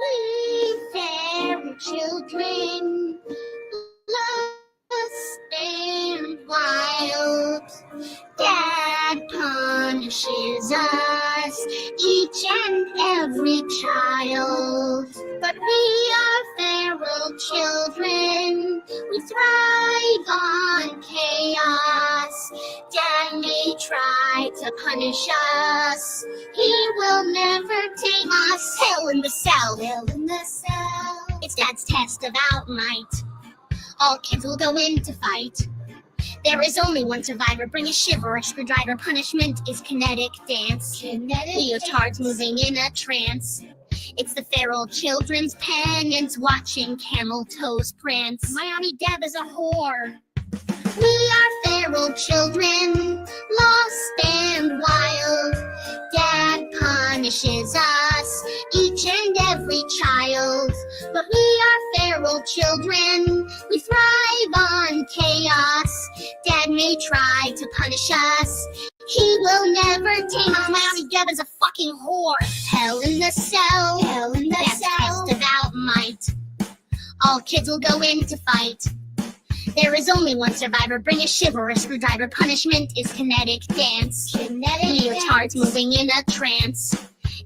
We fair children, lost and wild. Dad punishes us, each and every child. But we are feral children, we thrive on chaos. Dad may try to punish us, he will never tame us. Hell in the cell, hell in the cell. It's Dad's test of out might. All kids will go in to fight. There is only one survivor. Bring a shiver, a screwdriver. Punishment is kinetic dance. Leotards moving in a trance. It's the feral children's penance, watching camel toes prance. Miami Deb is a whore. We are feral children, lost and wild. Dad punishes us, each and every child. But we are feral children, we thrive on chaos. Dad may try to punish us, he will never tame us. Miami Deb is a fucking whore. Hell in the cell, hell in the cell. Test of out might. All kids will go in to fight. There is only one survivor. Bring a shiver, a screwdriver. Punishment is kinetic dance. Leotards moving in a trance.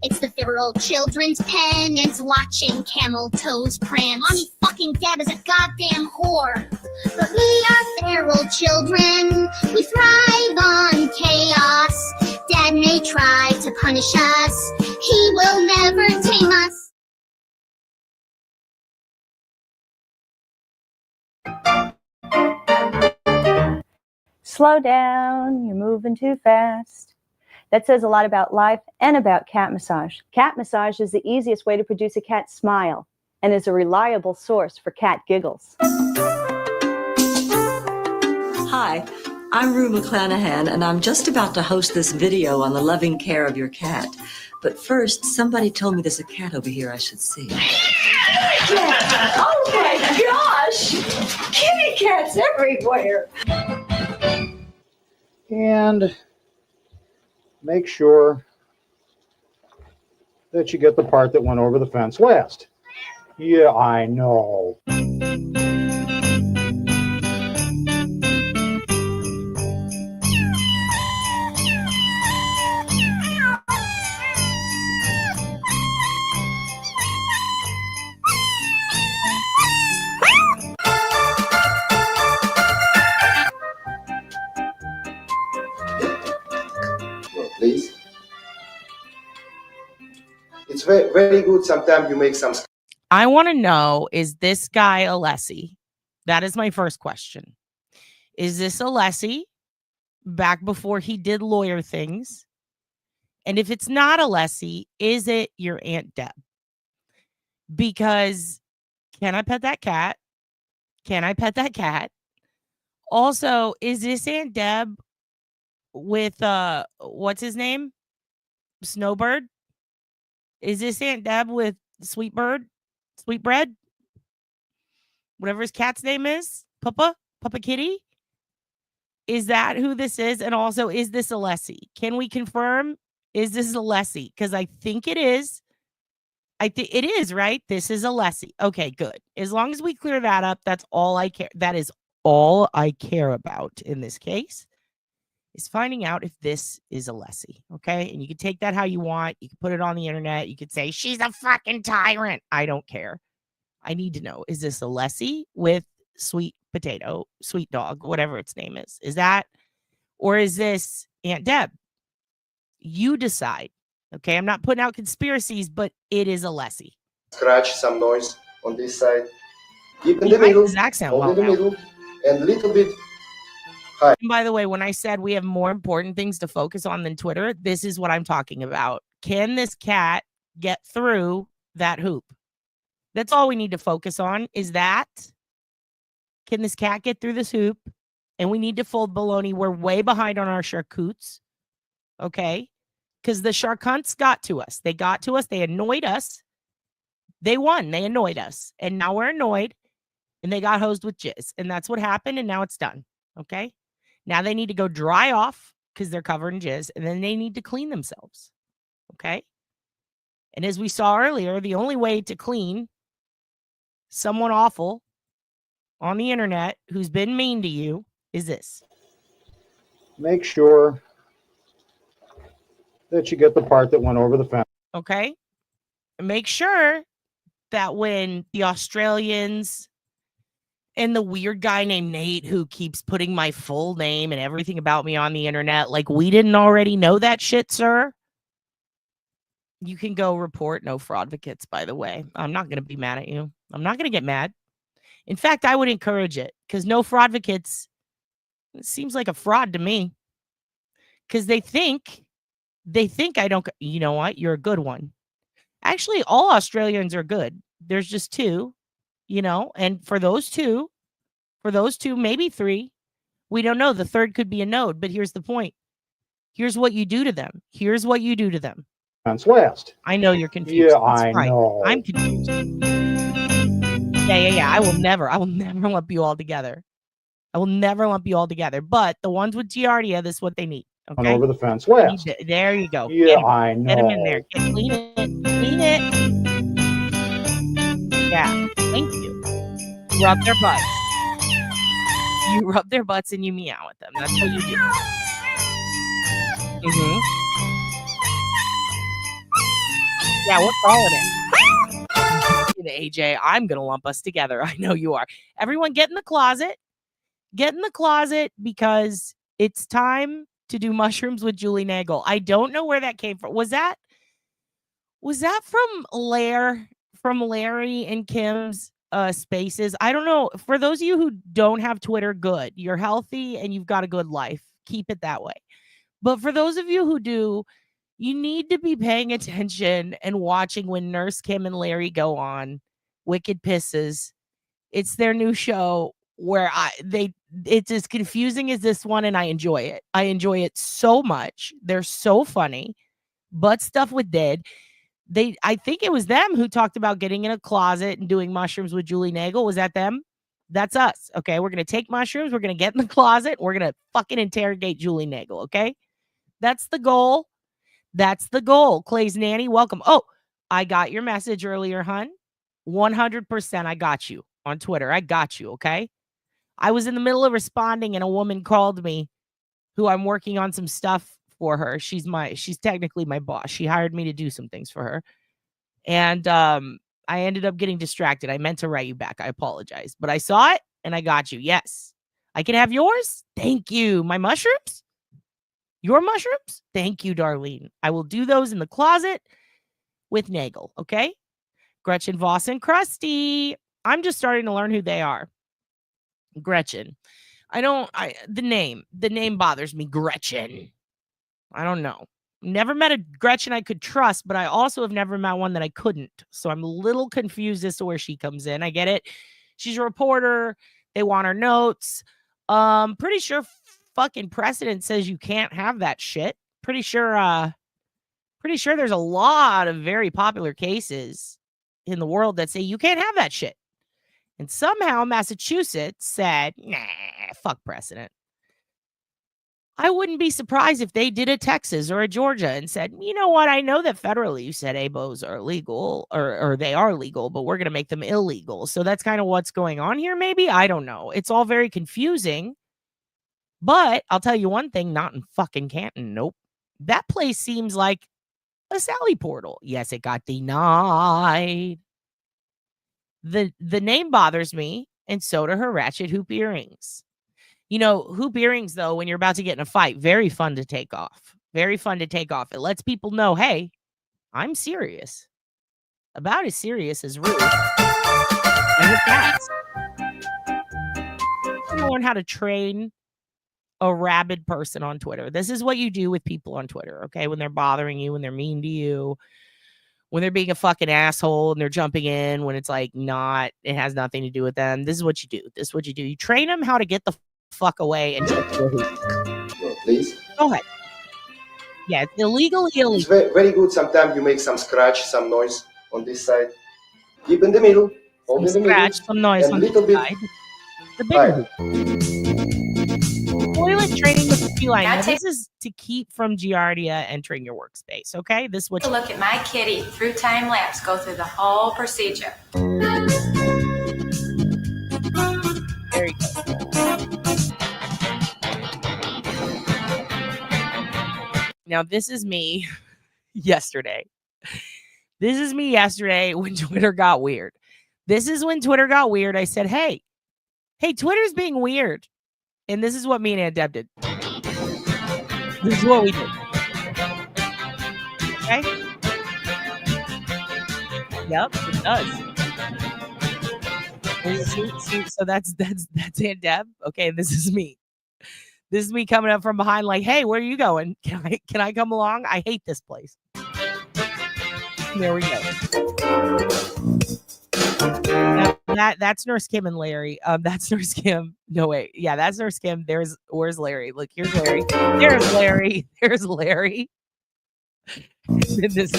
It's the feral children's penance, watching camel toes prance. Mommy fucking Deb is a goddamn whore. But we are feral children, we thrive on chaos. Dad may try to punish us, he will never tame us. Slow down, you're moving too fast. That says a lot about life and about cat massage. Cat massage is the easiest way to produce a cat smile and is a reliable source for cat giggles. Hi, I'm Rue McClanahan, and I'm just about to host this video on the loving care of your cat. But first, somebody told me there's a cat over here I should see. Oh my gosh! Kitty cats everywhere! And make sure that you get the part that went over the fence last. Yeah, I know. Please. It's very, very good. Sometimes you make some. I want to know, is this guy a lessee? That is my first question. Is this a lessee back before he did lawyer things? And if it's not a lessee, is it your Aunt Deb? Because can I pet that cat? Can I pet that cat? Also, is this Aunt Deb with what's his name? Snowbird? Is this Aunt Deb with Sweetbread? Whatever his cat's name is? Papa Kitty? Is that who this is? And also, is this a lessee? Can we confirm? Is this a lessee? Because I think it is. I think it is, right? This is a lessee. Okay, good. As long as we clear that up, that's all I care. That is all I care about in this case, is finding out if this is a lessee. Okay. And you can take that how you want. You can put it on the internet. You could say, she's a fucking tyrant. I don't care. I need to know, is this a lessee with sweet potato, sweet dog, whatever its name is? Is that, or is this Aunt Deb? You decide. Okay. I'm not putting out conspiracies, but it is a lessee. Scratch, some noise on this side. Keep in the middle. Hold in the middle. And a little bit high. And by the way, when I said we have more important things to focus on than Twitter, this is what I'm talking about. Can this cat get through that hoop? That's all we need to focus on, is that. Can this cat get through this hoop? And we need to fold bologna. We're way behind on our charcutes. Okay? Because the charcunts got to us. They got to us. They annoyed us. They won. They annoyed us. And now we're annoyed. And they got hosed with jizz. And that's what happened. And now it's done. Okay? Now they need to go dry off because they're covered in jizz. And then they need to clean themselves. Okay? And as we saw earlier, the only way to clean someone awful on the internet who's been mean to you is this. Make sure that you get the part that went over the fence. Okay? And make sure that when the Australians and the weird guy named Nate who keeps putting my full name and everything about me on the internet, like we didn't already know that shit, sir. You can go report no fraudvocates, by the way. I'm not going to be mad at you. I'm not going to get mad. In fact, I would encourage it because no fraudvocates, it seems like a fraud to me because they think I don't, you know what? You're a good one. Actually, all Australians are good. There's just two, you know, and for those two, maybe three, we don't know. The third could be a node, but here's the point. Here's what you do to them. Here's what you do to them. Fence last. I know you're confused. Yeah, I know. I'm confused. Yeah. I will never lump you all together. I will never lump you all together. But the ones with Giardia, this is what they need. Okay. Over the fence last. There you go. Yeah, I know. Get them in there. Clean it. Clean it. Yeah. Thank you. Rub their butts. You rub their butts and you meow at them. That's what you do. Mm-hmm. Yeah, we're calling it. AJ, I'm going to lump us together. I know you are. Everyone get in the closet. Get in the closet because it's time to do mushrooms with Julie Nagel. I don't know where that came from. Was that from Blair, from Larry and Kim's spaces? I don't know. For those of you who don't have Twitter, good. You're healthy and you've got a good life. Keep it that way. But for those of you who do, you need to be paying attention and watching when Nurse Kim and Larry go on Wicked Pisses. It's their new show where it's as confusing as this one, and I enjoy it. I enjoy it so much. They're so funny. Butt stuff with dead. I think it was them who talked about getting in a closet and doing mushrooms with Julie Nagel. Was that them? That's us. Okay, we're gonna take mushrooms. We're gonna get in the closet. We're gonna fucking interrogate Julie Nagel. Okay, that's the goal. That's the goal. Clay's nanny, welcome. Oh, I got your message earlier, hun. 100% I got you on Twitter. I got you, okay? I was in the middle of responding and a woman called me who I'm working on some stuff for her. She's technically my boss. She hired me to do some things for her. And I ended up getting distracted. I meant to write you back. I apologize. But I saw it and I got you. Yes. I can have yours? Thank you. My mushrooms? Your mushrooms? Thank you, Darlene. I will do those in the closet with Nagel, okay? Gretchen Voss and Krusty. I'm just starting to learn who they are. Gretchen. The name bothers me. Gretchen. I don't know. Never met a Gretchen I could trust, but I also have never met one that I couldn't. So I'm a little confused as to where she comes in. I get it. She's a reporter. They want her notes. Pretty sure fucking precedent says you can't have that shit. Pretty sure there's a lot of very popular cases in the world that say you can't have that shit. And somehow Massachusetts said, nah, fuck precedent. I wouldn't be surprised if they did a Texas or a Georgia and said, you know what? I know that federally you said ABOs are legal or they are legal, but we're going to make them illegal. So that's kind of what's going on here. Maybe. I don't know. It's all very confusing. But I'll tell you one thing, not in fucking Canton. Nope. That place seems like a Sally Portal. Yes, it got denied. The name bothers me, and so do her ratchet hoop earrings. You know, hoop earrings, though, when you're about to get in a fight, very fun to take off. Very fun to take off. It lets people know, hey, I'm serious. About as serious as Ruth. And with that, learn how to train a rabid person on Twitter. This is what you do with people on Twitter, okay? When they're bothering you, when they're mean to you, when they're being a fucking asshole and they're jumping in when it's like it has nothing to do with them. This is what you do. This is what you do. You train them how to get the fuck away and jump to a hoop. Please. Go ahead. Yeah, it's illegal. It's very good. Sometimes you make some scratch, some noise on this side. Keep in the middle. Hold in the middle. Some noise on little this bit. side. The bigger hoop. Toilet training with Q-line. Now, this is to keep from Giardia entering your workspace, okay? This is what Take a look at my kitty through time lapse. Go through the whole procedure. There you go. Now, this is me yesterday. This is me yesterday when Twitter got weird. This is when Twitter got weird. I said, hey, Twitter's being weird. And this is what me and Depp did. This is what we did. Okay? Yep, it does. See, so that's Aunt Deb. Okay, this is me. This is me coming up from behind like, hey, where are you going? Can I come along? I hate this place. There we go. That's Nurse Kim and Larry. That's Nurse Kim. No, wait. Yeah, that's Nurse Kim. Where's Larry? Look, here's Larry. There's Larry. There's Larry. This is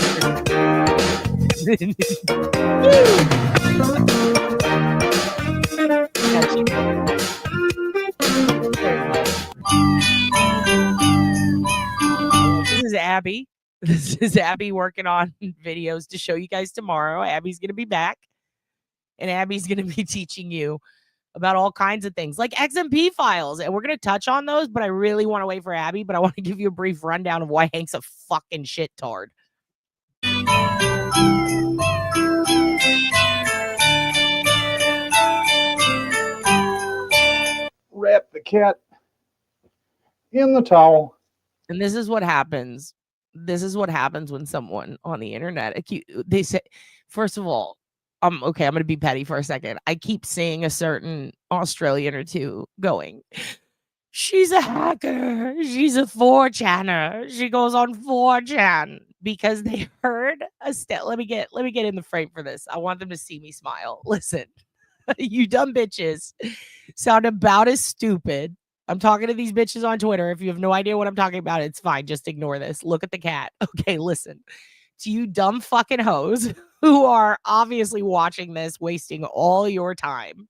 Abby. This is Abby working on videos to show you guys tomorrow. Abby's going to be back. And Abby's going to be teaching you about all kinds of things like XMP files. And we're going to touch on those, but I really want to wait for Abby. But I want to give you a brief rundown of why Hank's a fucking shit tard. Wrap the cat in the towel. And this is what happens. This is what happens when someone on the internet, they say, first of all, okay, I'm going to be petty for a second. I keep seeing a certain Australian or two going, she's a hacker. She's a 4channer. She goes on 4chan because they heard a let me get in the frame for this. I want them to see me smile. Listen, you dumb bitches sound about as stupid. I'm talking to these bitches on Twitter. If you have no idea what I'm talking about, it's fine. Just ignore this. Look at the cat. Okay, listen. To you dumb fucking hoes who are obviously watching this, wasting all your time,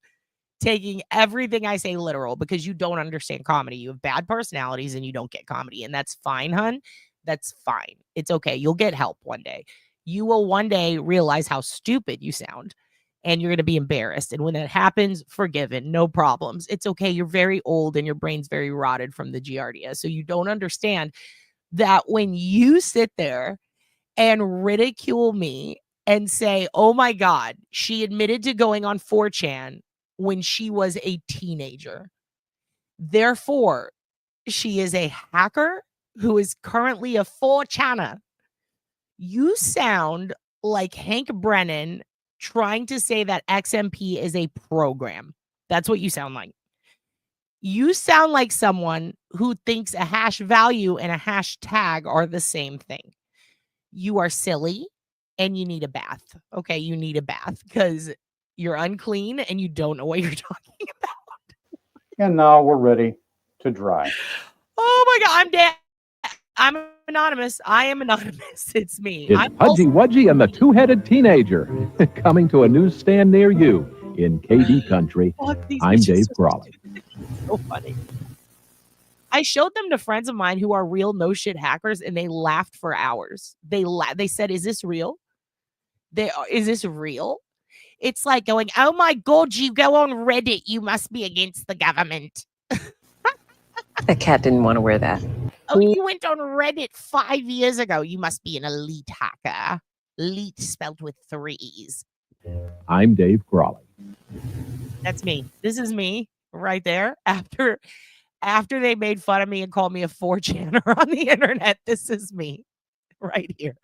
taking everything I say literal because you don't understand comedy. You have bad personalities and you don't get comedy. And that's fine, hun. That's fine. It's okay. You'll get help one day. You will one day realize how stupid you sound. And you're going to be embarrassed. And when that happens, forgiven, no problems. It's okay. You're very old and your brain's very rotted from the Giardia. So you don't understand that when you sit there and ridicule me and say, oh my God, she admitted to going on 4chan when she was a teenager. Therefore, she is a hacker who is currently a 4channer. You sound like Hank Brennan trying to say that XMP is a program. That's what you sound like. You sound like someone who thinks a hash value and a hashtag are the same thing. You are silly and you need a bath. Okay, you need a bath because you're unclean and you don't know what you're talking about. And now we're ready to dry. Oh my God, I'm dead. I'm anonymous. I am anonymous. It's me. It's Pudgy Wudgy and the Two-Headed Teenager coming to a newsstand near you in KD Country. I'm Dave Crawley. So funny. I showed them to friends of mine who are real no shit hackers and they laughed for hours. They said, is this real? Is this real? It's like going, oh my God, you go on Reddit. You must be against the government. That cat didn't want to wear that. Oh, you went on Reddit 5 years ago. You must be an elite hacker. Elite spelled with 3's. I'm Dave Crawley. That's me. This is me right there. After they made fun of me and called me a 4channer on the internet, this is me right here.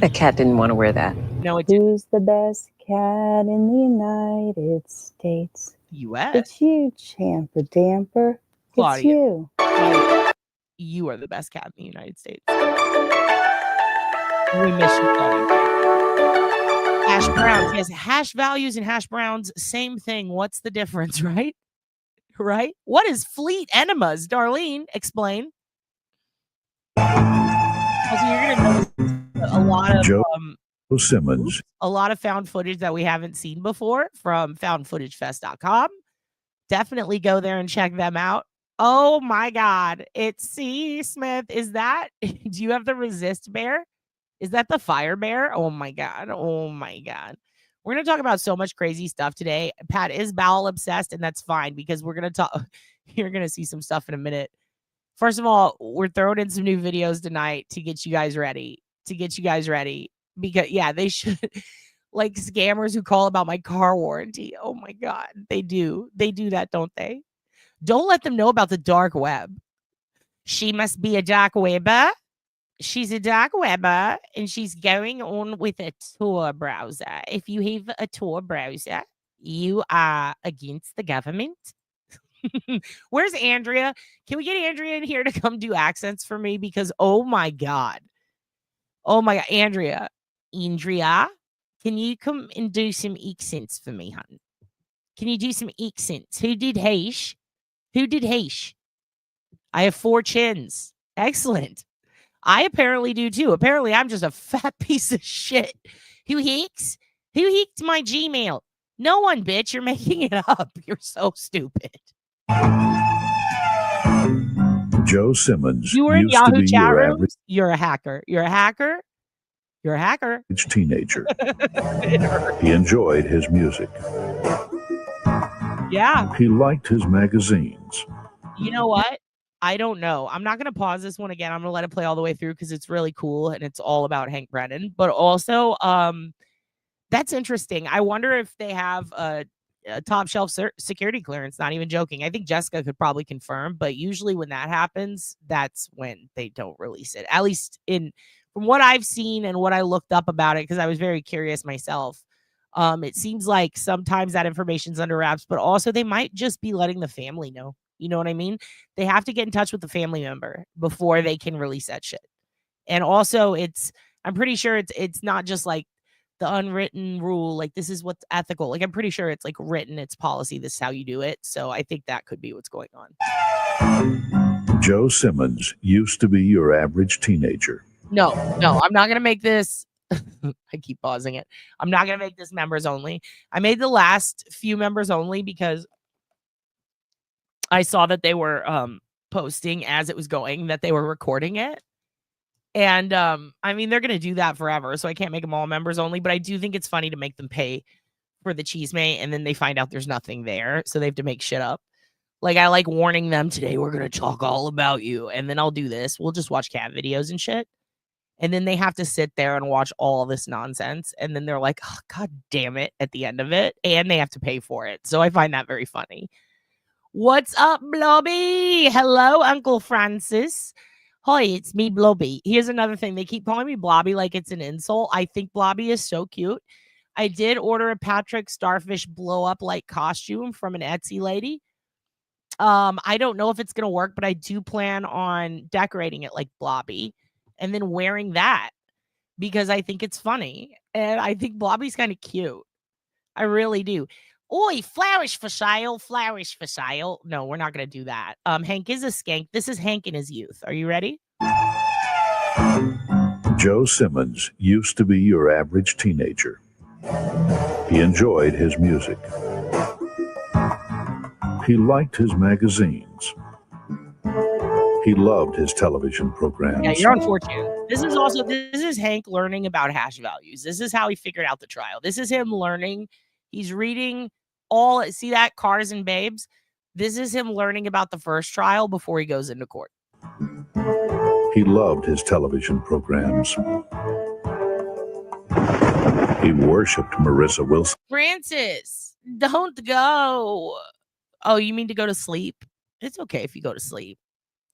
That cat didn't want to wear that. No, it didn't. Who's the best cat in the United States? U.S. It's you, Champer Damper. Claudia. It's you. You are the best cat in the United States. We miss you, Claudia. Hash browns. Yes, hash values and hash browns, same thing. What's the difference, right? Right? What is fleet enemas? Darlene, explain. Also, you're going to notice a lot of Joe Simmons. A lot of found footage that we haven't seen before from foundfootagefest.com. Definitely go there and check them out. Oh my God. It's C. Smith. Is that, do you have the resist bear? Is that the fire bear? Oh my God. Oh my God. We're going to talk about so much crazy stuff today. Pat is bowel obsessed, and that's fine because we're going to talk. You're going to see some stuff in a minute. First of all, we're throwing in some new videos tonight to get you guys ready. Because, yeah, they should. Like scammers who call about my car warranty. Oh my God. They do. They do that, don't they? Don't let them know about the dark web. She must be a dark webber. She's a dark webber, and she's going on with a Tor browser. If you have a Tor browser, you are against the government. Where's Andrea? Can we get Andrea in here to come do accents for me? Because, oh my God. Andrea, can you come and do some accents for me, hon? Can you do some accents? Who did Heish? I have 4 chins. Excellent. I apparently do too. Apparently, I'm just a fat piece of shit. Who hicked my Gmail? No one, bitch. You're making it up. You're so stupid. Joe Simmons. You were in used Yahoo to be chat your rooms? average You're a hacker. teenager. He enjoyed his music. Yeah. He liked his magazines. You know what? I don't know. I'm not going to pause this one again. I'm going to let it play all the way through because it's really cool and it's all about Hank Brennan. But also, that's interesting. I wonder if they have a top shelf security clearance. Not even joking. I think Jessica could probably confirm. But usually when that happens, that's when they don't release it. At least from what I've seen and what I looked up about it, because I was very curious myself. It seems like sometimes that information's under wraps, but also they might just be letting the family know. You know what I mean? They have to get in touch with the family member before they can release that shit. And also I'm pretty sure it's not just like the unwritten rule, like this is what's ethical. Like I'm pretty sure it's like written, it's policy, this is how you do it. So I think that could be what's going on. Joe Simmons used to be your average teenager. No, I'm not going to make this. I keep pausing it. I'm not going to make this members only. I made the last few members only because I saw that they were posting as it was going, that they were recording it. And I mean, they're going to do that forever. So I can't make them all members only. But I do think it's funny to make them pay for the cheese mate. And then they find out there's nothing there. So they have to make shit up. Like I like warning them today, we're going to talk all about you. And then I'll do this. We'll just watch cat videos and shit. And then they have to sit there and watch all this nonsense. And then they're like, oh, God damn it at the end of it. And they have to pay for it. So I find that very funny. What's up, Blobby? Hello, Uncle Francis. Hi, it's me, Blobby. Here's another thing. They keep calling me Blobby like it's an insult. I think Blobby is so cute. I did order a Patrick Starfish blow-up like costume from an Etsy lady. I don't know if it's going to work, but I do plan on decorating it like Blobby and then wearing that because I think it's funny. And I think Blobby's kind of cute. I really do. Oi, flourish for sale. No, we're not going to do that. Hank is a skank. This is Hank in his youth. Are you ready? Joe Simmons used to be your average teenager. He enjoyed his music. He liked his magazines. He loved his television programs. Yeah, you're unfortunate. This is Hank learning about hash values. This is how he figured out the trial. This is him learning. He's reading see that Cars and Babes? This is him learning about the first trial before he goes into court. He loved his television programs. He worshipped Marissa Wilson. Francis, don't go. Oh, you mean to go to sleep? It's okay if you go to sleep.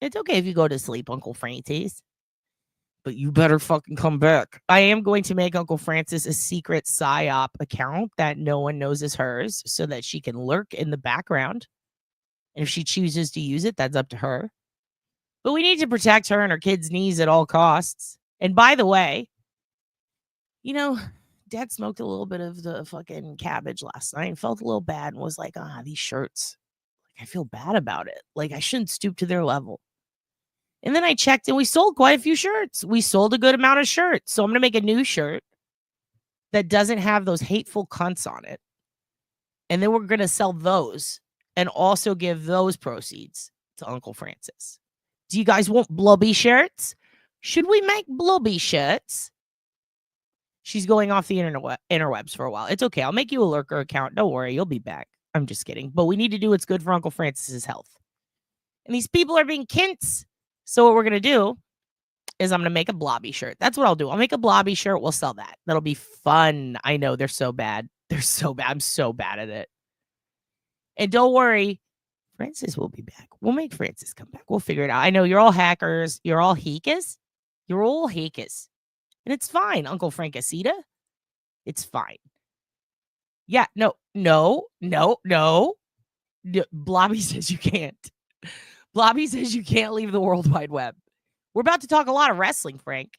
It's okay if you go to sleep, Uncle Francis. But you better fucking come back. I am going to make Uncle Francis a secret PSYOP account that no one knows is hers so that she can lurk in the background. And if she chooses to use it, that's up to her. But we need to protect her and her kids' knees at all costs. And by the way, you know, Dad smoked a little bit of the fucking cabbage last night and felt a little bad and was like, these shirts. Like, I feel bad about it. Like, I shouldn't stoop to their level. And then I checked and we sold quite a few shirts. We sold a good amount of shirts. So I'm going to make a new shirt that doesn't have those hateful cunts on it. And then we're going to sell those and also give those proceeds to Uncle Francis. Do you guys want Blobby shirts? Should we make Blobby shirts? She's going off the interwebs for a while. It's okay. I'll make you a lurker account. Don't worry. You'll be back. I'm just kidding. But we need to do what's good for Uncle Francis's health. And these people are being kints. So what we're going to do is I'm going to make a Blobby shirt. That's what I'll do. I'll make a Blobby shirt. We'll sell that. That'll be fun. I know they're so bad. They're so bad. I'm so bad at it. And don't worry. Francis will be back. We'll make Francis come back. We'll figure it out. I know you're all hackers. You're all heekas. You're all heekas. And it's fine, Uncle Francasita. It's fine. Yeah, no. Blobby says you can't. Blobby says you can't leave the World Wide Web. We're about to talk a lot of wrestling, Frank.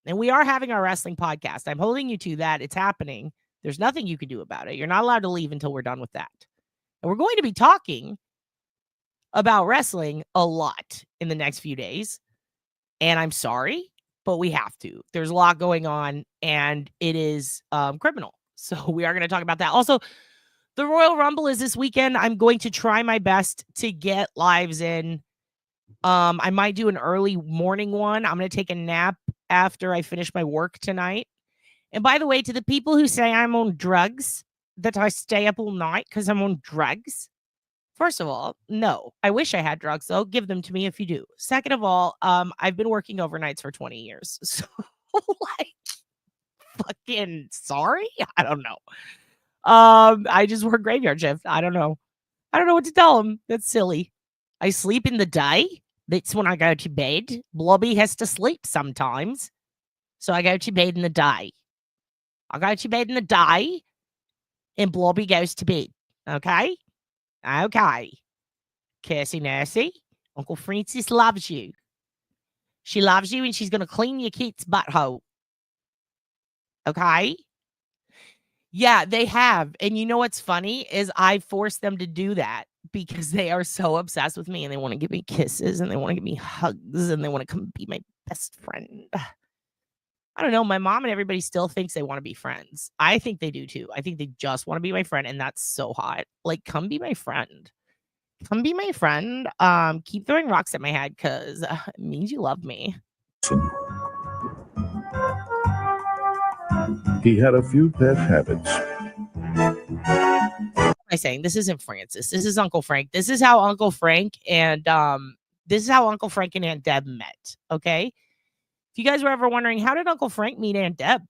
And we are having our wrestling podcast. I'm holding you to that. It's happening. There's nothing you can do about it. You're not allowed to leave until we're done with that. And we're going to be talking about wrestling a lot in the next few days. And I'm sorry, but we have to. There's a lot going on, and it is criminal. So we are going to talk about that. Also, the Royal Rumble is this weekend. I'm going to try my best to get lives in. I might do an early morning one. I'm going to take a nap after I finish my work tonight. And by the way, to the people who say I'm on drugs, that I stay up all night because I'm on drugs. First of all, no. I wish I had drugs, though. Give them to me if you do. Second of all, I've been working overnights for 20 years. So, like, fucking sorry? I don't know. I just work graveyard shift. I don't know. I don't know what to tell them. That's silly. I sleep in the day. That's when I go to bed. Blobby has to sleep sometimes. So I go to bed in the day. I go to bed in the day, and Blobby goes to bed. Okay? Okay. Kirsty Nursey, Uncle Francis loves you. She loves you, and she's going to clean your kid's butthole. Okay? Yeah, they have. And you know what's funny is I forced them to do that because they are so obsessed with me, and they want to give me kisses, and they want to give me hugs, and they want to come be my best friend. I don't know. My mom and everybody still thinks they want to be friends. I think they do too. I think they just want to be my friend, and that's so hot. Like, come be my friend. Come be my friend. Keep throwing rocks at my head because it means you love me. He had a few pet habits. What am I saying? This isn't Francis. This is Uncle Frank. This is how Uncle Frank and Aunt Deb met. Okay. If you guys were ever wondering, how did Uncle Frank meet Aunt Deb?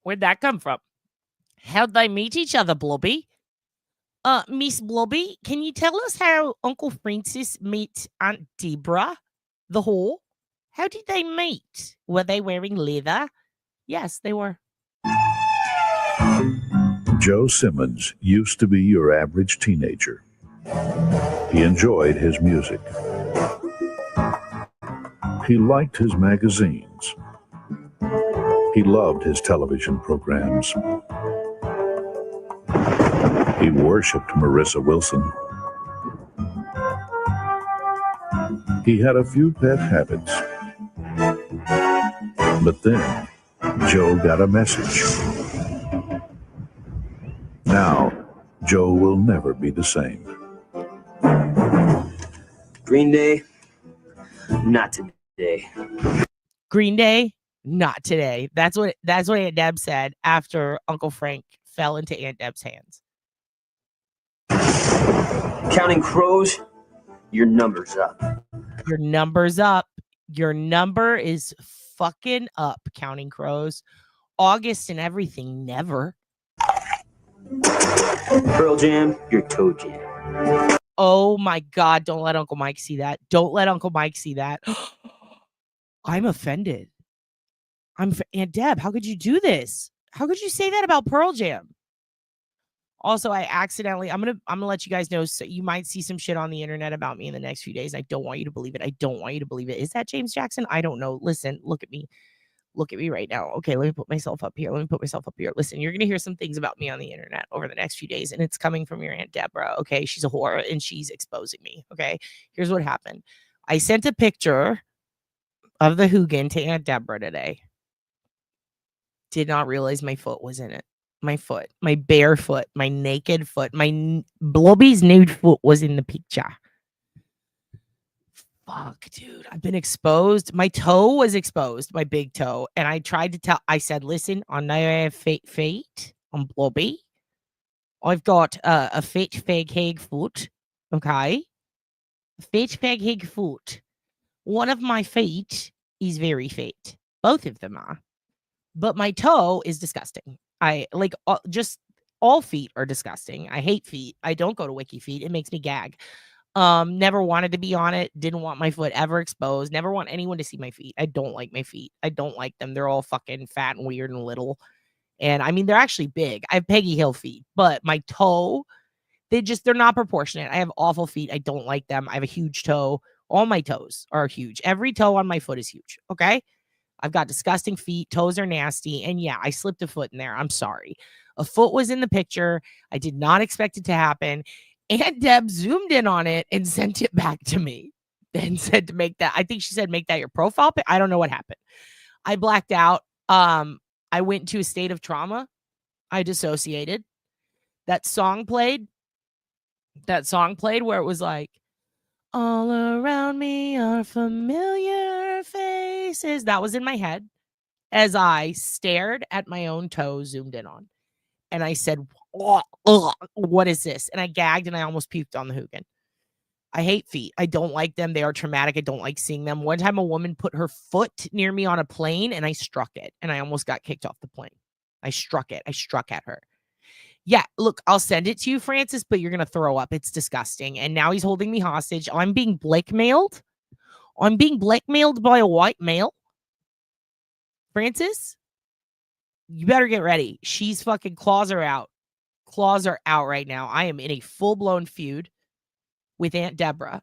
Where'd that come from? How'd they meet each other, Blobby? Miss Blobby, can you tell us how Uncle Francis met Aunt Deborah, the whore? How did they meet? Were they wearing leather? Yes, they were. Joe Simmons used to be your average teenager. He enjoyed his music. He liked his magazines. He loved his television programs. He worshipped Marissa Wilson. He had a few pet habits. But then, Joe got a message. Now, Joe will never be the same. Green Day, not today. Green Day, not today. That's what Aunt Deb said after Uncle Frank fell into Aunt Deb's hands. Counting Crows, your number's up. Your number's up. Your number is fucking up, Counting Crows. August and everything, never. Pearl Jam, your toe jam. Oh my God, don't let Uncle Mike see that. Don't let Uncle Mike see that. I'm offended. Aunt Deb, how could you do this? How could you say that about Pearl Jam? Also, I accidentally, I'm gonna let you guys know, so you might see some shit on the internet about me in the next few days. I don't want you to believe it. I don't want you to believe it. Is that James Jackson? I don't know. Listen, look at me. Look at me right now. Okay, let me put myself up here. Listen, you're going to hear some things about me on the internet over the next few days, and it's coming from your Aunt Deborah, okay? She's a whore, and she's exposing me, okay? Here's what happened. I sent a picture of the Hugin to Aunt Deborah today. Did not realize my foot was in it. My foot, my bare foot, my naked foot, Blobby's nude foot was in the picture. Fuck, dude. I've been exposed. My toe was exposed, my big toe. And I tried to tell, I said, listen, I know I have feet on Blobby. I've got a fat fag hag foot. Okay. A fat fag hag foot. One of my feet is very fat. Both of them are. But my toe is disgusting. I like just all feet are disgusting. I hate feet. I don't go to Wiki Feet. It makes me gag. Never wanted to be on it. Didn't want my foot ever exposed. Never want anyone to see my feet. I don't like my feet. I don't like them. They're all fucking fat and weird and little. And I mean, they're actually big. I have Peggy Hill feet, but my toe, they're not proportionate. I have awful feet. I don't like them. I have a huge toe. All my toes are huge. Every toe on my foot is huge. Okay. I've got disgusting feet. Toes are nasty. And yeah, I slipped a foot in there. I'm sorry. A foot was in the picture. I did not expect it to happen. Aunt Deb zoomed in on it and sent it back to me and said to make that. I think she said, make that your profile pic. I don't know what happened. I blacked out. I went into a state of trauma. I dissociated. That song played where it was like, all around me are familiar faces. That was in my head as I stared at my own toes zoomed in on. And I said, what is this? And I gagged and I almost puked on the Hugin. I hate feet. I don't like them. They are traumatic. I don't like seeing them. One time a woman put her foot near me on a plane and I struck it. And I almost got kicked off the plane. I struck it. I struck at her. Yeah, look, I'll send it to you, Francis, but you're going to throw up. It's disgusting. And now he's holding me hostage. I'm being blackmailed. I'm being blackmailed by a white male. Francis, you better get ready. She's fucking claws are out. Claws are out right now. I am in a full-blown feud with Aunt Deborah,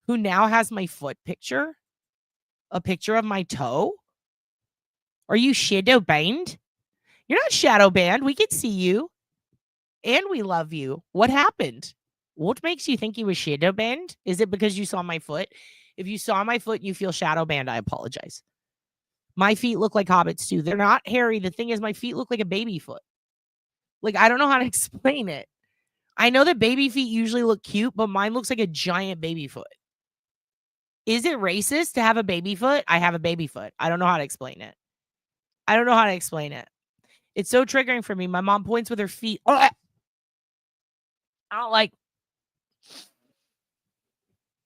who now has my foot picture, a picture of my toe. Are you shadow banned? You're not shadow banned. We can see you. And we love you. What happened? What makes you think you were shadow banned? Is it because you saw my foot? If you saw my foot and you feel shadow banned, I apologize. My feet look like hobbits too. They're not hairy. The thing is, my feet look like a baby foot. Like, I don't know how to explain it. I know that baby feet usually look cute, but mine looks like a giant baby foot. Is it racist to have a baby foot? I have a baby foot. I don't know how to explain it. I don't know how to explain it. It's so triggering for me. My mom points with her feet. Oh, I don't like.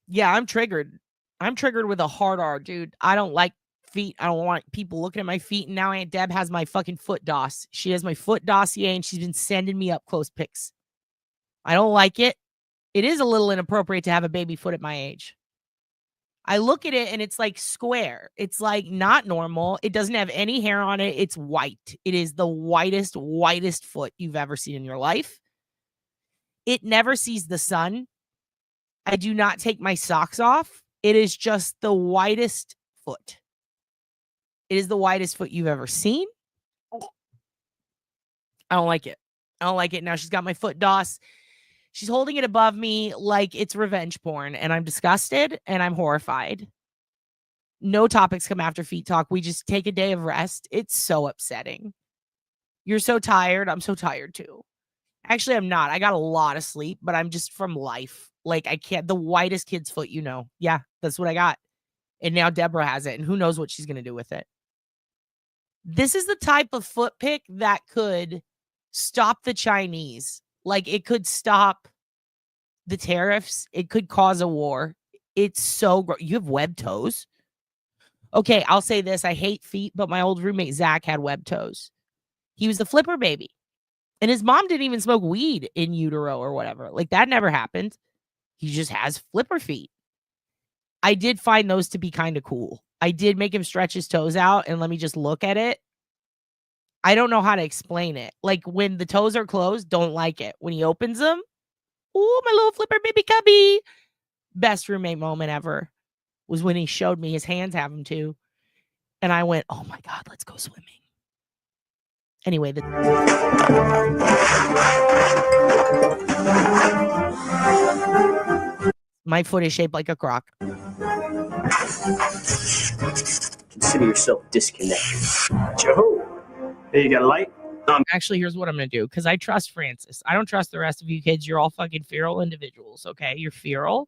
Yeah, I'm triggered. I'm triggered with a hard R, dude. I don't like feet. I don't want people looking at my feet. And now Aunt Deb has my fucking foot doss. She has my foot dossier and she's been sending me up close pics. I don't like it. It is a little inappropriate to have a baby foot at my age. I look at it and it's like square. It's like not normal. It doesn't have any hair on it. It's white. It is the whitest foot you've ever seen in your life. It never sees the sun. I do not take my socks off. It is just the whitest foot. It is the whitest foot you've ever seen. I don't like it. I don't like it. Now she's got my foot doss. She's holding it above me like it's revenge porn. And I'm disgusted and I'm horrified. No topics come after feet talk. We just take a day of rest. It's so upsetting. You're so tired. I'm so tired too. Actually, I'm not. I got a lot of sleep, but I'm just from life. Like, I can't. The whitest kid's foot, you know. Yeah, that's what I got. And now Deborah has it, and who knows what she's going to do with it. This is the type of foot pick that could stop the Chinese. Like, it could stop the tariffs. It could cause a war. It's so gross. You have webbed toes? Okay, I'll say this. I hate feet, but my old roommate, Zach, had webbed toes. He was the flipper baby. And his mom didn't even smoke weed in utero or whatever. Like, that never happened. He just has flipper feet. I did find those to be kind of cool. I did make him stretch his toes out and let me just look at it. I don't know how to explain it. Like, when the toes are closed, don't like it. When he opens them, oh, my little flipper baby cubby. Best roommate moment ever was when he showed me his hands have them too. And I went, oh my God, let's go swimming. Anyway, my foot is shaped like a crock. Consider yourself disconnected. Joe, hey, you got a light? Actually, here's what I'm going to do, because I trust Francis. I don't trust the rest of you kids. You're all fucking feral individuals, okay? You're feral.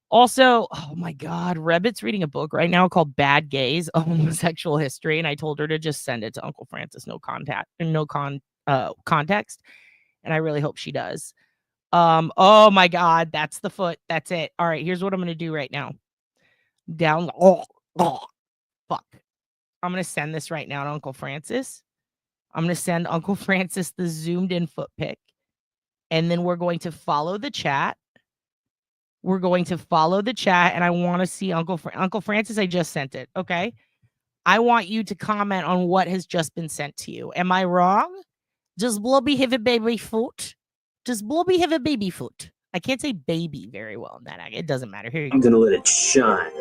Also, oh my God, Rebbit's reading a book right now called Bad Gays, a Homosexual History, and I told her to just send it to Uncle Francis, no context. And I really hope she does. Oh my God, that's the foot. That's it. All right, here's what I'm going to do right now. Fuck. I'm going to send this right now to Uncle Francis. I'm going to send Uncle Francis the zoomed in foot pic. And then we're going to follow the chat. We're going to follow the chat. And I want to see Uncle Francis. I just sent it. Okay. I want you to comment on what has just been sent to you. Am I wrong? Does Blobby have a baby foot? Does Blobby have a baby foot? I can't say baby very well in that. It doesn't matter. Here you go. I'm gonna let it shine.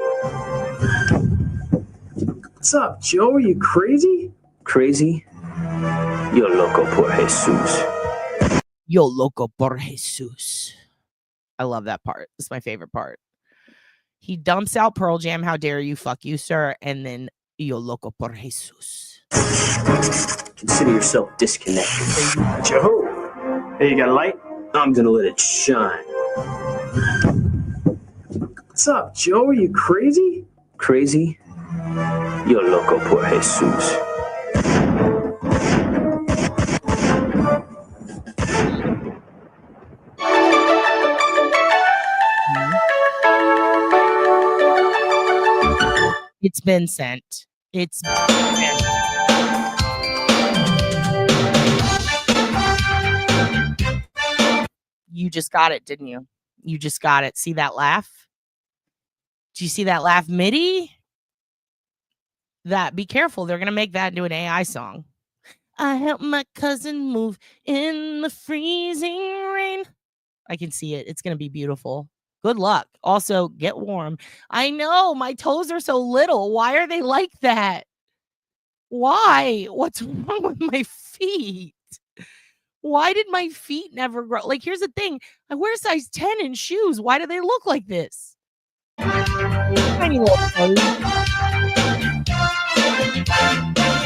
What's up, Joe? Are you crazy? Crazy? Yo loco por Jesus. Yo loco por Jesus. I love that part. It's my favorite part. He dumps out Pearl Jam. How dare you? Fuck you, sir. And then yo loco por Jesus. Consider yourself disconnected. Joe, hey, you got a light? I'm gonna let it shine. What's up, Joe? Are you crazy? Crazy? Yo loco por Jesus. It's been sent. It's been sent. You just got it, didn't you? You just got it. See that laugh? Do you see that laugh, MIDI? That, be careful. They're going to make that into an AI song. I helped my cousin move in the freezing rain. I can see it. It's going to be beautiful. Good luck. Also, get warm. I know my toes are so little. Why are they like that? Why? What's wrong with my feet? Why did my feet never grow? Like, here's the thing. I wear size 10 in shoes. Why do they look like this? Tiny little toes.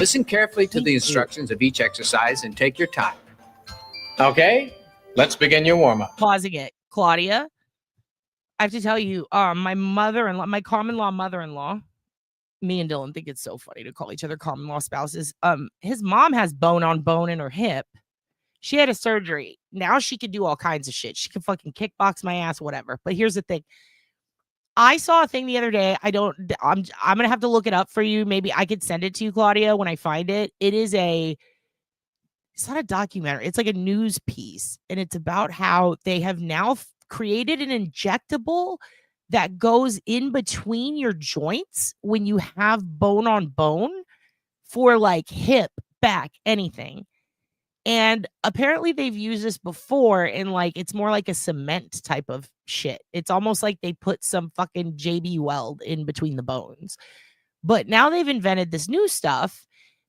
Listen carefully to the instructions of each exercise and take your time. Okay, let's begin your warm-up. Pausing it. Claudia, I have to tell you, my mother-in-law, my common-law mother-in-law, me and Dylan think it's so funny to call each other common-law spouses. His mom has bone on bone in her hip. She had a surgery. Now she could do all kinds of shit. She can fucking kickbox my ass, whatever. But here's the thing. I saw a thing the other day. I'm going to have to look it up for you. Maybe I could send it to you, Claudia, when I find it. It's not a documentary. It's like a news piece. And it's about how they have now created an injectable that goes in between your joints when you have bone on bone for like hip, back, anything. And apparently they've used this before in like, it's more like a cement type of shit. It's almost like they put some fucking JB Weld in between the bones. But now they've invented this new stuff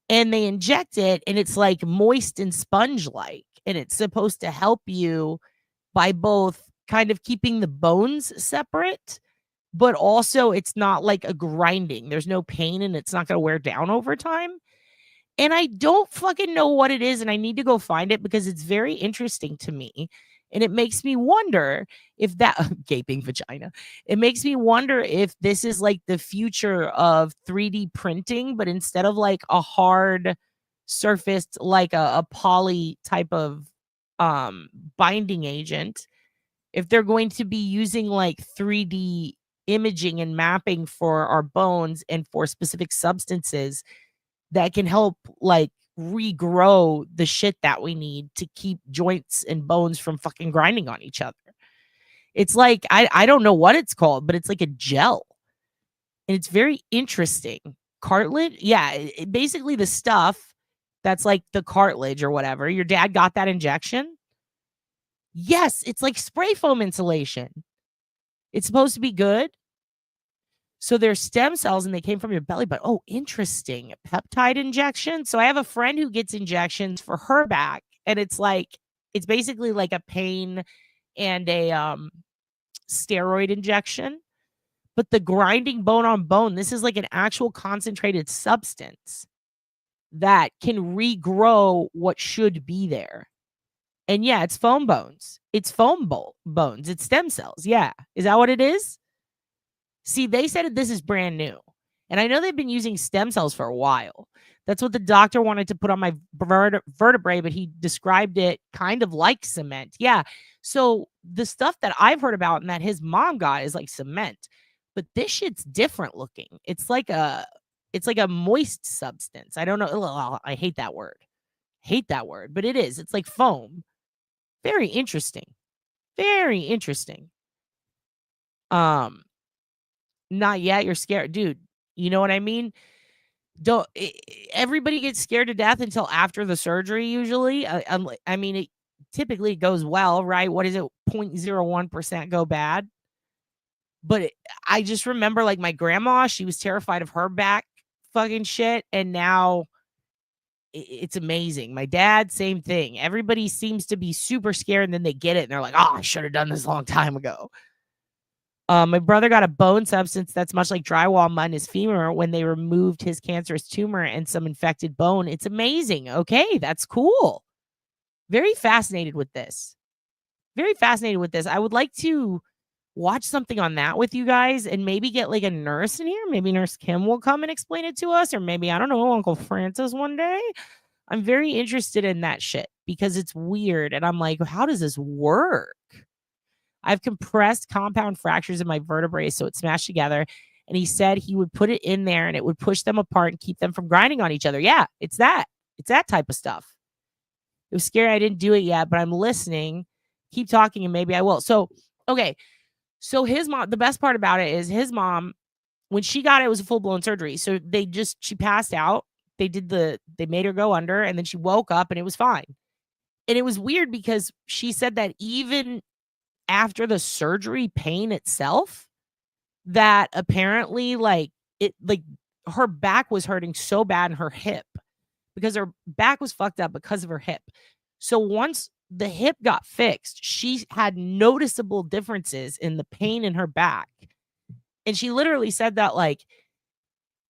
and they inject it and it's like moist and sponge-like. And it's supposed to help you by both kind of keeping the bones separate, but also it's not like a grinding. There's no pain and it's not going to wear down over time. And I don't fucking know what it is, and I need to go find it because it's very interesting to me. And it makes me wonder if that gaping vagina. It makes me wonder if this is like the future of 3D printing, but instead of like a hard surfaced, like a poly type of binding agent, if they're going to be using like 3D imaging and mapping for our bones and for specific substances that can help like regrow the shit that we need to keep joints and bones from fucking grinding on each other. It's like, I don't know what it's called, but it's like a gel. And it's very interesting. Cartilage? Yeah, basically the stuff that's like the cartilage or whatever. Your dad got that injection? Yes, it's like spray foam insulation. It's supposed to be good. So they're stem cells and they came from your belly button. Oh, interesting. A peptide injection. So I have a friend who gets injections for her back. And it's basically like a pain and a steroid injection. But the grinding bone on bone, this is like an actual concentrated substance that can regrow what should be there. And yeah, it's foam bones. It's foam bones. It's stem cells. Yeah. Is that what it is? See, they said this is brand new. And I know they've been using stem cells for a while. That's what the doctor wanted to put on my vertebrae, but he described it kind of like cement. Yeah. So the stuff that I've heard about and that his mom got is like cement. But this shit's different looking. It's like a moist substance. I don't know. I hate that word. But it is. It's like foam. Very interesting. Very interesting. Not yet. You're scared, dude. You know what I mean? Don't everybody gets scared to death until after the surgery usually. I mean, it typically goes well, right? What is it? 0.01% go bad. But I just remember like my grandma, she was terrified of her back fucking shit. And now it's amazing. My dad, same thing. Everybody seems to be super scared and then they get it and they're like, oh, I should have done this a long time ago. My brother got a bone substance that's much like drywall mud in his femur when they removed his cancerous tumor and some infected bone. It's amazing. Okay, that's cool. Very fascinated with this. I would like to watch something on that with you guys and maybe get like a nurse in here. Maybe Nurse Kim will come and explain it to us, or maybe, I don't know, Uncle Francis one day. I'm very interested in that shit because it's weird. And I'm like, how does this work? I've compressed compound fractures in my vertebrae so it's smashed together. And he said he would put it in there and it would push them apart and keep them from grinding on each other. Yeah, it's that. It's that type of stuff. It was scary. I didn't do it yet, but I'm listening. Keep talking and maybe I will. So, okay. So his mom, the best part about it is his mom, when she got it, it was a full-blown surgery. So she passed out. They made her go under and then she woke up and it was fine. And it was weird because she said that even after the surgery pain itself, that apparently her back was hurting so bad in her hip because her back was fucked up because of her hip. So once the hip got fixed, she had noticeable differences in the pain in her back. And she literally said that like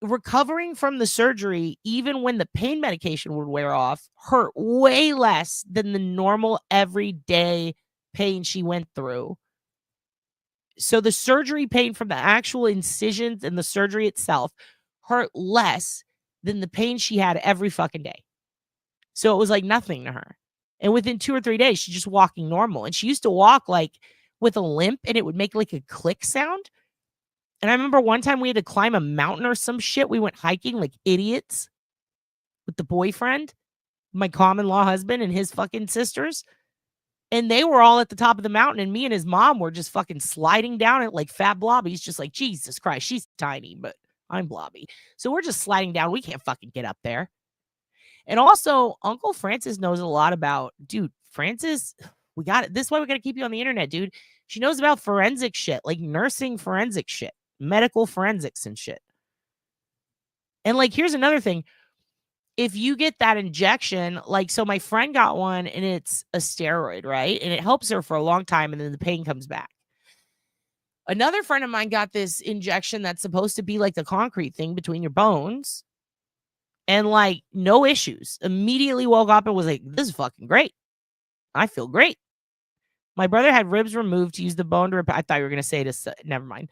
recovering from the surgery, even when the pain medication would wear off, hurt way less than the normal everyday pain she went through. So the surgery pain from the actual incisions and the surgery itself hurt less than the pain she had every fucking day. So it was like nothing to her. And within 2 or 3 days, she's just walking normal. And she used to walk like with a limp and it would make like a click sound. And I remember one time we had to climb a mountain or some shit. We went hiking like idiots with the boyfriend, my common law husband and his fucking sisters. And they were all at the top of the mountain, and me and his mom were just fucking sliding down it like fat Blobby's, just like, Jesus Christ, she's tiny, but I'm Blobby. So we're just sliding down. We can't fucking get up there. And also, Uncle Francis knows a lot about, dude, Francis, we got it. This is why we got to keep you on the internet, dude. She knows about forensic shit, like nursing forensic shit, medical forensics and shit. And like, here's another thing. If you get that injection, like, so my friend got one and it's a steroid, right? And it helps her for a long time and then the pain comes back. Another friend of mine got this injection that's supposed to be like the concrete thing between your bones and like no issues. Immediately woke up and was like, this is fucking great. I feel great. My brother had ribs removed to use the bone to repair. I thought you were going to say this. Never mind.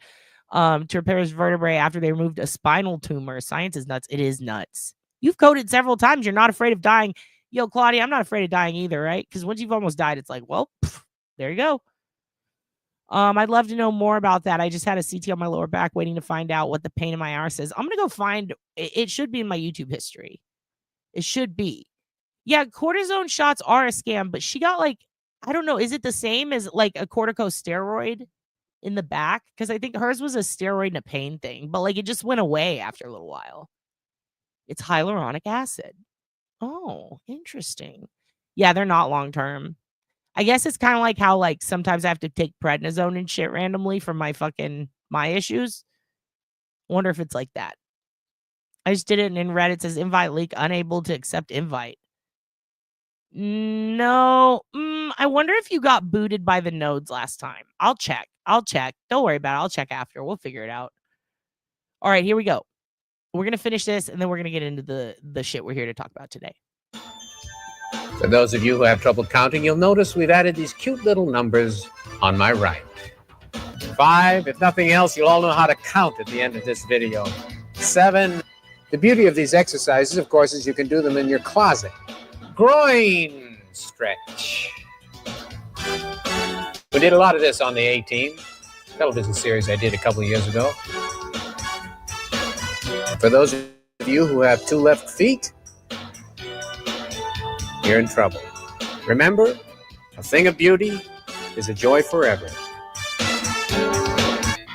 To repair his vertebrae after they removed a spinal tumor. Science is nuts. It is nuts. You've coded several times. You're not afraid of dying. Yo, Claudia, I'm not afraid of dying either, right? Because once you've almost died, it's like, well, there you go. I'd love to know more about that. I just had a CT on my lower back waiting to find out what the pain in my arse is. I'm going to go find, it should be in my YouTube history. It should be. Yeah, cortisone shots are a scam, but she got like, I don't know, is it the same as like a corticosteroid in the back? Because I think hers was a steroid and a pain thing, but like it just went away after a little while. It's hyaluronic acid. Oh, interesting. Yeah, they're not long term. I guess it's kind of like how like sometimes I have to take prednisone and shit randomly for my issues. Wonder if it's like that. I just did it and in Reddit it says invite leak, unable to accept invite. No. I wonder if you got booted by the nodes last time. I'll check. Don't worry about it. I'll check after. We'll figure it out. All right, here we go. We're gonna finish this, and then we're gonna get into the shit we're here to talk about today. For those of you who have trouble counting, you'll notice we've added these cute little numbers on my right. 5, if nothing else, you'll all know how to count at the end of this video. 7. The beauty of these exercises, of course, is you can do them in your closet. Groin stretch. We did a lot of this on the A-Team, television series I did a couple of years ago. For those of you who have 2 left feet, you're in trouble. Remember, a thing of beauty is a joy forever.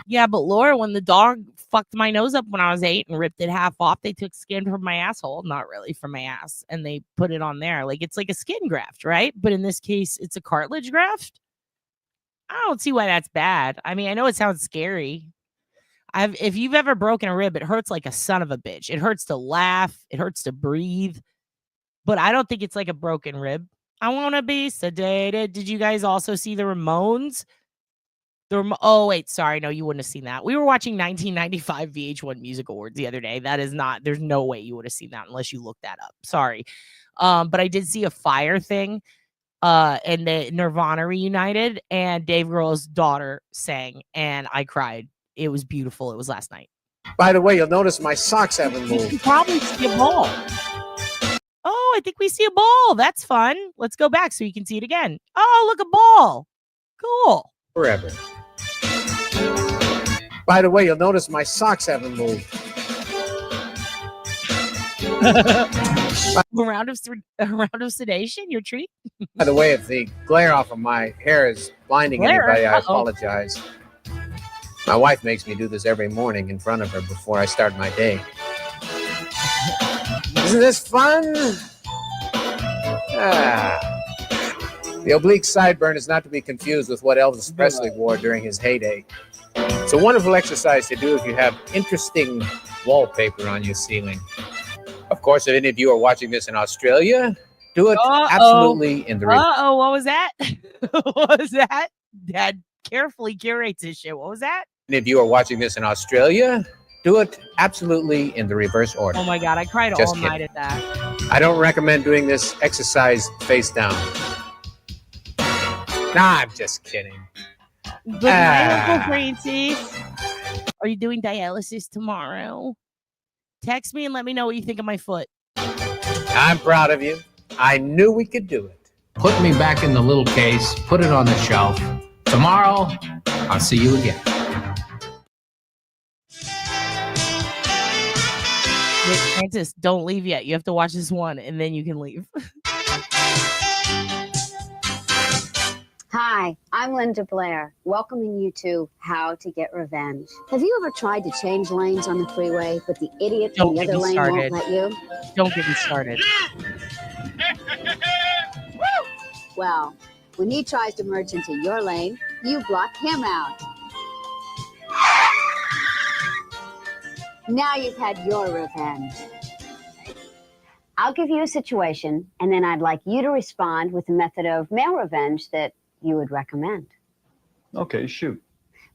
Yeah, but Laura, when the dog fucked my nose up when I was 8 and ripped it half off, they took skin from my asshole, not really from my ass, and they put it on there. Like, it's like a skin graft, right? But in this case, it's a cartilage graft. I don't see why that's bad. I mean, I know it sounds scary. If you've ever broken a rib, it hurts like a son of a bitch. It hurts to laugh. It hurts to breathe. But I don't think it's like a broken rib. I want to be sedated. Did you guys also see the Ramones? Oh, wait. Sorry. No, you wouldn't have seen that. We were watching 1995 VH1 Music Awards the other day. That is not, there's no way you would have seen that unless you looked that up. Sorry. But I did see a fire thing. And the Nirvana reunited, and Dave Grohl's daughter sang, and I cried. It was beautiful. It was last night. By the way, you'll notice my socks haven't You moved. can probably see a ball. Oh, I think we see a ball. That's fun. Let's go back so you can see it again. Oh, look, a ball. Cool. Forever. By the way, you'll notice my socks haven't moved. A round of sedation, your treat. By the way, if the glare off of my hair is blinding anybody, I apologize. My wife makes me do this every morning in front of her before I start my day. Isn't this fun? The oblique sideburn is not to be confused with what Elvis Presley wore during his heyday. It's a wonderful exercise to do if you have interesting wallpaper on your ceiling. Of course, if any of you are watching this in Australia, do it absolutely in the... Uh-oh, what was that? What was that? Dad carefully curates his shit. What was that? And if you are watching this in Australia, do it absolutely in the reverse order. Oh my God, I cried Just all kidding. night at that. I don't recommend doing this exercise face down. Nah, I'm just kidding. Good night, Uncle Francis. Are you doing dialysis tomorrow? Text me and let me know what you think of my foot. I'm proud of you. I knew we could do it. Put me back in the little case, put it on the shelf. Tomorrow, I'll see you again. Wait, Francis, don't leave yet. You have to watch this one and then you can leave. Hi, I'm Linda Blair, welcoming you to How to Get Revenge. Have you ever tried to change lanes on the freeway, but the idiot in the other lane won't let you? Don't get me started. Well, when he tries to merge into your lane, you block him out. Now you've had your revenge. I'll give you a situation, and then I'd like you to respond with a method of male revenge that you would recommend. Okay, shoot.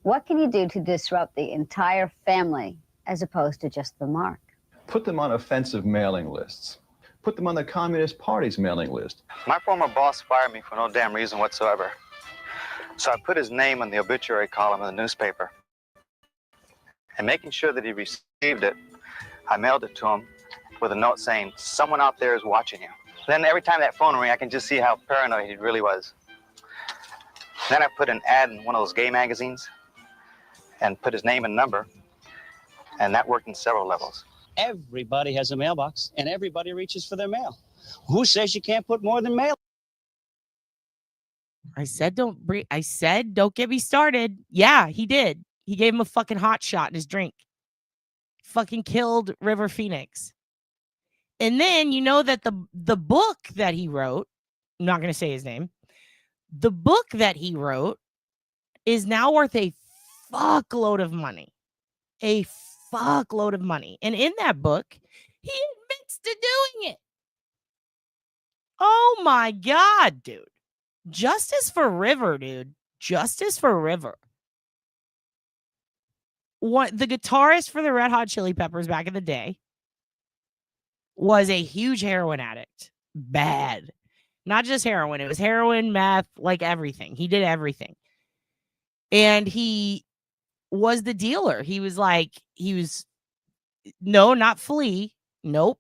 What can you do to disrupt the entire family as opposed to just the mark? Put them on offensive mailing lists. Put them on the Communist Party's mailing list. My former boss fired me for no damn reason whatsoever. So I put his name in the obituary column of the newspaper. And making sure that he received it, I mailed it to him with a note saying, someone out there is watching you. Then every time that phone rang, I can just see how paranoid he really was. Then I put an ad in one of those gay magazines and put his name and number, and that worked in several levels. Everybody has a mailbox, and everybody reaches for their mail. Who says you can't put more than mail? I said don't get me started. Yeah, he did. He gave him a fucking hot shot in his drink. Fucking killed River Phoenix. And then you know that the book that he wrote, I'm not going to say his name, the book that he wrote is now worth a fuckload of money. A fuckload of money. And in that book, he admits to doing it. Oh my God, dude. Justice for River, dude. Justice for River. the guitarist for the Red Hot Chili Peppers back in the day was a huge heroin addict. Bad. Not just heroin. It was heroin, meth, like everything. He did everything. And he was the dealer. No, not Flea. Nope.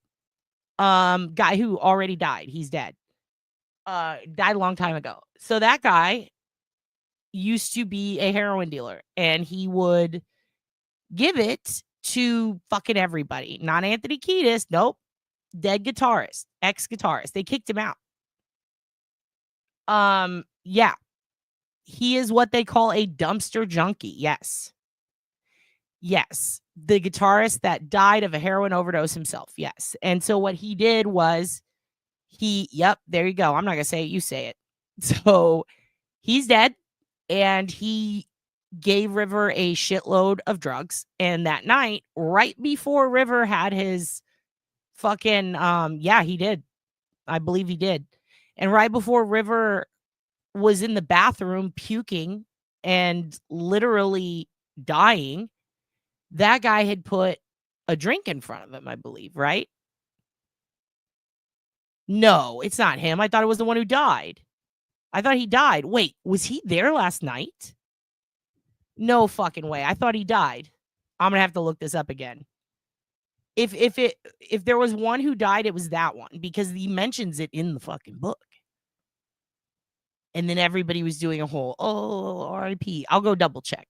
Guy who already died. He's dead. Died a long time ago. So that guy used to be a heroin dealer, and he would give it to fucking everybody. Not Anthony Kiedis. Nope. Dead guitarist, ex-guitarist. They kicked him out. Yeah. He is what they call a dumpster junkie. Yes. Yes. The guitarist that died of a heroin overdose himself. Yes. And so what he did was yep, there you go. I'm not going to say it. You say it. So he's dead, and he gave River a shitload of drugs. And that night, right before River had his fucking, he did. I believe he did. And right before River was in the bathroom puking and literally dying, that guy had put a drink in front of him, I believe, right? No, it's not him. I thought it was the one who died. I thought he died. Wait, was he there last night? No fucking way. I thought he died. I'm going to have to look this up again. If there was one who died, it was that one, because he mentions it in the fucking book. And then everybody was doing a whole, R.I.P. I'll go double check.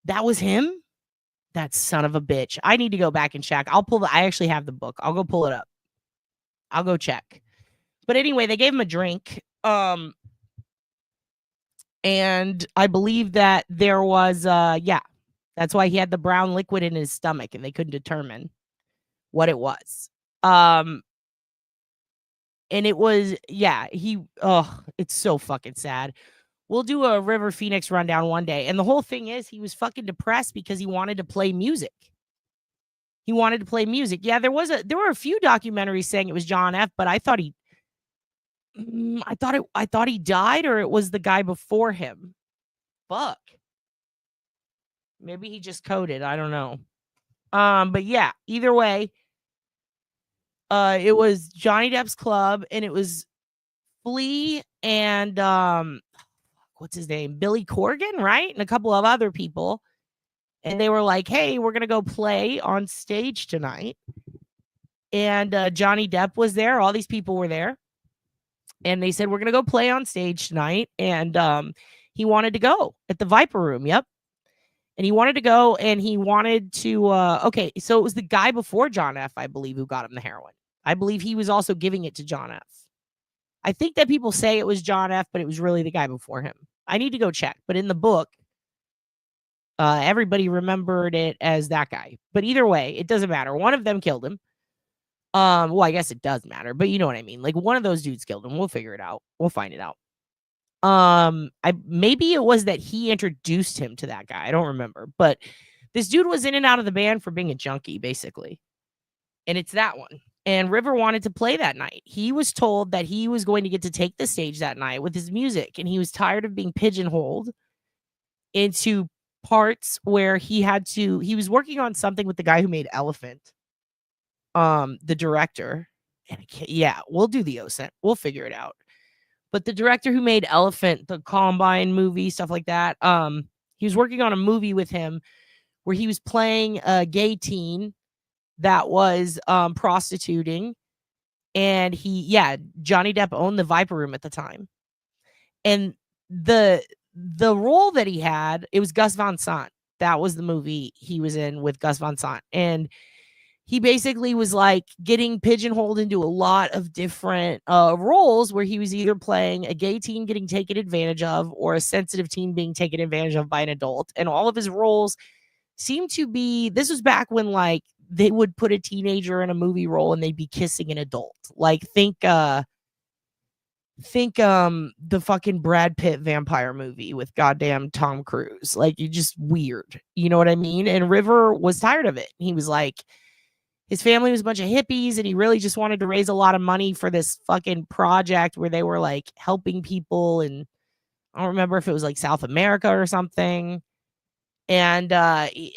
That was him? That son of a bitch. I need to go back and check. I actually have the book. I'll go pull it up. I'll go check. But anyway, they gave him a drink. And I believe that there was, that's why he had the brown liquid in his stomach, and they couldn't determine what it was. And it was, it's so fucking sad. We'll do a River Phoenix rundown one day. And the whole thing is, he was fucking depressed because he wanted to play music. Yeah, there were a few documentaries saying it was John F., but I thought he died, or it was the guy before him. Fuck. Maybe he just coded. I don't know. But yeah, either way, it was Johnny Depp's club, and it was Flea and what's his name? Billy Corgan, right? And a couple of other people. And they were like, hey, we're going to go play on stage tonight. And Johnny Depp was there. All these people were there. And they said, we're going to go play on stage tonight. And he wanted to go at the Viper Room. Yep. And he wanted to go, and he wanted to, so it was the guy before John F., I believe, who got him the heroin. I believe he was also giving it to John F. I think that people say it was John F., but it was really the guy before him. I need to go check. But in the book, everybody remembered it as that guy. But either way, it doesn't matter. One of them killed him. Well, I guess it does matter, but you know what I mean? Like, one of those dudes killed him. We'll figure it out. We'll find it out. Maybe it was that he introduced him to that guy. I don't remember. But this dude was in and out of the band for being a junkie, basically. And it's that one. And River wanted to play that night. He was told that he was going to get to take the stage that night with his music. And he was tired of being pigeonholed into parts where he was working on something with the guy who made Elephant. The director. And we'll do the OSENT. We'll figure it out. But the director who made Elephant, the Columbine movie, stuff like that, he was working on a movie with him where he was playing a gay teen that was prostituting. And Johnny Depp owned the Viper Room at the time. And the role that he had, it was Gus Van Sant. That was the movie he was in with Gus Van Sant. And he basically was like getting pigeonholed into a lot of different roles where he was either playing a gay teen getting taken advantage of or a sensitive teen being taken advantage of by an adult. And all of his roles seemed to be, this was back when like they would put a teenager in a movie role and they'd be kissing an adult. Like think the fucking Brad Pitt vampire movie with goddamn Tom Cruise. Like, you just weird. You know what I mean? And River was tired of it. He was like, his family was a bunch of hippies, and he really just wanted to raise a lot of money for this fucking project where they were like helping people. And I don't remember if it was like South America or something. And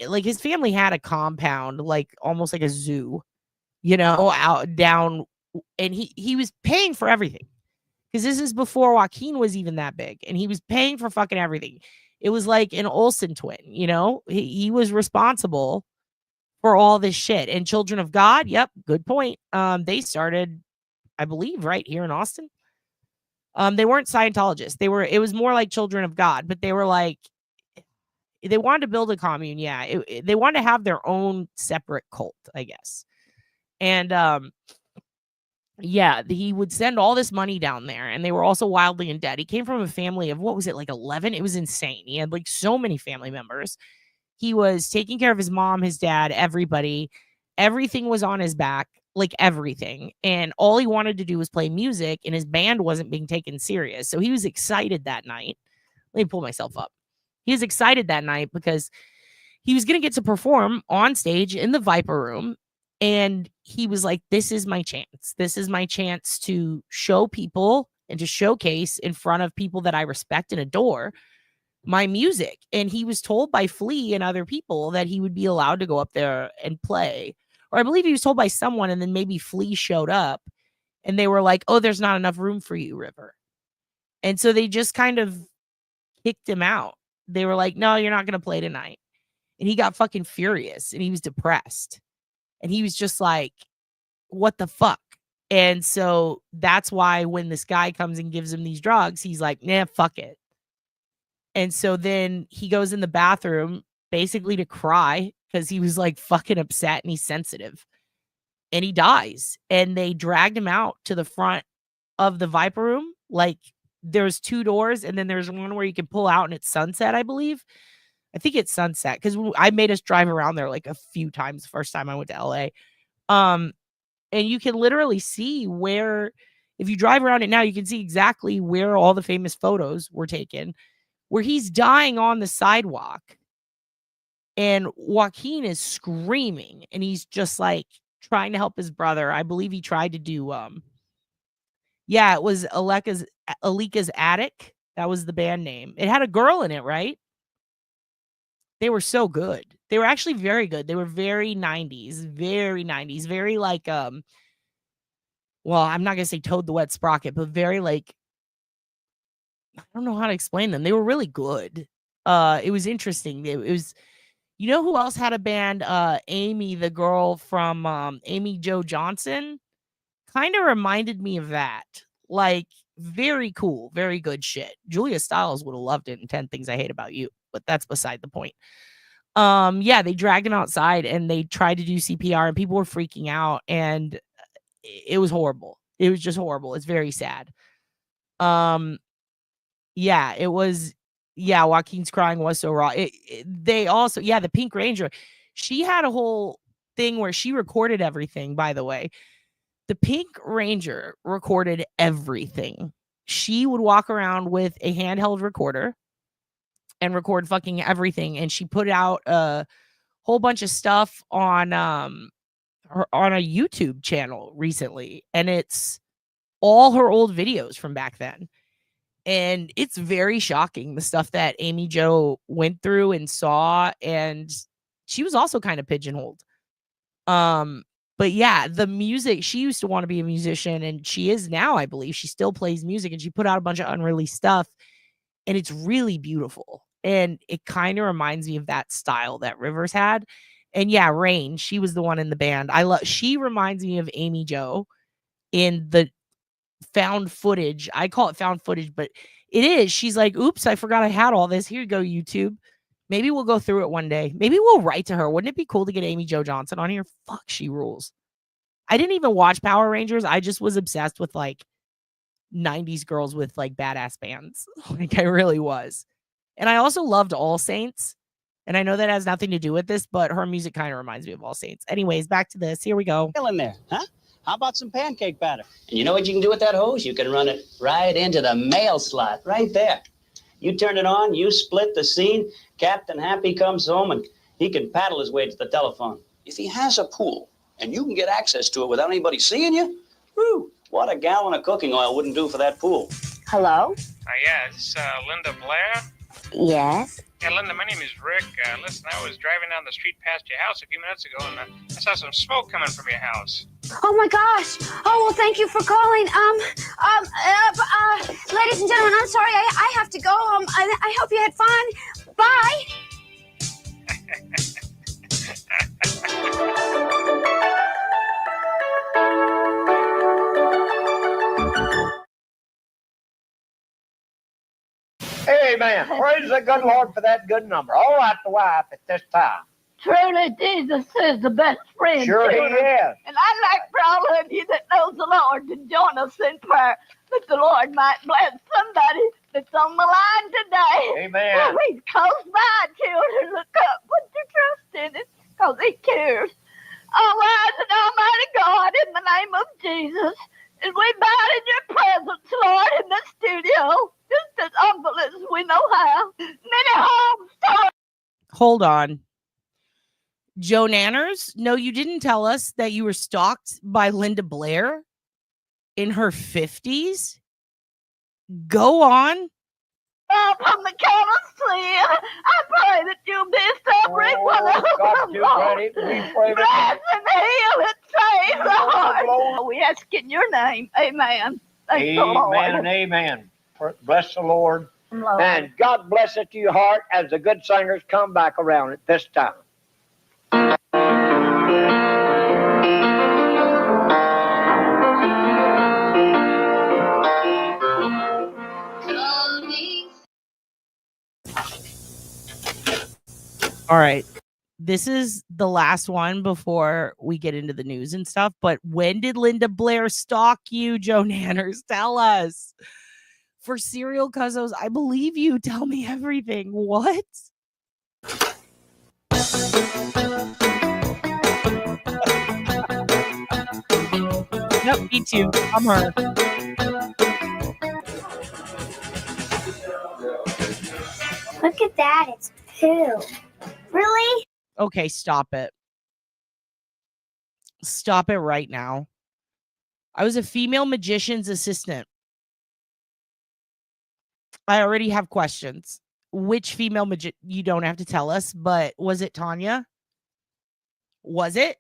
like his family had a compound, like almost like a zoo, you know, out down, and he was paying for everything. Because this is before Joaquin was even that big, and he was paying for fucking everything. It was like an Olsen twin, you know? He was responsible for all this shit. And Children of God, yep, good point. They started, I believe, right here in Austin. They weren't Scientologists. It was more like Children of God, but they were like, they wanted to build a commune. Yeah. They wanted to have their own separate cult, I guess. And yeah, he would send all this money down there, and they were also wildly in debt. He came from a family of, what was it, like 11? It was insane. He had like so many family members. He was taking care of his mom, his dad, everybody. Everything was on his back, like everything. And all he wanted to do was play music, and his band wasn't being taken serious. So he was excited that night. Let me pull myself up. He was excited that night because he was going to get to perform on stage in the Viper Room. And he was like, this is my chance. This is my chance to show people and to showcase in front of people that I respect and adore my music. And he was told by Flea and other people that he would be allowed to go up there and play. Or I believe he was told by someone, and then maybe Flea showed up and they were like, oh, there's not enough room for you, River. And so they just kind of kicked him out. They were like, no, you're not going to play tonight. And he got fucking furious, and he was depressed. And he was just like, what the fuck? And so that's why when this guy comes and gives him these drugs, he's like, nah, fuck it. And so then he goes in the bathroom basically to cry because he was like fucking upset and he's sensitive. And he dies. And they dragged him out to the front of the Viper Room. Like there's 2 doors, and then there's one where you can pull out and it's sunset, I believe. I think it's sunset because I made us drive around there like a few times the first time I went to LA. And you can literally see where, if you drive around it now, you can see exactly where all the famous photos were taken, where he's dying on the sidewalk. And Joaquin is screaming, and he's just like trying to help his brother. I believe he tried to do, yeah, it was Alika's Attic. That was the band name. It had a girl in it, right? They were so good. They were actually very good. They were very 90s, very like, well, I'm not going to say Toad the Wet Sprocket, but very like, I don't know how to explain them. They were really good. It was interesting. It was, you know who else had a band? Amy, the girl from Amy Jo Johnson, kind of reminded me of that. Like, very cool, very good shit. Julia Stiles would have loved it in 10 Things I Hate About You, but that's beside the point. Yeah, they dragged him outside and they tried to do CPR, and people were freaking out, and it was horrible. It was just horrible. It's very sad. Yeah, it was. Yeah, Joaquin's crying was so raw. They also, yeah, the Pink Ranger, she had a whole thing where she recorded everything, by the way. The Pink Ranger recorded everything. She would walk around with a handheld recorder and record fucking everything. And she put out a whole bunch of stuff on a YouTube channel recently. And it's all her old videos from back then. And it's very shocking, the stuff that Amy Jo went through and saw. And she was also kind of pigeonholed. But yeah, the music, she used to want to be a musician, and she is now, I believe. She still plays music, and she put out a bunch of unreleased stuff, and it's really beautiful. And it kind of reminds me of that style that Rivers had. And yeah, Rain, she was the one in the band. She reminds me of Amy Jo in the found footage. I call it found footage, but it is. She's like, oops, I forgot I had all this. Here you go, YouTube. Maybe we'll go through it one day. Maybe we'll write to her. Wouldn't it be cool to get Amy Jo Johnson on here? Fuck, she rules. I didn't even watch Power Rangers. I just was obsessed with like 90s girls with like badass bands. Like I really was. And I also loved All Saints. And I know that has nothing to do with this, but her music kind of reminds me of All Saints. Anyways, back to this. Here we go. In there, huh? How about some pancake batter? And you know what you can do with that hose? You can run it right into the mail slot, right there. You turn it on, you split the scene, Captain Happy comes home, and he can paddle his way to the telephone. If he has a pool, and you can get access to it without anybody seeing you, whew, what a gallon of cooking oil wouldn't do for that pool. Hello? Yeah, it's Linda Blair. Yes? Yeah, Linda, my name is Rick. Listen, I was driving down the street past your house a few minutes ago, and I saw some smoke coming from your house. Oh my gosh. Oh, well, thank you for calling. Ladies and gentlemen, I'm sorry. I have to go. I hope you had fun. Bye. Amen. Praise the good Lord for that good number. All right, the wife at this time. Truly, Jesus is the best friend. Sure he children. is. And I'd like for all of you that knows the Lord to join us in prayer that the Lord might bless somebody that's on the line today. Amen. Oh, he's close by, children. Look up. Put your trust in it because he cares. All rise and Almighty God, in the name of Jesus, as we bow in your presence, Lord, in the studio, just as humble as we know how. Many homes torn. Hold on. Joe Nanners, no, you didn't tell us that you were stalked by Linda Blair in her 50s. Go on. From the count of sin, I pray that you'll be every one of them, Lord. Bless and heal and save, Lord. We ask in your name. Amen. Thank the Lord. Amen and amen. Bless the Lord. Lord. And God bless it to your heart as the good singers come back around at this time. All right. This is the last one before we get into the news and stuff. But when did Linda Blair stalk you, Joe Nanners? Tell us. For serial cuzzos, I believe you. Tell me everything. What? Yep, me too. I'm her. Look at that. It's poo. Really? Okay, stop it. Stop it right now. I was a female magician's assistant. I already have questions. Which female magician? You don't have to tell us, but was it Tanya? Was it?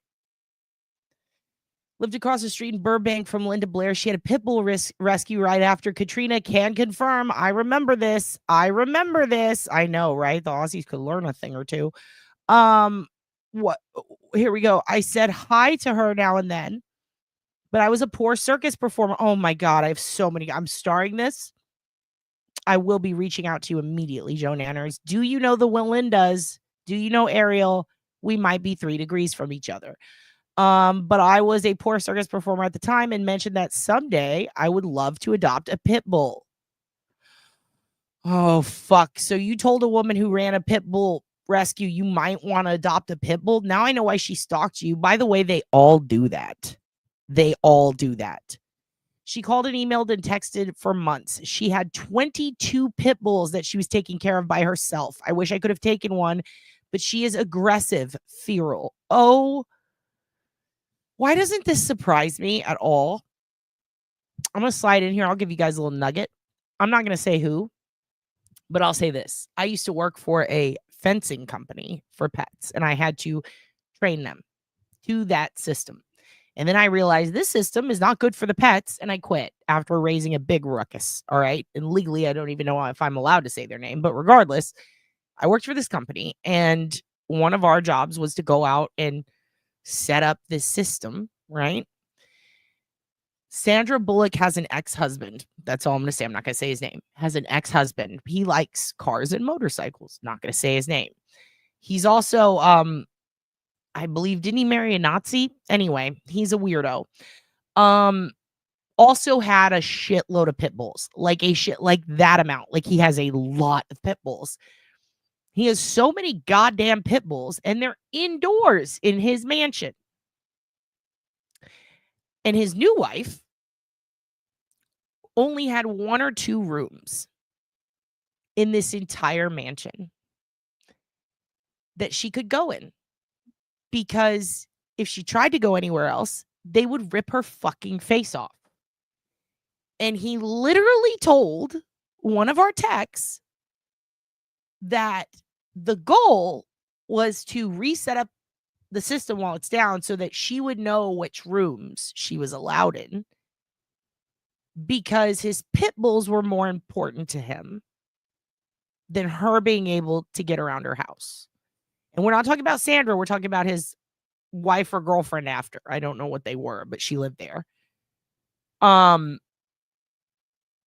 Lived across the street in Burbank from Linda Blair. She had a pit bull rescue right after Katrina. Can confirm. I remember this. I know, right? The Aussies could learn a thing or two. What? Here we go. I said hi to her now and then, but I was a poor circus performer. Oh my God. I have so many. I'm starring this. I will be reaching out to you immediately, Joe Nanners. Do you know the Willindas? Do you know Ariel? We might be 3 degrees from each other. But I was a poor circus performer at the time and mentioned that someday I would love to adopt a pit bull. Oh, fuck. So you told a woman who ran a pit bull rescue you might want to adopt a pit bull? Now I know why she stalked you. By the way, they all do that. They all do that. She called and emailed and texted for months. She had 22 pit bulls that she was taking care of by herself. I wish I could have taken one, but she is aggressive, feral. Oh, why doesn't this surprise me at all? I'm going to slide in here. I'll give you guys a little nugget. I'm not going to say who, but I'll say this. I used to work for a fencing company for pets, and I had to train them to that system. And then I realized this system is not good for the pets, and I quit after raising a big ruckus. All right. And legally, I don't even know if I'm allowed to say their name, but regardless, I worked for this company, and one of our jobs was to go out and set up this system, right? Sandra Bullock has an ex-husband. That's all I'm going to say. I'm not going to say his name. Has an ex-husband. He likes cars and motorcycles. Not going to say his name. He's also, I believe, didn't he marry a Nazi? Anyway, he's a weirdo. Also had a shitload of pit bulls. Like that amount. Like he has a lot of pit bulls. He has so many goddamn pit bulls, and they're indoors in his mansion. And his new wife only had 1 or 2 rooms in this entire mansion that she could go in. Because if she tried to go anywhere else, they would rip her fucking face off. And he literally told one of our techs that the goal was to reset up the system while it's down so that she would know which rooms she was allowed in, because his pit bulls were more important to him than her being able to get around her house. And we're not talking about Sandra. We're talking about his wife or girlfriend after. I don't know what they were, but she lived there.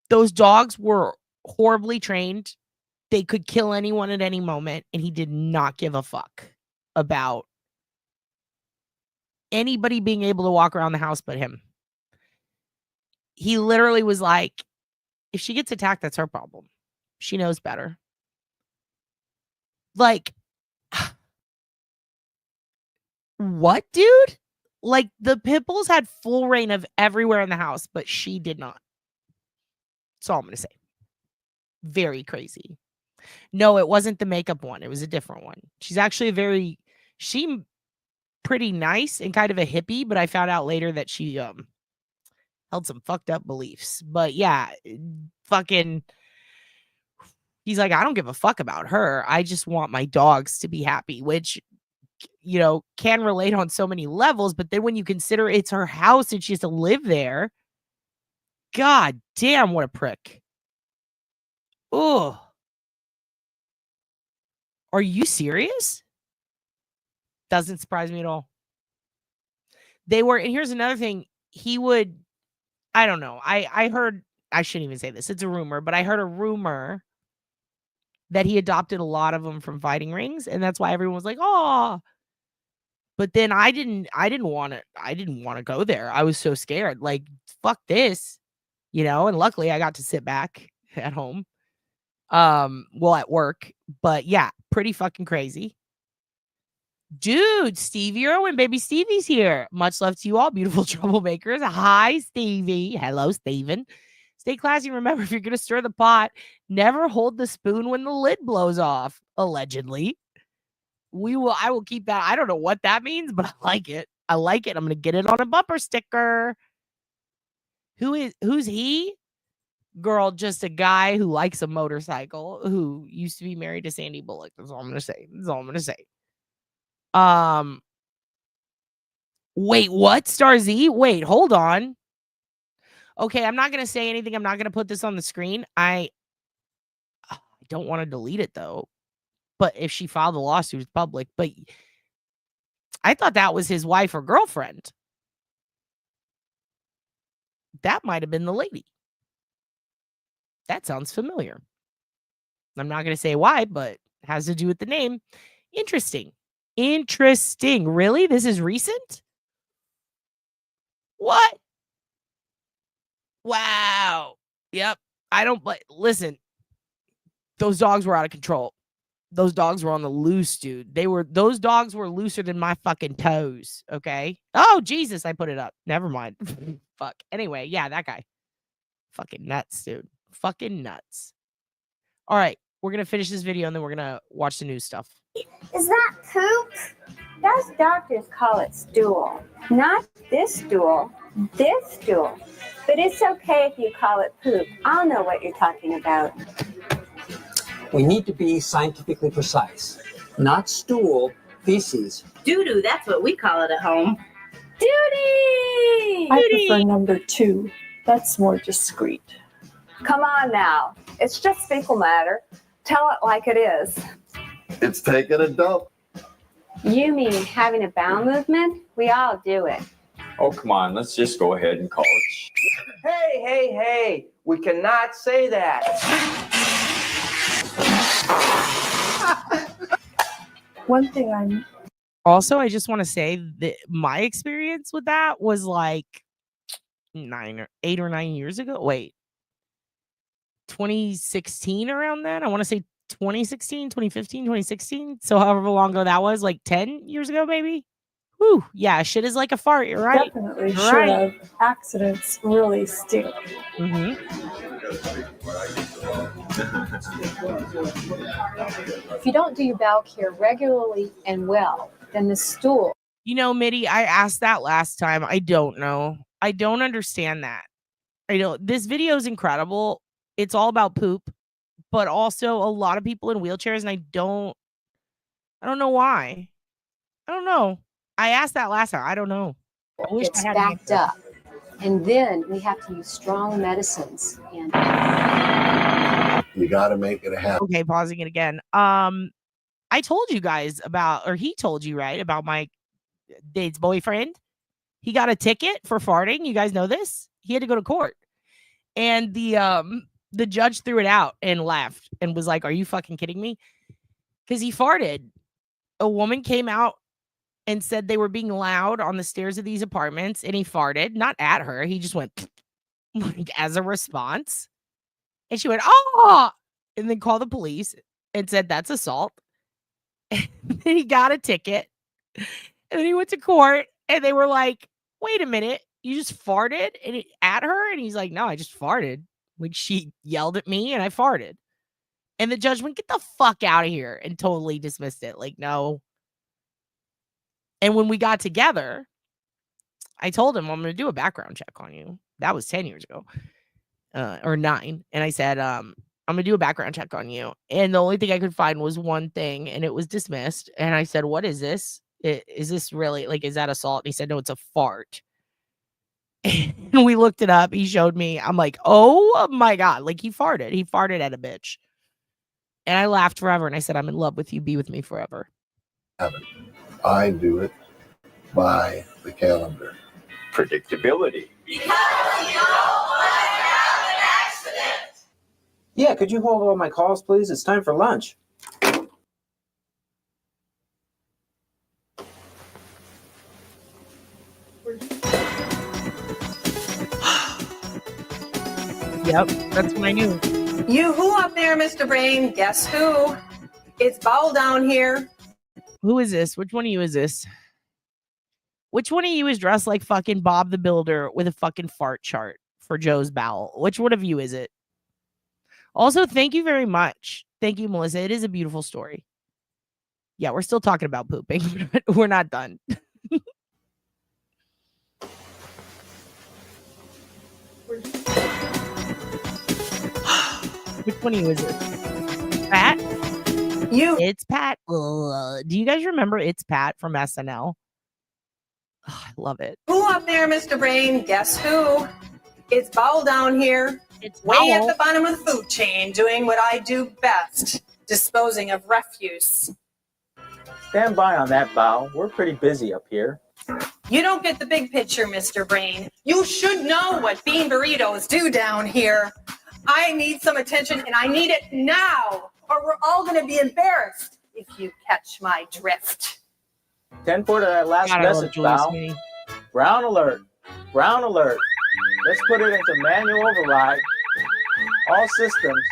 Those dogs were horribly trained. They could kill anyone at any moment, and he did not give a fuck about anybody being able to walk around the house but him. He literally was like, if she gets attacked, that's her problem. She knows better. Like, what, dude? Like, the pit bulls had full reign of everywhere in the house, but she did not. That's all I'm going to say. Very crazy. No, it wasn't the makeup one. It was a different one. She's actually she pretty nice and kind of a hippie, but I found out later that she held some fucked up beliefs. But yeah, fucking, he's like, I don't give a fuck about her. I just want my dogs to be happy, which, you know, can relate on so many levels. But then when you consider it's her house and she has to live there, god damn, what a prick. Oh, are you serious? Doesn't surprise me at all. They were, and here's another thing. He would, I don't know. I heard, I shouldn't even say this. It's a rumor, but I heard a rumor that he adopted a lot of them from fighting rings, and that's why everyone was like, "Oh." But then I didn't want to go there. I was so scared. Like, fuck this, you know. And luckily, I got to sit back at home, well, at work. But yeah, pretty fucking crazy. Dude, Stevie Irwin, baby Stevie's here. Much love to you all, beautiful troublemakers. Hi, Stevie. Hello, Steven. Stay classy. Remember, if you're going to stir the pot, never hold the spoon when the lid blows off, allegedly. I will keep that. I don't know what that means, but I like it. I like it. I'm going to get it on a bumper sticker. Who's he? Girl, just a guy who likes a motorcycle who used to be married to Sandy Bullock. That's all I'm going to say. That's all I'm going to say. Wait, what? Star Z? Wait, hold on. Okay, I'm not going to say anything. I'm not going to put this on the screen. I don't want to delete it, though. But if she filed a lawsuit, it's public. But I thought that was his wife or girlfriend. That might have been the lady. That sounds familiar. I'm not going to say why, but it has to do with the name. Interesting. Interesting. Really? This is recent? What? Wow. Yep. Listen, those dogs were out of control. Those dogs were on the loose, dude. Those dogs were looser than my fucking toes. Okay. Oh, Jesus. I put it up. Never mind. Fuck. Anyway. Yeah, that guy. Fucking nuts, dude. Fucking nuts. All right. We're going to finish this video and then we're going to watch the news stuff. Is that poop? Those doctors call it stool. Not this stool, this stool. But it's okay if you call it poop. I'll know what you're talking about. We need to be scientifically precise. Not stool, feces. Doo-doo, that's what we call it at home. Duty! I prefer number 2. That's more discreet. Come on now. It's just fecal matter. Tell it like it is. It's taking a dump. You mean having a bowel movement? We all do it. Oh, come on. Let's just go ahead and call it. Hey. We cannot say that. One thing I'm Also, I just want to say that my experience with that was like 8 or 9 years ago. Wait, 2016 around then? I want to say 2016, 2015, 2016. So however long ago that was, like 10 years ago, maybe. Whew, yeah, shit is like a fart. You're right. definitely You're should right. have. Accidents really stink. If you don't do your bowel care regularly and well, then the stool. You know, Mitty, I asked that last time. I don't know. I don't understand that. This video is incredible. It's all about poop. but also a lot of people in wheelchairs, and I don't know why. I don't know. I asked that last time. I don't know. I wish It's I had an backed answer. up. And then we have to use strong medicines. And you got to make it happen. Okay, pausing it again. I told you guys about, or he told you, right, about my date's boyfriend. He got a ticket for farting. You guys know this? He had to go to court. And the judge threw it out and laughed and was like, "Are you fucking kidding me?" Because he farted. A woman came out and said they were being loud on the stairs of these apartments, and he farted, not at her. He just went like as a response. And she went, "Oh," and then called the police and said that's assault. And then he got a ticket. And then he went to court, and they were like, "Wait a minute, you just farted?" And at her, and he's like, "No, I just farted." Like, she yelled at me and I farted. And the judge went, "Get the fuck out of here," and totally dismissed it. Like, no. And when we got together, I told him, "I'm going to do a background check on you." That was 10 years ago, or 9. And I said, "I'm going to do a background check on you." And the only thing I could find was one thing, and it was dismissed. And I said, "What is this? Is this really, like, is that assault?" And he said, "No, it's a fart." And we looked it up. He showed me. I'm like, oh my God. Like, he farted. He farted at a bitch. And I laughed forever. And I said, "I'm in love with you. Be with me forever." I do it by the calendar. Predictability. Yeah, could you hold all my calls, please? It's time for lunch. Yep, that's what I knew. You who up there, Mr. Brain? Guess who? It's Bowl down here. Who is this? Which one of you is this? Which one of you is dressed like fucking Bob the Builder with a fucking fart chart for Joe's bowel? Which one of you is it? Also, thank you very much. Thank you, Melissa. It is a beautiful story. Yeah, we're still talking about pooping. We're not done. Which one of you is it? Pat? It's Pat. Ugh. Do you guys remember It's Pat from SNL? Oh, I love it. Who up there, Mr. Brain? Guess who? It's Bowl down here. It's way at Bowl. the bottom of the food chain, doing what I do best, disposing of refuse. Stand by on that, Bow. We're pretty busy up here. You don't get the big picture, Mr. Brain. You should know what bean burritos do down here. I need some attention, and I need it now, or we're all going to be embarrassed, if you catch my drift. 10-4 to that last God, I love message, Julie Bow. Sweeney. Brown alert. Brown alert. Let's put it into manual override. All systems.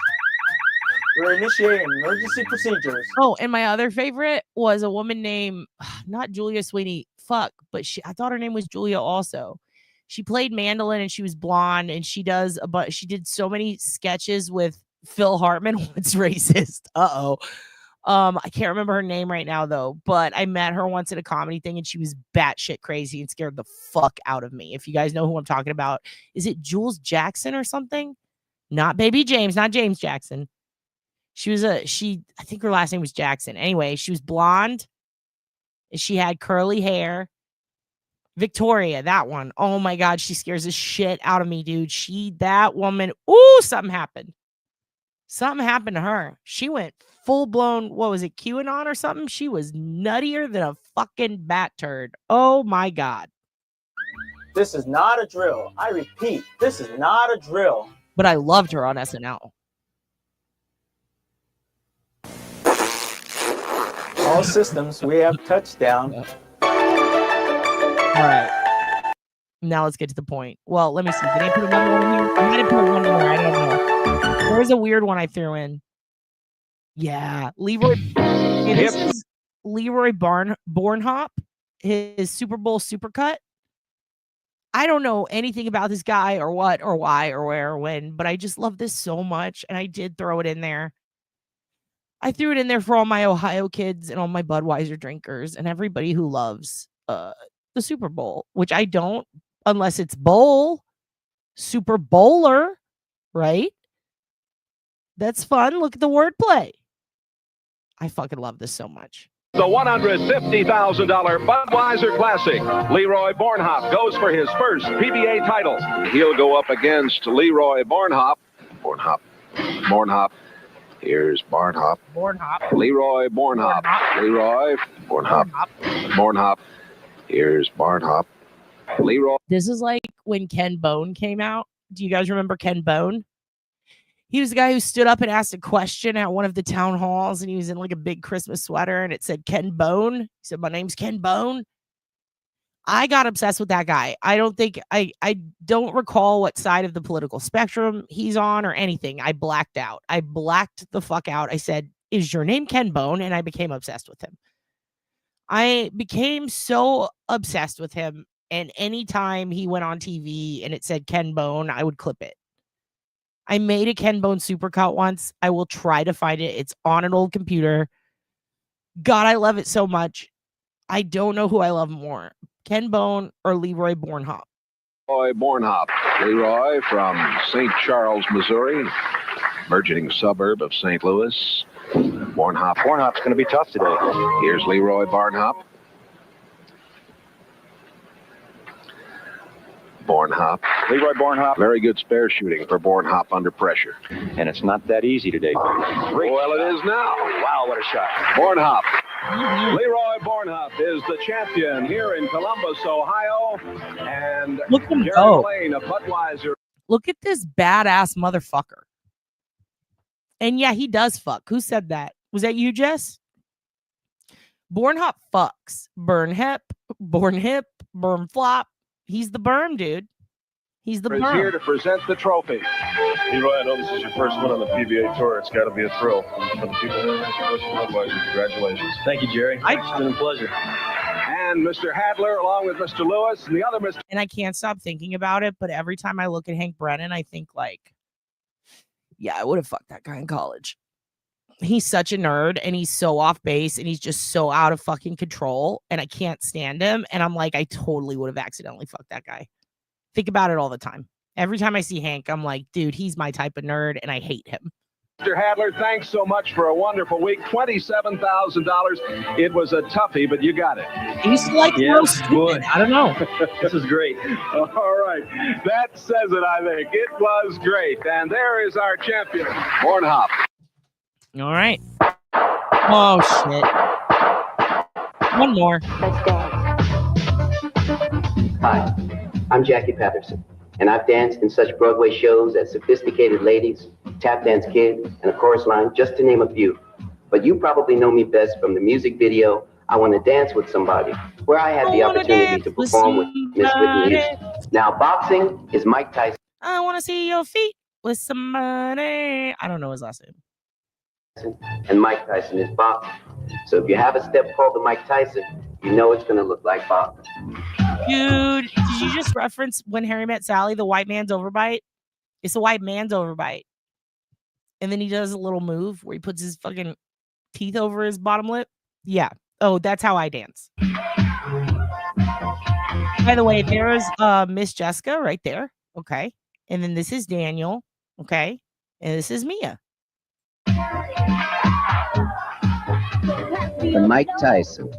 We're initiating emergency procedures. Oh, and my other favorite was a woman named, not Julia Sweeney, but I thought her name was Julia also. She played mandolin and she was blonde, and she did so many sketches with Phil Hartman. What's racist? I can't remember her name right now though, but I met her once at a comedy thing and she was batshit crazy and scared the fuck out of me. If you guys know who I'm talking about, is it Jules Jackson or something? Not Baby James, not James Jackson. I think her last name was Jackson. Anyway, she was blonde. She had curly hair. Victoria, that one. Oh my God, she scares the shit out of me, dude. That woman, ooh, something happened. Something happened to her. She went full blown, what was it, QAnon or something? She was nuttier than a fucking bat turd. Oh my God. This is not a drill. I repeat, this is not a drill. But I loved her on SNL. All systems, we have touchdown. All right. Now let's get to the point. Well, let me see. Did I put another one in here? I might have put one more. I don't know. There was a weird one I threw in. Yeah. Leroy. Okay, this is Leroy Bornhop, his Super Bowl supercut. I don't know anything about this guy or what or why or where or when, but I just love this so much. And I did throw it in there. I threw it in there for all my Ohio kids and all my Budweiser drinkers and everybody who loves the Super Bowl, which I don't, unless it's bowl, Super Bowler, right? That's fun. Look at the wordplay. I fucking love this so much. The $150,000 Budweiser Classic. Leroy Bornhop goes for his first PBA title. He'll go up against Leroy Bornhop. Bornhop. Here's Bornhop. Leroy Bornhop. Leroy Bornhop. Here's Bornhop. Leroy. This is like when Ken Bone came out. Do you guys remember Ken Bone? He was the guy who stood up and asked a question at one of the town halls, and he was in like a big Christmas sweater, and it said Ken Bone. He said, "My name's Ken Bone." I got obsessed with that guy. I don't recall what side of the political spectrum he's on or anything. I blacked out. I blacked the fuck out. I said, "Is your name Ken Bone?" And I became obsessed with him. I became so obsessed with him. And anytime he went on TV and it said Ken Bone, I would clip it. I made a Ken Bone supercut once. I will try to find it. It's on an old computer. God, I love it so much. I don't know who I love more, Ken Bone or Leroy Bornhop. Leroy Bornhop. Leroy from St. Charles, Missouri, burgeoning suburb of St. Louis. Bornhop. Bornhop's going to be tough today. Here's Leroy Bornhop. Bornhop. Leroy Bornhop. Very good spare shooting for Bornhop under pressure. And it's not that easy today. Well, it is now. Wow, what a shot. Bornhop. Leroy Bornhop is the champion here in Columbus, Ohio. And Look at him Jerry go. Lane of Budweiser. Look at this badass motherfucker. And yeah, he does fuck. Who said that? Was that you, Jess? Bornhop fucks. Burn hip, burn flop. He's the berm, dude. He's the Is berm. here to present the trophy. Leroy, I know this is your first one on the PBA tour. It's got to be a thrill. For the people here in Budweiser, congratulations. Thank you, Jerry. It's been a pleasure. And Mr. Hadler, along with Mr. Lewis and the other Mr. And I can't stop thinking about it, but every time I look at Hank Brennan, I think like, yeah, I would have fucked that guy in college. He's such a nerd and he's so off base and he's just so out of fucking control and I can't stand him. And I'm like, I totally would have accidentally fucked that guy. Think about it all the time. Every time I see Hank, I'm like, dude, he's my type of nerd and I hate him. Mr. Hadler, thanks so much for a wonderful week. $27,000. It was a toughie, but you got it. He's like, Yes, good. I don't know. This is great. All right. That says it, I think. It was great. And there is our champion, Bornhop. All right. Oh, shit. One more. Hi, I'm Jackie Patterson, and I've danced in such Broadway shows as Sophisticated Ladies, Tap Dance Kid, and A Chorus Line, just to name a few. But you probably know me best from the music video, I Want to Dance with Somebody, where I had the opportunity to perform with Miss Whitney Houston. Now, boxing is Mike Tyson. I want to see your feet with somebody. I don't know his last name. And Mike Tyson is boxing. So if you have a step called the Mike Tyson, you know it's going to look like boxing. Dude, did you just reference When Harry Met Sally, the white man's overbite? It's the white man's overbite. And then he does a little move where he puts his fucking teeth over his bottom lip. Yeah. Oh, that's how I dance. By the way, there is Miss Jessica right there. Okay. And then this is Daniel. Okay. And this is Mia. And Mike Tyson.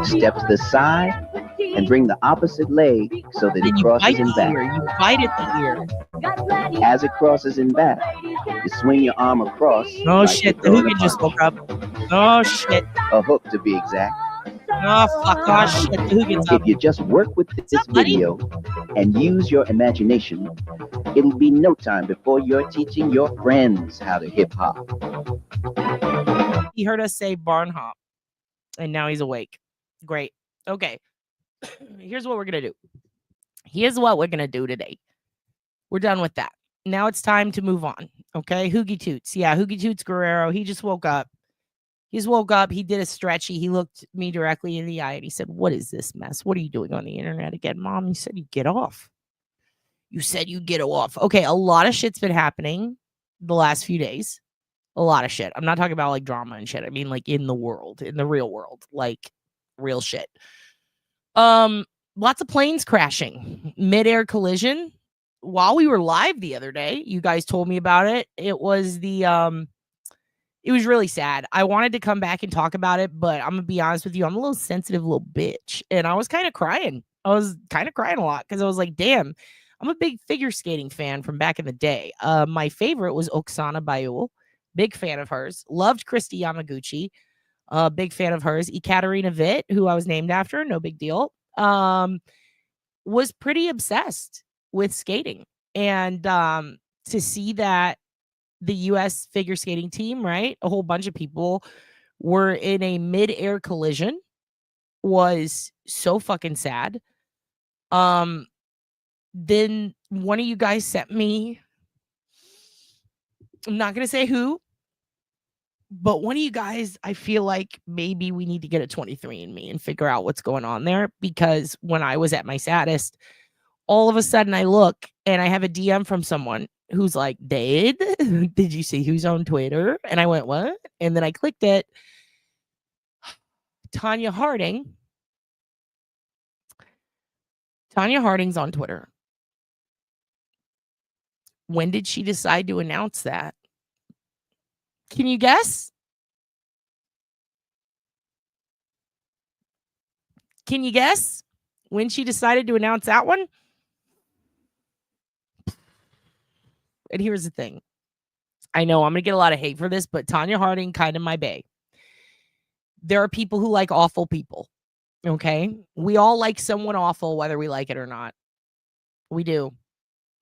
Step to the side and bring the opposite leg so that it crosses in back. You bite at the ear. As it crosses in back, you swing your arm across. Oh, like shit. The you're throwing hookah a just punch. woke up. Oh, shit. A hook to be exact. Oh, fuck. Oh, shit. The hookah's up. If you just work with this video and use your imagination, it'll be no time before you're teaching your friends how to hip hop. He heard us say barn hop, and now he's awake. Great. Okay. Here's what we're going to do. Here's what we're going to do today. We're done with that. Now it's time to move on. Okay. Hoogie Toots. Yeah. Hoogie Toots Guerrero. He just woke up. He just woke up. He did a stretchy. He looked me directly in the eye and he said, "What is this mess? What are you doing on the internet again, Mom?" You said you get off. You said you get off. Okay. A lot of shit's been happening the last few days. A lot of shit. I'm not talking about like drama and shit. I mean like in the world, in the real world, like real shit. Lots of planes crashing, mid-air collision. while we were live the other day, you guys told me about it. It was it was really sad. I wanted to come back and talk about it, but I'm gonna be honest with you, I'm a little sensitive little bitch, and I was kind of crying. I was kind of crying a lot because I was like, damn, I'm a big figure skating fan from back in the day. My favorite was Oksana Bayul, big fan of hers. Loved Christy Yamaguchi, big fan of hers. Ekaterina Witt, who I was named after, no big deal. Was pretty obsessed with skating, and to see that the U.S. figure skating team, right, a whole bunch of people were in a mid-air collision was so fucking sad. Then one of you guys sent me, I'm not gonna say who, but one of you guys, I feel like maybe we need to get a 23andMe and figure out what's going on there, because when I was at my saddest, all of a sudden I look and I have a DM from someone who's like, did you see who's on Twitter? And I went, what? And then I clicked it. Tanya Harding. Tanya Harding's on Twitter. When did she decide to announce that? Can you guess? Can you guess when she decided to announce that one? And here's the thing. I know I'm going to get a lot of hate for this, but Tanya Harding, kind of my bae. There are people who like awful people. Okay? We all like someone awful, whether we like it or not. We do.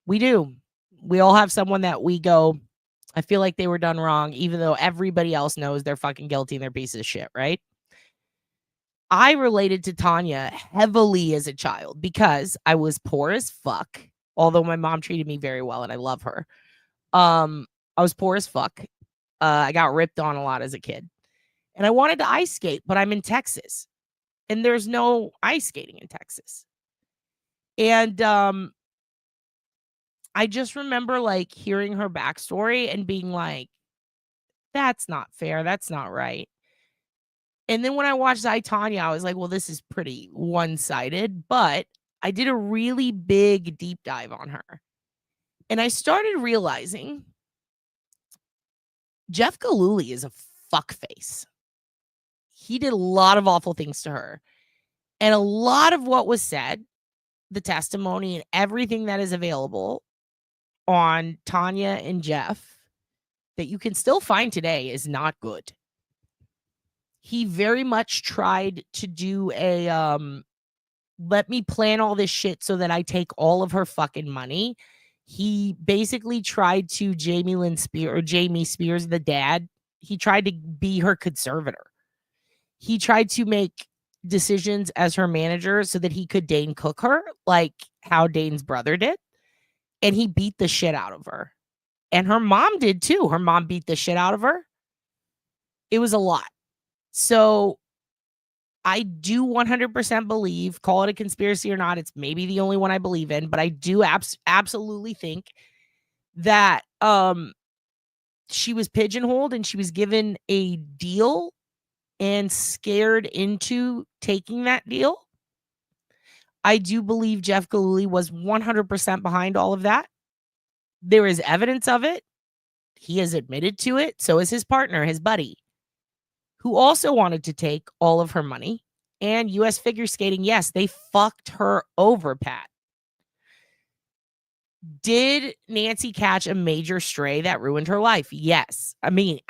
We do. We all have someone that we go, I feel like they were done wrong, even though everybody else knows they're fucking guilty and they're pieces of shit, right? I related to Tanya heavily as a child because I was poor as fuck, although my mom treated me very well and I love her. I was poor as fuck. I got ripped on a lot as a kid. And I wanted to ice skate, but I'm in Texas. And there's no ice skating in Texas. And I just remember like hearing her backstory and being like, that's not fair. That's not right. And then when I watched I, Tanya, I was like, well, this is pretty one-sided. But I did a really big deep dive on her. And I started realizing Jeff Gillooly is a fuckface. He did a lot of awful things to her. And a lot of what was said, the testimony and everything that is available on Tanya and Jeff that you can still find today is not good. He very much tried to do a let me plan all this shit so that I take all of her fucking money. He basically tried to Jamie Spears, the dad. He tried to be her conservator. He tried to make decisions as her manager so that he could Dane cook her, like how Dane's brother did. And he beat the shit out of her. And her mom did too. Her mom beat the shit out of her. It was a lot. So I do 100% believe, call it a conspiracy or not, it's maybe the only one I believe in, but I do absolutely think that she was pigeonholed and she was given a deal and scared into taking that deal. I do believe Jeff Gillooly was 100% behind all of that. There is evidence of it. He has admitted to it. So is his partner, his buddy, who also wanted to take all of her money. And U.S. figure skating, yes, they fucked her over, Pat. Did Nancy catch a major stray that ruined her life? Yes. I mean,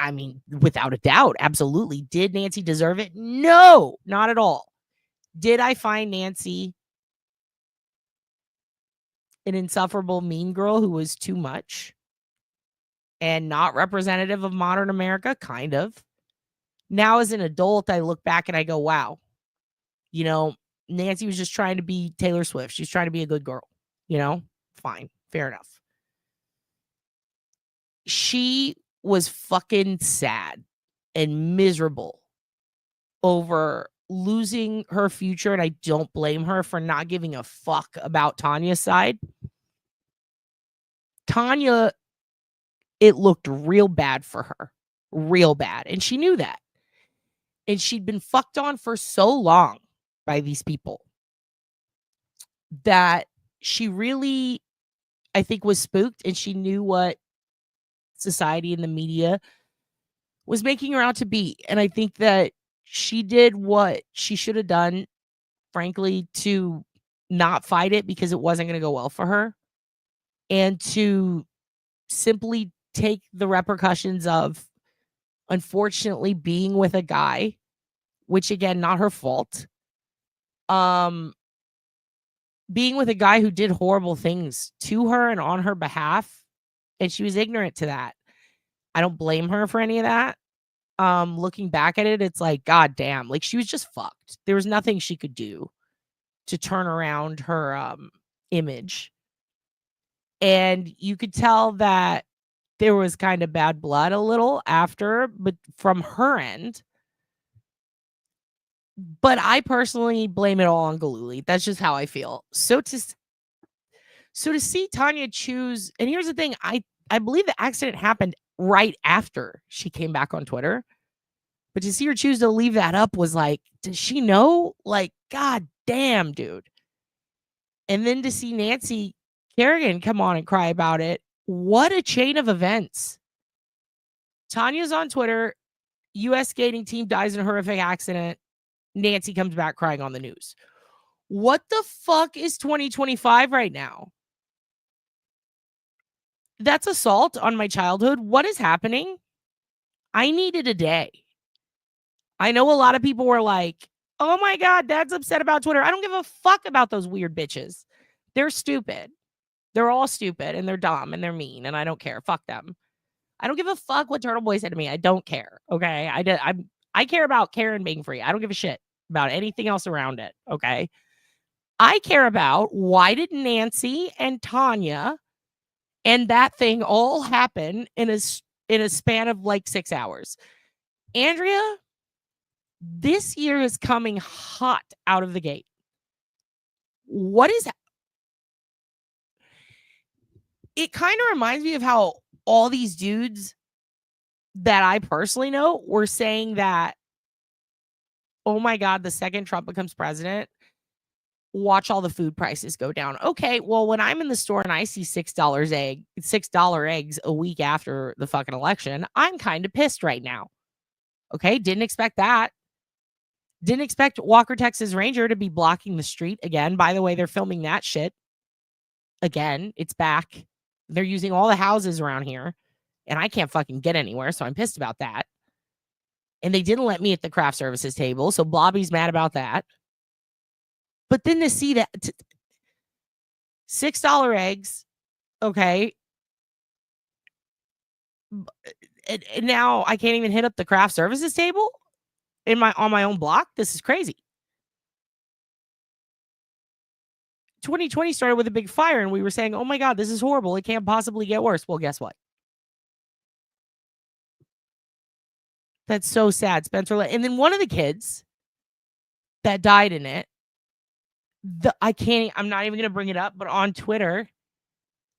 without a doubt, absolutely. Did Nancy deserve it? No, not at all. Did I find Nancy an insufferable mean girl who was too much and not representative of modern America? Kind of. Now, as an adult, I look back and I go, wow, you know, Nancy was just trying to be Taylor Swift. She's trying to be a good girl, you know, fine, fair enough. She was fucking sad and miserable over losing her future. And I don't blame her for not giving a fuck about Tanya's side. Tanya, it looked real bad for her, real bad. And she knew that. And she'd been fucked on for so long by these people that she really I think, was spooked, and she knew what society and the media was making her out to be. And I think that she did what she should have done, frankly, to not fight it because it wasn't going to go well for her, and to simply take the repercussions of, unfortunately, being with a guy, which, again, not her fault. Being with a guy who did horrible things to her and on her behalf, and she was ignorant to that. I don't blame her for any of that. Looking back at it, it's like, God damn, like, she was just fucked. There was nothing she could do to turn around her image. And you could tell that there was kind of bad blood a little after, but from her end. But I personally blame it all on Galooly. That's just how I feel. So to see Tanya choose, and here's the thing, I believe the accident happened right after she came back on Twitter. But to see her choose to leave that up was like, does she know? Like, God damn, dude. And then to see Nancy Kerrigan come on and cry about it. What a chain of events. Tanya's on Twitter. U.S. skating team dies in a horrific accident. Nancy comes back crying on the news. What the fuck is 2025 right now? That's assault on my childhood. What is happening? I needed a day. I know a lot of people were like, oh my God, Dad's upset about Twitter. I don't give a fuck about those weird bitches. They're stupid. They're all stupid, and they're dumb, and they're mean, and I don't care. Fuck them. I don't give a fuck what Turtle Boy said to me. I don't care. Okay. I care about Karen being free. I don't give a shit about anything else around it. Okay. I care about, why did Nancy and Tanya and that thing all happen in a span of like 6 hours? Andrea, this year is coming hot out of the gate. What is it? Kind of reminds me of how all these dudes that I personally know were saying that, oh my God, the second Trump becomes president, watch all the food prices go down. Okay, well, when I'm in the store and I see $6 eggs a week after the fucking election, I'm kind of pissed right now. Okay, didn't expect that. Didn't expect Walker, Texas Ranger to be blocking the street again. By the way, they're filming that shit again. It's back. They're using all the houses around here, and I can't fucking get anywhere, so I'm pissed about that. And they didn't let me at the craft services table, so Blobby's mad about that. But then to see that $6 eggs, okay, and now I can't even hit up the craft services table on my own block. This is crazy. 2020 started with a big fire, and we were saying, oh my God, this is horrible. It can't possibly get worse. Well, guess what? That's so sad. Spencer, and then one of the kids that died in it, I'm not even going to bring it up, but on Twitter,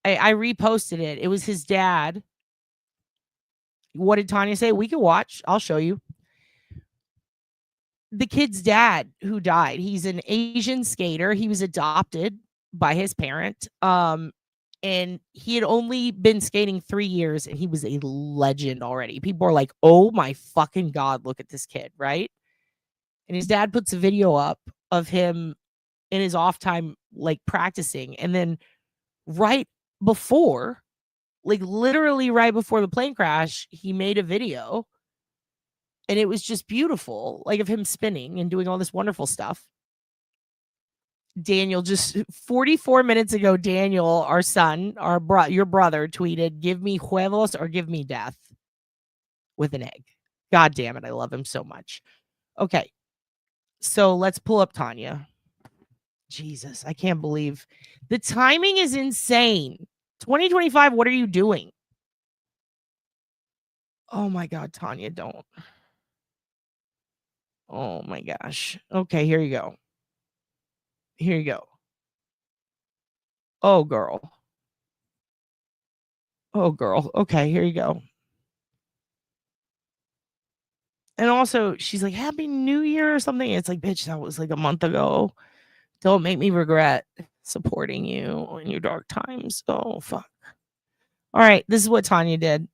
I reposted it. It was his dad. What did Tanya say? We can watch. I'll show you. The kid's dad who died. He's an Asian skater. He was adopted by his parent. And he had only been skating 3 years, and he was a legend already. People are like, oh my fucking God, look at this kid, right? And his dad puts a video up of him in his off time, like practicing. And then right before, like literally right before the plane crash, he made a video. And it was just beautiful, like of him spinning and doing all this wonderful stuff. Daniel, just 44 minutes ago, Daniel, our son, your brother, tweeted, give me huevos or give me death with an egg. God damn it. I love him so much. Okay. So let's pull up Tanya. Jesus, I can't believe the timing is insane. 2025, what are you doing? Oh my God, Tanya, don't. Oh my gosh. Okay, here you go. Here you go. Oh, girl. Oh, girl. Okay, here you go. And also, she's like, Happy New Year or something. It's like, bitch, that was like a month ago. Don't make me regret. supporting you in your dark times. Oh, fuck. All right. This is what Tanya did.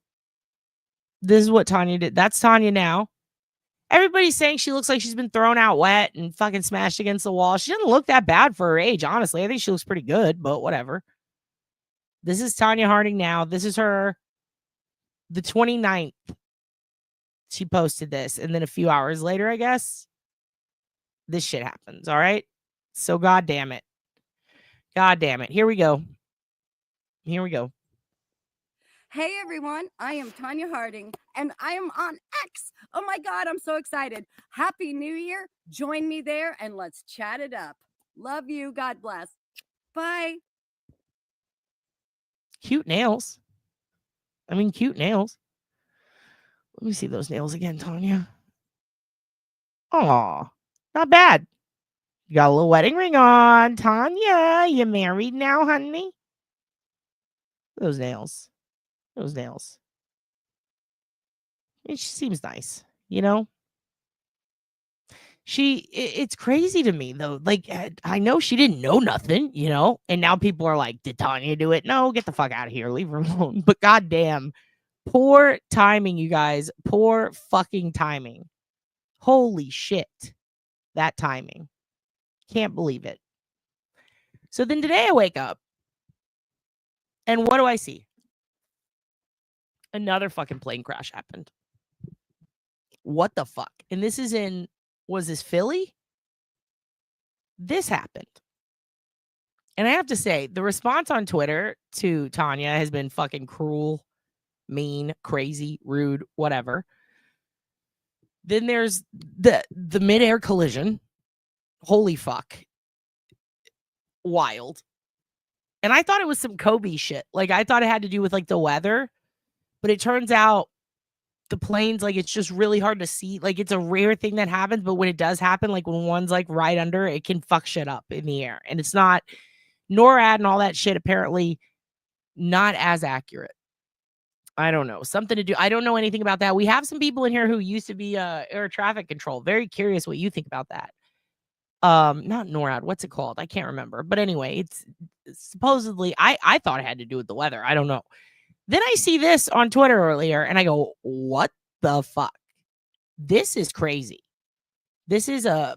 This is what Tanya did. That's Tanya now. Everybody's saying she looks like she's been thrown out wet and fucking smashed against the wall. She doesn't look that bad for her age, honestly. I think she looks pretty good, but whatever. This is Tanya Harding now. This is her, the 29th. She posted this. And then a few hours later, I guess, this shit happens. All right. So, God damn it. God damn it. Here we go. Here we go. Hey everyone, I am Tanya Harding and I am on X. Oh my God, I'm so excited. Happy New Year. Join me there and let's chat it up. Love you. God bless. Bye. Cute nails. I mean, cute nails. Let me see those nails again, Tanya. Aw, not bad. You got a little wedding ring on. Tanya, you married now, honey? Those nails. Those nails. She seems nice, you know? It's crazy to me, though. Like, I know she didn't know nothing, you know? And now people are like, did Tanya do it? No, get the fuck out of here. Leave her alone. But goddamn, poor timing, you guys. Poor fucking timing. Holy shit. That timing. Can't believe it. So then today I wake up. And what do I see? Another fucking plane crash happened. What the fuck? And this is in, was this Philly? This happened. And I have to say, the response on Twitter to Tanya has been fucking cruel, mean, crazy, rude, whatever. Then there's the midair collision. Holy fuck. Wild. And I thought it was some Kobe shit. Like, I thought it had to do with, like, the weather. But it turns out the planes, like, it's just really hard to see. Like, it's a rare thing that happens. But when it does happen, like, when one's, like, right under, it can fuck shit up in the air. And it's not, NORAD and all that shit, apparently not as accurate. I don't know. Something to do. I don't know anything about that. We have some people in here who used to be air traffic control. Very curious what you think about that. Not NORAD. What's it called? I can't remember. But anyway, it's supposedly, I thought it had to do with the weather. I don't know. Then I see this on Twitter earlier and I go, what the fuck? This is crazy. This is a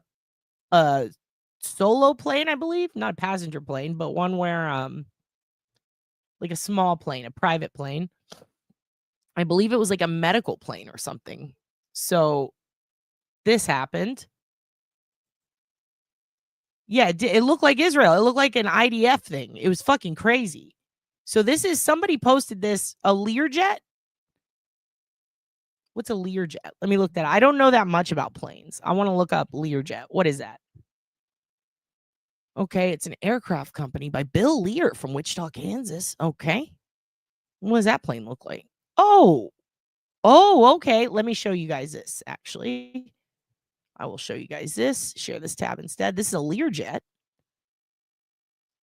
solo plane, I believe. Not a passenger plane, but one where, like a small plane, a private plane. I believe it was like a medical plane or something. So this happened. Yeah, it looked like Israel. It looked like an IDF thing. It was fucking crazy. So this is, somebody posted this, a Learjet. What's a Learjet? Let me look that up. I don't know that much about planes. I want to look up Learjet. What is that? Okay, it's an aircraft company by Bill Lear from Wichita, Kansas. Okay. What does that plane look like? Oh, okay. Let me show you guys this, actually. I will show you guys this. Share this tab instead. This is a Learjet.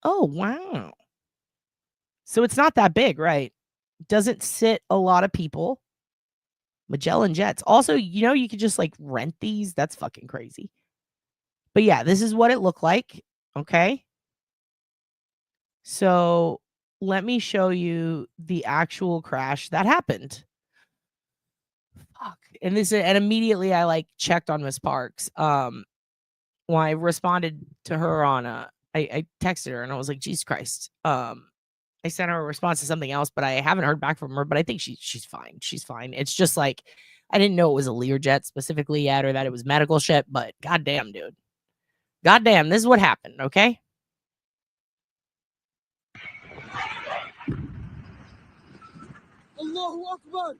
Oh, wow. So it's not that big, right? Doesn't sit a lot of people. Magellan Jets. Also, you know, you could just like rent these. That's fucking crazy. But yeah, this is what it looked like. Okay. So let me show you the actual crash that happened. Fuck. And immediately I like checked on Miss Parks. When I responded to her on I texted her and I was like, Jesus Christ. I sent her a response to something else, but I haven't heard back from her. But I think she's fine. She's fine. It's just like, I didn't know it was a Learjet specifically yet, or that it was medical shit. But goddamn, dude. Goddamn, this is what happened. Okay. Allahu Akbar.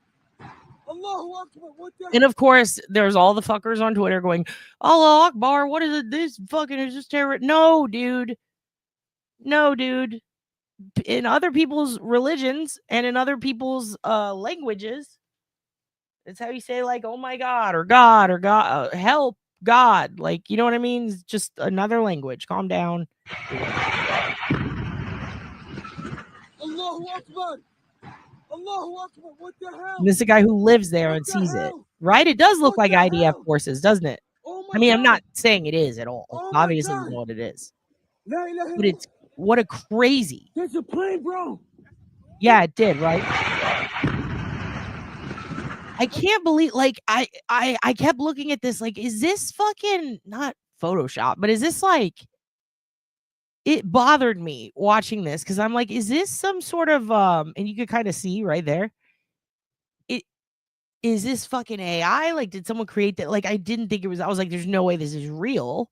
Allahu Akbar. What the And of course, there's all the fuckers on Twitter going, Allahu Akbar. What is it? This fucking is just terror. No, dude. No, dude. In other people's religions and in other people's languages, it's how you say, like, oh my God, or God, help God. Like, you know what I mean? It's just another language. Calm down. Allahu Akbar. Allahu Akbar. What the hell? And this is a guy who lives there and sees it, right? It does look like IDF forces, doesn't it? Oh I mean, I'm not saying it is at all. Obviously, we know what it is. But it's What a crazy. There's a plane, bro. Yeah, it did, right? I can't believe, like, I kept looking at this, like, is this fucking not Photoshop, but is this like, it bothered me watching this because I'm like, is this some sort of and you could kind of see right there. Is this fucking AI? Like, did someone create that? Like, I didn't think it was, I was like, there's no way this is real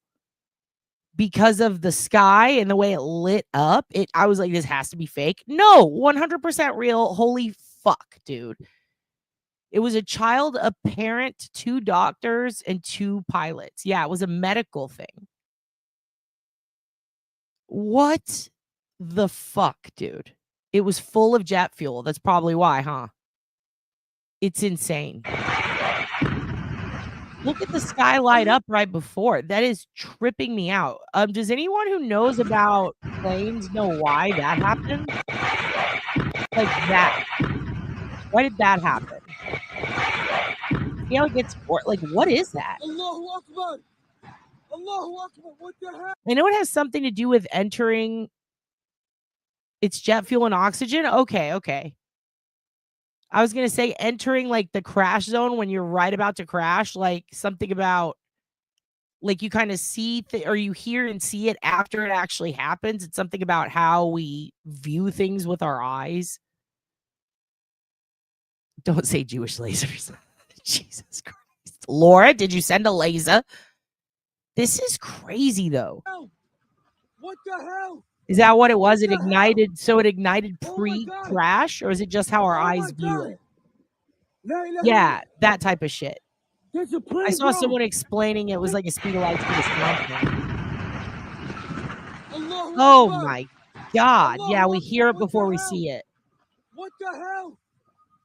because of the sky and the way it lit up. I was like, this has to be fake. No, 100% real. Holy fuck, dude. It was a child, a parent, 2 doctors, and 2 pilots. Yeah, it was a medical thing. What the fuck, dude? It was full of jet fuel. That's probably why, huh? It's insane. Look at the sky light up right before. That is tripping me out. Does anyone who knows about planes know why that happened? Like that. Why did that happen? See how it gets like, what is that? Allahu Akbar. Allahu Akbar. What the hell? I know it has something to do with entering. It's jet fuel and oxygen. Okay. I was gonna say entering like the crash zone when you're right about to crash, like something about like you kind of see or you hear and see it after it actually happens. It's something about how we view things with our eyes. Don't say Jewish lasers. Jesus Christ. Laura, did you send a laser? This is crazy though. What the hell? Is that what it was? It ignited, so it ignited pre-crash, or is it just how our eyes view it? Yeah, that type of shit. I saw someone explaining it was like a speed of light to the sound. Oh my God. Yeah, we hear it before we see it. What the hell?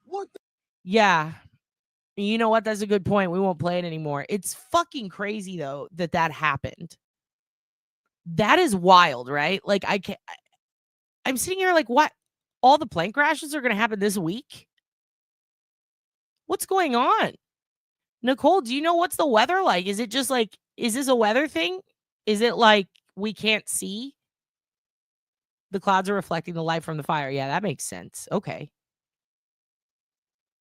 What the Yeah. You know what? That's a good point. We won't play it anymore. It's fucking crazy though that happened. That is wild, right? Like I'm sitting here like, what? All the plane crashes are going to happen this week? What's going on? Nicole, do you know what's the weather like? Is it just like, is this a weather thing? Is it like we can't see? The clouds are reflecting the light from the fire. Yeah, that makes sense. Okay.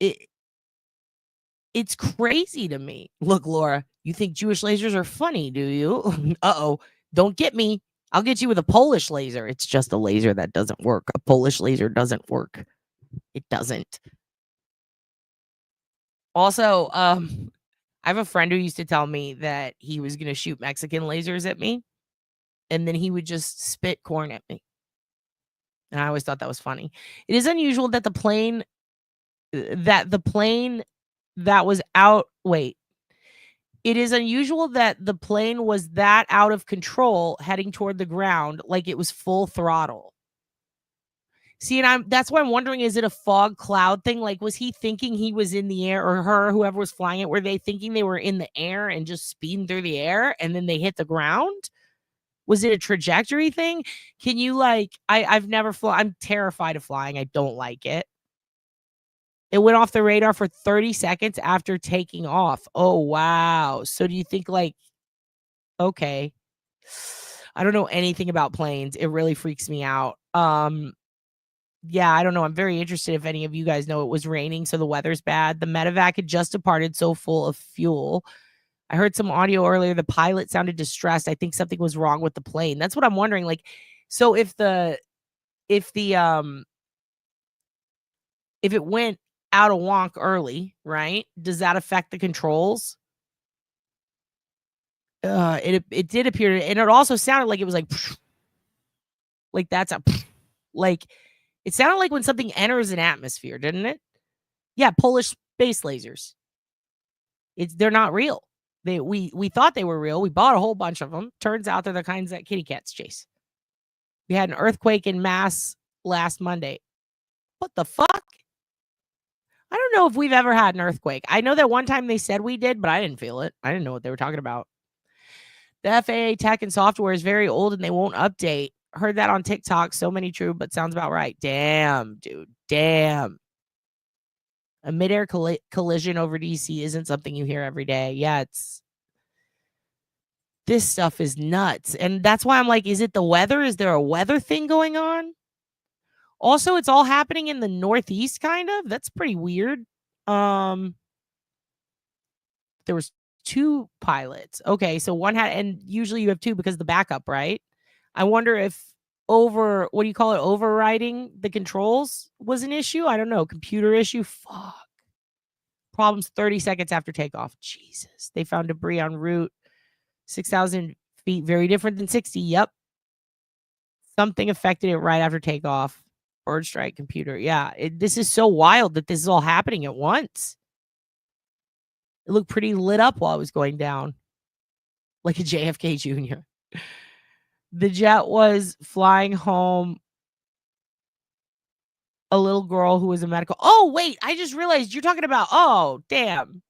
It's crazy to me. Look, Laura, you think Jewish lasers are funny, do you? Uh-oh. Don't get me. I'll get you with a Polish laser. It's just a laser that doesn't work. A Polish laser doesn't work. It doesn't. Also, I have a friend who used to tell me that he was going to shoot Mexican lasers at me, and then he would just spit corn at me. And I always thought that was funny. It is unusual that the plane that was out. Wait. It is unusual that the plane was that out of control heading toward the ground like it was full throttle. See, and that's why I'm wondering, is it a fog cloud thing? Like, was he thinking he was in the air, or her, whoever was flying it, were they thinking they were in the air and just speeding through the air and then they hit the ground? Was it a trajectory thing? Can you like, I've never flown. I'm terrified of flying. I don't like it. It went off the radar for 30 seconds after taking off. Oh, wow. So do you think like, okay. I don't know anything about planes. It really freaks me out. Yeah, I don't know. I'm very interested if any of you guys know. It was raining, so the weather's bad. The medevac had just departed, so full of fuel. I heard some audio earlier. The pilot sounded distressed. I think something was wrong with the plane. That's what I'm wondering. Like, so if it went out of wonk early, right? Does that affect the controls? It did appear, and it also sounded like it was like that's a like it sounded like when something enters an atmosphere, didn't it? Yeah, Polish space lasers. They're not real. We thought they were real. We bought a whole bunch of them. Turns out they're the kinds that kitty cats chase. We had an earthquake in Mass last Monday. What the fuck? I don't know if we've ever had an earthquake. I know that one time they said we did, but I didn't feel it. I didn't know what they were talking about. The FAA tech and software is very old and they won't update. Heard that on TikTok. So many true, but sounds about right. Damn, dude. Damn. A midair collision over DC isn't something you hear every day. Yeah, This stuff is nuts. And that's why I'm like, is it the weather? Is there a weather thing going on? Also, it's all happening in the Northeast, kind of. That's pretty weird. There was 2 pilots. Okay, so one had, and usually you have 2 because of the backup, right? I wonder if overriding the controls was an issue. I don't know. Computer issue. Fuck. Problems 30 seconds after takeoff. Jesus. They found debris en route 6,000 feet. Very different than 60. Yep. Something affected it right after takeoff. Bird strike computer. Yeah. This is so wild that this is all happening at once. It looked pretty lit up while it was going down. Like a JFK Jr. The jet was flying home a little girl who was a medical. Oh, wait. I just realized you're talking about. Oh, damn.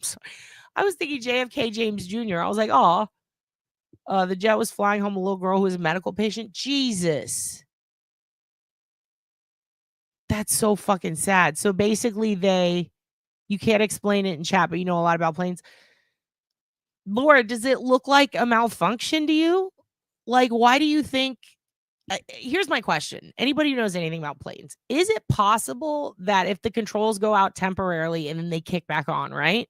Sorry. I was thinking JFK James Jr. I was like, oh. The jet was flying home a little girl who was a medical patient. Jesus. That's so fucking sad. So basically you can't explain it in chat, but you know a lot about planes. Laura, does it look like a malfunction to you? Like, why do you think, here's my question. Anybody who knows anything about planes, is it possible that if the controls go out temporarily and then they kick back on, right?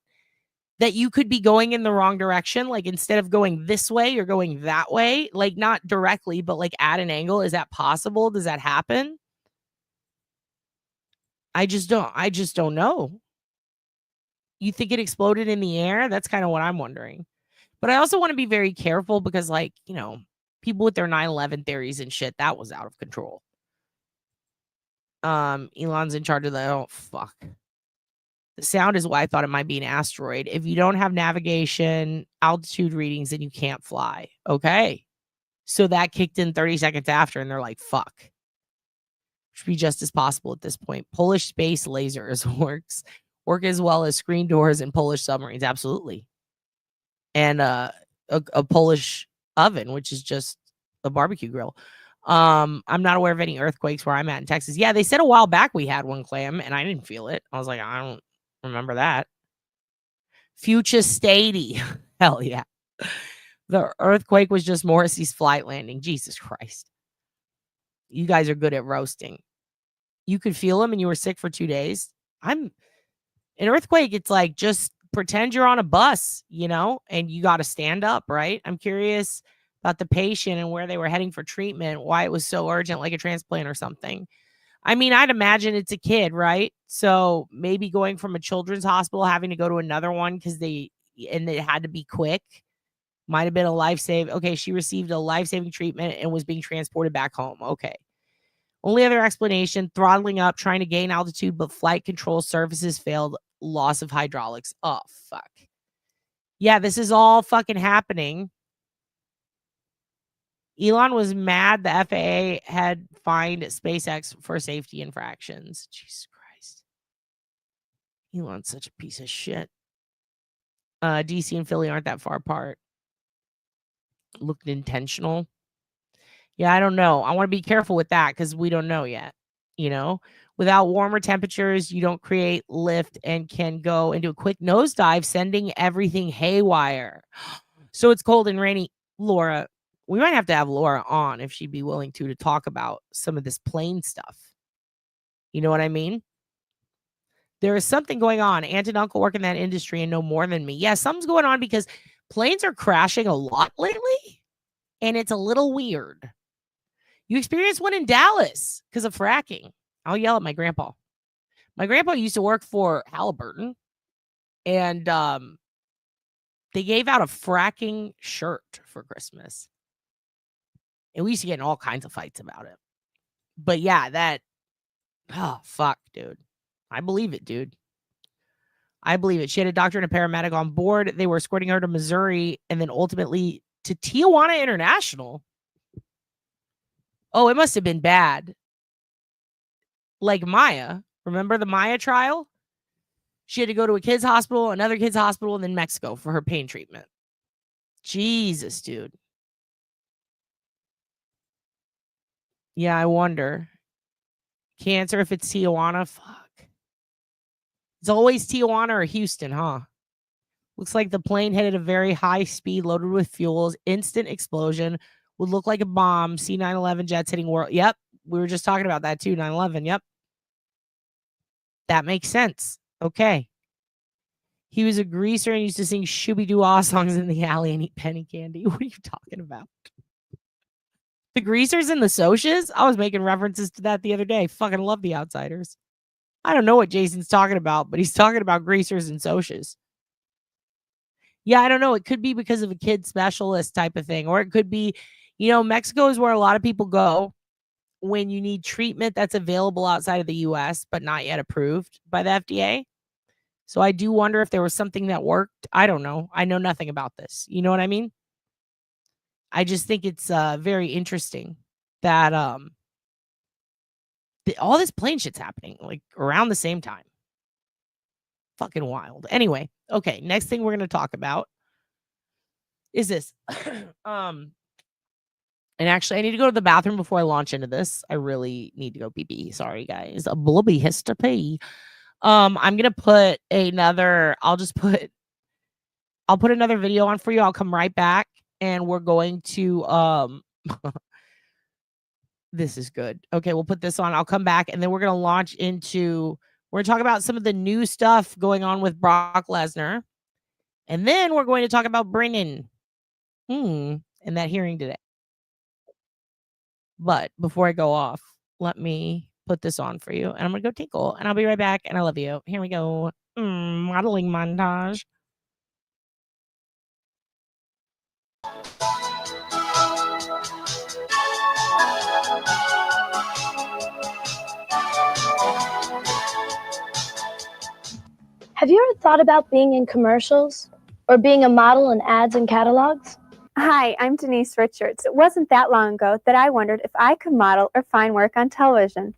That you could be going in the wrong direction? Like, instead of going this way, you're going that way? Like, not directly, but like at an angle. Is that possible? Does that happen? I just don't know. You think it exploded in the air? That's kind of what I'm wondering. But I also want to be very careful because, like, you know, people with their 9/11 theories and shit, that was out of control. Elon's in charge of the, oh, fuck. The sound is why I thought it might be an asteroid. If you don't have navigation, altitude readings, then you can't fly. Okay. So that kicked in 30 seconds after, and they're like, fuck. Should be just as possible at this point. Polish space lasers work as well as screen doors and Polish submarines. Absolutely. And a Polish oven, which is just a barbecue grill. I'm not aware of any earthquakes where I'm at in Texas. Yeah, they said a while back we had one, Clam, and I didn't feel it. I was like, I don't remember that. Future Stady. Hell yeah. The earthquake was just Morrissey's flight landing. Jesus Christ. You guys are good at roasting. You could feel them and you were sick for 2 days. An earthquake, it's like, just pretend you're on a bus, you know, and you got to stand up, right? I'm curious about the patient and where they were heading for treatment, why it was so urgent, like a transplant or something. I mean, I'd imagine it's a kid, right? So maybe going from a children's hospital, having to go to another one because it had to be quick. Might have been a life-saving. Okay, she received a life-saving treatment and was being transported back home. Okay. Only other explanation, throttling up, trying to gain altitude, but flight control services failed. Loss of hydraulics. Oh, fuck. Yeah, this is all fucking happening. Elon was mad the FAA had fined SpaceX for safety infractions. Jesus Christ. Elon's such a piece of shit. DC and Philly aren't that far apart. Looked intentional. Yeah, I don't know. I want to be careful with that because we don't know yet. You know, without warmer temperatures, you don't create lift and can go into a quick nosedive, sending everything haywire. So it's cold and rainy. Laura, we might have to have Laura on if she'd be willing to talk about some of this plane stuff. You know what I mean? There is something going on. Aunt and uncle work in that industry and know more than me. Yeah, something's going on because planes are crashing a lot lately, and it's a little weird. You experienced one in Dallas because of fracking. I'll yell at my grandpa. My grandpa used to work for Halliburton, and they gave out a fracking shirt for Christmas. And we used to get in all kinds of fights about it. But yeah, oh, fuck, dude. I believe it, dude. I believe it. She had a doctor and a paramedic on board. They were escorting her to Missouri and then ultimately to Tijuana International. Oh, it must have been bad. Like Maya. Remember the Maya trial? She had to go to a kid's hospital, another kid's hospital, and then Mexico for her pain treatment. Jesus, dude. Yeah, I wonder. Cancer if it's Tijuana. Fuck. It's always Tijuana or Houston, huh? Looks like the plane hit at a very high speed, loaded with fuels, instant explosion, would look like a bomb. See 9/11 jets hitting world. Yep. We were just talking about that too. 9/11. Yep. That makes sense. Okay. He was a greaser and used to sing Shooby-Doo-Ah songs in the alley and eat penny candy. What are you talking about? The greasers and the Socias? I was making references to that the other day. Fucking love The Outsiders. I don't know what Jason's talking about, but he's talking about greasers and Socias. Yeah, I don't know. It could be because of a kid specialist type of thing. Or it could be, Mexico is where a lot of people go when you need treatment that's available outside of the US, but not yet approved by the FDA. So I do wonder if there was something that worked. I don't know. I know nothing about this. You know what I mean? I just think it's very interesting that all this plane shit's happening like around the same time. Fucking wild. Anyway, okay, next thing we're going to talk about is this. And actually, I need to go to the bathroom before I launch into this. I really need to go pee. Sorry, guys. A Blobby has to pee. I'm gonna put another. I'll put another video on for you. I'll come right back, and we're going to This is good. Okay, we'll put this on. I'll come back, and then we're gonna launch into. We're gonna talk about some of the new stuff going on with Brock Lesnar, and then we're going to talk about Brennan, and that hearing today. But before I go off, let me put this on for you. And I'm going to go tinkle. And I'll be right back. And I love you. Here we go. Modeling montage. Have you ever thought about being in commercials? Or being a model in ads and catalogs? Hi, I'm Denise Richards. It wasn't that long ago that I wondered if I could model or find work on television.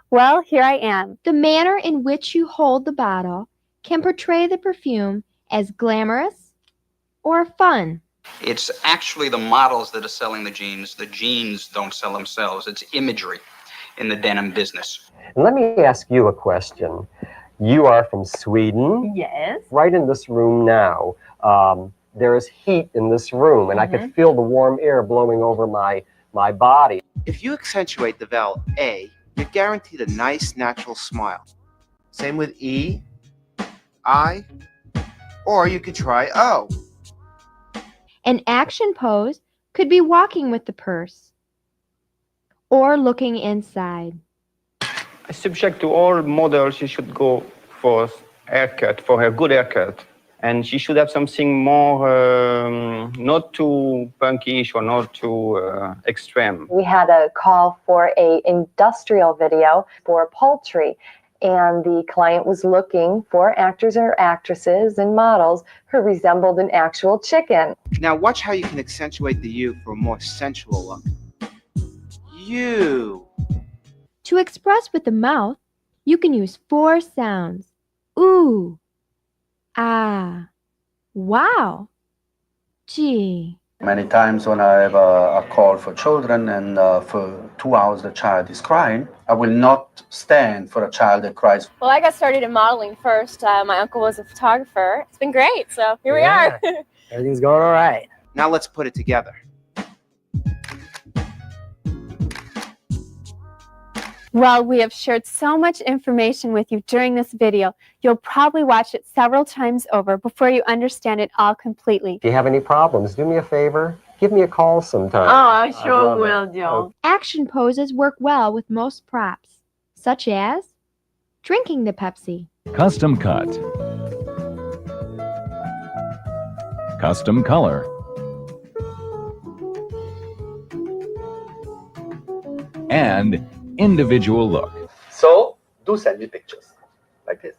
Well, here I am. The manner in which you hold the bottle can portray the perfume as glamorous or fun. It's actually the models that are selling the jeans. The jeans don't sell themselves. It's imagery in the denim business. And let me ask you a question. You are from Sweden? Yes. Right in this room now. There is heat in this room, and I could feel the warm air blowing over my body. If you accentuate the vowel A, you're guaranteed a nice, natural smile. Same with E, I, or you could try O. An action pose could be walking with the purse or looking inside. Subject to all models, she should go for haircut, for her good haircut. And she should have something more, not too punkish or not too extreme. We had a call for a industrial video for poultry, and the client was looking for actors or actresses and models who resembled an actual chicken. Now watch how you can accentuate the U for a more sensual look. You. To express with the mouth, you can use 4 sounds. Ooh. Ah, wow, gee. Many times when I have a call for children and for 2 hours the child is crying, I will not stand for a child that cries. Well, I got started in modeling first. My uncle was a photographer. It's been great, so here we are. Everything's going all right. Now let's put it together. Well, we have shared so much information with you during this video. You'll probably watch it several times over before you understand it all completely. If you have any problems, do me a favor. Give me a call sometime. Oh, I sure will, Joe. Action poses work well with most props, such as drinking the Pepsi. Custom cut. Custom color. And individual look. So, do send me pictures. Like this.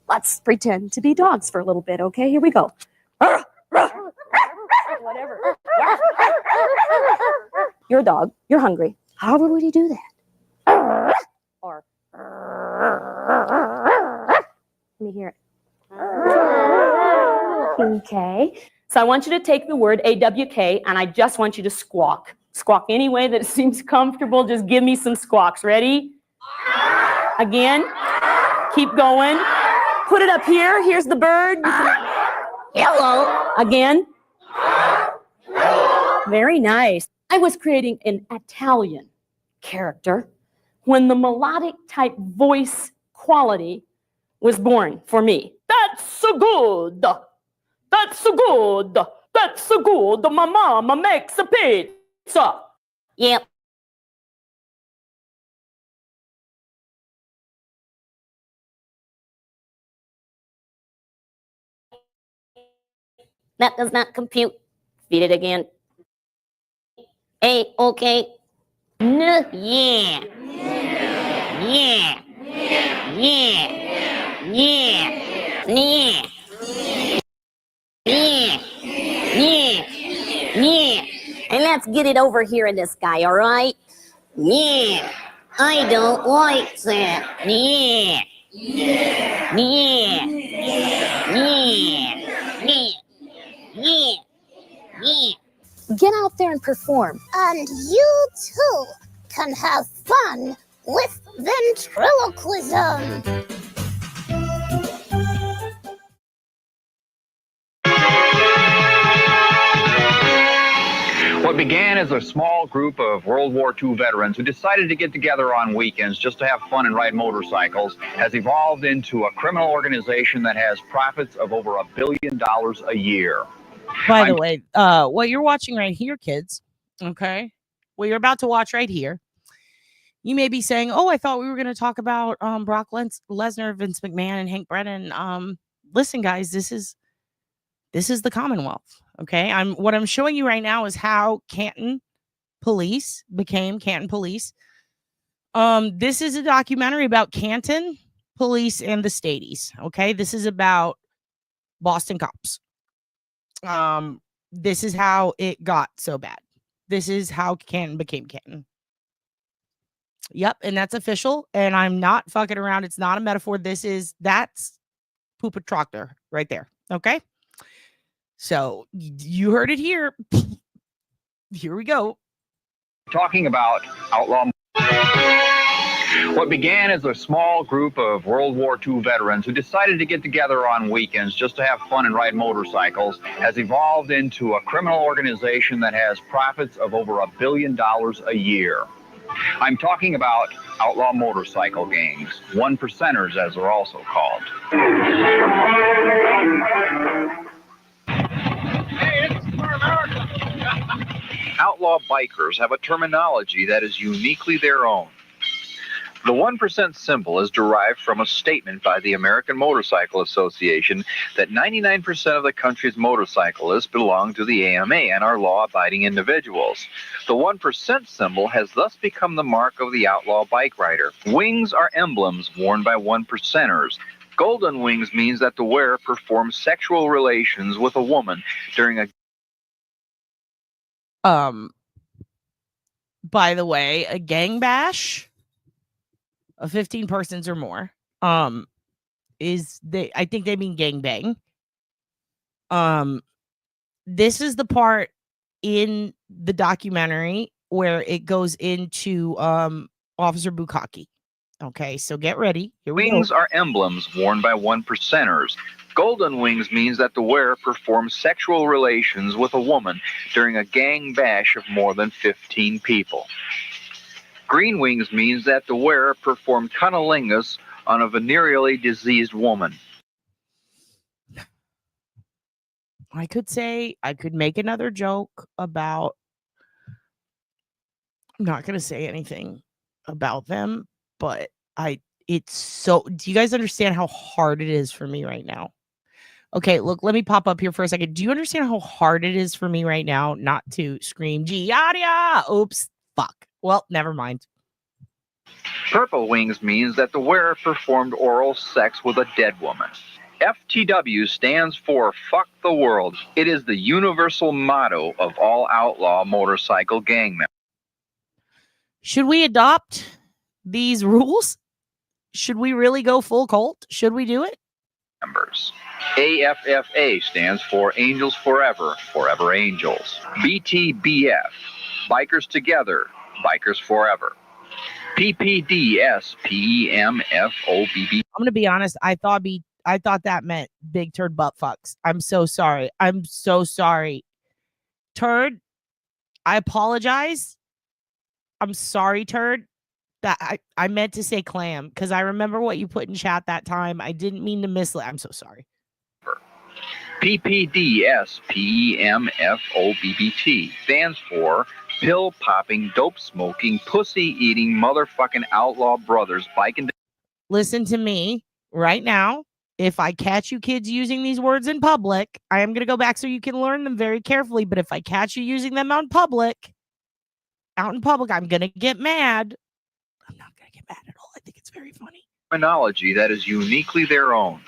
Let's pretend to be dogs for a little bit, okay? Here we go. Whatever. You're a dog. You're hungry. How would we do that? Or let me hear it. Okay. So I want you to take the word AWK and I just want you to squawk. Squawk any way that seems comfortable. Just give me some squawks. Ready? Again. Keep going. Put it up here. Here's the bird. Hello. Again. Very nice. I was creating an Italian character when the melodic type voice quality was born for me. That's so good. That's so good. That's so good. My mama makes a pizza. Yep. That does not compute. Feed it again. A, okay. N, yeah. Yeah. Yeah. Yeah. Yeah. Yeah. Yeah. Yeah. And let's get it over here in this guy, all right? Yeah. I don't like that. Yeah. Yeah. Yeah. Yeah. Yeah. Yeah. Get out there and perform. And you too can have fun with ventriloquism. What began as a small group of World War II veterans who decided to get together on weekends just to have fun and ride motorcycles has evolved into a criminal organization that has profits of over $1 billion a year. By the way, what you're watching right here, kids, okay, what you're about to watch right here, you may be saying, oh, I thought we were going to talk about Brock Lesnar, Vince McMahon, and Hank Brennan. Listen, guys, this is the Commonwealth, okay? What I'm showing you right now is how Canton Police became Canton Police. This is a documentary about Canton Police and the Stadies, okay? This is about Boston cops. This is how it got so bad. This is how Canton became Canton. Yep, and that's official, and I'm not fucking around. It's not a metaphor. That's Poopa Tractor right there, okay? So you heard it here. Here we go. Talking about outlaw. What began as a small group of World War II veterans who decided to get together on weekends just to have fun and ride motorcycles has evolved into a criminal organization that has profits of over $1 billion a year. I'm talking about outlaw motorcycle gangs, one percenters as they're also called. Outlaw bikers have a terminology that is uniquely their own. The 1% symbol is derived from a statement by the American Motorcycle Association that 99% of the country's motorcyclists belong to the AMA and are law-abiding individuals. The 1% symbol has thus become the mark of the outlaw bike rider. Wings are emblems worn by 1%ers. Golden wings means that the wearer performs sexual relations with a woman during a... By the way, a gang bash of 15 persons or more I think they mean gang bang. This is the part in the documentary where it goes into Officer Bukkake. Okay, so get ready. Here we Wings go. are emblems worn by 1%ers. Golden wings means that the wearer performs sexual relations with a woman during a gang bash of more than 15 people. Green wings means that the wearer performed cunnilingus on a venereally diseased woman. I could make another joke about, I'm not going to say anything about them, but do you guys understand how hard it is for me right now? Okay, look, let me pop up here for a second. Do you understand how hard it is for me right now not to scream, Giardia? Oops, fuck. Well, never mind. Purple wings means that the wearer performed oral sex with a dead woman. FTW stands for Fuck the World. It is the universal motto of all outlaw motorcycle gang members. Should we adopt these rules? Should we really go full cult? Should we do it? members. AFFA stands for Angels Forever, Forever Angels. BTBF, Bikers Together, Bikers Forever. PPDSPEMFOBB. I'm gonna be honest. I thought that meant big turd butt fucks. I'm so sorry. I'm so sorry. Turd, I apologize. I'm sorry, turd. That I meant to say clam because I remember what you put in chat that time. I didn't mean to mislead. I'm so sorry. PPDSPEMFOBBT stands for pill popping, dope smoking, pussy eating, motherfucking outlaw brothers biking. Listen to me right now. If I catch you kids using these words in public, I am going to go back so you can learn them very carefully. But if I catch you using them out in public, I'm going to get mad. I'm not going to get mad at all. I think it's very funny. Terminology that is uniquely their own.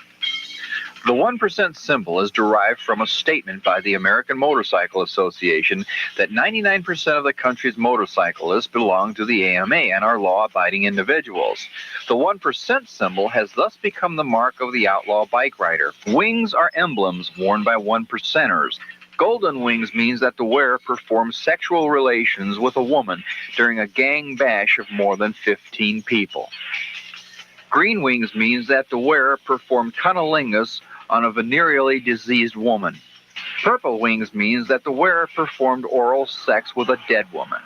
The 1% symbol is derived from a statement by the American Motorcycle Association that 99% of the country's motorcyclists belong to the AMA and are law-abiding individuals. The 1% symbol has thus become the mark of the outlaw bike rider. Wings are emblems worn by 1%ers. Golden wings means that the wearer performs sexual relations with a woman during a gang bash of more than 15 people. Green wings means that the wearer performed cunnilingus on a venereally diseased woman. Purple wings means that the wearer performed oral sex with a dead woman.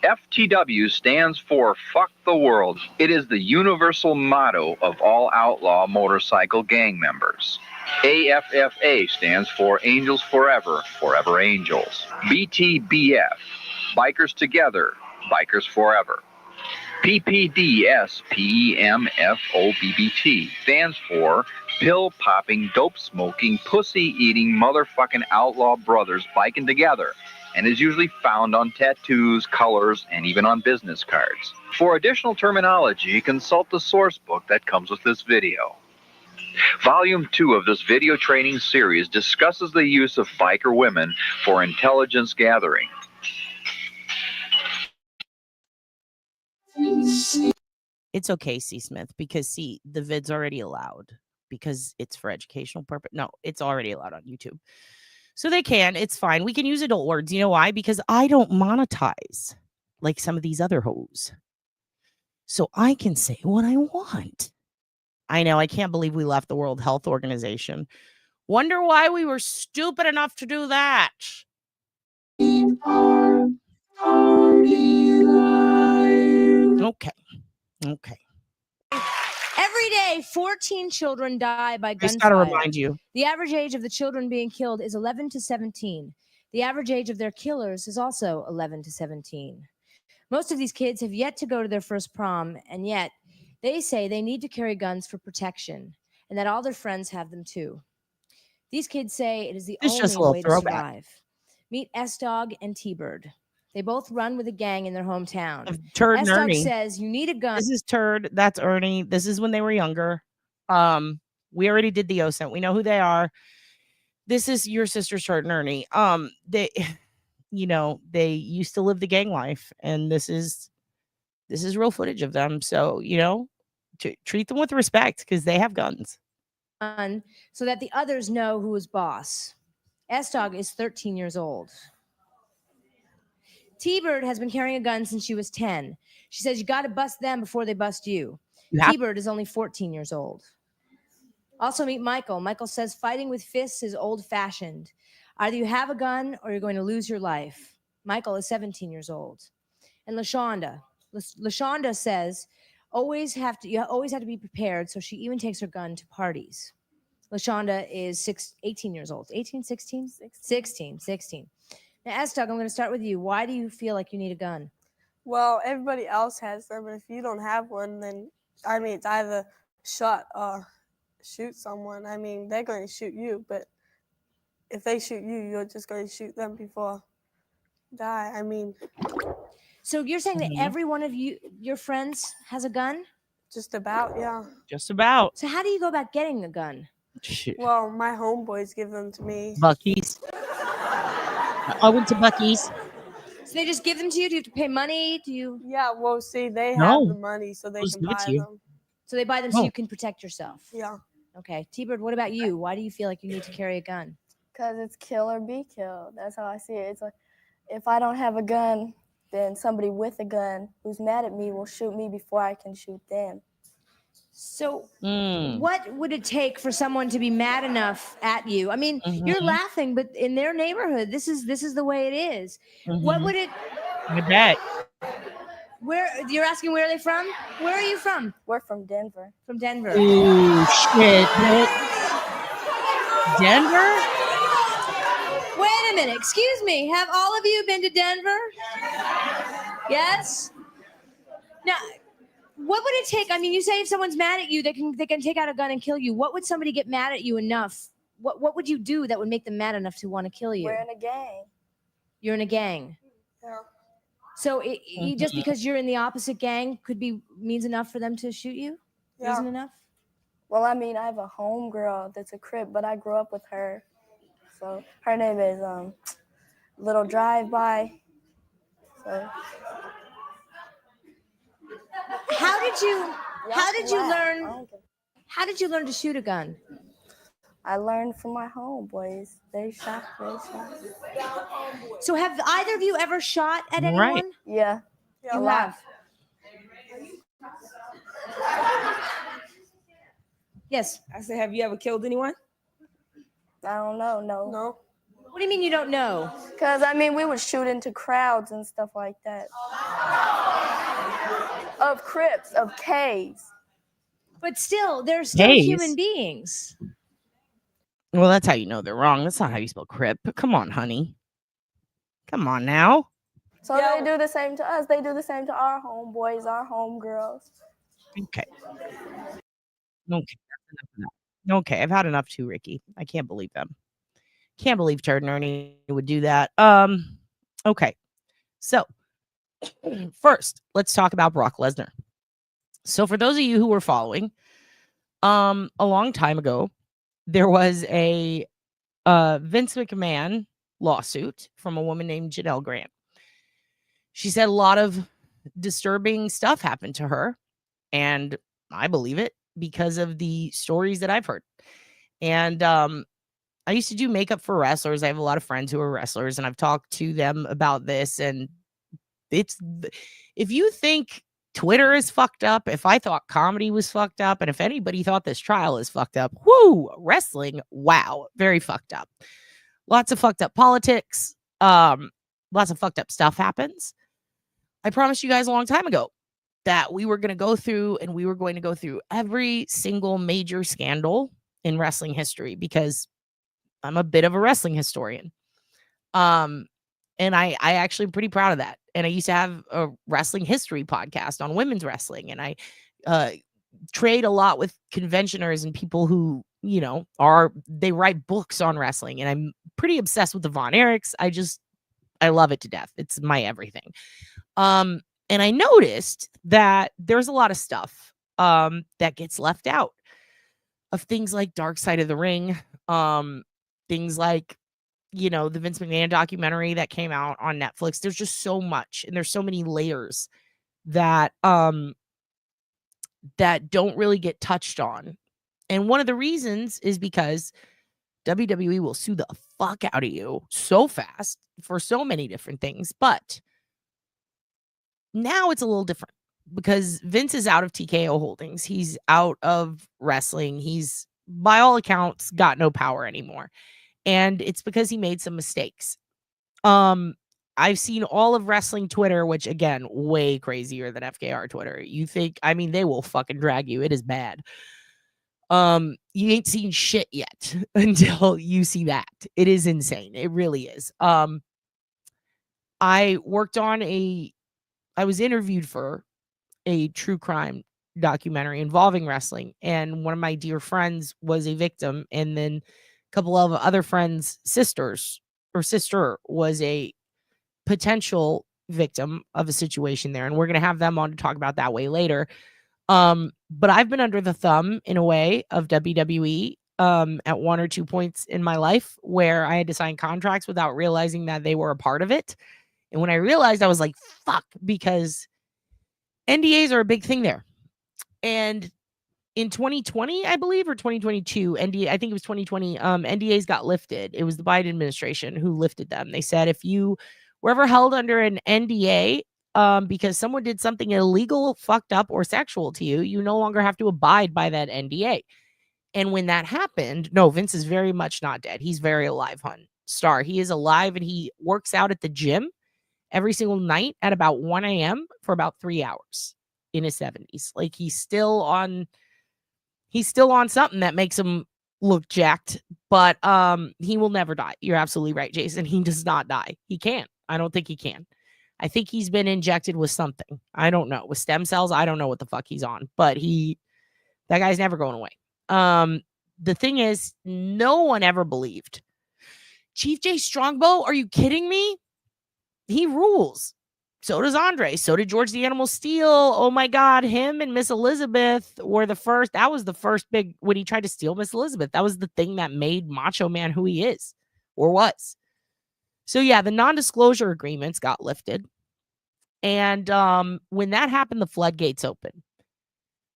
FTW stands for Fuck the World. It is the universal motto of all outlaw motorcycle gang members. AFFA stands for Angels Forever, Forever Angels. BTBF, Bikers Together, Bikers Forever. PPDSPEMFOBBT stands for pill popping, dope smoking, pussy eating, motherfucking outlaw brothers biking together, and is usually found on tattoos, colors, and even on business cards. For additional terminology, consult the source book that comes with this video. Volume 2 of this video training series discusses the use of biker women for intelligence gathering. It's okay, C. Smith, because see, the vid's already allowed because it's for educational purpose. No, it's already allowed on YouTube. So they can. It's fine. We can use adult words. You know why? Because I don't monetize like some of these other hoes. So I can say what I want. I know. I can't believe we left the World Health Organization. Wonder why we were stupid enough to do that. Okay. Okay. Every day, 14 children die by I gunfire. just got to remind you. The average age of the children being killed is 11 to 17. The average age of their killers is also 11 to 17. Most of these kids have yet to go to their first prom, and yet they say they need to carry guns for protection and that all their friends have them too. These kids say it is the It's just a only little way to throwback. survive. Meet S-Dog and T-Bird. They both run with a gang in their hometown. Turd and S-Dog Ernie. says you need a gun. This is Turd. That's Ernie. This is when they were younger. We already did the OSINT. We know who they are. This is your sister's Turd and Ernie. They, you know, they used to live the gang life, and this is real footage of them. So, you know, treat them with respect because they have guns. So that the others know who is boss. S-Dog is 13 years old. T-Bird has been carrying a gun since she was 10. She says you got to bust them before they bust you. T-Bird is only 14 years old. Also meet Michael. Michael says fighting with fists is old-fashioned. Either you have a gun or you're going to lose your life. Michael is 17 years old. And LaShonda. LaShonda says you always have to be prepared, so she even takes her gun to parties. LaShonda is 18 years old. 18, 16? 16. Now, S-Dog, I'm going to start with you. Why do you feel like you need a gun? Well, everybody else has them, and if you don't have one, then, I mean, it's either shot or shoot someone. I mean, they're going to shoot you, but if they shoot you, you're just going to shoot them before die. I mean... So you're saying that every one of your friends has a gun? Just about, yeah. Just about. So how do you go about getting a gun? Shit. Well, my homeboys give them to me. Bucky's. I went to Bucky's. So they just give them to you? Do you have to pay money? Do you? Yeah, well, see, they No. have the money, so they Just can give it buy to you. them. So they buy them so you can protect yourself. Yeah. Okay. T-Bird, what about you? Why do you feel like you need to carry a gun? Because it's kill or be killed. That's how I see it. It's like, if I don't have a gun, then somebody with a gun who's mad at me will shoot me before I can shoot them. So what would it take for someone to be mad enough at you? I mean, you're laughing, but in their neighborhood, this is the way it is. What would it? I bet. Where you're asking where are they from? Where are you from? We're from Denver. From Denver. Ooh, shit. Denver? Wait a minute. Excuse me. Have all of you been to Denver? Yes. Now, what would it take? I mean, you say if someone's mad at you, they can take out a gun and kill you. What would somebody get mad at you enough? What would you do that would make them mad enough to want to kill you? We're in a gang. You're in a gang. Yeah. So just because you're in the opposite gang means enough for them to shoot you? Yeah. Isn't enough? Well, I mean, I have a homegirl that's a Crip, but I grew up with her. So her name is Little Drive-By. So How did you learn to shoot a gun? I learned from my homeboys. They shot. So have either of you ever shot at anyone? Yeah. You have. Yes. I said, have you ever killed anyone? I don't know. No. What do you mean you don't know? Because, I mean, we would shoot into crowds and stuff like that. Of Crips, of Ks. But still, they're still Ks? human beings. Well, that's how you know they're wrong. That's not how you spell crip. Come on, honey. Come on now. So they do the same to us. They do the same to our homeboys, our homegirls. Okay. Okay, I've had enough too, Ricky. I can't believe them. Can't believe Turd and Ernie would do that. Okay. So first, let's talk about Brock Lesnar. So for those of you who were following, a long time ago, there was a Vince McMahon lawsuit from a woman named Janelle Grant. She said a lot of disturbing stuff happened to her, and I believe it because of the stories that I've heard. And I used to do makeup for wrestlers. I have a lot of friends who are wrestlers, and I've talked to them about this. And if you think Twitter is fucked up, if I thought comedy was fucked up, and if anybody thought this trial is fucked up, whoo, wrestling, wow, very fucked up. Lots of fucked up politics. Lots of fucked up stuff happens. I promised you guys a long time ago that we were going to go through every single major scandal in wrestling history because I'm a bit of a wrestling historian. And I actually am pretty proud of that. And I used to have a wrestling history podcast on women's wrestling. And I trade a lot with conventioners and people who, they write books on wrestling. And I'm pretty obsessed with the Von Erichs. I love it to death. It's my everything. And I noticed that there's a lot of stuff that gets left out of things like Dark Side of the Ring, things like, the Vince McMahon documentary that came out on Netflix. There's just so much, and there's so many layers that that don't really get touched on. And one of the reasons is because WWE will sue the fuck out of you so fast for so many different things. But now it's a little different because Vince is out of TKO Holdings. He's out of wrestling. He's, by all accounts, got no power anymore. And it's because he made some mistakes. I've seen all of wrestling Twitter, which, again, way crazier than FKR Twitter. You think, they will fucking drag you. It is bad. You ain't seen shit yet until you see that. It is insane. It really is. I was interviewed for a true crime documentary involving wrestling, and one of my dear friends was a victim, and then a couple of other friends' sister was a potential victim of a situation there, and we're going to have them on to talk about that way later. But I've been under the thumb in a way of WWE at one or two points in my life where I had to sign contracts without realizing that they were a part of it. And when I realized, I was like, fuck, because NDAs are a big thing there. And in 2020, I believe, or 2022, I think it was 2020, NDAs got lifted. It was the Biden administration who lifted them. They said if you were ever held under an NDA because someone did something illegal, fucked up, or sexual to you, you no longer have to abide by that NDA. And when that happened, no, Vince is very much not dead. He's very alive, hun. Star. He is alive, and he works out at the gym every single night at about 1 a.m. for about 3 hours in his 70s. Like he's still on something that makes him look jacked, but he will never die. You're absolutely right, Jason. He does not die. He can't. I don't think he can. I think he's been injected with something. I don't know. With stem cells, I don't know what the fuck he's on, but that guy's never going away. The thing is, no one ever believed Chief J Strongbow. Are you kidding me? He rules. So does Andre. So did George the Animal Steel. Oh my God. Him and Miss Elizabeth were the first. That was the first big, when he tried to steal Miss Elizabeth. That was the thing that made Macho Man who he is or was. So yeah, the non-disclosure agreements got lifted. And when that happened, the floodgates opened.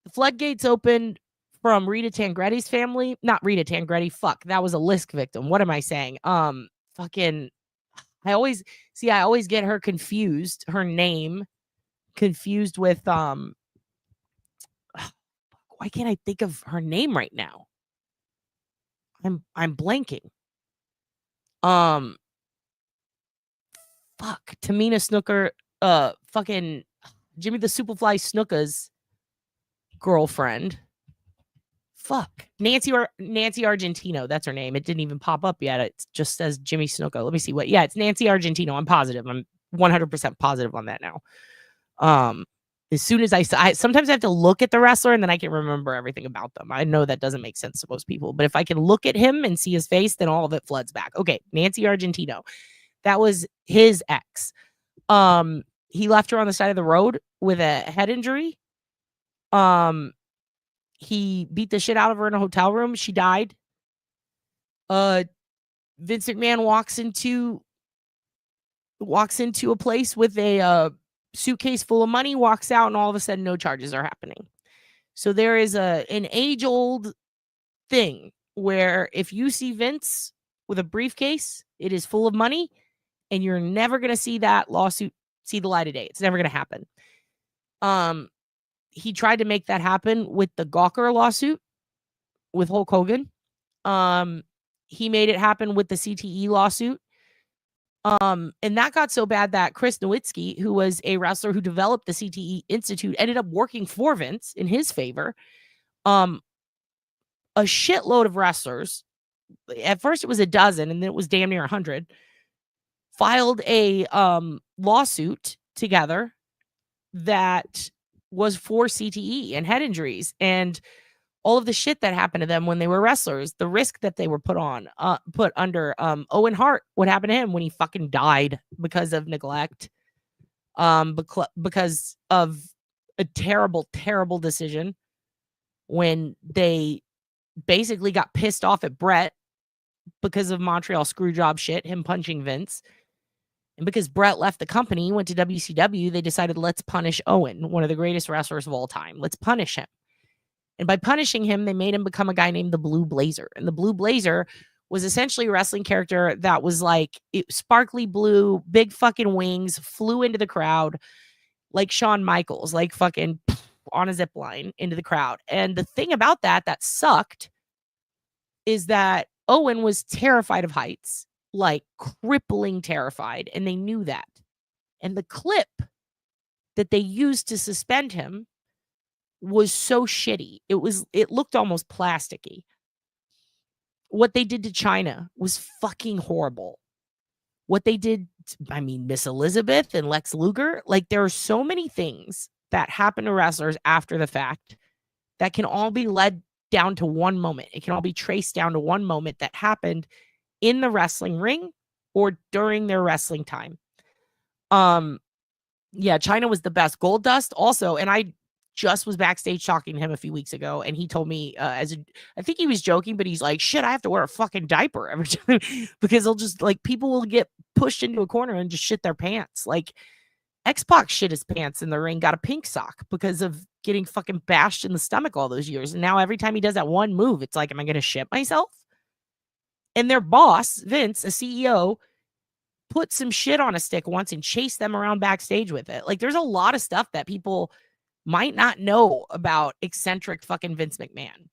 The floodgates opened from Rita Tangretti's family. Not Rita Tangretti. Fuck. That was a Lisk victim. What am I saying? Fucking. I always get her confused, her name confused with why can't I think of her name right now? I'm blanking. Tamina Snooker, fucking Jimmy the Superfly Snooker's girlfriend. Fuck. Nancy Argentino. That's her name. It didn't even pop up yet. It just says Jimmy Snuka. Let me see what. Yeah, it's Nancy Argentino. I'm positive. I'm 100% positive on that now. As soon as I sometimes I have to look at the wrestler and then I can remember everything about them. I know that doesn't make sense to most people, but if I can look at him and see his face, then all of it floods back. Okay, Nancy Argentino. That was his ex. He left her on the side of the road with a head injury. He beat the shit out of her in a hotel room. She died. Vince McMahon walks into a place with a suitcase full of money, walks out, and all of a sudden no charges are happening. So there is an age-old thing where if you see Vince with a briefcase, it is full of money, and you're never going to see that lawsuit see the light of day. It's never going to happen. He tried to make that happen with the Gawker lawsuit with Hulk Hogan. He made it happen with the CTE lawsuit. And that got so bad that Chris Nowitzki, who was a wrestler who developed the CTE Institute, ended up working for Vince in his favor. A shitload of wrestlers, at first it was a dozen and then it was damn near 100, filed a lawsuit together that was for CTE and head injuries and all of the shit that happened to them when they were wrestlers, the risk that they were put under. Owen Hart, what happened to him when he fucking died because of neglect, because of a terrible, terrible decision when they basically got pissed off at Brett because of Montreal screwjob shit, him punching Vince. And because Brett left the company, went to WCW, they decided, let's punish Owen, one of the greatest wrestlers of all time. Let's punish him. And by punishing him, they made him become a guy named the Blue Blazer. And the Blue Blazer was essentially a wrestling character that was like sparkly blue, big fucking wings, flew into the crowd like Shawn Michaels, like fucking on a zip line into the crowd. And the thing about that sucked is that Owen was terrified of heights. Like crippling terrified, and they knew that. And the clip that they used to suspend him was so shitty. It looked almost plasticky. What they did to China was fucking horrible. What they did, Miss Elizabeth and Lex Luger, like there are so many things that happen to wrestlers after the fact that can all be led down to one moment. It can all be traced down to one moment that happened in the wrestling ring or during their wrestling time. Yeah, China was the best. Goldust also, and I just was backstage talking to him a few weeks ago, and he told me, I think he was joking, but he's like, shit, I have to wear a fucking diaper every time because they'll just, like, people will get pushed into a corner and just shit their pants. Like, X-Pac shit his pants in the ring, got a pink sock because of getting fucking bashed in the stomach all those years. And now every time he does that one move, it's like, am I going to shit myself? And their boss, Vince, a CEO, put some shit on a stick once and chased them around backstage with it. Like, there's a lot of stuff that people might not know about eccentric fucking Vince McMahon.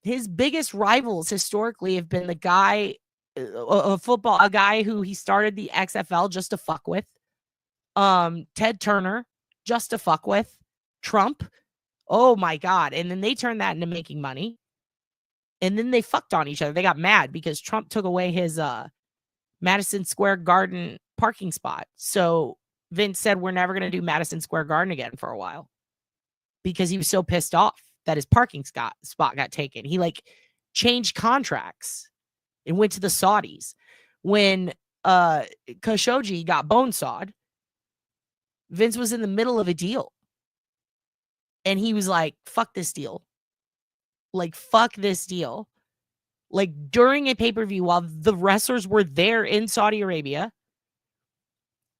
His biggest rivals historically have been the guy, a guy who he started the XFL just to fuck with. Ted Turner, just to fuck with. Trump. Oh my God. And then they turned that into making money. And then they fucked on each other. They got mad because Trump took away his Madison Square Garden parking spot. So Vince said, we're never going to do Madison Square Garden again for a while because he was so pissed off that his parking spot got taken. He like changed contracts and went to the Saudis. When Khashoggi got bone sawed, Vince was in the middle of a deal. And he was like, fuck this deal. Like, fuck this deal. Like, during a pay-per-view while the wrestlers were there in Saudi Arabia.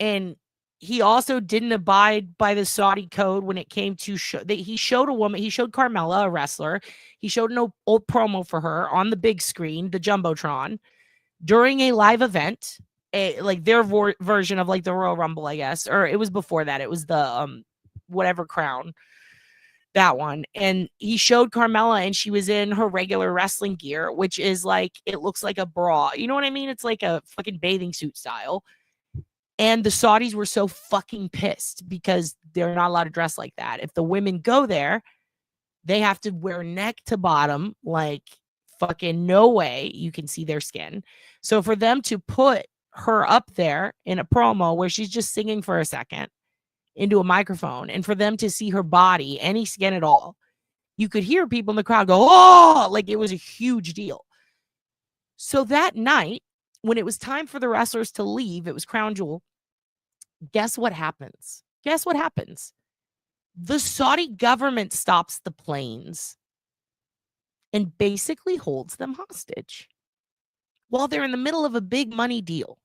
And he also didn't abide by the Saudi code when it came to he showed a woman, he showed Carmella, a wrestler. He showed an old promo for her on the big screen, the Jumbotron, during a live event. Like their version of like the Royal Rumble, I guess. Or it was before that. It was the whatever crown. That one. And he showed Carmella and she was in her regular wrestling gear, which is like, it looks like a bra. You know what I mean? It's like a fucking bathing suit style. And the Saudis were so fucking pissed because they're not allowed to dress like that. If the women go there, they have to wear neck to bottom, like fucking no way you can see their skin. So for them to put her up there in a promo where she's just singing for a second into a microphone, and for them to see her body, any skin at all, you could hear people in the crowd go, oh, like it was a huge deal. So that night, when it was time for the wrestlers to leave, it was Crown Jewel. Guess what happens? Guess what happens? The Saudi government stops the planes and basically holds them hostage while they're in the middle of a big money deal.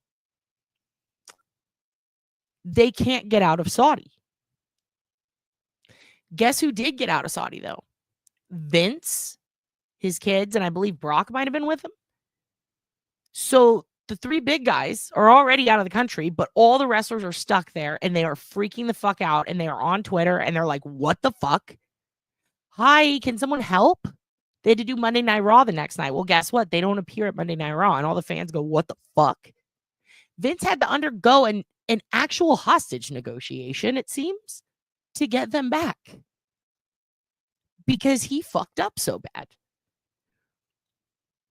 They can't get out of Saudi. Guess who did get out of Saudi, though? Vince, his kids, and I believe Brock might have been with him. So the three big guys are already out of the country, but all the wrestlers are stuck there, and they are freaking the fuck out, and they are on Twitter, and they're like, what the fuck? Hi, can someone help? They had to do Monday Night Raw the next night. Well, guess what? They don't appear at Monday Night Raw, and all the fans go, what the fuck? Vince had to undergo an actual hostage negotiation, it seems, to get them back because he fucked up so bad.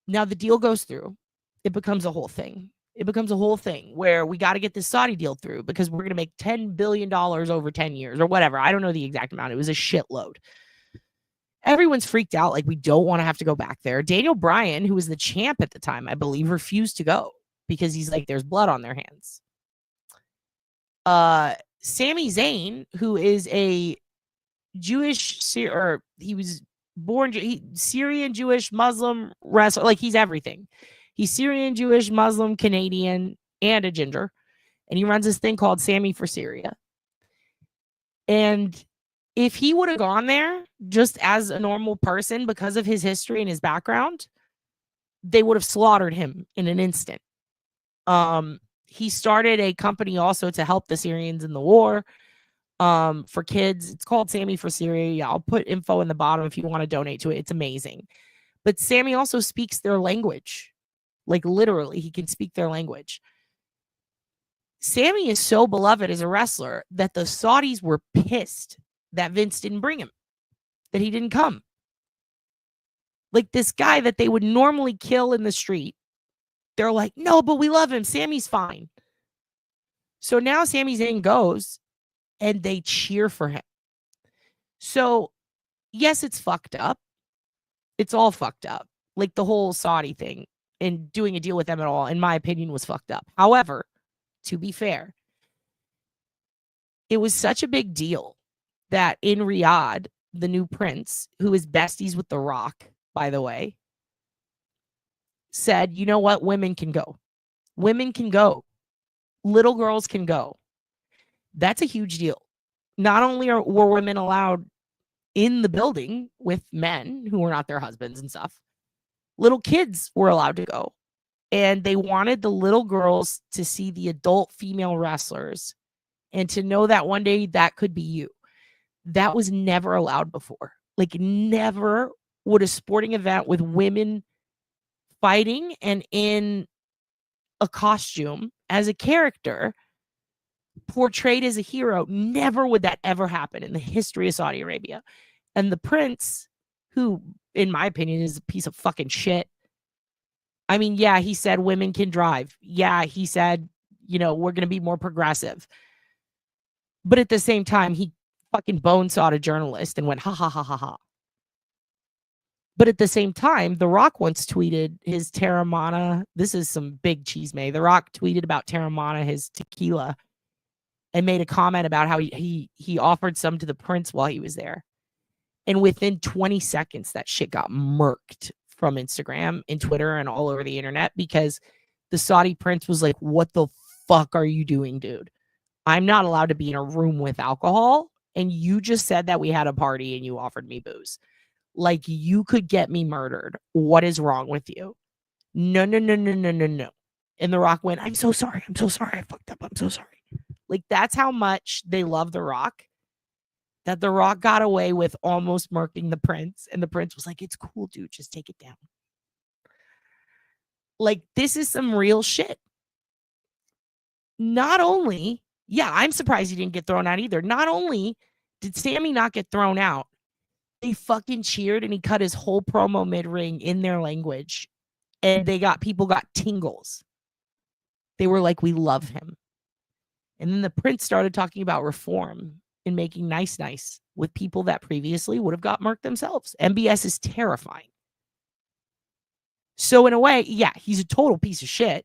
Now the deal goes through. It becomes a whole thing. It becomes a whole thing where we got to get this Saudi deal through because we're going to make $10 billion over 10 years or whatever. I don't know the exact amount. It was a shitload. Everyone's freaked out. Like, we don't want to have to go back there. Daniel Bryan, who was the champ at the time, I believe, refused to go because he's like, there's blood on their hands. Sami Zayn, who is a Jewish, or he was born Syrian, Jewish, Muslim wrestler. Like, he's everything. He's Syrian, Jewish, Muslim, Canadian, and a ginger. And he runs this thing called Sammy for Syria. And if he would have gone there just as a normal person because of his history and his background, they would have slaughtered him in an instant. He started a company also to help the Syrians in the war for kids. It's called Sammy for Syria. I'll put info in the bottom if you want to donate to it. It's amazing. But Sammy also speaks their language. Like, literally, he can speak their language. Sammy is so beloved as a wrestler that the Saudis were pissed that Vince didn't bring him, that he didn't come. Like, this guy that they would normally kill in the street, they're like, no, but we love him. Sammy's fine. So now Sami Zayn goes and they cheer for him. So, yes, it's fucked up. It's all fucked up. Like, the whole Saudi thing and doing a deal with them at all, in my opinion, was fucked up. However, to be fair, it was such a big deal that in Riyadh, the new prince, who is besties with The Rock, by the way, said, you know what? Women can go. Women can go. Little girls can go. That's a huge deal. Not only were women allowed in the building with men who were not their husbands and stuff, little kids were allowed to go. And they wanted the little girls to see the adult female wrestlers and to know that one day that could be you. That was never allowed before. Like, never would a sporting event with women fighting and in a costume as a character portrayed as a hero, never would that ever happen in the history of Saudi Arabia. And the prince, who, in my opinion, is a piece of fucking shit. I mean, yeah, he said women can drive. Yeah, he said, we're going to be more progressive. But at the same time, he fucking bonesawed a journalist and went, ha, ha, ha, ha, ha. But at the same time, The Rock once tweeted his Terramana. This is some big chisme. The Rock tweeted about Terramana, his tequila, and made a comment about how he offered some to the prince while he was there. And within 20 seconds, that shit got murked from Instagram and Twitter and all over the internet because the Saudi prince was like, what the fuck are you doing, dude? I'm not allowed to be in a room with alcohol. And you just said that we had a party and you offered me booze. Like, you could get me murdered. What is wrong with you? No. And The Rock went, I'm so sorry. I'm so sorry. I fucked up. I'm so sorry. Like, that's how much they love The Rock, that The Rock got away with almost murking the prince. And the prince was like, it's cool, dude. Just take it down. Like, this is some real shit. Not only, yeah, I'm surprised he didn't get thrown out either. Not only did Sammy not get thrown out, they fucking cheered and he cut his whole promo mid-ring in their language. And people got tingles. They were like, we love him. And then the prince started talking about reform and making nice with people that previously would have got murked themselves. MBS is terrifying. So in a way, yeah, he's a total piece of shit.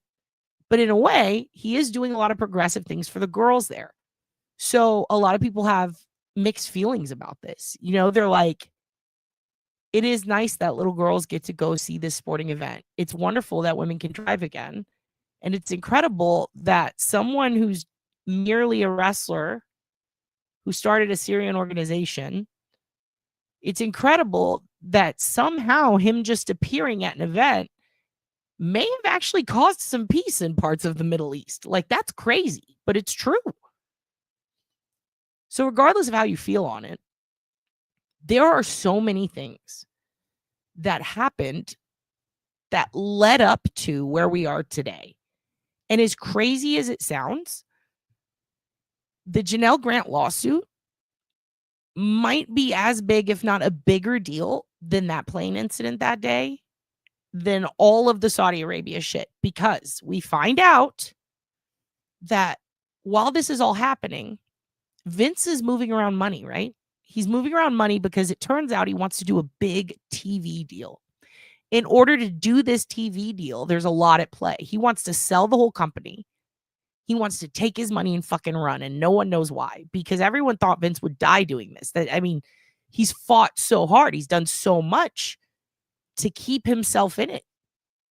But in a way, he is doing a lot of progressive things for the girls there. So a lot of people have mixed feelings about this. They're like, it is nice that little girls get to go see this sporting event. It's wonderful that women can drive again. And it's incredible that someone who's merely a wrestler who started a Syrian organization, it's incredible that somehow him just appearing at an event may have actually caused some peace in parts of the Middle East. Like, that's crazy, but it's true. So regardless of how you feel on it, there are so many things that happened that led up to where we are today. And as crazy as it sounds, the Janelle Grant lawsuit might be as big, if not a bigger deal than that plane incident that day, than all of the Saudi Arabia shit, because we find out that while this is all happening, Vince is moving around money, right? He's moving around money because it turns out he wants to do a big TV deal. In order to do this TV deal, there's a lot at play. He wants to sell the whole company. He wants to take his money and fucking run, and no one knows why, because everyone thought Vince would die doing this. He's fought so hard. He's done so much to keep himself in it.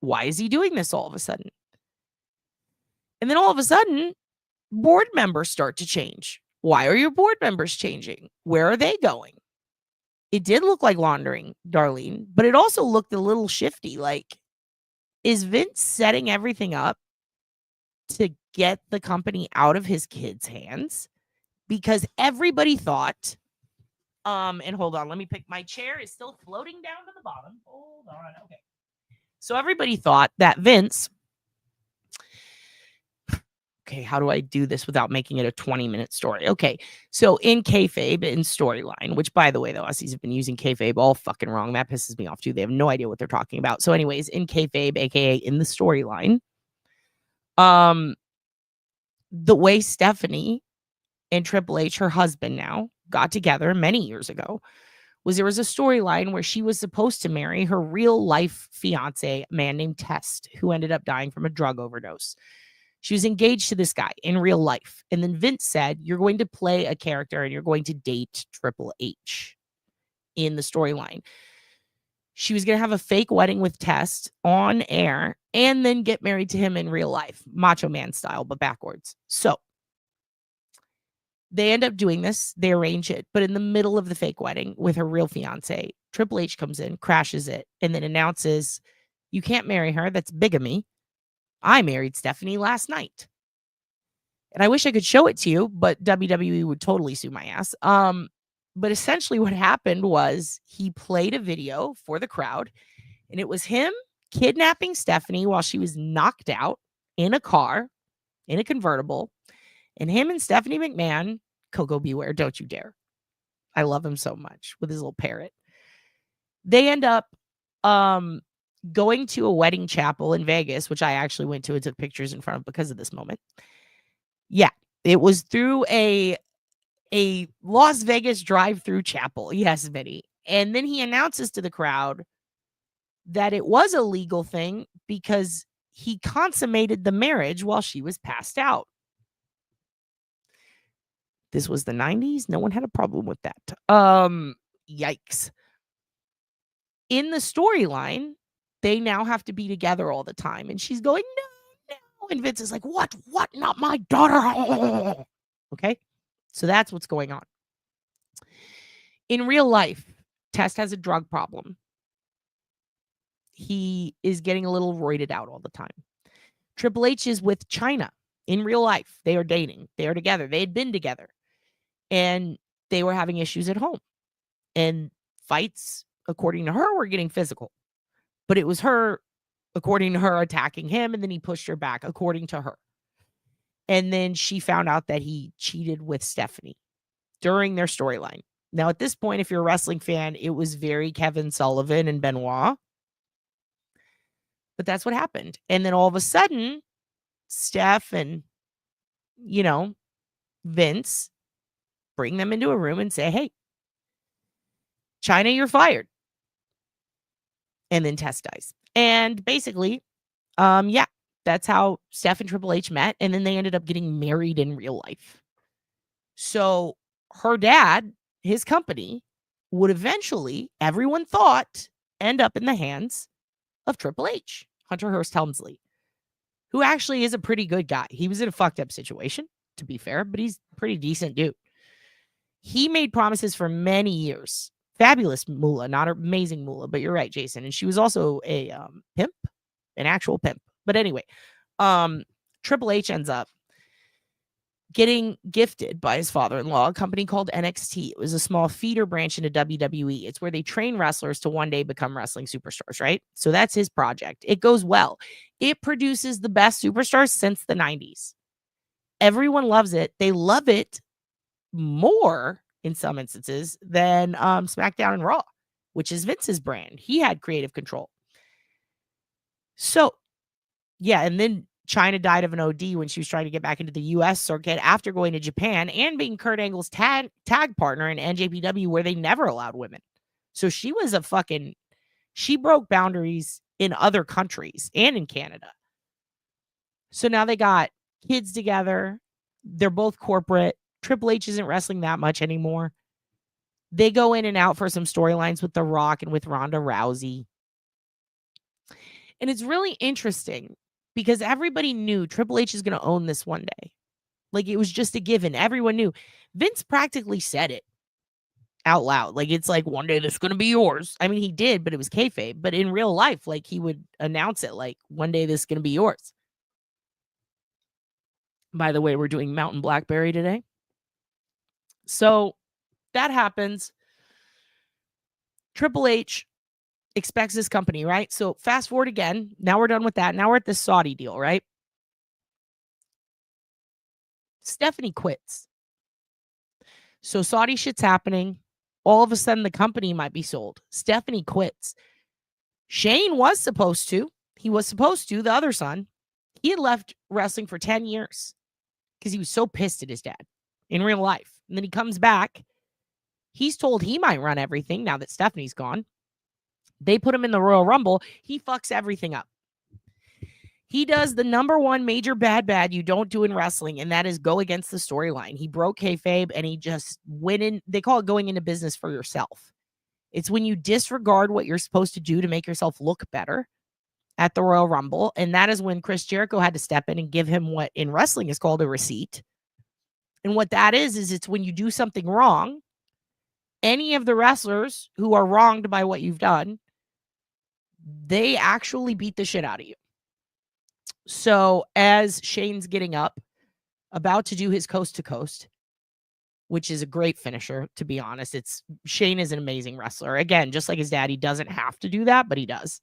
Why is he doing this all of a sudden? And then all of a sudden, board members start to change. Why are your board members changing? Where are they going? It did look like laundering, Darlene, but it also looked a little shifty. Like, is Vince setting everything up to get the company out of his kids' hands? Because everybody thought, and hold on, let me pick, my chair is still floating down to the bottom. Hold on, okay. So everybody thought that Vince, okay, how do I do this without making it a 20-minute story? Okay, so in kayfabe, in storyline, which, by the way, the lessies have been using kayfabe all fucking wrong. That pisses me off, too. They have no idea what they're talking about. So anyways, in kayfabe, aka in the storyline, the way Stephanie and Triple H, her husband now, got together many years ago was there was a storyline where she was supposed to marry her real life fiance, a man named Test, who ended up dying from a drug overdose. She was engaged to this guy in real life. And then Vince said, you're going to play a character and you're going to date Triple H in the storyline. She was going to have a fake wedding with Test on air and then get married to him in real life, Macho Man style, but backwards. So They end up doing this. They arrange it. But in the middle of the fake wedding with her real fiance, Triple H comes in, crashes it, and then announces, you can't marry her. That's bigamy. I married Stephanie last night. And I wish I could show it to you, but WWE would totally sue my ass. But essentially what happened was he played a video for the crowd, and it was him kidnapping Stephanie while she was knocked out in a car, in a convertible, and him and Stephanie McMahon, Coco Beware, don't you dare. I love him so much with his little parrot. They end up going to a wedding chapel in Vegas, which I actually went to and took pictures in front of because of this moment. Yeah, it was through a Las Vegas drive-through chapel. Yes, Vinny. And then he announces to the crowd that it was a legal thing because he consummated the marriage while she was passed out. This was the 90s. No one had a problem with that. Yikes. In the storyline, they now have to be together all the time. And she's going, no. And Vince is like, what? Not my daughter. Okay. So that's what's going on. In real life, Test has a drug problem. He is getting a little roided out all the time. Triple H is with China in real life. They are dating. They are together. They had been together. And they were having issues at home. And fights, according to her, were getting physical. But it was her, according to her, attacking him. And then he pushed her back, according to her. And then she found out that he cheated with Stephanie during their storyline. Now, at this point, if you're a wrestling fan, it was very Kevin Sullivan and Benoit. But that's what happened. And then all of a sudden, Steph and, Vince bring them into a room and say, hey, China, you're fired. And then Test dies. And basically, that's how Steph and Triple H met. And then they ended up getting married in real life. So her dad, his company, would eventually, everyone thought, end up in the hands of Triple H, Hunter Hearst Helmsley, who actually is a pretty good guy. He was in a fucked up situation, to be fair, but he's a pretty decent dude. He made promises for many years. Fabulous moolah, not amazing moolah, but you're right, Jason. And she was also a pimp, an actual pimp. But anyway, Triple H ends up getting gifted by his father-in-law a company called NXT. It was a small feeder branch into WWE. It's where they train wrestlers to one day become wrestling superstars, right? So that's his project. It goes well. It produces the best superstars since the 90s. Everyone loves it. They love it more in some instances than SmackDown and Raw, which is Vince's brand. He had creative control. So, yeah, and then China died of an OD when she was trying to get back into the U.S. circuit after going to Japan and being Kurt Angle's tag partner in NJPW, where they never allowed women. So she was she broke boundaries in other countries and in Canada. So now they got kids together. They're both corporate. Triple H isn't wrestling that much anymore. They go in and out for some storylines with The Rock and with Ronda Rousey. And it's really interesting because everybody knew Triple H is going to own this one day. Like, it was just a given. Everyone knew. Vince practically said it out loud. Like, it's like, one day this is going to be yours. I mean, he did, but it was kayfabe. But in real life, like, he would announce it, like, one day this is going to be yours. By the way, we're doing Mountain Blackberry today. So that happens. Triple H expects his company, right? So fast forward again. Now we're done with that. Now we're at the Saudi deal, right? Stephanie quits. So Saudi shit's happening. All of a sudden, the company might be sold. Stephanie quits. Shane was supposed to. He was supposed to, the other son. He had left wrestling for 10 years because he was so pissed at his dad in real life. And then he comes back. He's told he might run everything now that Stephanie's gone. They put him in the Royal Rumble. He fucks everything up. He does the number one major bad you don't do in wrestling, and that is go against the storyline. He broke kayfabe, and he just went in. They call it going into business for yourself. It's when you disregard what you're supposed to do to make yourself look better at the Royal Rumble, and that is when Chris Jericho had to step in and give him what in wrestling is called a receipt. And what that is it's when you do something wrong, any of the wrestlers who are wronged by what you've done, they actually beat the shit out of you. So as Shane's getting up, about to do his coast to coast, which is a great finisher, to be honest. Shane is an amazing wrestler. Again, just like his dad, he doesn't have to do that, but he does.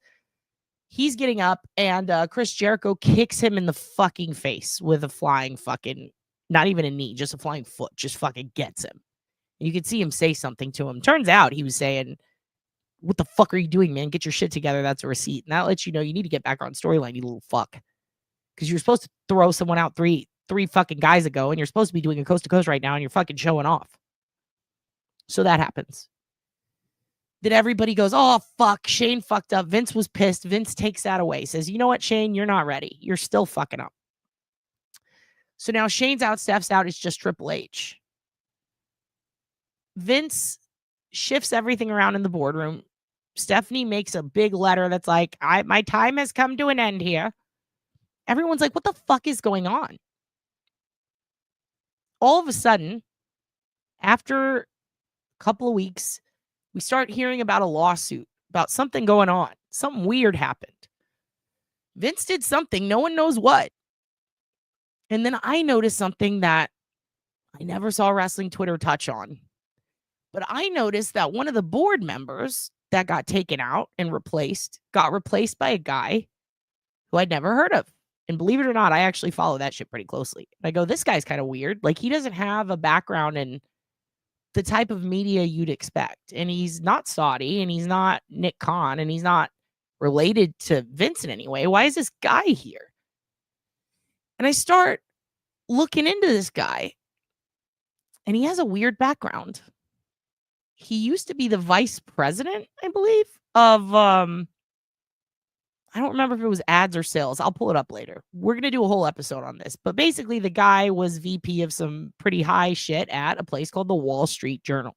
He's getting up, and Chris Jericho kicks him in the fucking face with a flying fucking, not even a knee, just a flying foot, just fucking gets him. And you could see him say something to him. Turns out he was saying, what the fuck are you doing, man? Get your shit together. That's a receipt. And that lets you know you need to get back on storyline, you little fuck. Because you're supposed to throw someone out three fucking guys ago, and you're supposed to be doing a coast to coast right now, and you're fucking showing off. So that happens. Then everybody goes, oh, fuck, Shane fucked up. Vince was pissed. Vince takes that away. Says, you know what, Shane, you're not ready. You're still fucking up. So now Shane's out, Steph's out. It's just Triple H. Vince shifts everything around in the boardroom. Stephanie makes a big letter that's like, my time has come to an end here. Everyone's like, what the fuck is going on? All of a sudden, after a couple of weeks, we start hearing about a lawsuit, about something going on. Something weird happened. Vince did something. No one knows what. And then I noticed something that I never saw wrestling Twitter touch on. But I noticed that one of the board members that got taken out and got replaced by a guy who I'd never heard of. And believe it or not, I actually follow that shit pretty closely. And I go, this guy's kind of weird. Like, he doesn't have a background in the type of media you'd expect. And he's not Saudi, and he's not Nick Khan, and he's not related to Vince in any way. Why is this guy here? And I start looking into this guy, and he has a weird background. He used to be the vice president, I believe, of, I don't remember if it was ads or sales. I'll pull it up later. We're going to do a whole episode on this. But basically, the guy was VP of some pretty high shit at a place called the Wall Street Journal.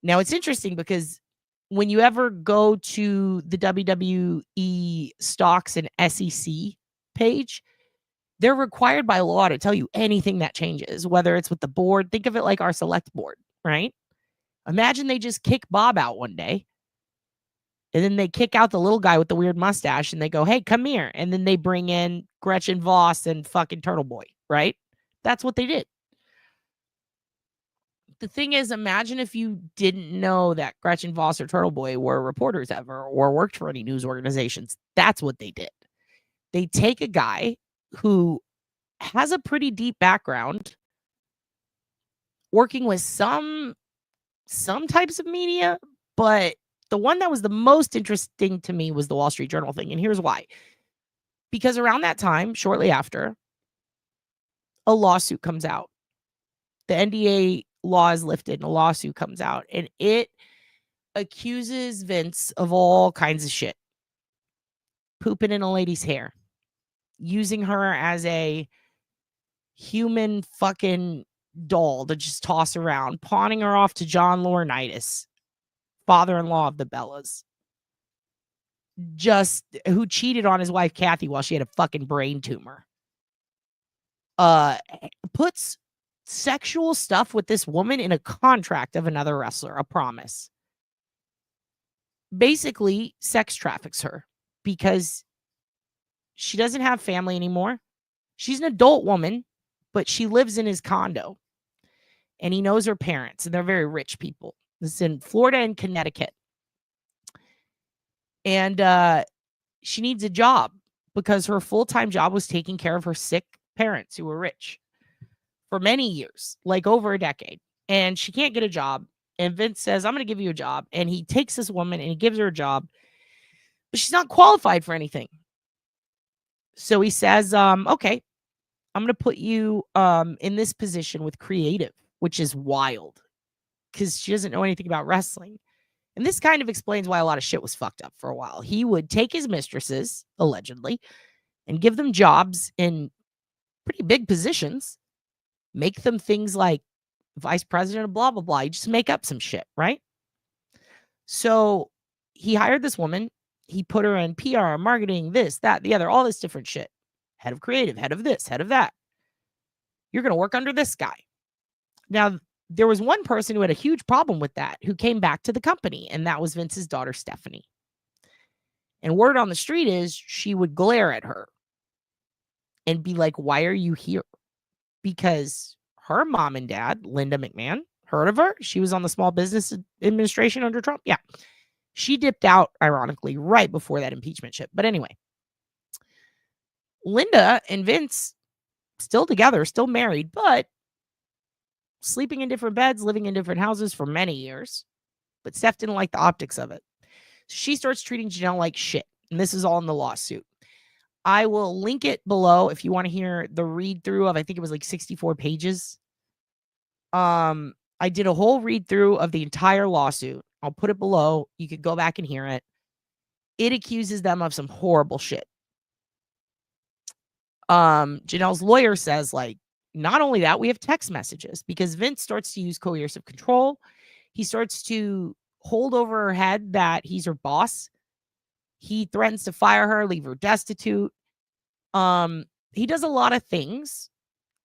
Now, it's interesting because when you ever go to the WWE stocks and SEC page, they're required by law to tell you anything that changes, whether it's with the board. Think of it like our select board, right? Imagine they just kick Bob out one day. And then they kick out the little guy with the weird mustache and they go, hey, come here. And then they bring in Gretchen Voss and fucking Turtle Boy, right? That's what they did. The thing is, imagine if you didn't know that Gretchen Voss or Turtle Boy were reporters ever or worked for any news organizations. That's what they did. They take a guy who has a pretty deep background working with some types of media, but the one that was the most interesting to me was the Wall Street Journal thing. And here's why. Because around that time, shortly after, a lawsuit comes out. The NDA law is lifted and a lawsuit comes out. And it accuses Vince of all kinds of shit. Pooping in a lady's hair. Using her as a human fucking doll to just toss around. Pawning her off to John Laurinaitis, father-in-law of the Bellas, who cheated on his wife Kathy while she had a fucking brain tumor. Puts sexual stuff with this woman in a contract of another wrestler, a promise. Basically, sex traffics her because she doesn't have family anymore. She's an adult woman, but she lives in his condo. And he knows her parents, and they're very rich people. This is in Florida and Connecticut. And she needs a job because her full-time job was taking care of her sick parents who were rich for many years, like over a decade. And she can't get a job. And Vince says, I'm going to give you a job. And he takes this woman and he gives her a job, but she's not qualified for anything. So he says, okay, I'm going to put you in this position with creative, which is wild because she doesn't know anything about wrestling. And this kind of explains why a lot of shit was fucked up for a while. He would take his mistresses, allegedly, and give them jobs in pretty big positions, make them things like vice president of blah, blah, blah. You just make up some shit, right? So he hired this woman. He put her in PR, marketing, this, that, the other, all this different shit. Head of creative, head of this, head of that. You're going to work under this guy. Now, there was one person who had a huge problem with that, who came back to the company, and that was Vince's daughter, Stephanie. And word on the street is she would glare at her and be like, why are you here? Because her mom and dad, Linda McMahon, heard of her? She was on the Small Business Administration under Trump. Yeah. She dipped out, ironically, right before that impeachment shit. But anyway, Linda and Vince still together, still married, but sleeping in different beds, living in different houses for many years. But Steph didn't like the optics of it. So she starts treating Janelle like shit. And this is all in the lawsuit. I will link it below if you want to hear the read through of, I think it was like 64 pages. I did a whole read through of the entire lawsuit. I'll put it below. You could go back and hear it. It accuses them of some horrible shit. Janelle's lawyer says, like, not only that, we have text messages because Vince starts to use coercive control. He starts to hold over her head that he's her boss. He threatens to fire her, leave her destitute. He does a lot of things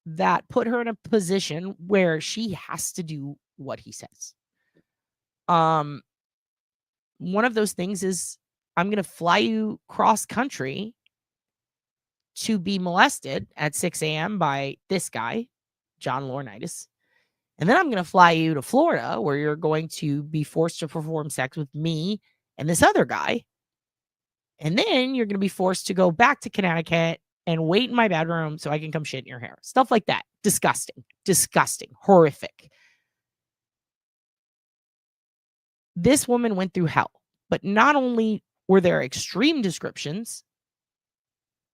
that put her in a position where she has to do what he says. One of those things is, I'm going to fly you cross country to be molested at 6 a.m. by this guy, John Laurinaitis. And then I'm going to fly you to Florida where you're going to be forced to perform sex with me and this other guy. And then you're going to be forced to go back to Connecticut and wait in my bedroom so I can come shit in your hair. Stuff like that. Disgusting. Disgusting. Horrific. This woman went through hell. But not only were there extreme descriptions,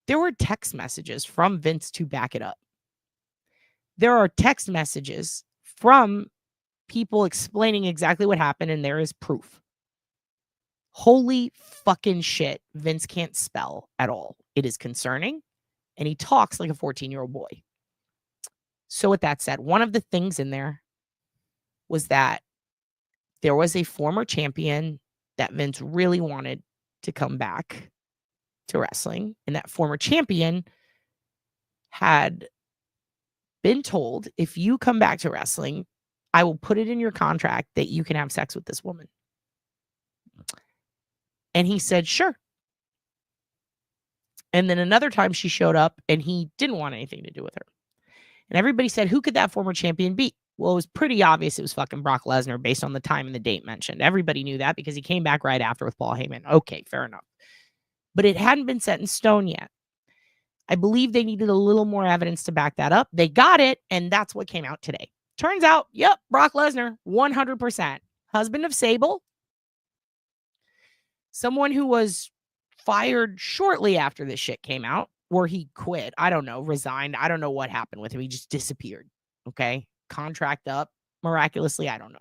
there were text messages from Vince to back it up. There are text messages from people explaining exactly what happened, and there is proof. Holy fucking shit. Vince can't spell at all. It is concerning, and he talks like a 14-year-old boy. So with that said, one of the things in there was that there was a former champion that Vince really wanted to come back to wrestling. And that former champion had been told, if you come back to wrestling, I will put it in your contract that you can have sex with this woman. And he said, sure. And then another time she showed up and he didn't want anything to do with her. And everybody said, who could that former champion be? Well, it was pretty obvious it was fucking Brock Lesnar based on the time and the date mentioned. Everybody knew that because he came back right after with Paul Heyman. Okay, fair enough. But it hadn't been set in stone yet. I believe they needed a little more evidence to back that up. They got it, and that's what came out today. Turns out, yep, Brock Lesnar, 100%. Husband of Sable. Someone who was fired shortly after this shit came out, or he quit. I don't know, resigned. I don't know what happened with him. He just disappeared. Okay. Contract up miraculously. I don't know.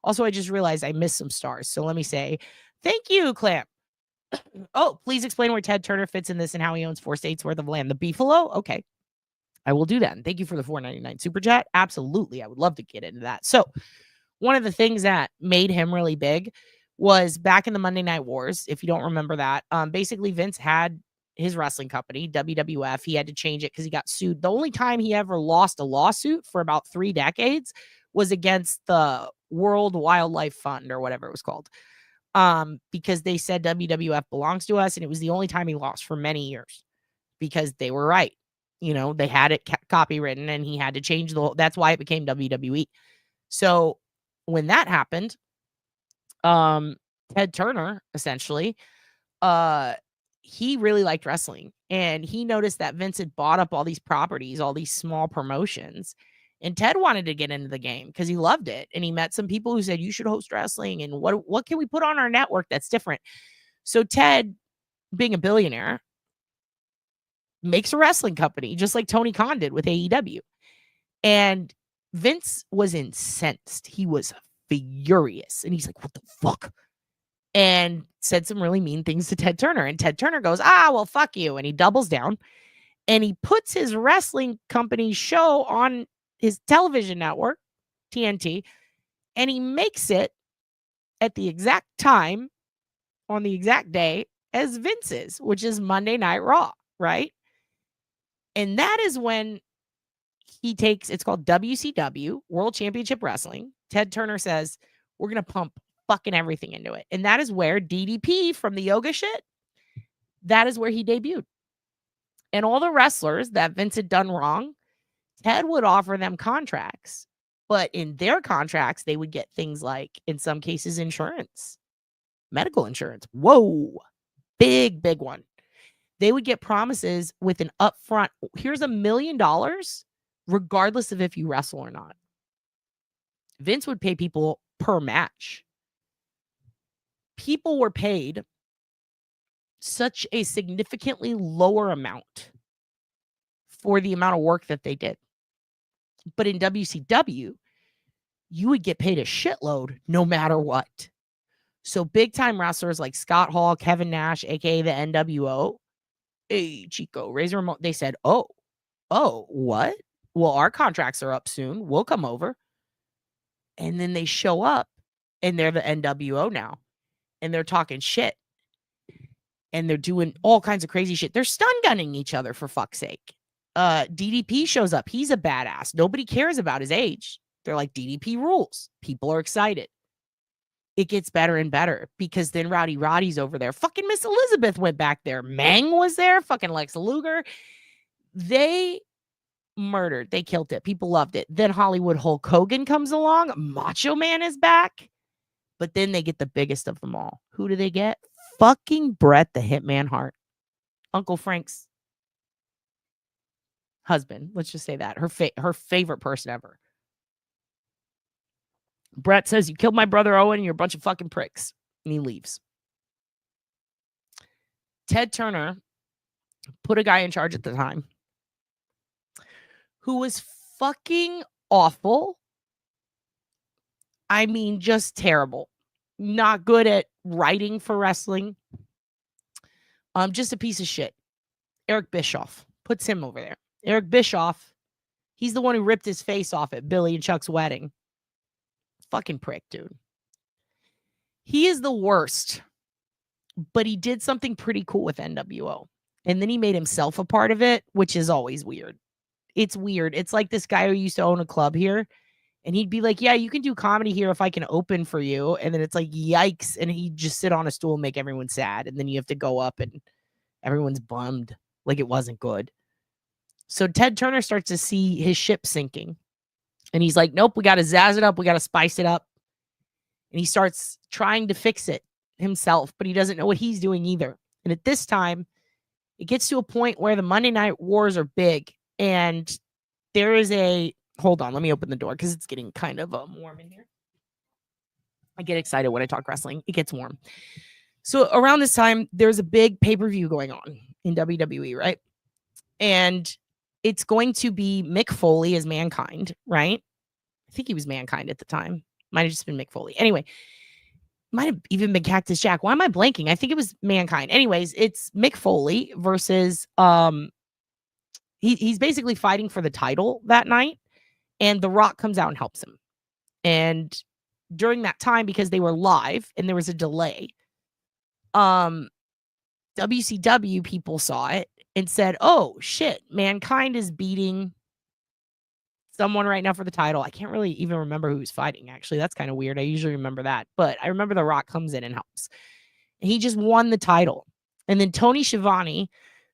Also, I just realized I missed some stars. So let me say, thank you, Clamp. Oh, please explain where Ted Turner fits in this and how he owns 4 states worth of land. The Beefalo? Okay. I will do that. And thank you for the $4.99 super chat. Absolutely. I would love to get into that. So one of the things that made him really big was back in the Monday Night Wars. If you don't remember that, basically Vince had his wrestling company, WWF. He had to change it because he got sued. The only time he ever lost a lawsuit for about 3 decades was against the World Wildlife Fund or whatever it was called. Because they said WWF belongs to us. And it was the only time he lost for many years because they were right. You know, they had it copywritten and he had to change the whole, that's why it became WWE. So when that happened, Ted Turner, essentially, he really liked wrestling and he noticed that Vince had bought up all these properties, all these small promotions. And Ted wanted to get into the game because he loved it. And he met some people who said, you should host wrestling. And what can we put on our network that's different? So Ted, being a billionaire, makes a wrestling company, just like Tony Khan did with AEW. And Vince was incensed. He was furious. And he's like, what the fuck? And said some really mean things to Ted Turner. And Ted Turner goes, well, fuck you. And he doubles down. And he puts his wrestling company show on his television network, TNT, and he makes it at the exact time on the exact day as Vince's, which is Monday Night Raw, right? And that is when it's called WCW, World Championship Wrestling. Ted Turner says, we're going to pump fucking everything into it. And that is where DDP from the yoga shit, that is where he debuted. And all the wrestlers that Vince had done wrong, Ted would offer them contracts. But in their contracts, they would get things like, in some cases, insurance, medical insurance. Whoa, big one. They would get promises with an upfront, here's $1 million, regardless of if you wrestle or not. Vince would pay people per match. People were paid such a significantly lower amount for the amount of work that they did. But in WCW, you would get paid a shitload no matter what. So big time wrestlers like Scott Hall, Kevin Nash, aka the NWO, hey Chico, Razor Ramon, they said, oh, what? Well, our contracts are up soon. We'll come over. And then they show up and they're the NWO now. And they're talking shit. And they're doing all kinds of crazy shit. They're stun gunning each other, for fuck's sake. DDP shows up. He's a badass. Nobody cares about his age. They're like, DDP rules. People are excited. It gets better and better because then Rowdy Roddy's over there. Fucking Miss Elizabeth went back there. Mang was there. Fucking Lex Luger. They murdered. They killed it. People loved it. Then Hollywood Hulk Hogan comes along. Macho Man is back. But then they get the biggest of them all. Who do they get? Fucking Bret the Hitman Hart. Uncle Frank's husband. Let's just say that. Her favorite person ever. Bret says, you killed my brother Owen and you're a bunch of fucking pricks. And he leaves. Ted Turner put a guy in charge at the time who was fucking awful. I mean, just terrible. Not good at writing for wrestling. Just a piece of shit. Eric Bischoff. Puts him over there. Eric Bischoff, he's the one who ripped his face off at Billy and Chuck's wedding. Fucking prick, dude. He is the worst. But he did something pretty cool with NWO. And then he made himself a part of it, which is always weird. It's weird. It's like this guy who used to own a club here. And he'd be like, yeah, you can do comedy here if I can open for you. And then it's like, yikes. And he'd just sit on a stool and make everyone sad. And then you have to go up and everyone's bummed like it wasn't good. So Ted Turner starts to see his ship sinking. And he's like, nope, we got to zazz it up. We got to spice it up. And he starts trying to fix it himself, but he doesn't know what he's doing either. And at this time, it gets to a point where the Monday Night Wars are big. And there is a... Hold on, let me open the door because it's getting kind of warm in here. I get excited when I talk wrestling. It gets warm. So around this time, there's a big pay-per-view going on in WWE, right? And it's going to be Mick Foley as Mankind, right? I think he was Mankind at the time. Might have just been Mick Foley. Anyway, might have even been Cactus Jack. Why am I blanking? I think it was Mankind. Anyways, it's Mick Foley versus he's basically fighting for the title that night. And The Rock comes out and helps him. And during that time, because they were live and there was a delay, WCW people saw it and said, oh, shit, Mankind is beating someone right now for the title. I can't really even remember who was fighting, actually. That's kind of weird. I usually remember that. But I remember The Rock comes in and helps. And he just won the title. And then Tony Schiavone,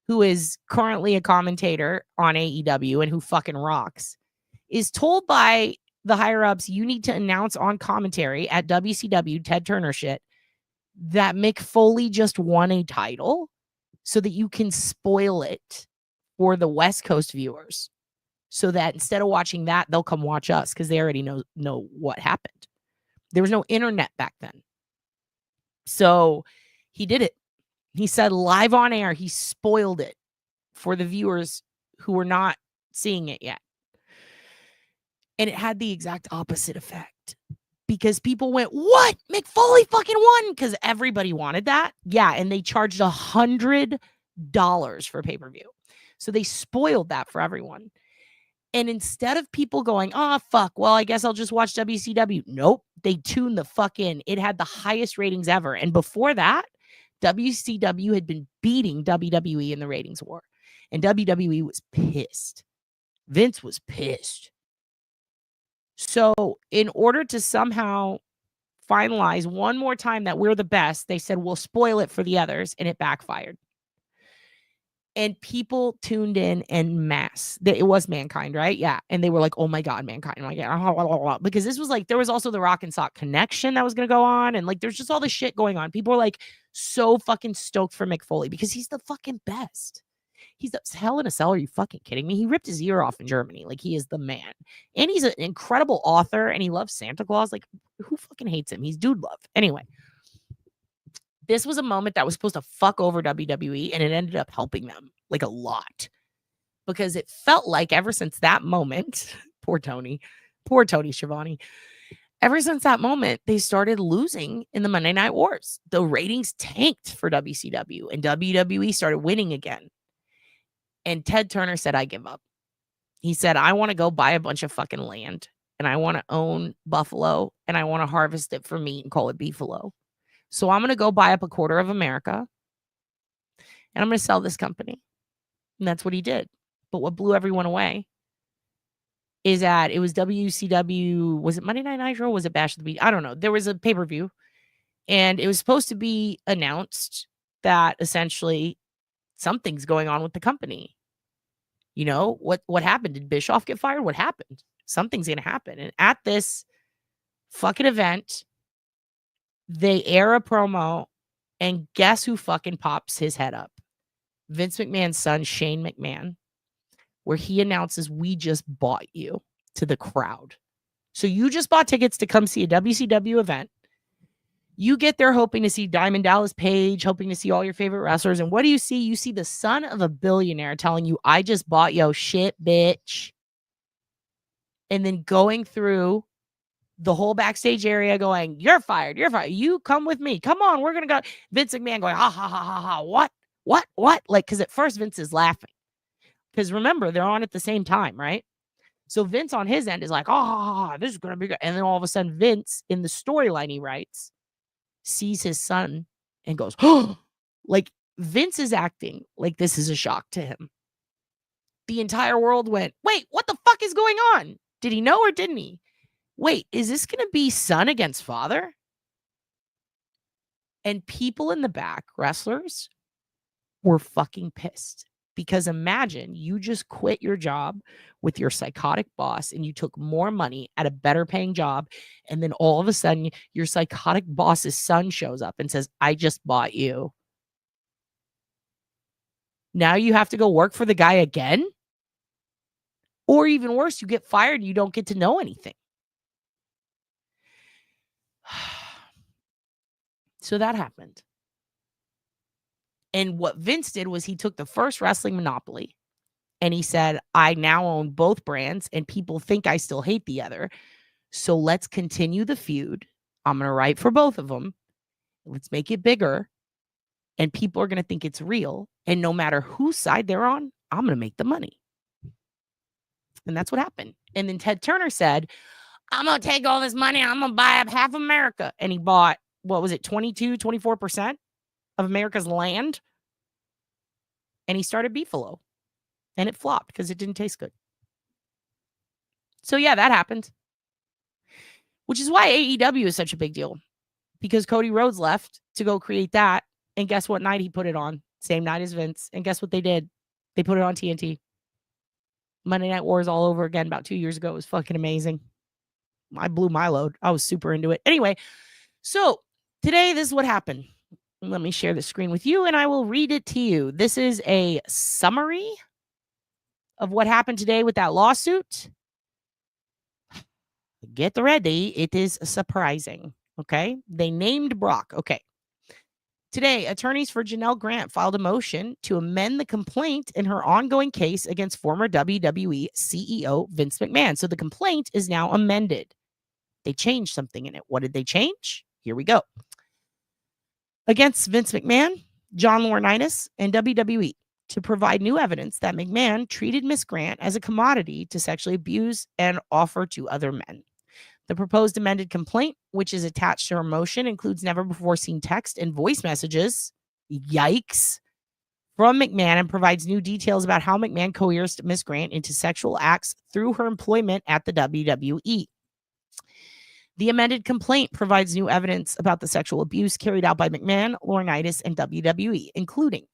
who is currently a commentator on AEW and who fucking rocks, is told by the higher-ups, you need to announce on commentary at WCW, Ted Turner shit, that Mick Foley just won a title so that you can spoil it for the West Coast viewers so that instead of watching that, they'll come watch us because they already know what happened. There was no internet back then. So he did it. He said live on air, he spoiled it for the viewers who were not seeing it yet. And it had the exact opposite effect because people went, what? Mick Foley fucking won because everybody wanted that. Yeah. And they charged $100 for pay-per-view. So they spoiled that for everyone. And instead of people going, oh, fuck, well, I guess I'll just watch WCW. Nope. They tuned the fuck in. It had the highest ratings ever. And before that, WCW had been beating WWE in the ratings war. And WWE was pissed. Vince was pissed. So in order to somehow finalize one more time that we're the best, they said, we'll spoil it for the others, and it backfired. And people tuned in en masse. It was Mankind, right? Yeah. And they were like, oh my God, Mankind. Like, yeah, because this was like, there was also the Rock and Sock connection that was going to go on. And like, there's just all this shit going on. People were like so fucking stoked for Mick Foley because he's the fucking best. He's the hell in a cell. Are you fucking kidding me? He ripped his ear off in Germany. Like, he is the man. And he's an incredible author, and he loves Santa Claus. Like, who fucking hates him? He's dude love. Anyway. This was a moment that was supposed to fuck over WWE, and it ended up helping them like a lot, because it felt like ever since that moment, poor Tony Schiavone, ever since that moment, they started losing in the Monday Night Wars. The ratings tanked for WCW, and WWE started winning again. And Ted Turner said, I give up. He said, I want to go buy a bunch of fucking land, and I want to own buffalo, and I want to harvest it for meat and call it beefalo. So I'm going to go buy up a quarter of America, and I'm going to sell this company. And that's what he did. But what blew everyone away is that it was WCW. Was it Monday Night Nitro? Or was it Bash at the Beach? I don't know. There was a pay-per-view, and it was supposed to be announced that essentially something's going on with the company. You know, what happened? Did Bischoff get fired? What happened? Something's going to happen. And at this fucking event, they air a promo, and guess who fucking pops his head up? Vince McMahon's son, Shane McMahon, where he announces, we just bought you, to the crowd. So you just bought tickets to come see a WCW event. You get there hoping to see Diamond Dallas Page, hoping to see all your favorite wrestlers. And what do you see? You see the son of a billionaire telling you, I just bought yo shit, bitch. And then going through the whole backstage area going, you're fired. You're fired. You come with me. Come on. We're going to go. Vince McMahon going, ha, ha, ha, ha, ha. What? Like, because at first Vince is laughing. Because remember, they're on at the same time, right? So Vince on his end is like, oh, this is going to be good. And then all of a sudden, Vince, in the storyline he writes, sees his son and goes, oh, like Vince is acting like this is a shock to him. The entire world went, wait, what the fuck is going on? Did he know or didn't he? Wait, is this going to be son against father? And people in the back, wrestlers, were fucking pissed. Because imagine you just quit your job with your psychotic boss and you took more money at a better paying job. And then all of a sudden your psychotic boss's son shows up and says, I just bought you. Now you have to go work for the guy again? Or even worse, you get fired and you don't get to know anything. So that happened. And what Vince did was he took the first wrestling monopoly and he said, I now own both brands and people think I still hate the other. So let's continue the feud. I'm going to write for both of them. Let's make it bigger. And people are going to think it's real. And no matter whose side they're on, I'm going to make the money. And that's what happened. And then Ted Turner said, I'm going to take all this money. I'm going to buy up half America. And he bought, what was it, 24% of America's land? And he started Beefalo. And it flopped because it didn't taste good. So yeah, that happened. Which is why AEW is such a big deal. Because Cody Rhodes left to go create that. And guess what night he put it on? Same night as Vince. And guess what they did? They put it on TNT. Monday Night Wars all over again about 2 years ago. It was fucking amazing. I blew my load. I was super into it. Anyway, so today this is what happened. Let me share the screen with you and I will read it to you. This is a summary of what happened today with that lawsuit. Get ready. It is surprising. Okay. They named Brock. Okay. Today, attorneys for Janelle Grant filed a motion to amend the complaint in her ongoing case against former WWE CEO Vince McMahon. So the complaint is now amended. They changed something in it. What did they change? Here we go. Against Vince McMahon, John Laurinaitis, and WWE to provide new evidence that McMahon treated Miss Grant as a commodity to sexually abuse and offer to other men. The proposed amended complaint, which is attached to her motion, includes never before seen text and voice messages. Yikes. from McMahon and provides new details about how McMahon coerced Miss Grant into sexual acts through her employment at the WWE. The amended complaint provides new evidence about the sexual abuse carried out by McMahon, Laurinaitis, and WWE, including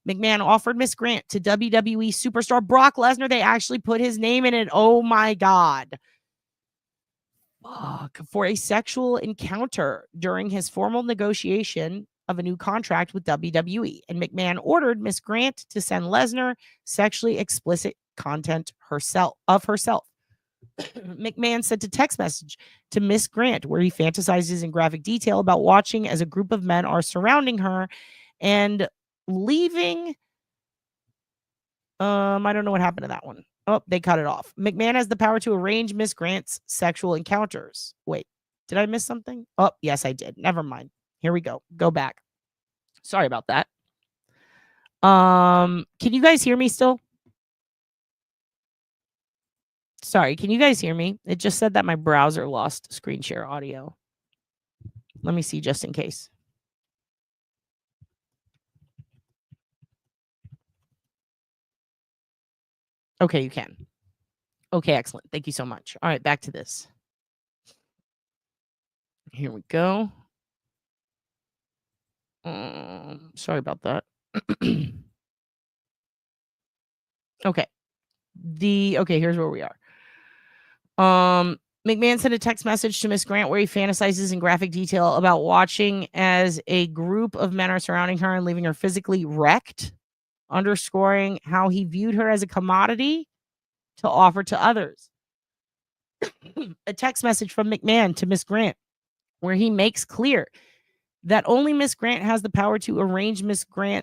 McMahon offered Miss Grant to WWE superstar Brock Lesnar. They actually put his name in it. Oh my God. Fuck. For a sexual encounter during his formal negotiation of a new contract with WWE. And McMahon ordered Miss Grant to send Lesnar sexually explicit content of herself. McMahon sent a text message to Miss Grant where he fantasizes in graphic detail about watching as a group of men are surrounding her and leaving. I don't know what happened to that one. Oh, they cut it off. McMahon has the power to arrange Miss Grant's sexual encounters. Wait, did I miss something? Oh, yes, I did. Never mind. Here we go. Go back. Sorry about that. Can you guys hear me still? Sorry, can you guys hear me? It just said that my browser lost screen share audio. Let me see just in case. Okay, you can. Okay, excellent. Thank you so much. All right, back to this. Here we go. Sorry about that. Okay. Here's where we are. McMahon sent a text message to Miss Grant where he fantasizes in graphic detail about watching as a group of men are surrounding her and leaving her physically wrecked, underscoring how he viewed her as a commodity to offer to others. A text message from McMahon to Miss Grant where he makes clear that only Miss Grant has the power to arrange McMahon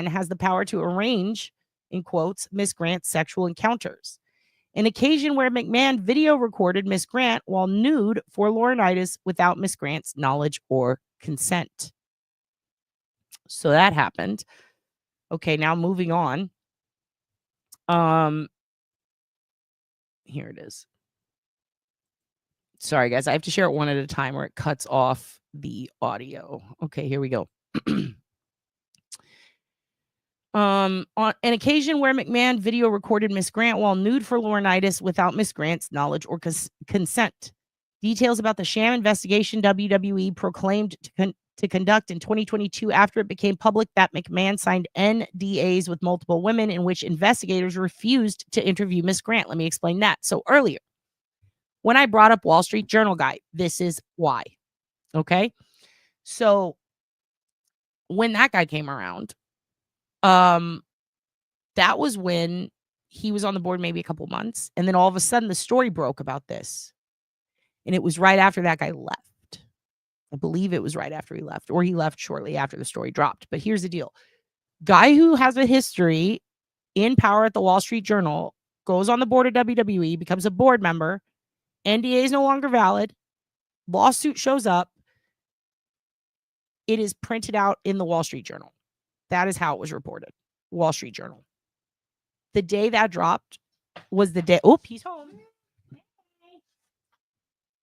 has the power to arrange, in quotes, Miss Grant's sexual encounters. An occasion where McMahon video recorded Miss Grant while nude for Laurinaitis without Miss Grant's knowledge or consent. So that happened. Okay, now moving on. Here it is. Sorry, guys. I have to share it one at a time or it cuts off the audio. Okay, here we go. On an occasion where McMahon video recorded Miss Grant while nude for Laurinaitis without Miss Grant's knowledge or consent. Details about the sham investigation WWE proclaimed to conduct in 2022 after it became public that McMahon signed NDAs with multiple women in which investigators refused to interview Miss Grant. Let me explain that. So earlier, when I brought up Wall Street Journal guy, this is why. Okay? So when that guy came around, that was when he was on the board maybe a couple months. And then all of a sudden the story broke about this. And it was right after that guy left. I believe it was right after he left, or he left shortly after the story dropped. But here's the deal. Guy who has a history in power at the Wall Street Journal goes on the board of WWE, becomes a board member. NDA is no longer valid. Lawsuit shows up. It is printed out in the Wall Street Journal. That is how it was reported. Wall Street Journal. The day that dropped was the day. Oh, he's home.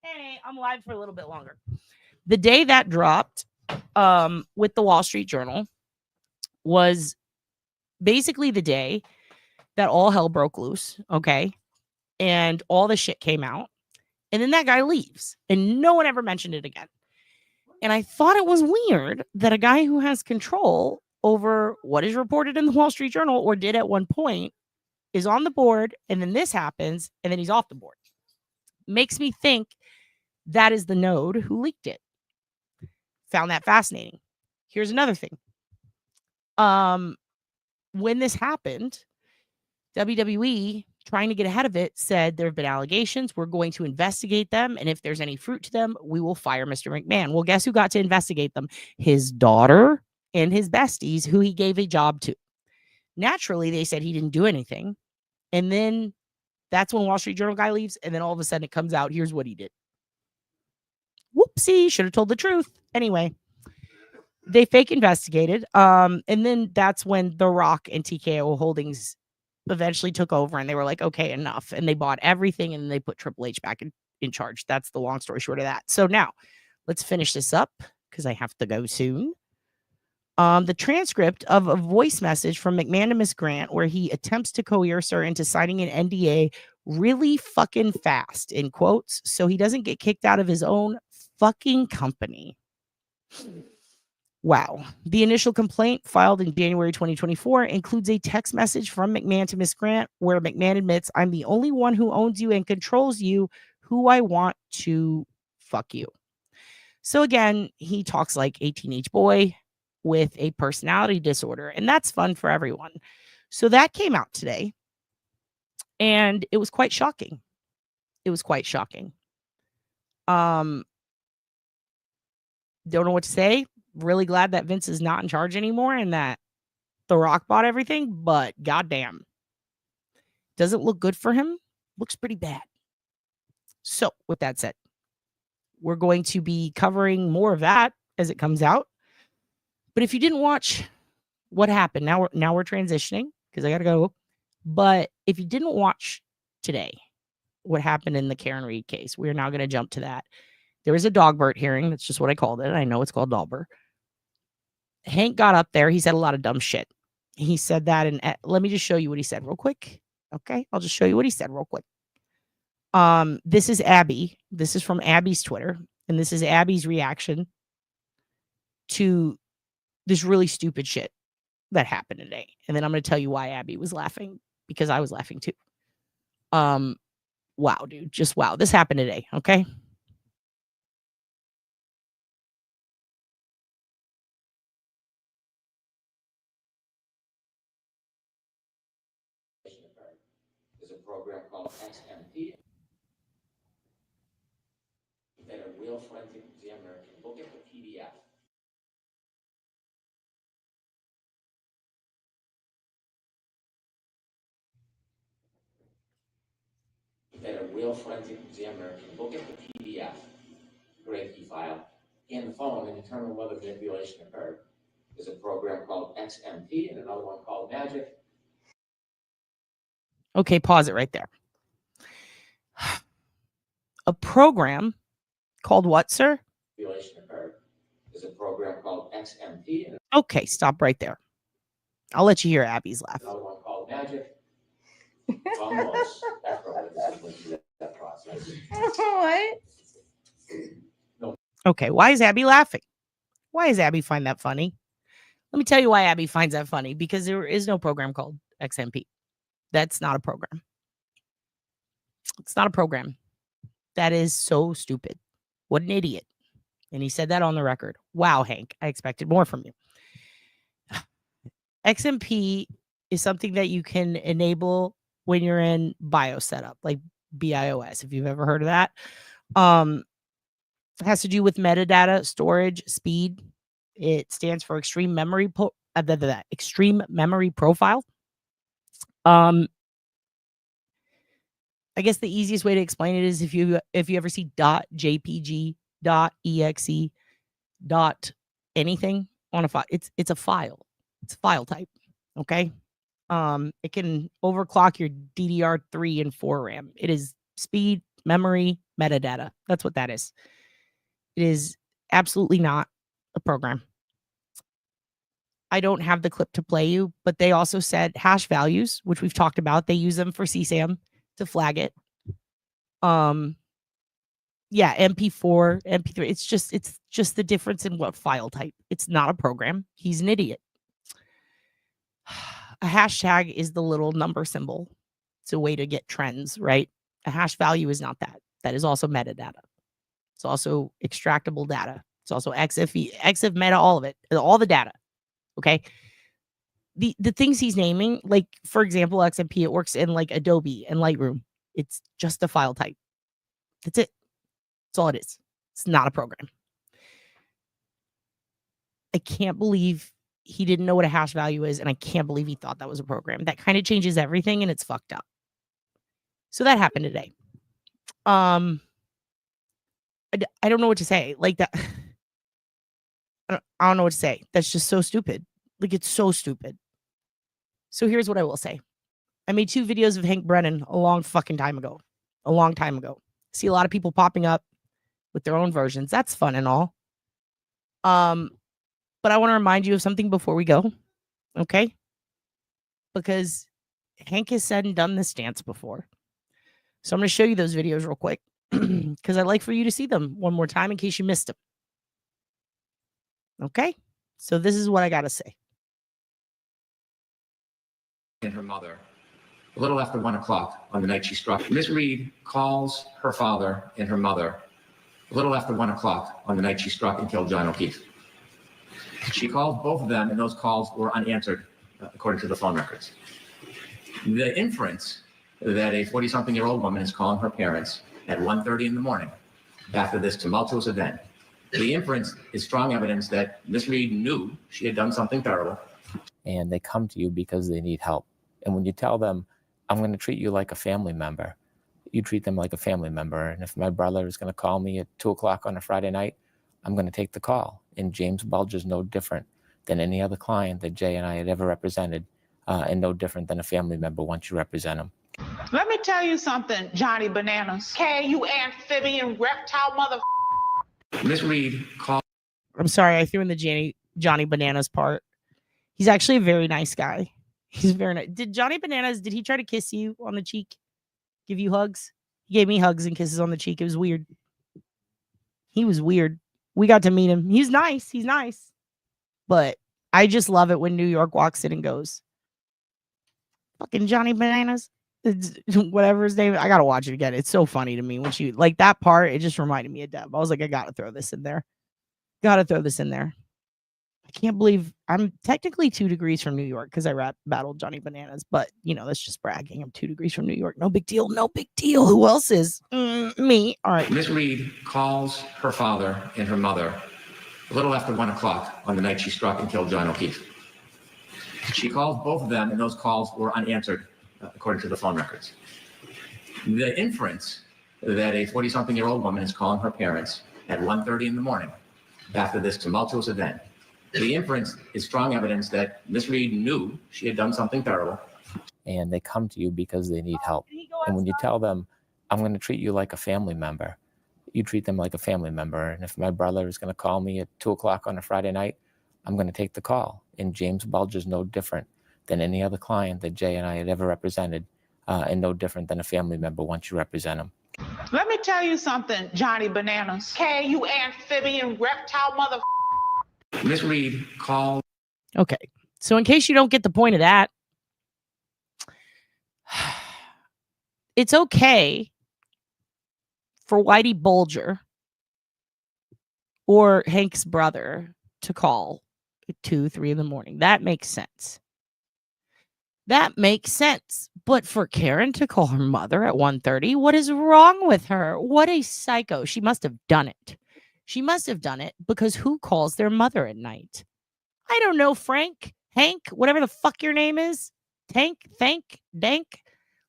Hey, I'm live for a little bit longer. The day that dropped with the Wall Street Journal was basically the day that all hell broke loose. Okay. And all the shit came out. And then that guy leaves. And no one ever mentioned it again. And I thought it was weird that a guy who has control over what is reported in the Wall Street Journal, or did at one point, is on the board, and then this happens, and then he's off the board. Makes me think that is the node who leaked it. Found that fascinating. Here's another thing. When this happened, WWE, trying to get ahead of it, said there have been allegations. We're going to investigate them. And if there's any fruit to them, we will fire Mr. McMahon. Well, guess who got to investigate them? His daughter and his besties, who he gave a job to. Naturally, they said he didn't do anything. And then that's when Wall Street Journal guy leaves. And then all of a sudden it comes out, here's what he did. Whoopsie, should have told the truth. Anyway, they fake investigated. And then that's when The Rock and TKO Holdings eventually took over, and they were like, okay, enough. And they bought everything, and they put Triple H back in charge. That's the long story short of that. So now let's finish this up because I have to go soon. The transcript of a voice message from McMahon to Miss Grant where he attempts to coerce her into signing an NDA really fucking fast, in quotes, so he doesn't get kicked out of his own fucking company. Wow. The initial complaint filed in January 2024 includes a text message from McMahon to Miss Grant where McMahon admits, "I'm the only one who owns you and controls you, who I want to fuck you." So again, he talks like a teenage boy with a personality disorder, and that's fun for everyone. So that came out today, and it was quite shocking. It was quite shocking. Don't know what to say. Really glad that Vince is not in charge anymore and that The Rock bought everything, but goddamn. Doesn't look good for him. Looks pretty bad. So, with that said, we're going to be covering more of that as it comes out. But if you didn't watch what happened, now we're transitioning because I got to go. But if you didn't watch today what happened in the Karen Reed case, we're now going to jump to that. There was a Dogbert hearing. That's just what I called it. I know it's called Dogbert. Hank got up there. He said a lot of dumb shit. He said that, and let me just show you what he said real quick. Okay, I'll just show you what he said real quick. This is Abby. This is from Abby's Twitter, and this is Abby's reaction to this really stupid shit that happened today. And then I'm going to tell you why Abby was laughing, because I was laughing too. Wow, dude, just wow. This happened today, okay? There's a program called XMP that a real forensic examiner can look at the PDF. That a real forensic examiner can look at the PDF, grade key file, and the phone and determine whether manipulation occurred. There's a program called XMP and another one called Magic. Okay, pause it right there. A program called what, sir? Manipulation occurred. There's a program called XMP and Okay, stop right there. I'll let you hear Abby's laugh. another one called Magic. Almost. That's probably that process. What? Okay, why is Abby laughing? Why does Abby find that funny? Let me tell you why Abby finds that funny. Because there is no program called XMP. That's not a program. It's not a program. That is so stupid. What an idiot. And he said that on the record. Wow, Hank, I expected more from you. XMP is something that you can enable when you're in BIOS setup, like BIOS, if you've ever heard of that. It has to do with metadata storage speed. It stands for extreme memory extreme memory profile. I guess the easiest way to explain it is if you ever see .jpg, .exe, .anything on a file, it's a file. It's a file type. Okay. It can overclock your DDR3 and 4 RAM. It is speed, memory, metadata. That's what that is. It is absolutely not a program. I don't have the clip to play you, but they also said hash values, which we've talked about. They use them for CSAM to flag it. Yeah, MP4, MP3. It's just the difference in what file type. It's not a program. He's an idiot. A hashtag is the little number symbol. It's a way to get trends, right? A hash value is not that. That is also metadata. It's also extractable data. It's also EXIF, meta, all of it, all the data. Okay. The things he's naming, like for example, XMP, it works in like Adobe and Lightroom. It's just a file type. That's it. That's all it is. It's not a program. I can't believe he didn't know what a hash value is, and I can't believe he thought that was a program. That kind of changes everything, and it's fucked up. So that happened today. I don't know what to say. Like that. I don't know what to say. That's just so stupid. Like, it's so stupid. So here's what I will say. I made 2 videos of Hank Brennan a long fucking time ago. A long time ago. See a lot of people popping up with their own versions. That's fun and all. But But I want to remind you of something before we go. Okay? Because Hank has said and done this dance before. So I'm going to show you those videos real quick. Because I'd like for you to see them one more time in case you missed them. Okay? So this is what I got to say. And her mother, a little after 1 o'clock on the night she struck. Miss Reed calls her father and her mother a little after 1 o'clock on the night she struck and killed John O'Keefe. She called both of them, and those calls were unanswered, according to the phone records. The inference that a 40-something-year-old woman is calling her parents at 1:30 in the morning after this tumultuous event, the inference is strong evidence that Miss Reed knew she had done something terrible. And they come to you because they need help. And when you tell them, I'm going to treat you like a family member, you treat them like a family member. And if my brother is going to call me at 2 o'clock on a Friday night, I'm going to take the call. And James Bulger is no different than any other client that Jay and I had ever represented, and no different than a family member once you represent them. Let me tell you something, Johnny Bananas. Okay, you amphibian reptile mother. Miss Reed called. I'm sorry, I threw in the Johnny Bananas part. He's actually a very nice guy. He's very nice. Did Johnny Bananas, did he try to kiss you on the cheek? Give you hugs? He gave me hugs and kisses on the cheek. It was weird. He was weird. We got to meet him. He's nice. He's nice. But I just love it when New York walks in and goes, fucking Johnny Bananas. Whatever his name. I got to watch it again. It's so funny to me when she, like that part, it just reminded me of Depp. I was like, I got to throw this in there. Got to throw this in there. I can't believe I'm technically 2 degrees from New York because I battled Johnny Bananas, but that's just bragging. I'm 2 degrees from New York. No big deal. No big deal. Who else is? Me. All right. Miss Reed calls her father and her mother a little after 1 o'clock on the night she struck and killed John O'Keefe. She called both of them, and those calls were unanswered, according to the phone records. The inference that a 40-something-year-old woman is calling her parents at 1:30 in the morning after this tumultuous event, the inference is strong evidence that Miss Reed knew she had done something terrible. And they come to you because they need help. And when you tell them, I'm going to treat you like a family member, you treat them like a family member. And if my brother is going to call me at 2 o'clock on a Friday night, I'm going to take the call. And James Bulger is no different than any other client that Jay and I had ever represented, and no different than a family member once you represent them. Let me tell you something, Johnny Bananas. Okay, you amphibian reptile mother. Miss Reed called. Okay. So in case you don't get the point of that, it's okay for Whitey Bulger or Hank's brother to call at 2, 3 in the morning. That makes sense. That makes sense. But for Karen to call her mother at 1:30, what is wrong with her? What a psycho. She must have done it. She must have done it because who calls their mother at night? I don't know, Frank, Hank, whatever the fuck your name is. Dank.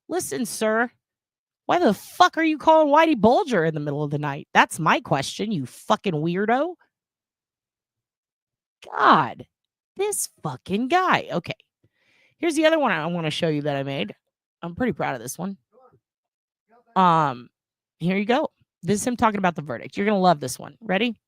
Listen, sir. Why the fuck are you calling Whitey Bulger in the middle of the night? That's my question, you fucking weirdo. God, this fucking guy. Okay. Here's the other one I want to show you that I made. I'm pretty proud of this one. Here you go. This is him talking about the verdict. You're going to love this one. Ready?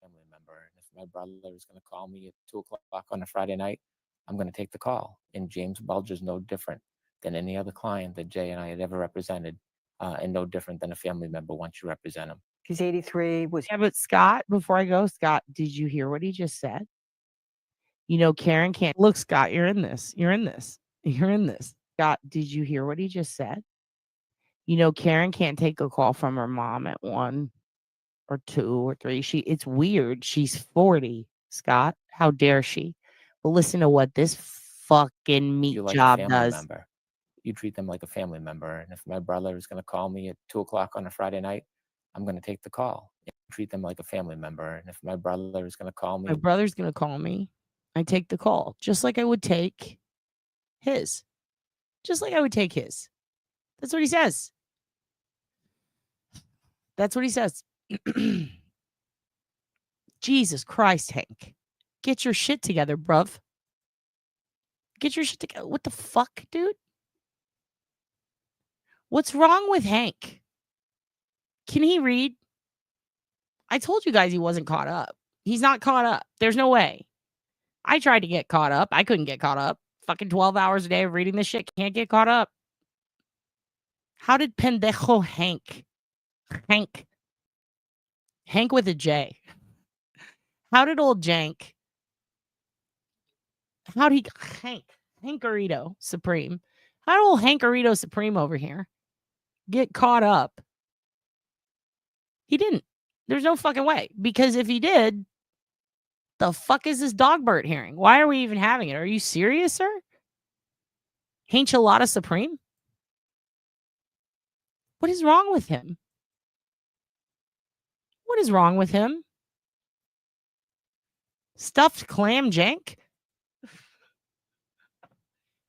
Family member. And if my brother is going to call me at 2 o'clock on a Friday night, I'm going to take the call. And James Bulger is no different than any other client that Jay and I had ever represented, and no different than a family member once you represent him. He's 83. Yeah, but Scott, before I go, Scott, did you hear what he just said? Karen can't. Look, Scott, you're in this. Scott, did you hear what he just said? Karen can't take a call from her mom at 1 or 2 or 3. It's weird. She's 40, Scott. How dare she? But listen to what this fucking meat job does. Member. You treat them like a family member. And if my brother is going to call me at 2 o'clock on a Friday night, I'm going to take the call. You treat them like a family member. And if my brother is going to call me. My brother's going to call me. I take the call. Just like I would take his. That's what he says. That's what he says. Jesus Christ, Hank. Get your shit together, bruv. Get your shit together. What the fuck, dude? What's wrong with Hank? Can he read? I told you guys he wasn't caught up. He's not caught up. There's no way. I tried to get caught up. I couldn't get caught up. Fucking 12 hours a day of reading this shit. Can't get caught up. How did pendejo Hank with a J. How did old Hankarito Supreme. How did old Hankarito Supreme over here get caught up? He didn't. There's no fucking way. Because if he did, the fuck is this Dogbert hearing? Why are we even having it? Are you serious, sir? Hanchalada Supreme? What is wrong with him? What is wrong with him? Stuffed clam jank?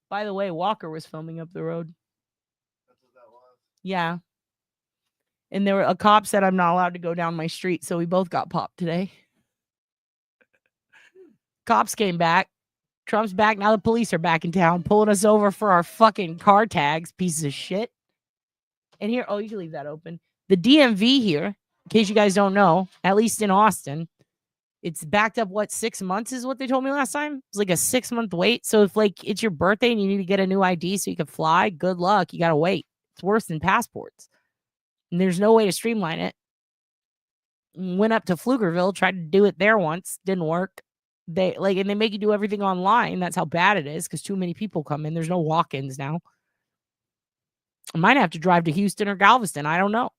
By the way, Walker was filming up the road. Yeah. And there were a cop said I'm not allowed to go down my street, so we both got popped today. Cops came back. Trump's back. Now the police are back in town, pulling us over for our fucking car tags, pieces of shit. And here, oh, you can leave that open. The DMV here, in case you guys don't know, at least in Austin, it's backed up, 6 months is what they told me last time? It's like a 6-month wait. So if it's your birthday and you need to get a new ID so you can fly, good luck. You got to wait. It's worse than passports. And there's no way to streamline it. Went up to Pflugerville, tried to do it there once. Didn't work. They make you do everything online. That's how bad it is because too many people come in. There's no walk-ins now. I might have to drive to Houston or Galveston. I don't know.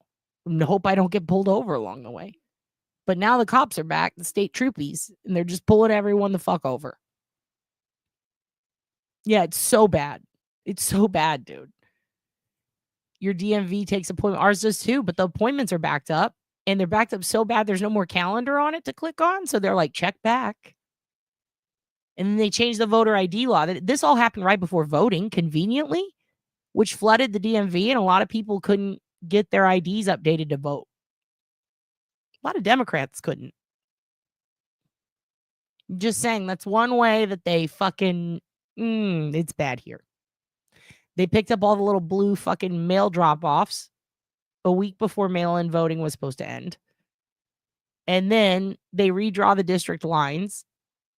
Hope I don't get pulled over along the way. But now the cops are back, the state troopies, and they're just pulling everyone the fuck over. Yeah, it's so bad. It's so bad, dude. Your DMV takes appointment. Ours does too, but the appointments are backed up. And they're backed up so bad there's no more calendar on it to click on. So they're like, check back. And then they changed the voter ID law. This all happened right before voting, conveniently, which flooded the DMV, and a lot of people couldn't get their IDs updated to vote. A lot of Democrats couldn't. Just saying, that's one way that they fucking, it's bad here. They picked up all the little blue fucking mail drop-offs a week before mail-in voting was supposed to end. And then they redraw the district lines.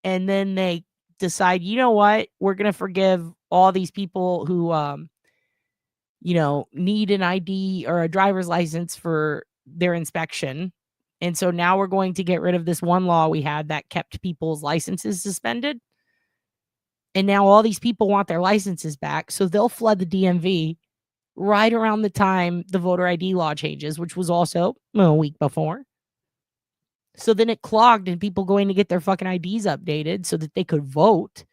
And then they decide, you know what? We're going to forgive all these people who, need an ID or a driver's license for their inspection. And so now we're going to get rid of this one law we had that kept people's licenses suspended. And now all these people want their licenses back. So they'll flood the DMV right around the time the voter ID law changes, which was also a week before. So then it clogged and people going to get their fucking IDs updated so that they could vote.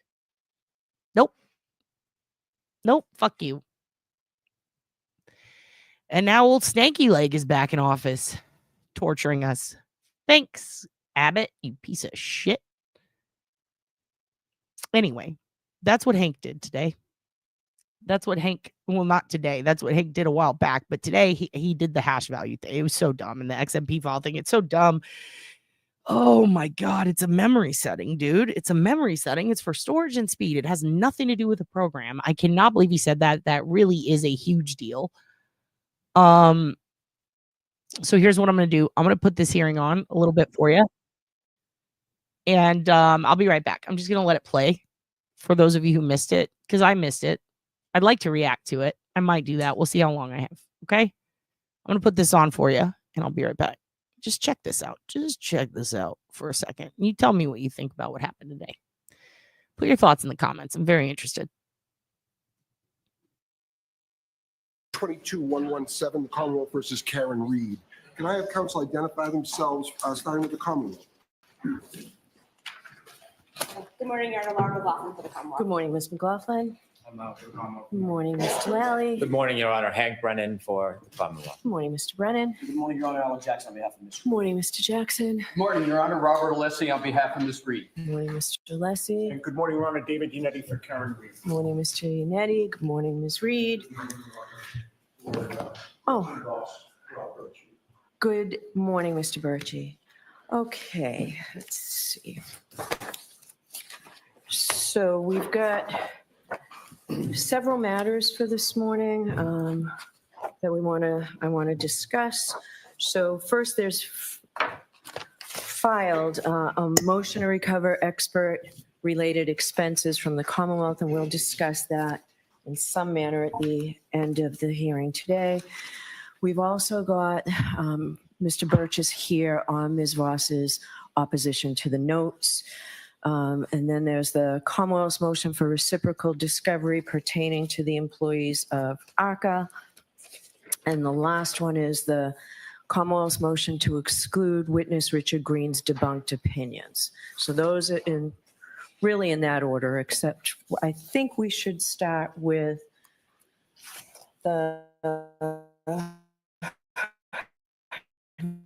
Nope. Fuck you. And now old Stanky Leg is back in office, torturing us. Thanks, Abbott, you piece of shit. Anyway, that's what Hank did today. That's what Hank, well, not today. That's what Hank did a while back. But today he did the hash value thing. It was so dumb. And the XMP file thing, it's so dumb. Oh my God, it's a memory setting, dude. It's a memory setting. It's for storage and speed. It has nothing to do with the program. I cannot believe he said that. That really is a huge deal. So here's what I'm going to do. I'm going to put this hearing on a little bit for you. And I'll be right back. I'm just going to let it play for those of you who missed it, because I missed it. I'd like to react to it. I might do that. We'll see how long I have. Okay. I'm going to put this on for you and I'll be right back. Just check this out. Just check this out for a second. You tell me what you think about what happened today. Put your thoughts in the comments. I'm very interested. 22117, the Commonwealth versus Karen Reed. Can I have counsel identify themselves, starting with the Commonwealth? Good morning, Your Honor. Laura McLaughlin for the Commonwealth. Good morning, Ms. McLaughlin. I'm out for the Commonwealth. Good morning, Mr. Lally. Good morning, Your Honor. Hank Brennan for the Commonwealth. Good morning, Mr. Brennan. Good morning, Your Honor. Alan Jackson on behalf of Ms. Good morning, Mr. Jackson. Good morning, Your Honor. Robert Alessi on behalf of Ms. Reed. Good morning, Mr. Lessie. And good morning, Your Honor. David Unetti for Karen Reed. Good morning, Mr. Unetti. Good morning, Ms. Reed. Oh. Good morning, Mr. Birchie. Okay, let's see. So we've got several matters for this morning. that I want to discuss. So first, there's filed a motion to recover expert-related expenses from the Commonwealth, and we'll discuss that in some manner at the end of the hearing today. We've also got Mr. Birch is here on Ms. Voss's opposition to the notes. And then there's the Commonwealth's motion for reciprocal discovery pertaining to the employees of ARCA. And the last one is the Commonwealth's motion to exclude witness Richard Green's debunked opinions. So those are really in that order, except I think we should start with the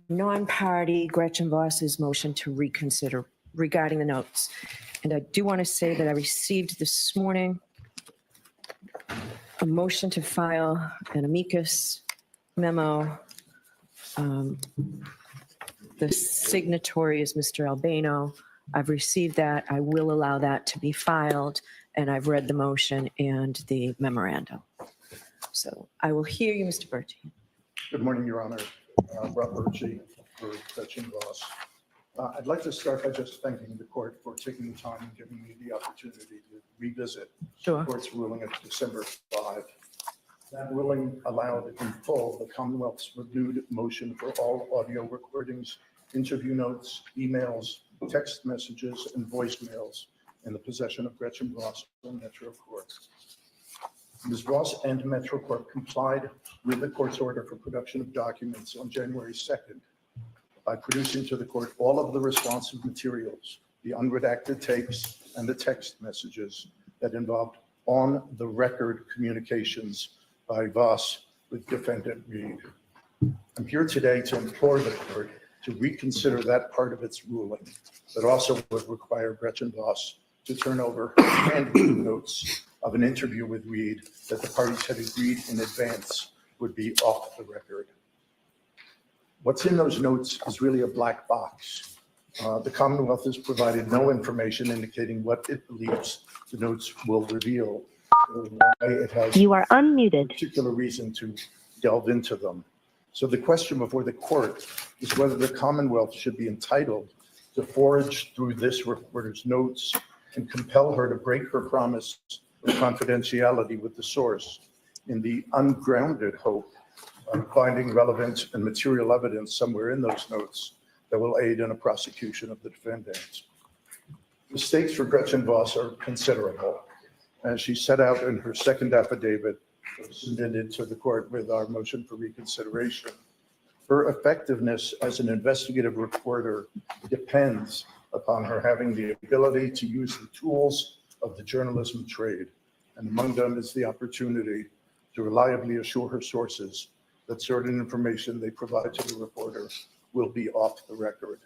non-party Gretchen Voss's motion to reconsider regarding the notes. And I do want to say that I received this morning a motion to file an amicus memo. The signatory is Mr. Albano. I've received that. I will allow that to be filed, and I've read the motion and the memorandum. So I will hear you, Mr. Birchie. Good morning, Your Honor. Rob Birchie for Gretchen Voss. I'd like to start by just thanking the court for taking the time and giving me the opportunity to revisit the court's ruling of December 5. That ruling allowed in full the Commonwealth's renewed motion for all audio recordings, interview notes, emails, text messages, and voicemails in the possession of Gretchen Voss and Metro Court. Ms. Voss and Metro Corp complied with the court's order for production of documents on January 2nd by producing to the court all of the responsive materials, the unredacted tapes and the text messages that involved on-the-record communications by Voss with defendant Reed. I'm here today to implore the court to reconsider that part of its ruling, but also would require Gretchen Voss to turn over handwritten notes of an interview with Reed that the parties had agreed in advance would be off the record. What's in those notes is really a black box. The Commonwealth has provided no information indicating what it believes the notes will reveal. It has You are unmuted. Particular reason to delve into them. So the question before the court is whether the Commonwealth should be entitled to forage through this reporter's notes and compel her to break her promise of confidentiality with the source in the ungrounded hope of finding relevant and material evidence somewhere in those notes that will aid in a prosecution of the defendant. The stakes for Gretchen Voss are considerable, as she set out in her second affidavit submitted to the court with our motion for reconsideration. Her effectiveness as an investigative reporter depends upon her having the ability to use the tools of the journalism trade, and among them is the opportunity to reliably assure her sources that certain information they provide to the reporter will be off the record.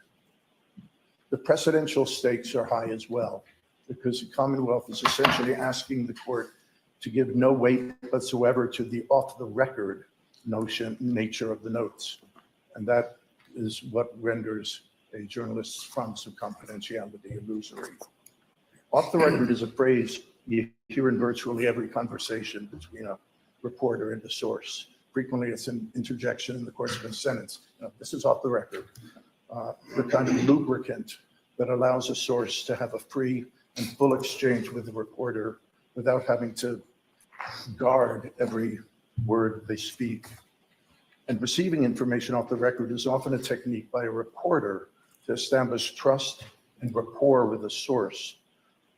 The precedential stakes are high as well, because the Commonwealth is essentially asking the court to give no weight whatsoever to the off-the-record nature of the notes. And that is what renders a journalist's promise of confidentiality illusory. Off the record is a phrase you hear in virtually every conversation between a reporter and a source. Frequently, it's an interjection in the course of a sentence. This is off the record. The kind of lubricant that allows a source to have a free and full exchange with the reporter without having to guard every word they speak. And receiving information off the record is often a technique by a reporter to establish trust and rapport with a source.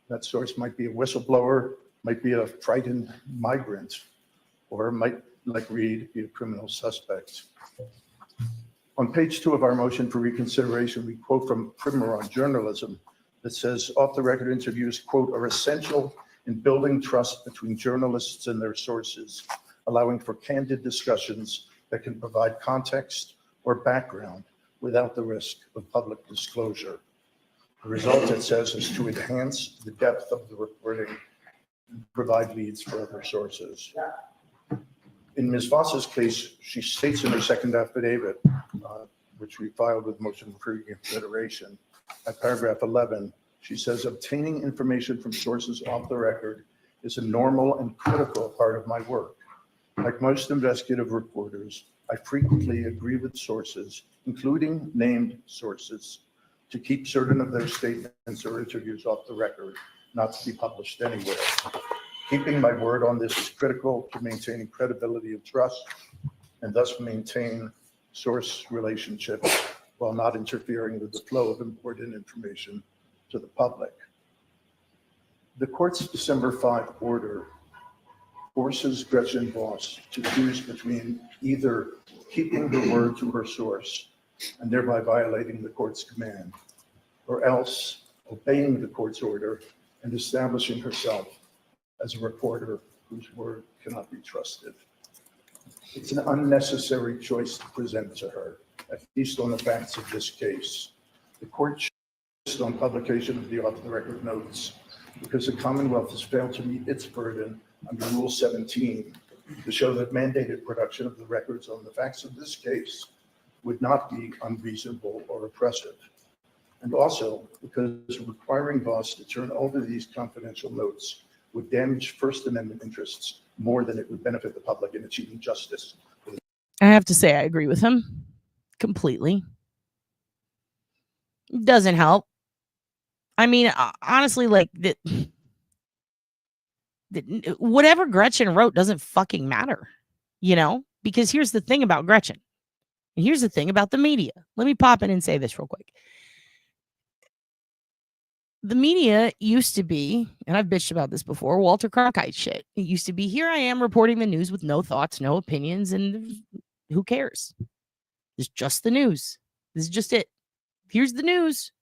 That source might be a whistleblower, might be a frightened migrant, or might, like Reed, be a criminal suspect. On page 2 of our motion for reconsideration, we quote from Primer on Journalism that says, off-the-record interviews, quote, are essential in building trust between journalists and their sources, allowing for candid discussions that can provide context or background without the risk of public disclosure. The result, it says, is to enhance the depth of the reporting and provide leads for other sources. In Ms. Voss's case, she states in her second affidavit, which we filed with motion for reconsideration, at paragraph 11, she says, obtaining information from sources off the record is a normal and critical part of my work. Like most investigative reporters, I frequently agree with sources, including named sources, to keep certain of their statements or interviews off the record, not to be published anywhere. Keeping my word on this is critical to maintaining credibility and trust, and thus maintain source relationships while not interfering with the flow of important information to the public. The court's December 5 order forces Gretchen Voss to choose between either keeping her word to her source and thereby violating the court's command, or else obeying the court's order and establishing herself as a reporter whose word cannot be trusted. It's an unnecessary choice to present to her, at least on the facts of this case. The court chose on publication of the off-the-record notes because the Commonwealth has failed to meet its burden under Rule 17 to show that mandated production of the records on the facts of this case would not be unreasonable or oppressive. And also because requiring Voss to turn over these confidential notes would damage First Amendment interests more than it would benefit the public in achieving justice. I have to say, I agree with him completely. Doesn't help. I mean, honestly, like, whatever Gretchen wrote doesn't fucking matter, you know? Because here's the thing about Gretchen. And here's the thing about the media. Let me pop in and say this real quick. The media used to be, and I've bitched about this before, Walter Cronkite shit. It used to be, here I am reporting the news with no thoughts, no opinions, and who cares? It's just the news. This is just it. Here's the news.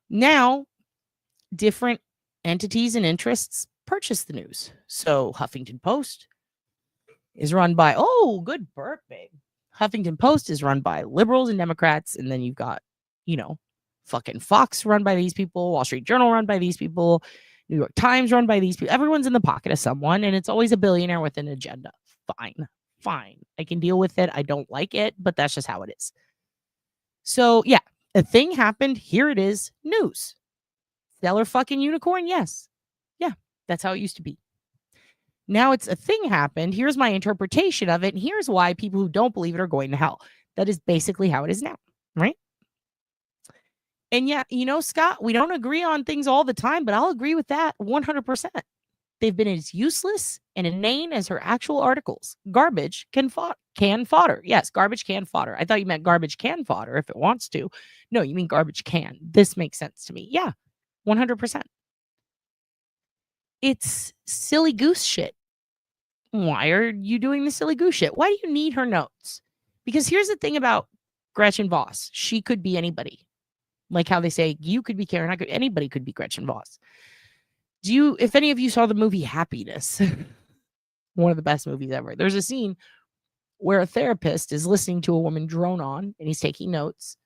Now, different entities and interests purchase the news. So Huffington Post is run by, oh, good burp, babe. Huffington Post is run by liberals and Democrats, and then you've got, you know, fucking Fox run by these people, Wall Street Journal run by these people, New York Times run by these people. Everyone's in the pocket of someone, and it's always a billionaire with an agenda. Fine. I can deal with it. I don't like it, but that's just how it is. So, yeah, a thing happened. Here it is. News. Stellar fucking unicorn? Yes. Yeah, that's how it used to be. Now it's a thing happened. Here's my interpretation of it. And here's why people who don't believe it are going to hell. That is basically how it is now, right? And yeah, you know, Scott, we don't agree on things all the time, but I'll agree with that 100%. They've been as useless and inane as her actual articles. Garbage can fodder. Yes, garbage can fodder. I thought you meant garbage can fodder if it wants to. No, you mean garbage can. This makes sense to me. Yeah, 100%. It's silly goose shit. Why are you doing the silly goose shit? Why do you need her notes? Because here's the thing about Gretchen Voss. She could be anybody. Like how they say, you could be Karen, anybody could be Gretchen Voss. If any of you saw the movie Happiness, one of the best movies ever, there's a scene where a therapist is listening to a woman drone on and he's taking notes.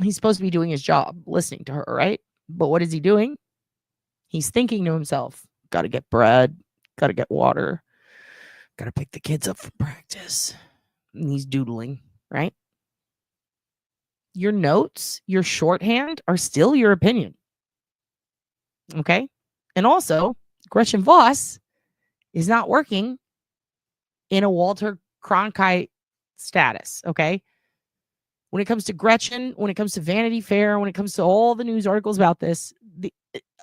He's supposed to be doing his job, listening to her, right? But what is he doing? He's thinking to himself, got to get bread, got to get water, got to pick the kids up from practice. And he's doodling, right? Your notes, your shorthand are still your opinion. Okay? And also, Gretchen Voss is not working in a Walter Cronkite status, okay? When it comes to Gretchen, when it comes to Vanity Fair, when it comes to all the news articles about this,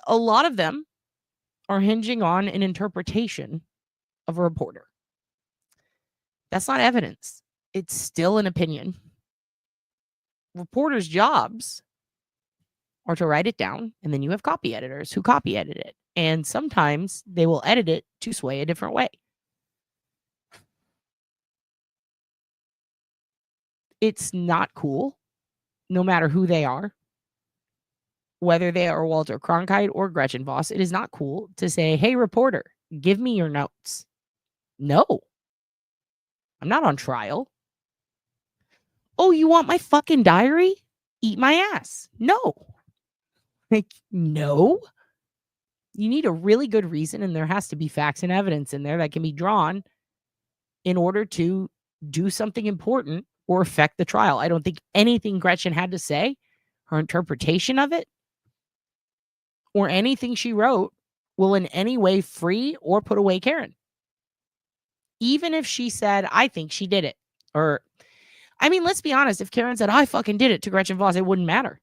a lot of them are hinging on an interpretation of a reporter. That's not evidence. It's still an opinion. Reporters' jobs are to write it down, and then you have copy editors who copy edit it. And sometimes they will edit it to sway a different way. It's not cool, no matter who they are, whether they are Walter Cronkite or Gretchen Voss. It is not cool to say, hey, reporter, give me your notes. No, I'm not on trial. Oh, you want my fucking diary? Eat my ass. No. Like, no. You need a really good reason, and there has to be facts and evidence in there that can be drawn in order to do something important or affect the trial. I don't think anything Gretchen had to say, her interpretation of it, or anything she wrote will in any way free or put away Karen. Even if she said, I think she did it. Or, I mean, let's be honest. If Karen said, I fucking did it to Gretchen Voss, it wouldn't matter.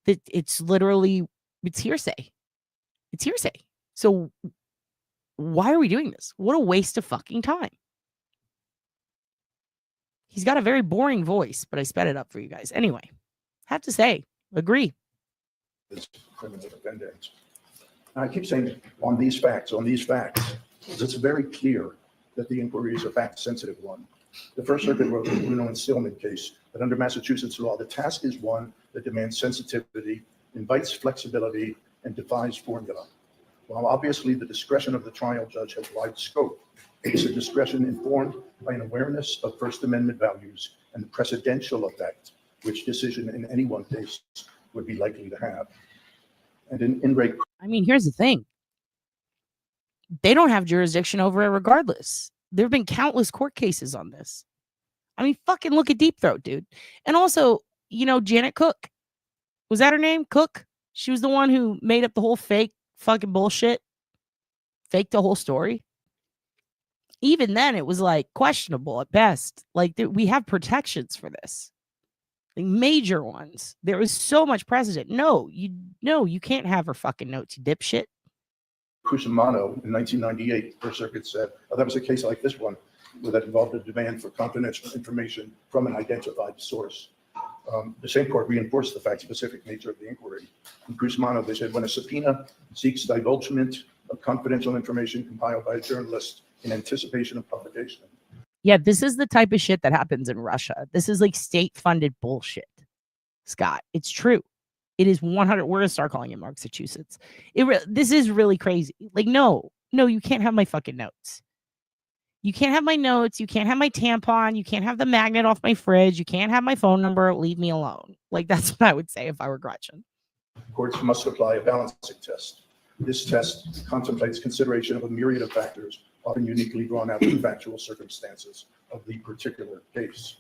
It's literally, it's hearsay. It's hearsay. So why are we doing this? What a waste of fucking time. He's got a very boring voice, but I sped it up for you guys. Anyway, have to say, agree. This criminal defendant. And I keep saying on these facts, it's very clear that the inquiry is a fact-sensitive one. The First Circuit wrote the Bruno and Stillman case that under Massachusetts law, the task is one that demands sensitivity, invites flexibility, and defies formula. While obviously the discretion of the trial judge has wide scope, it's a discretion informed by an awareness of First Amendment values and the precedential effect which decision in any one case would be likely to have. And I mean, here's the thing. They don't have jurisdiction over it regardless. There have been countless court cases on this. I mean, fucking look at Deep Throat, dude. And also, you know, Janet Cook. Was that her name? Cook? She was the one who made up the whole fake fucking bullshit. Faked the whole story. Even then, it was like questionable at best. Like, we have protections for this. Like, major ones. There was so much precedent. No, you can't have her fucking notes, you dipshit. Cusimano in 1998, the First Circuit said, that was a case like this one, that involved a demand for confidential information from an identified source. The same court reinforced the fact-specific nature of the inquiry. In Cusimano, they said, when a subpoena seeks divulgement of confidential information compiled by a journalist in anticipation of publication. Yeah, this is the type of shit that happens in Russia. This is like state-funded bullshit, Scott. It's true. It is 100. We're gonna start calling it Massachusetts. This is really crazy. Like, no, you can't have my fucking notes. You can't have my notes. You can't have my tampon. You can't have the magnet off my fridge. You can't have my phone number. Leave me alone. Like, that's what I would say if I were Gretchen. Courts must apply a balancing test. This test contemplates consideration of a myriad of factors, often uniquely drawn out from factual circumstances of the particular case.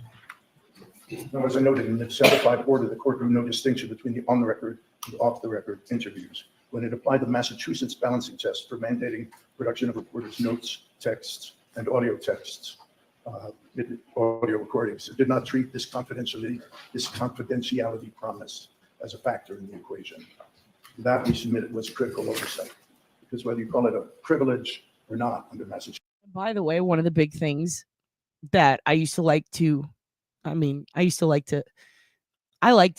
Now, as I noted in the December 5 order, the court drew no distinction between the on-the-record and off-the-record interviews when it applied the Massachusetts balancing test for mandating production of reporters' notes, texts, and audio texts, audio recordings. It did not treat this confidentiality promise as a factor in the equation. That, we submitted, was critical oversight, because whether you call it a privilege or not under Massachusetts. By the way, one of the big things that I like to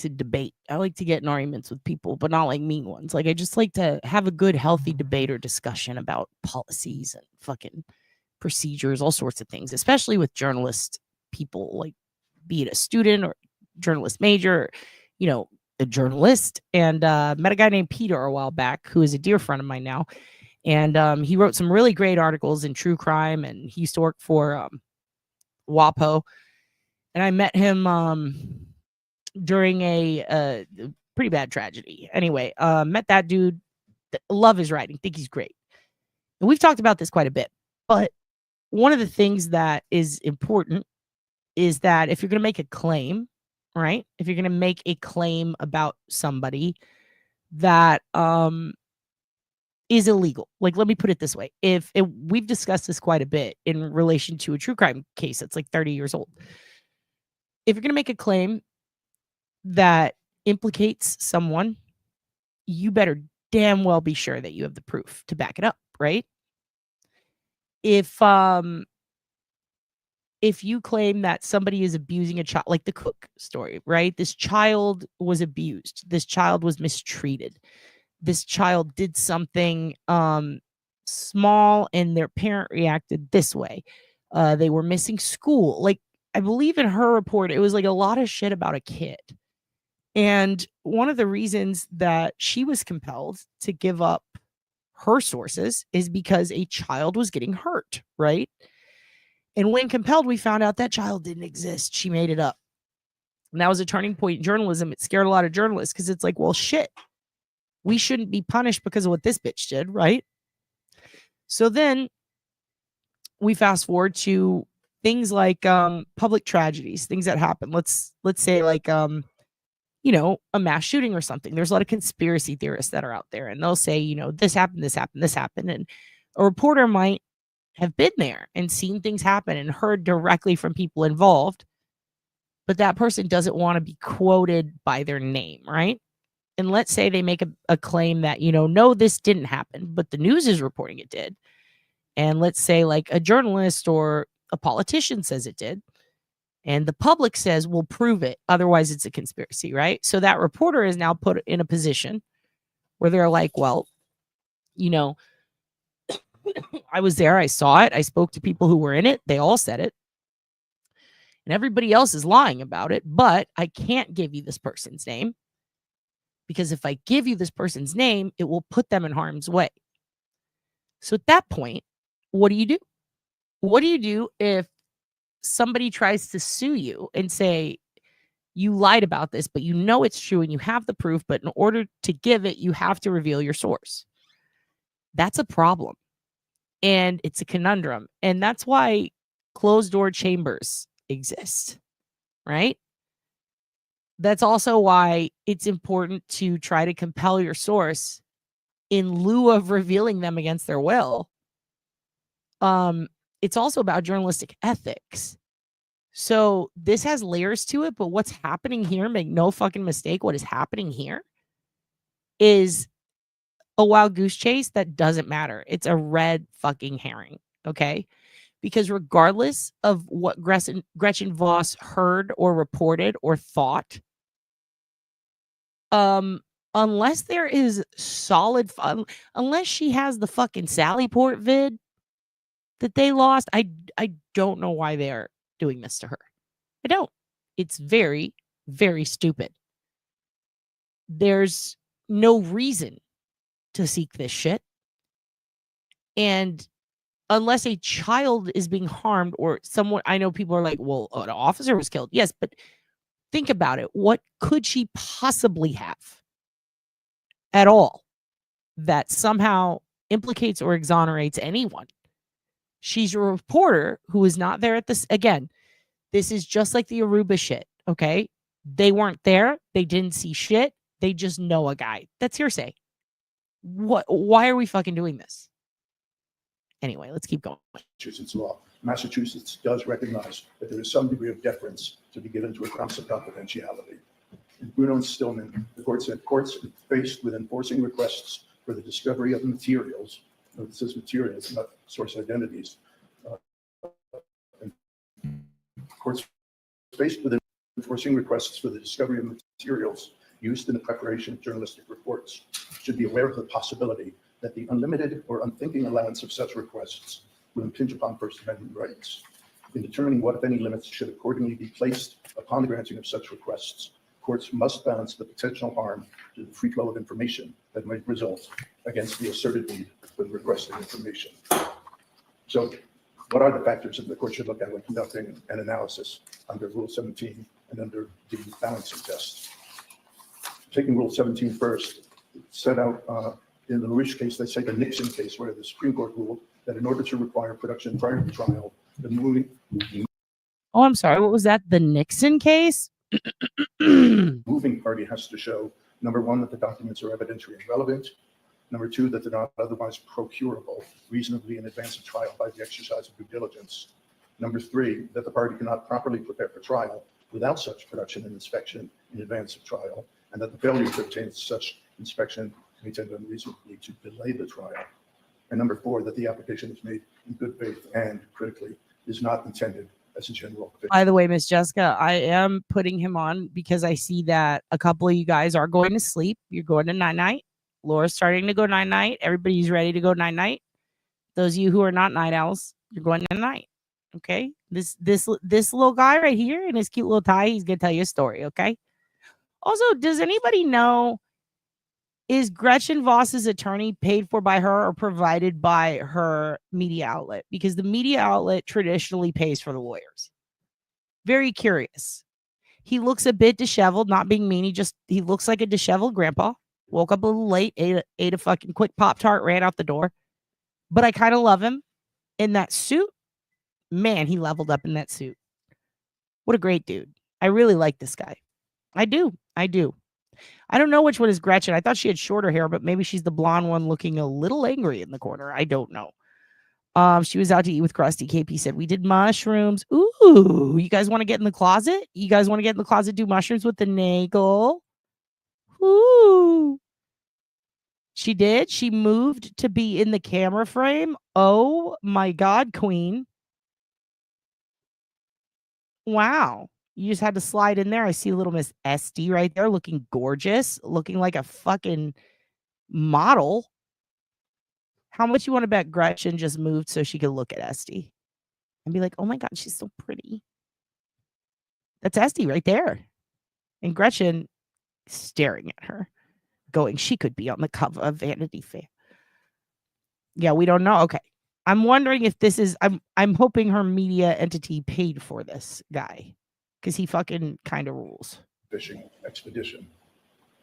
debate. I like to get in arguments with people, but not like mean ones. Like, I just like to have a good, healthy debate or discussion about policies and fucking procedures, all sorts of things, especially with journalist people, like be it a student or journalist major, or, you know, a journalist. And met a guy named Peter a while back, who is a dear friend of mine now. And he wrote some really great articles in true crime, and he used to work for WAPO. And I met him during a pretty bad tragedy. Anyway, met that dude. Love his writing. Think he's great. And we've talked about this quite a bit. But one of the things that is important is that if you're going to make a claim, right? If you're going to make a claim about somebody that is illegal. Like, let me put it this way. We've discussed this quite a bit in relation to a true crime case that's like 30 years old. If you're going to make a claim that implicates someone, you better damn well be sure that you have the proof to back it up, right? If you claim that somebody is abusing a child, like the Cook story, right? This child was abused. This child was mistreated. This child did something small and their parent reacted this way. They were missing school. Like, I believe in her report, it was like a lot of shit about a kid. And one of the reasons that she was compelled to give up her sources is because a child was getting hurt, right? And when compelled, we found out that child didn't exist. She made it up. And that was a turning point in journalism. It scared a lot of journalists because it's like, well, shit, we shouldn't be punished because of what this bitch did, right? So then we fast forward to things like public tragedies, things that happen. Let's say like a mass shooting or something. There's a lot of conspiracy theorists that are out there, and they'll say, this happened, this happened, this happened. And a reporter might have been there and seen things happen and heard directly from people involved, but that person doesn't want to be quoted by their name, right? And let's say they make a claim that, no, this didn't happen, but the news is reporting it did. And let's say like a journalist or a politician says it did. And the public says, we'll prove it. Otherwise, it's a conspiracy, right? So that reporter is now put in a position where they're like, well, I was there. I saw it. I spoke to people who were in it. They all said it. And everybody else is lying about it. But I can't give you this person's name, because if I give you this person's name, it will put them in harm's way. So at that point, what do you do? What do you do if somebody tries to sue you and say, you lied about this, but it's true and you have the proof, but in order to give it, you have to reveal your source? That's a problem. And it's a conundrum. And that's why closed door chambers exist, right? That's also why it's important to try to compel your source in lieu of revealing them against their will. It's also about journalistic ethics. So this has layers to it, but what's happening here, make no fucking mistake, what is happening here is a wild goose chase that doesn't matter. It's a red fucking herring, okay? Because regardless of what Gretchen Voss heard or reported or thought, unless there is solid unless she has the fucking Sallyport vid that they lost, I don't know why they're doing this to her. I don't. It's very, very stupid. There's no reason to seek this shit. And unless a child is being harmed or someone, I know people are like, well, an officer was killed. Yes, but think about it. What could she possibly have at all that somehow implicates or exonerates anyone? She's a reporter who is not there at this. Again, this is just like the Aruba shit, okay? They weren't there. They didn't see shit. They just know a guy. That's hearsay. Why are we fucking doing this? Anyway, let's keep going. Massachusetts law. Massachusetts does recognize that there is some degree of deference to be given to a promise of confidentiality. In Bruno and Stillman, the court said courts faced with enforcing requests for the discovery of materials, note it says materials, not source identities, courts faced with enforcing requests for the discovery of materials used in the preparation of journalistic reports should be aware of the possibility that the unlimited or unthinking allowance of such requests will impinge upon First Amendment rights. In determining what, if any, limits should accordingly be placed upon the granting of such requests, courts must balance the potential harm to the free flow of information that might result against the asserted need for the requested information. So, what are the factors that the court should look at when conducting an analysis under Rule 17 and under the balancing test? Taking Rule 17 first, set out in the LaRouche case, they say the Nixon case, where the Supreme Court ruled that in order to require production prior to trial, the Oh, I'm sorry. What was that? The Nixon case? moving party has to show, number one, that the documents are evidentiary and relevant. Number two, that they're not otherwise procurable reasonably in advance of trial by the exercise of due diligence. Number three, that the party cannot properly prepare for trial without such production and inspection in advance of trial, and that the failure to obtain such inspection may tend unreasonably to delay the trial. And number four, that the application is made in good faith and, critically, is not intended as a general. By the way, Miss Jessica, I am putting him on because I see that a couple of you guys are going to sleep. You're going to night-night. Laura's starting to go night-night. Everybody's ready to go night-night. Those of you who are not night owls, you're going night-night. Okay? This little guy right here in his cute little tie, he's going to tell you a story, okay? Also, does anybody know, is Gretchen Voss's attorney paid for by her or provided by her media outlet? Because the media outlet traditionally pays for the lawyers. Very curious. He looks a bit disheveled, not being mean. He looks like a disheveled grandpa. Woke up a little late, ate a fucking quick Pop-Tart, ran out the door. But I kind of love him in that suit. Man, he leveled up in that suit. What a great dude. I really like this guy. I do. I don't know which one is Gretchen. I thought she had shorter hair, but maybe she's the blonde one looking a little angry in the corner. I don't know. She was out to eat with Krusty. KP said, we did mushrooms. Ooh, you guys want to get in the closet? You guys want to get in the closet, do mushrooms with the Nagel? Ooh. She did. She moved to be in the camera frame. Oh my God, Queen. Wow. You just had to slide in there. I see little Miss SD right there looking gorgeous, looking like a fucking model. How much you want to bet Gretchen just moved so she could look at SD and be like, oh my God, she's so pretty. That's SD right there. And Gretchen staring at her, going, she could be on the cover of Vanity Fair. Yeah, we don't know. Okay. I'm wondering if this is, I'm hoping her media entity paid for this guy because he fucking kind of rules. Fishing expedition.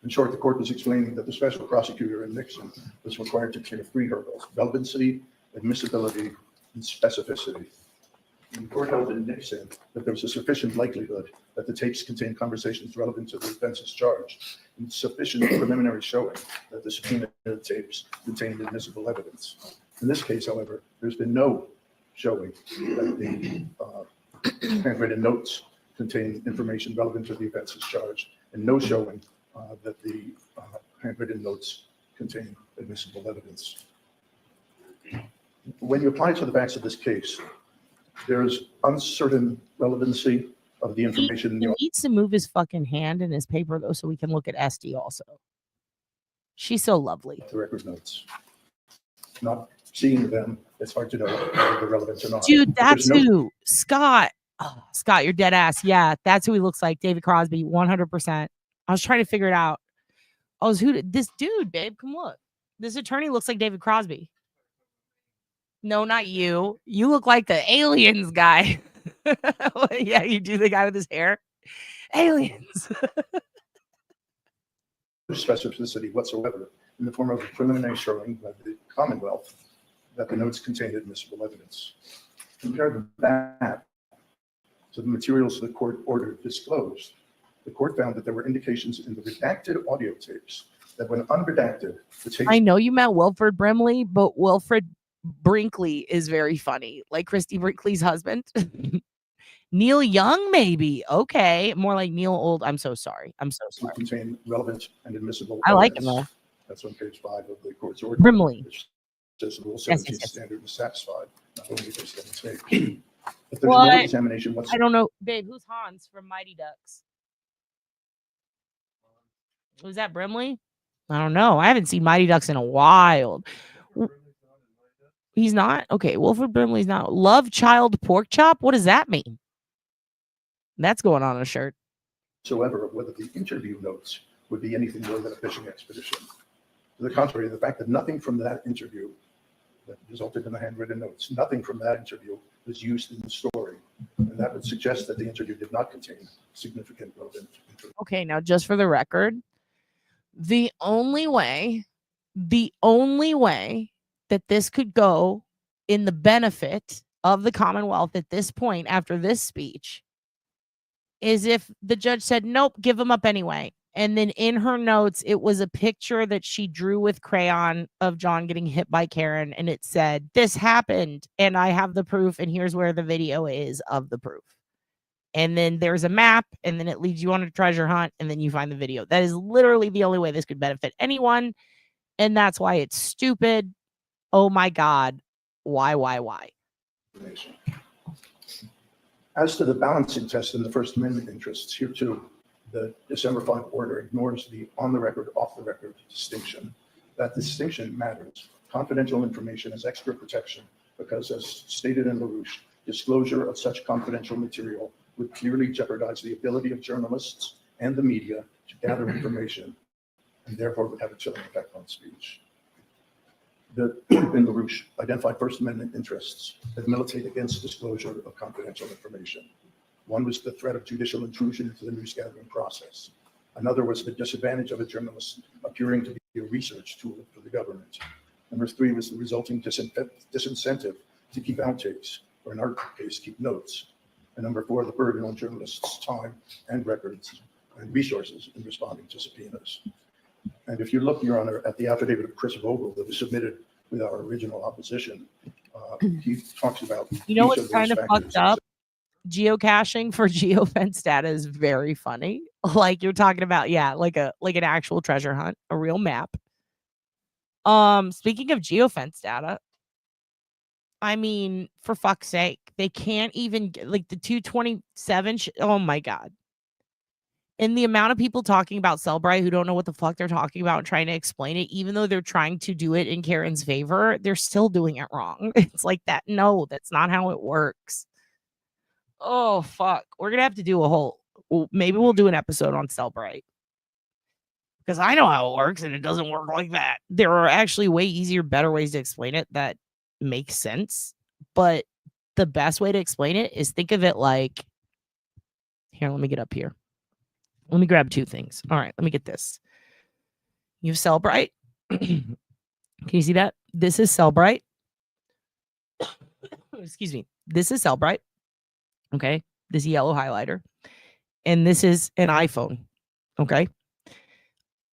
In short, the court was explaining that the special prosecutor in Nixon was required to clear 3 hurdles: relevancy, admissibility, and specificity. And the court held in Nixon that there was a sufficient likelihood that the tapes contained conversations relevant to the offense's charge, and sufficient preliminary showing that the subpoenaed tapes contained admissible evidence. In this case, however, there's been no showing that the handwritten notes contain information relevant to the offense's charge, and no showing that the handwritten notes contain admissible evidence. When you apply it to the facts of this case, there is uncertain relevancy of the information. He needs to move his fucking hand in his paper, though, so we can look at SD also. She's so lovely. The record notes. Not seeing them, it's hard to know whether they're relevant or not. Dude, that's who. Scott. Oh, Scott, you're dead ass. Yeah, that's who he looks like. David Crosby, 100%. I was trying to figure it out. I was this dude, babe. Come look. This attorney looks like David Crosby. No, not you. You look like the Aliens guy. Yeah, you do, the guy with his hair. Aliens. Specificity whatsoever in the form of a preliminary showing by the Commonwealth that the notes contained admissible evidence. Compare that to the materials the court ordered disclosed. The court found that there were indications in the redacted audio tapes that when unredacted, the tapes... I know you meant Wilfred Brimley, but Wilfred Brinkley is very funny. Like Christy Brinkley's husband. Neil Young, maybe. Okay. More like Neil Old. I'm so sorry. Contain relevant and admissible I like evidence. him though. That's on page 5 of the court's order. Brimley. Which says the Rule 17 yes. standard is satisfied, not only based on the tape. If there's What? no examination whatsoever. I don't know. Babe, who's Hans from Mighty Ducks? Was that Brimley? I don't know. I haven't seen Mighty Ducks in a while. He's not? Okay, Wilfred Brimley's not. Love Child Pork Chop? What does that mean? That's going on a shirt. Whatsoever, whether the interview notes would be anything more than a fishing expedition. To the contrary, the fact that nothing from that interview that resulted in the handwritten notes, nothing from that interview was used in the story. And that would suggest that the interview did not contain significant relevant information. Okay, now just for the record, the only way that this could go in the benefit of the Commonwealth at this point after this speech is if the judge said, nope, give them up anyway. And then in her notes, it was a picture that she drew with crayon of John getting hit by Karen. And it said, this happened and I have the proof. And here's where the video is of the proof. And then there's a map and then it leads you on a treasure hunt. And then you find the video. That is literally the only way this could benefit anyone. And that's why it's stupid. Oh my God. Why? As to the balancing test in the First Amendment interests, here too, the December 5 order ignores the on-the-record, off-the-record distinction. That distinction matters. Confidential information has extra protection because, as stated in LaRouche, disclosure of such confidential material would clearly jeopardize the ability of journalists and the media to gather information and therefore would have a chilling effect on speech. The in LaRouche identified First Amendment interests that militate against disclosure of confidential information. One was the threat of judicial intrusion into the news gathering process. Another was the disadvantage of a journalist appearing to be a research tool for the government. Number 3 was the resulting disincentive to keep outtakes, or in our case, keep notes. And number 4, the burden on journalists' time and records and resources in responding to subpoenas. And if you look, Your Honor, at the affidavit of Chris Vogel that was submitted with our original opposition, he talks about You know each what's of those kind of factors. fucked up? Geocaching for geofence data is very funny. Like you're talking about, yeah, like an actual treasure hunt, a real map. Speaking of geofence data, I mean, for fuck's sake, they can't even get like the 227. Oh my God. And the amount of people talking about Cellbrite who don't know what the fuck they're talking about and trying to explain it, even though they're trying to do it in Karen's favor, they're still doing it wrong. It's like that. No, that's not how it works. Oh, fuck. We're going to have to do maybe we'll do an episode on Cellbrite. Because I know how it works and it doesn't work like that. There are actually way easier, better ways to explain it that make sense. But the best way to explain it is think of it like, here, let me get up here. Let me grab two things. All right, let me get this. You have Cellbrite. Can you see that? This is Cellbrite. Excuse me. This is Cellbrite. Okay. This yellow highlighter. And this is an iPhone. Okay.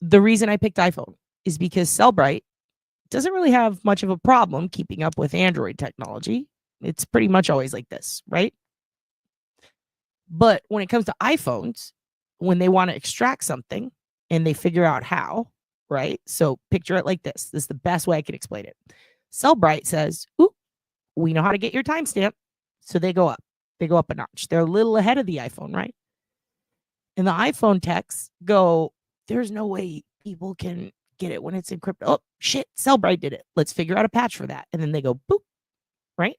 The reason I picked iPhone is because Cellbrite doesn't really have much of a problem keeping up with Android technology. It's pretty much always like this, right? But when it comes to iPhones, when they want to extract something and they figure out how, right? So picture it like this. This is the best way I can explain it. Cellbrite says, ooh, we know how to get your timestamp. So they go up. They go up a notch. They're a little ahead of the iPhone, right? And the iPhone techs go, there's no way people can get it when it's encrypted. Oh, shit, Cellbrite did it. Let's figure out a patch for that. And then they go, boop, right?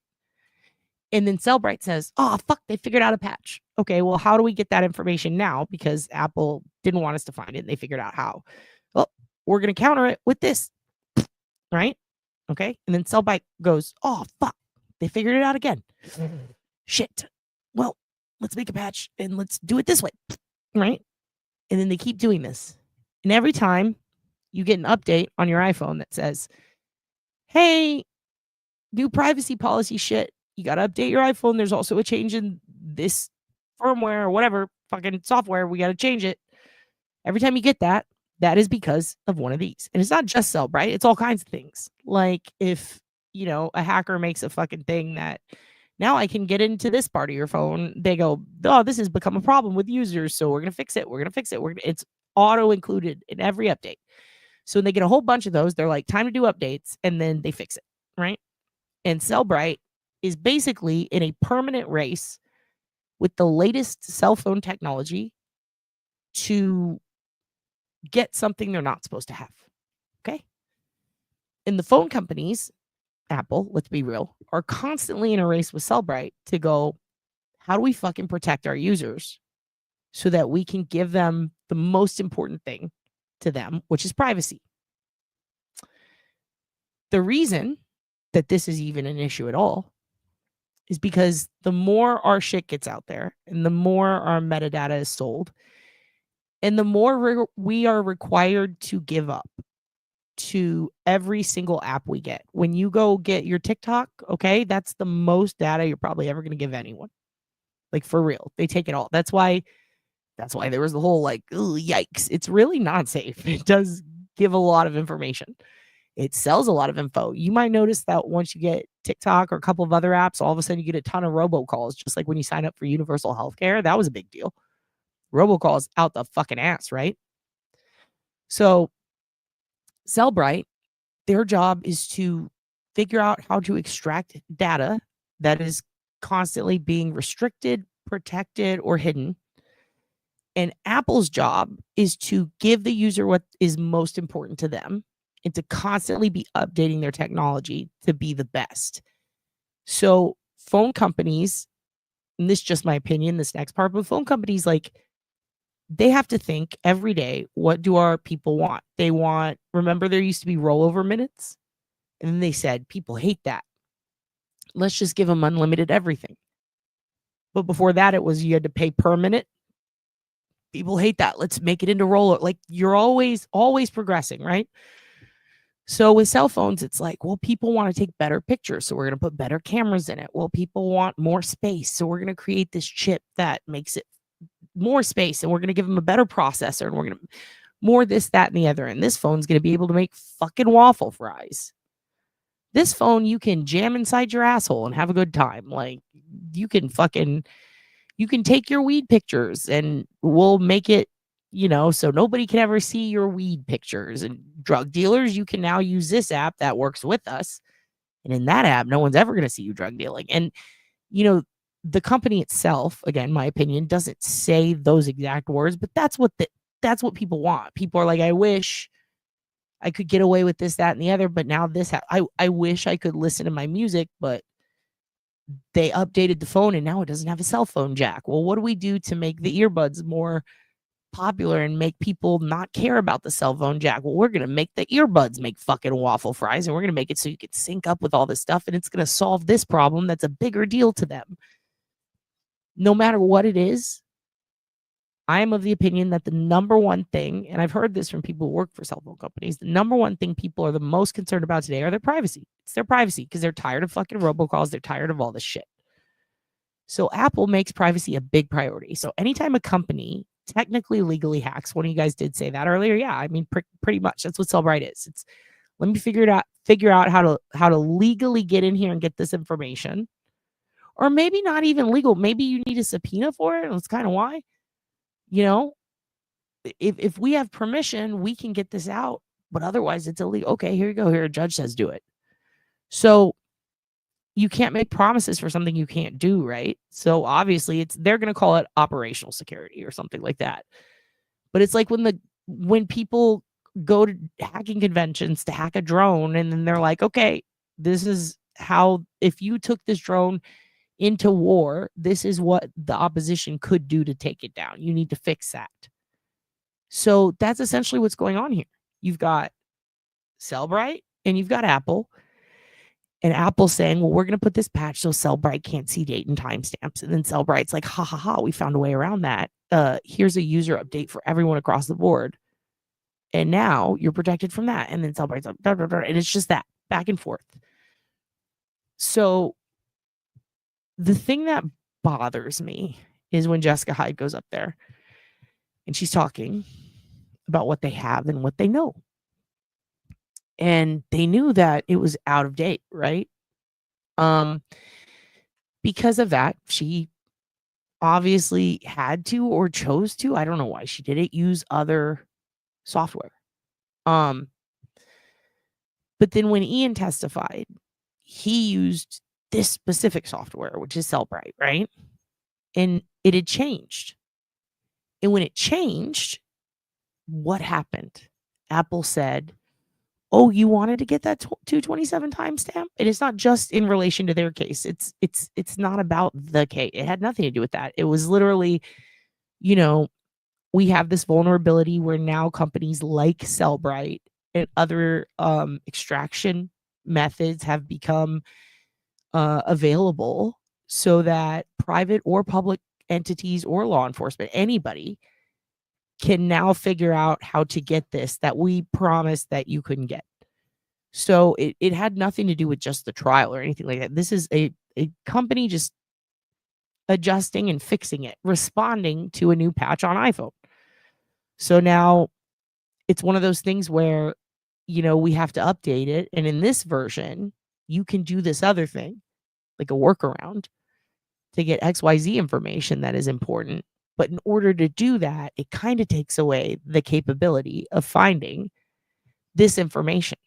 And then Cellbrite says, oh, fuck, they figured out a patch. Okay, well, how do we get that information now? Because Apple didn't want us to find it, and they figured out how. Well, we're going to counter it with this, right? Okay, and then Cellbrite goes, oh, fuck, they figured it out again. Shit. Well, let's make a patch, and let's do it this way, right? And then they keep doing this. And every time you get an update on your iPhone that says, hey, new privacy policy shit, you got to update your iPhone. There's also a change in this firmware or whatever fucking software. We got to change it. Every time you get that, that is because of one of these. And it's not just Cellbrite. It's all kinds of things. Like if, a hacker makes a fucking thing that now I can get into this part of your phone. They go, oh, this has become a problem with users. So we're going to fix it. We're going to fix it. It's auto included in every update. So when they get a whole bunch of those, they're like, time to do updates. And then they fix it. Right. And Cellbrite is basically in a permanent race with the latest cell phone technology to get something they're not supposed to have. Okay. And the phone companies, Apple, let's be real, are constantly in a race with Cellbrite to go, how do we fucking protect our users so that we can give them the most important thing to them, which is privacy? The reason that this is even an issue at all is because the more our shit gets out there and the more our metadata is sold and the more we are required to give up to every single app we get. When you go get your TikTok, okay, that's the most data you're probably ever going to give anyone. Like for real, they take it all. That's why there was the whole like, yikes. It's really not safe. It does give a lot of information. It sells a lot of info. You might notice that once you get TikTok or a couple of other apps, all of a sudden you get a ton of robocalls, just like when you sign up for universal healthcare. That was a big deal. Robocalls out the fucking ass, right? So Cellbrite, their job is to figure out how to extract data that is constantly being restricted, protected, or hidden. And Apple's job is to give the user what is most important to them and to constantly be updating their technology to be the best. So phone companies, and this is just my opinion, this next part, but phone companies, like, they have to think every day, what do our people want? They want, remember there used to be rollover minutes? And then they said, people hate that. Let's just give them unlimited everything. But before that, it was you had to pay per minute. People hate that. Let's make it into rollover. Like, you're always progressing, right? So with cell phones, it's like, well, people want to take better pictures, so we're going to put better cameras in it. Well, people want more space, so we're going to create this chip that makes it more space, and we're going to give them a better processor, and we're going to more this, that, and the other. And this phone's going to be able to make fucking waffle fries. This phone you can jam inside your asshole and have a good time. Like, you can take your weed pictures and we'll make it, so nobody can ever see your weed pictures. And drug dealers, you can now use this app that works with us. And in that app, no one's ever going to see you drug dealing. And, the company itself, again, my opinion, doesn't say those exact words, but that's what people want. People are like, I wish I could get away with this, that, and the other, but now I wish I could listen to my music, but they updated the phone and now it doesn't have a cell phone jack. Well, what do we do to make the earbuds more popular and make people not care about the cell phone jack? Well, we're going to make the earbuds make fucking waffle fries, and we're going to make it so you can sync up with all this stuff, and it's going to solve this problem that's a bigger deal to them. No matter what it is, I am of the opinion that the number one thing, and I've heard this from people who work for cell phone companies, the number one thing people are the most concerned about today are their privacy. It's their privacy because they're tired of fucking robocalls. They're tired of all this shit. So Apple makes privacy a big priority. So anytime a company technically legally hacks, one of you guys did say that earlier. Yeah, I mean, pretty much that's what Cellbrite is. It's let me figure out how to legally get in here and get this information. Or maybe not even legal. Maybe you need a subpoena for it. And that's kind of why. If we have permission, we can get this out. But otherwise, it's illegal. Okay, here you go. Here, a judge says do it. So you can't make promises for something you can't do, right? So obviously, they're going to call it operational security or something like that. But it's like when people go to hacking conventions to hack a drone, and then they're like, okay, this is how, if you took this drone into war, this is what the opposition could do to take it down. You need to fix that. So that's essentially what's going on here. You've got Cellbrite and you've got Apple. And Apple's saying, well, we're going to put this patch so Cellbrite can't see date and timestamps. And then Cellbrite's like, ha ha ha, we found a way around that. Here's a user update for everyone across the board. And now you're protected from that. And then Cellbrite's like, blah, blah, blah, and it's just that back and forth. So the thing that bothers me is when Jessica Hyde goes up there and she's talking about what they have and what they know. And they knew that it was out of date, right? Because of that, she obviously had to or chose to, I don't know why she did it, use other software. But then when Ian testified, he used this specific software, which is Cellbrite, right? And it had changed. And when it changed, what happened? Apple said, oh, you wanted to get that 227 timestamp? And it's not just in relation to their case. It's not about the case. It had nothing to do with that. It was literally, we have this vulnerability where now companies like Cellbrite and other extraction methods have become available so that private or public entities or law enforcement, anybody, can now figure out how to get this that we promised that you couldn't get. So it had nothing to do with just the trial or anything like that. This is a company just adjusting and fixing it, responding to a new patch on iPhone. So now it's one of those things where, we have to update it. And in this version, you can do this other thing, like a workaround, to get XYZ information that is important. But in order to do that, it kind of takes away the capability of finding this information.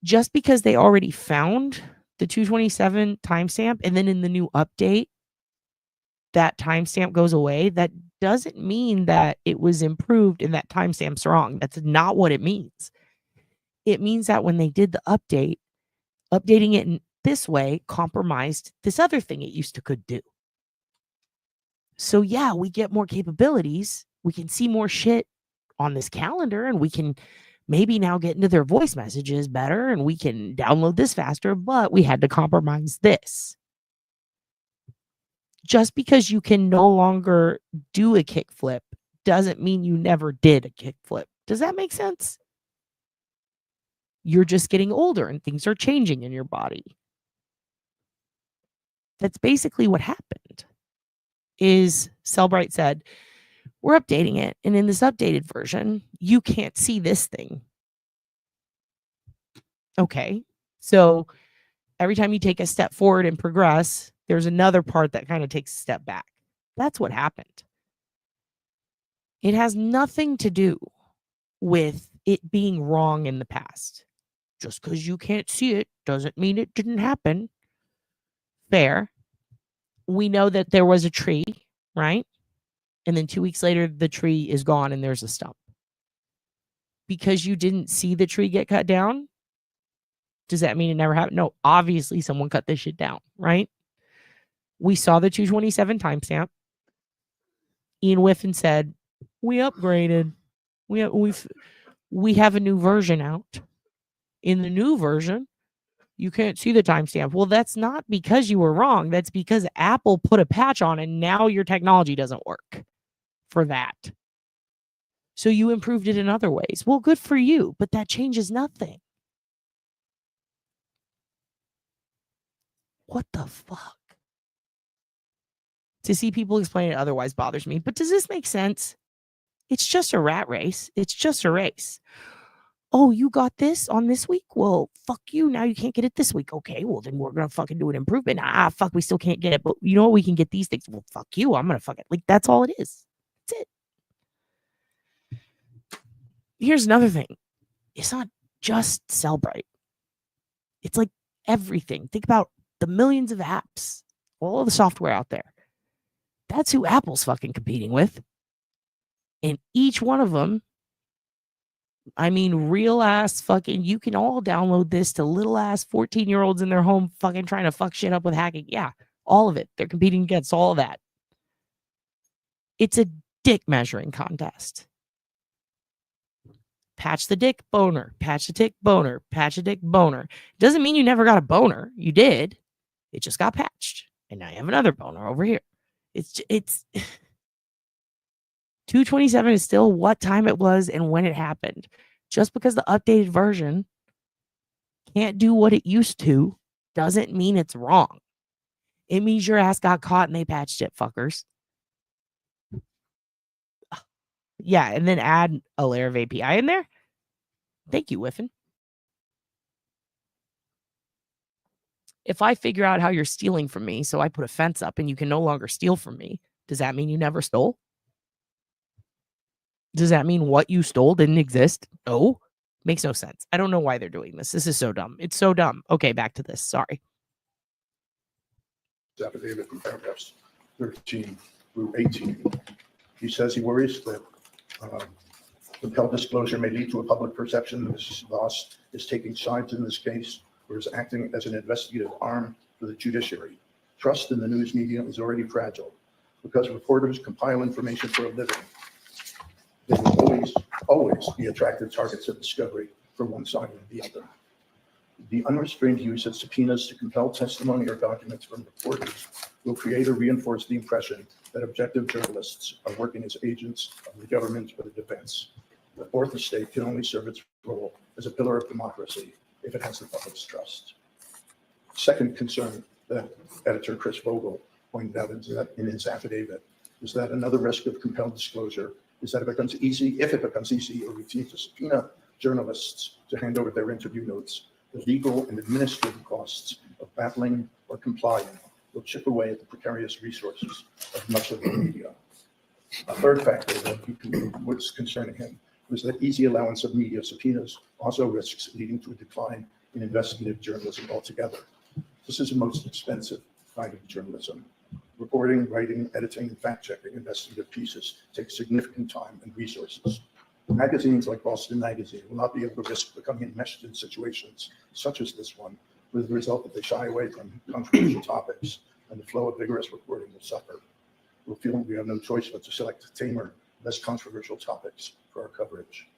Just because they already found the 227 timestamp and then in the new update, that timestamp goes away, that doesn't mean that it was improved and that timestamp's wrong. That's not what it means. It means that when they did the update, updating it in this way compromised this other thing it used to could do. So yeah, we get more capabilities. We can see more shit on this calendar, and we can maybe now get into their voice messages better, and we can download this faster, but we had to compromise this. Just because you can no longer do a kickflip doesn't mean you never did a kickflip. Does that make sense? You're just getting older and things are changing in your body. That's basically what happened. is Cellbrite said, we're updating it. And in this updated version, you can't see this thing. Okay. So every time you take a step forward and progress, there's another part that kind of takes a step back. That's what happened. It has nothing to do with it being wrong in the past. Just because you can't see it doesn't mean it didn't happen. Fair. We know that there was a tree, right? And then 2 weeks later, the tree is gone and there's a stump. Because you didn't see the tree get cut down, does that mean it never happened? No, obviously someone cut this shit down, right? We saw the 227 timestamp. Ian Whiffen said, we upgraded. We have a new version out. In the new version, you can't see the timestamp. Well, that's not because you were wrong. That's because Apple put a patch on and now your technology doesn't work for that. So you improved it in other ways. Well, good for you, but that changes nothing. What the fuck? To see people explain it otherwise bothers me. But does this make sense? It's just a rat race. It's just a race. Oh, you got this on this week? Well, fuck you. Now you can't get it this week. Okay, well, then we're going to fucking do an improvement. Fuck, we still can't get it. But you know what? We can get these things. Well, fuck you. I'm going to fuck it. Like, that's all it is. That's it. Here's another thing. It's not just Cellbrite. It's like everything. Think about the millions of apps, all of the software out there. That's who Apple's fucking competing with. And each one of them, I mean, real ass fucking, you can all download this to little ass 14-year-olds in their home fucking trying to fuck shit up with hacking. Yeah, all of it. They're competing against all of that. It's a dick measuring contest. Patch the dick, boner. Patch the dick, boner. Patch the dick, boner. Doesn't mean you never got a boner. You did. It just got patched. And now you have another boner over here. It's 227 is still what time it was and when it happened. Just because the updated version can't do what it used to doesn't mean it's wrong. It means your ass got caught and they patched it, fuckers. Yeah, and then add a layer of API in there. Thank you, Whiffen. If I figure out how you're stealing from me, so I put a fence up and you can no longer steal from me, does that mean you never stole? Does that mean what you stole didn't exist? No. Makes no sense. I don't know why they're doing this. This is so dumb. It's so dumb. Okay, back to this. Sorry. Affidavit in paragraphs 13 through 18. He says he worries that compelled disclosure may lead to a public perception that Mrs. Voss is taking sides in this case or is acting as an investigative arm for the judiciary. Trust in the news media is already fragile because reporters compile information for a living. They will always be attractive targets of discovery for one side or the other. The unrestrained use of subpoenas to compel testimony or documents from reporters will create or reinforce the impression that objective journalists are working as agents of the government or the defense. The fourth estate can only serve its role as a pillar of democracy if it has the public's trust. Second concern that editor Chris Vogel pointed out in his affidavit is that another risk of compelled disclosure is that if it becomes easy or routine to subpoena journalists to hand over their interview notes, the legal and administrative costs of battling or complying will chip away at the precarious resources of much of the media. A third factor that was concerning him was that easy allowance of media subpoenas also risks leading to a decline in investigative journalism altogether. This is the most expensive kind of journalism. Reporting, writing, editing, and fact-checking investigative pieces take significant time and resources. Magazines like Boston Magazine will not be able to risk becoming enmeshed in situations such as this one, with the result that they shy away from controversial topics and the flow of vigorous reporting will suffer. We'll feel we have no choice but to select tamer, less controversial topics for our coverage.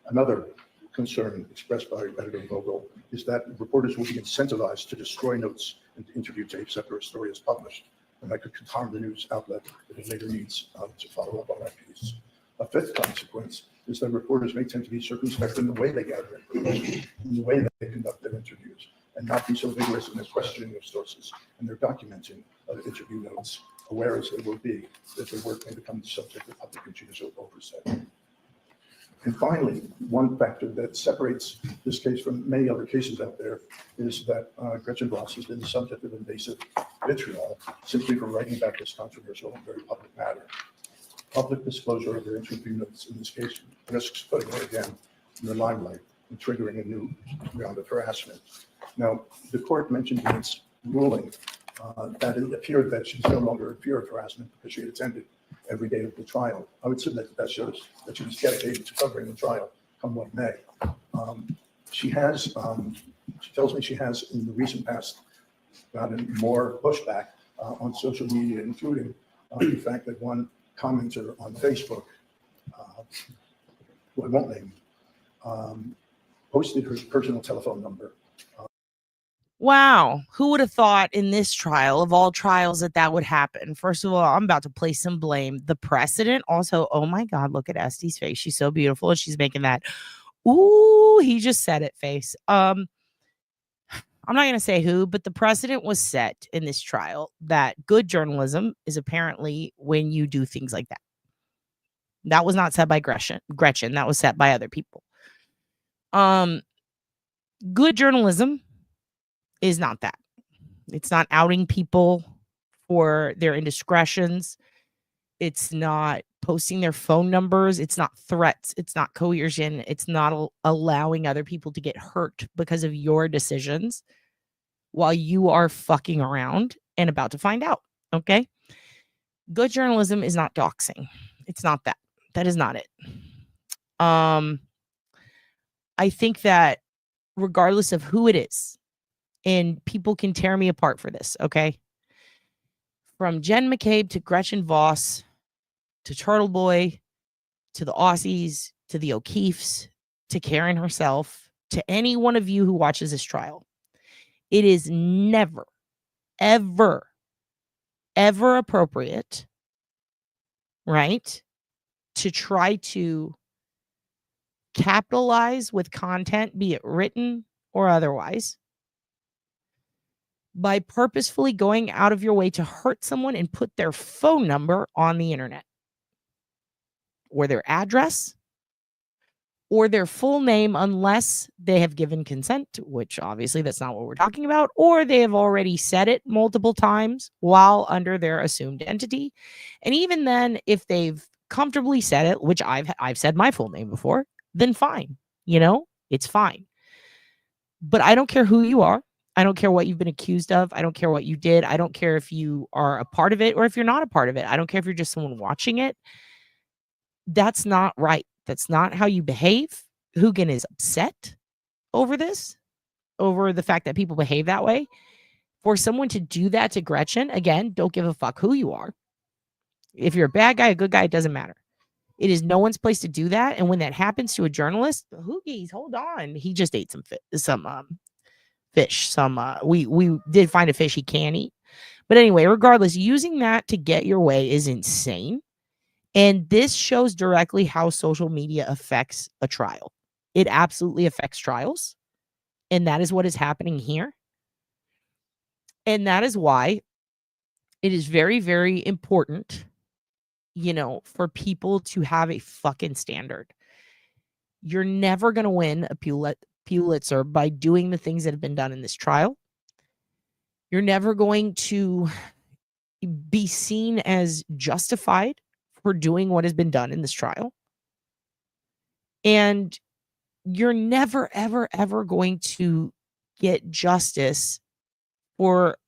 Another concern expressed by Editor Vogel is that reporters will be incentivized to destroy notes and interview tapes after a story is published, and that could harm the news outlet if it later needs to follow up on that piece. A fifth consequence is that reporters may tend to be circumspect in the way they gather information, in the way that they conduct their interviews, and not be so vigorous in their questioning of sources and their documenting of interview notes, aware as they will be that their work may become the subject of public and judicial oversight. And finally, one factor that separates this case from many other cases out there is that Gretchen Voss has been the subject of invasive vitriol simply for writing about this controversial and very public matter. Public disclosure of their interview notes in this case risks putting her again in the limelight and triggering a new round of harassment. Now, the court mentioned in its ruling that it appeared that she's no longer in fear of harassment because she had attended every day of the trial. I would submit that shows that she was dedicated to covering the trial, come what may. She tells me she has in the recent past gotten more pushback on social media, including the fact that one commenter on Facebook, who I won't name, posted her personal telephone number. Wow. Who would have thought in this trial, of all trials, that would happen? First of all, I'm about to place some blame. The precedent also, oh my God, look at Estee's face. She's so beautiful. And she's making that, ooh, he just said it face. I'm not going to say who, but the precedent was set in this trial that good journalism is apparently when you do things like that. That was not said by Gretchen. That was set by other people. Good journalism is not that. It's not outing people for their indiscretions. It's not posting their phone numbers. It's not threats. It's not coercion. It's not allowing other people to get hurt because of your decisions while you are fucking around and about to find out. Okay? Good journalism is not doxing. It's not that. That is not it. I think that regardless of who it is, and people can tear me apart for this, okay? From Jen McCabe to Gretchen Voss to Turtle Boy to the Aussies to the O'Keefes to Karen herself to any one of you who watches this trial, it is never, ever, ever appropriate, right, to try to capitalize with content, be it written or otherwise, by purposefully going out of your way to hurt someone and put their phone number on the internet, or their address, or their full name, unless they have given consent, which obviously that's not what we're talking about, or they have already said it multiple times while under their assumed entity. And even then, if they've comfortably said it, which I've said my full name before, then fine, it's fine. But I don't care who you are. I don't care what you've been accused of. I don't care what you did. I don't care if you are a part of it or if you're not a part of it. I don't care if you're just someone watching it. That's not right. That's not how you behave. Hoogan is upset over this, over the fact that people behave that way. For someone to do that to Gretchen, again, don't give a fuck who you are. If you're a bad guy, a good guy, it doesn't matter. It is no one's place to do that. And when that happens to a journalist, Hoogies, hold on. He just ate some fish. We did find a fish he can eat. But anyway, regardless, using that to get your way is insane. And this shows directly how social media affects a trial. It absolutely affects trials. And that is what is happening here. And that is why it is very, very important, for people to have a fucking standard. You're never going to win a Pulitzer by doing the things that have been done in this trial. You're never going to be seen as justified for doing what has been done in this trial. And you're never, ever, ever going to get justice for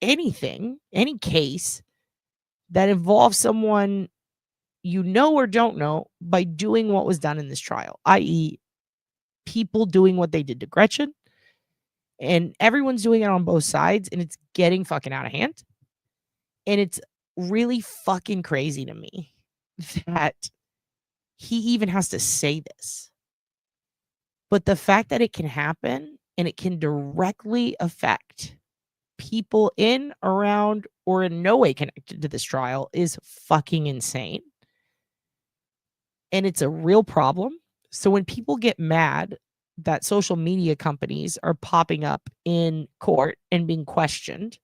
anything, any case that involves someone you know or don't know by doing what was done in this trial, i.e., people doing what they did to Gretchen. And everyone's doing it on both sides, and it's getting fucking out of hand. And it's really fucking crazy to me that he even has to say this. But the fact that it can happen and it can directly affect people in, around, or in no way connected to this trial is fucking insane. And it's a real problem. So when people get mad that social media companies are popping up in court and being questioned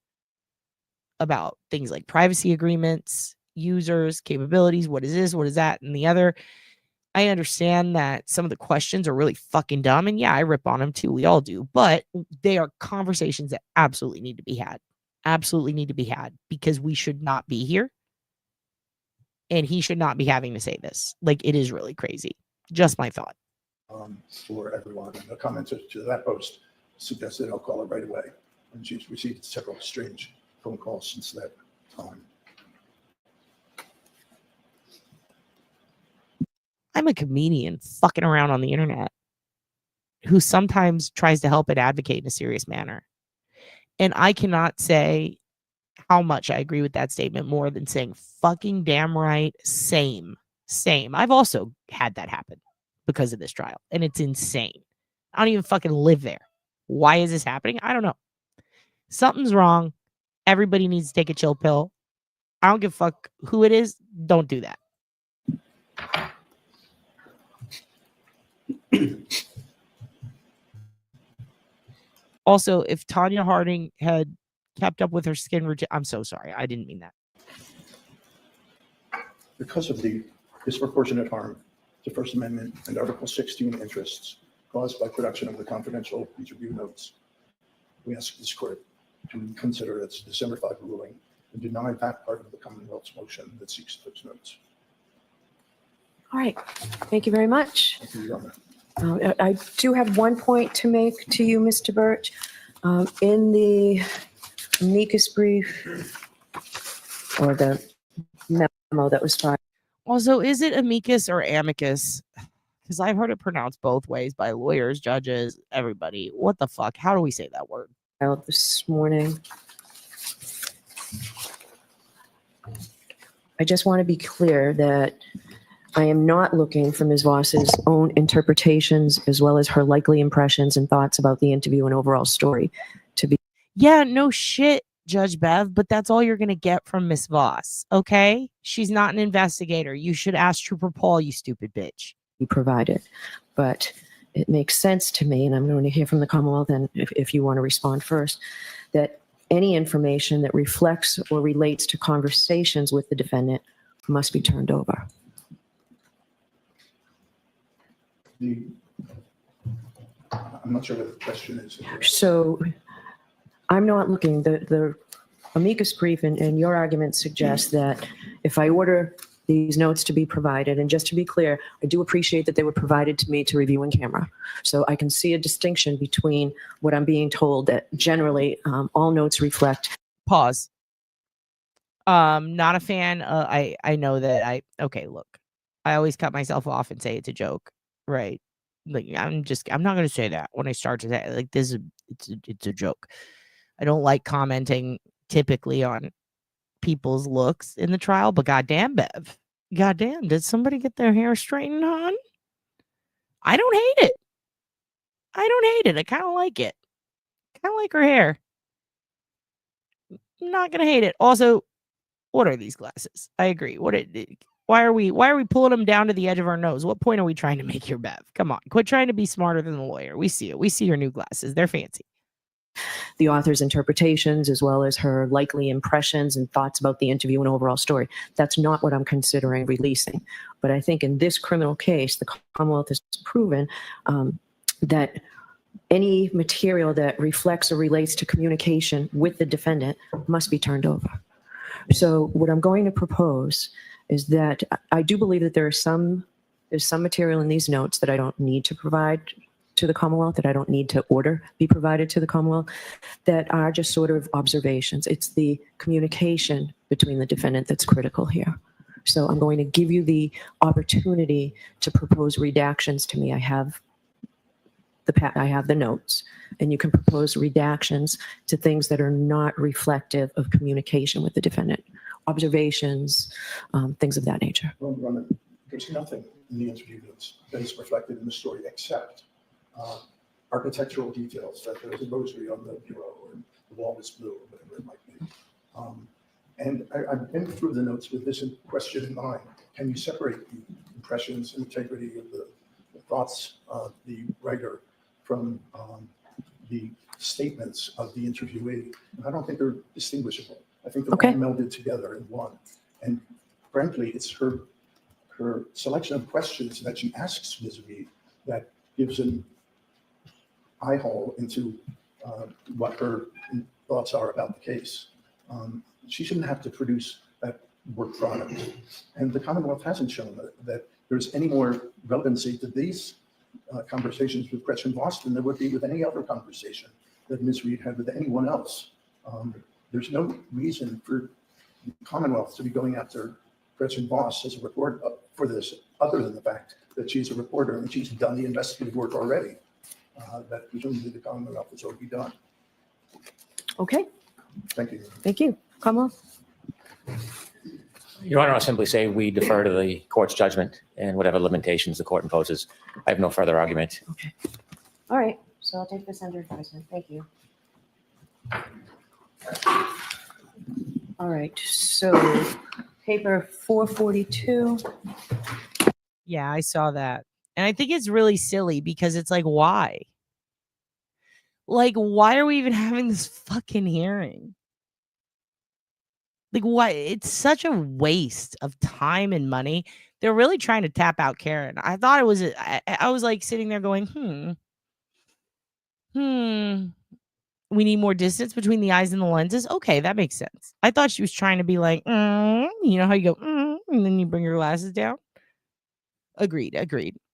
about things like privacy agreements, users, capabilities, what is this, what is that, and the other, I understand that some of the questions are really fucking dumb. And yeah, I rip on them too. We all do. But they are conversations that absolutely need to be had. Absolutely need to be had, because we should not be here. And he should not be having to say this. Like, it is really crazy. Just my thought. For everyone. And the comments to that post suggested I'll call her right away. And she's received several strange phone calls since that time. I'm a comedian fucking around on the internet who sometimes tries to help and advocate in a serious manner. And I cannot say how much I agree with that statement more than saying fucking damn right. Same. I've also had that happen because of this trial, and it's insane. I don't even fucking live there. Why is this happening? I don't know. Something's wrong. Everybody needs to take a chill pill. I don't give a fuck who it is. Don't do that. Also, if Tanya Harding had kept up with her skin, I'm so sorry. I didn't mean that. Because of the disproportionate harm to First Amendment and Article 16 interests caused by production of the confidential interview notes, we ask this court to consider its December 5 ruling and deny that part of the Commonwealth's motion that seeks those notes. All right. Thank you very much. Thank you, Your Honor. I do have one point to make to you, Mr. Birch. In the amicus brief, or the memo that was filed. Also, is it amicus or amicus? Because I've heard it pronounced both ways by lawyers, judges, everybody. What the fuck? How do we say that word? Out this morning. I just want to be clear that I am not looking for Ms. Voss's own interpretations as well as her likely impressions and thoughts about the interview and overall story to be. Yeah, no shit, Judge Bev, but that's all you're going to get from Ms. Voss, okay? She's not an investigator. You should ask Trooper Paul, you stupid bitch. Provided, but it makes sense to me, and I'm going to hear from the Commonwealth, and if you want to respond first, that any information that reflects or relates to conversations with the defendant must be turned over. I'm not sure what the question is. So I'm not looking, the amicus brief and your argument suggests that if I order these notes to be provided, and just to be clear, I do appreciate that they were provided to me to review in camera. So I can see a distinction between what I'm being told that generally all notes reflect. Pause. Not a fan. I know that okay, look, I always cut myself off and say it's a joke, right? Like I'm not going to say that when I start to say like this is it's a joke. I don't like commenting typically on people's looks in the trial, but goddamn, Bev, goddamn, did somebody get their hair straightened on? I don't hate it. I kind of like it. Kind of like her hair. I'm not gonna hate it. Also, what are these glasses? I agree. Why are we pulling them down to the edge of our nose? What point are we trying to make here, Bev? Come on, quit trying to be smarter than the lawyer. We see it. We see your new glasses. They're fancy. The author's interpretations as well as her likely impressions and thoughts about the interview and overall story. That's not what I'm considering releasing. But I think in this criminal case, the Commonwealth has proven that any material that reflects or relates to communication with the defendant must be turned over. So what I'm going to propose is that I do believe that there's some material in these notes that I don't need to provide to the Commonwealth, that I don't need to order be provided to the Commonwealth, that are just sort of observations. It's the communication between the defendant that's critical here. So I'm going to give you the opportunity to propose redactions to me. I have the notes, and you can propose redactions to things that are not reflective of communication with the defendant, observations, things of that nature. Well, there's nothing in the interview notes that is reflected in the story except architectural details, that there's a rosary on the bureau or the wall is blue or whatever it might be. And I've been through the notes with this question in mind. Can you separate the impressions and integrity of the thoughts of the writer from the statements of the interviewee. And I don't think they're distinguishable. I think they're all melded together in one. And frankly, it's her selection of questions that she asks Ms. Reed that gives an eye hole into what her thoughts are about the case. She shouldn't have to produce that work product. And the Commonwealth hasn't shown that there's any more relevancy to these conversations with Gretchen Voss than there would be with any other conversation that Ms. Reed had with anyone else. There's no reason for the Commonwealth to be going after Gretchen Voss as a reporter for this, other than the fact that she's a reporter and she's done the investigative work already, that presumably the Commonwealth has already done. Okay, Thank you. thank you. Commonwealth? Your Honor, I'll simply say we defer to the court's judgment and whatever limitations the court imposes. I have no further argument. Okay. All right, so I'll take this under advisement. Thank you. All right, so paper 442. Yeah, I saw that. And I think it's really silly because it's like, why? Like, why are we even having this fucking hearing? Like, why? It's such a waste of time and money. They're really trying to tap out Karen. I thought it was, I was like sitting there going, we need more distance between the eyes and the lenses. Okay, that makes sense. I thought she was trying to be like, you know how you go, and then you bring your glasses down. Agreed.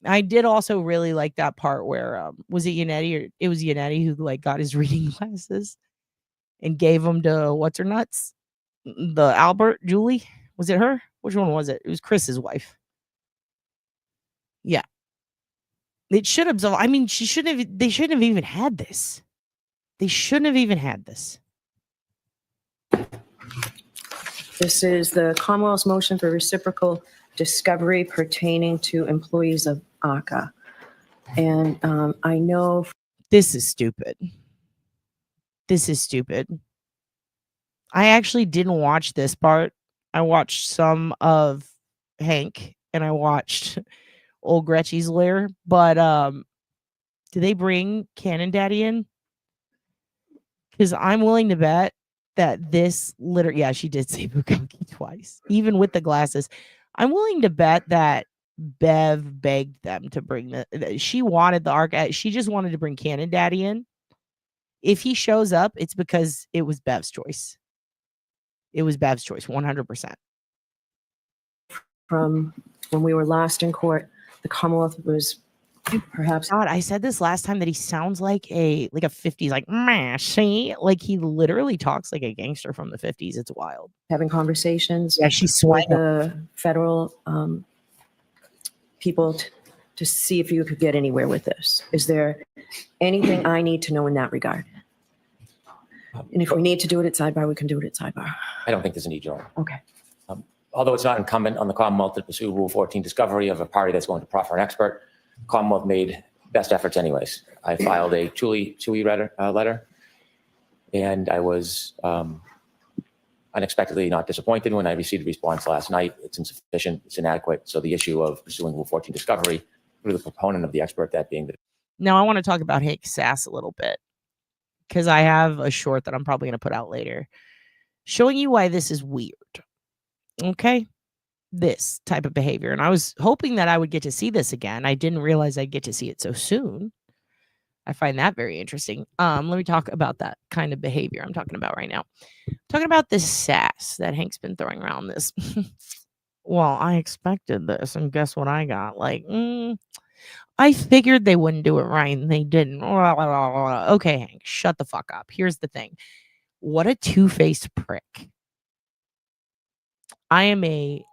I did also really like that part where was it Yannetti or it was Yannetti who like got his reading glasses and gave them to what's her nuts? The Julie? Was it her? Which one was it? It was Chris's wife. Yeah. It should have, I mean, they shouldn't have even had this. They shouldn't have even had this. This is the Commonwealth's motion for reciprocal discovery pertaining to employees of ACA. And I know this is stupid. I actually didn't watch this part. I watched some of Hank and I watched old Gretchy's lair, but did they bring Cannon Daddy in? Because I'm willing to bet that this literally, yeah, she did say Bukaki twice, even with the glasses. I'm willing to bet that Bev begged them to bring she wanted the arc. She just wanted to bring Cannon Daddy in. If he shows up, it's because it was Bev's choice. It was Bev's choice, 100%. From when we were last in court, the Commonwealth was perhaps. God, I said this last time that he sounds like a 50s, like, see? Like he literally talks like a gangster from the 50s. It's wild. Having conversations. Yeah, she's with the federal people to see if you could get anywhere with this. Is there anything I need to know in that regard? And if we need to do it at sidebar, we can do it at sidebar. I don't think there's a need, Your Honor. Okay. Although it's not incumbent on the Commonwealth to pursue Rule 14 discovery of a party that's going to proffer an expert, Commonwealth made best efforts anyways. I filed a Chewy letter, and I was unexpectedly not disappointed when I received a response last night. It's insufficient, it's inadequate. So the issue of pursuing Rule 14 discovery through the proponent of the expert, that being the. Now I want to talk about Hank Sass a little bit because I have a short that I'm probably going to put out later showing you why this is weird. Okay. This type of behavior. And I was hoping that I would get to see this again. I didn't realize I'd get to see it so soon. I find that very interesting. Let me talk about that kind of behavior I'm talking about right now. I'm talking about this sass that Hank's been throwing around this. Well, I expected this, and guess what I got? Like, I figured they wouldn't do it right, and they didn't. Okay, Hank, shut the fuck up. Here's the thing. What a two-faced prick. I am a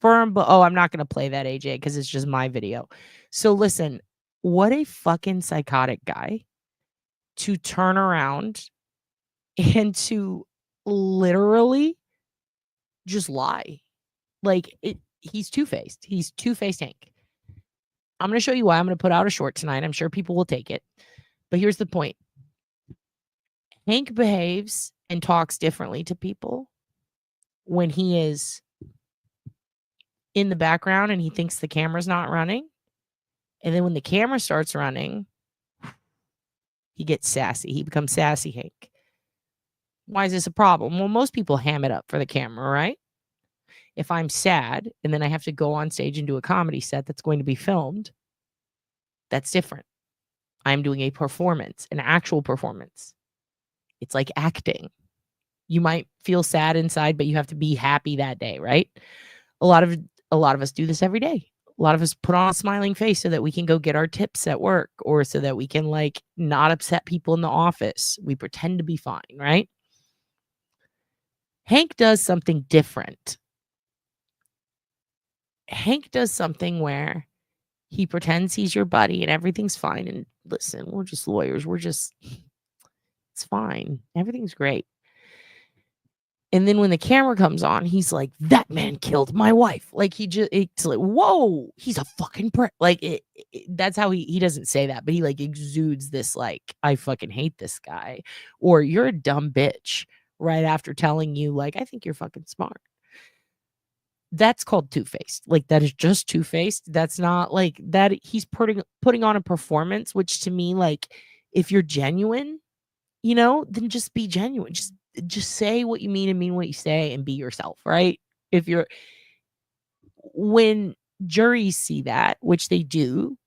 firm, I'm not going to play that, AJ, because it's just my video. So listen, what a fucking psychotic guy to turn around and to literally just lie. Like, he's two-faced. He's two-faced Hank. I'm going to show you why. I'm going to put out a short tonight. I'm sure people will take it. But here's the point. Hank behaves and talks differently to people when he is in the background and he thinks the camera's not running. And then when the camera starts running, he gets sassy. He becomes sassy Hank. Why is this a problem? Well, most people ham it up for the camera, right? If I'm sad and then I have to go on stage and do a comedy set that's going to be filmed, that's different. I'm doing a performance, an actual performance. It's like acting. You might feel sad inside, but you have to be happy that day, right? A lot of us do this every day. A lot of us put on a smiling face so that we can go get our tips at work, or so that we can like not upset people in the office. We pretend to be fine, right? Hank does something different. Hank does something where he pretends he's your buddy and everything's fine. And listen, we're just lawyers. It's fine. Everything's great. And then when the camera comes on, he's like, that man killed my wife. Like it's like, whoa, he's a fucking prick. Like that's how he doesn't say that, but he like exudes this, like, I fucking hate this guy. Or you're a dumb bitch right after telling you, like, I think you're fucking smart. That's called two-faced. Like that is just two-faced. That's not like that. He's putting on a performance, which to me, like, if you're genuine, then just be genuine. Just say what you mean and mean what you say and be yourself, right? When juries see that, which they do,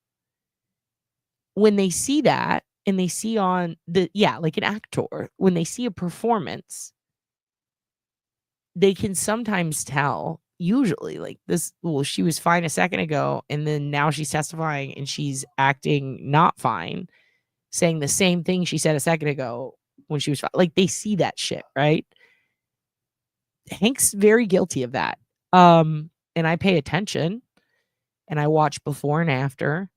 when they see that and they see on like an actor, when they see a performance, they can sometimes tell, usually, like this, well, she was fine a second ago and then now she's testifying and she's acting not fine, saying the same thing she said a second ago when she was fine. Like they see that shit, right? Hank's very guilty of that. And I pay attention and I watch before and after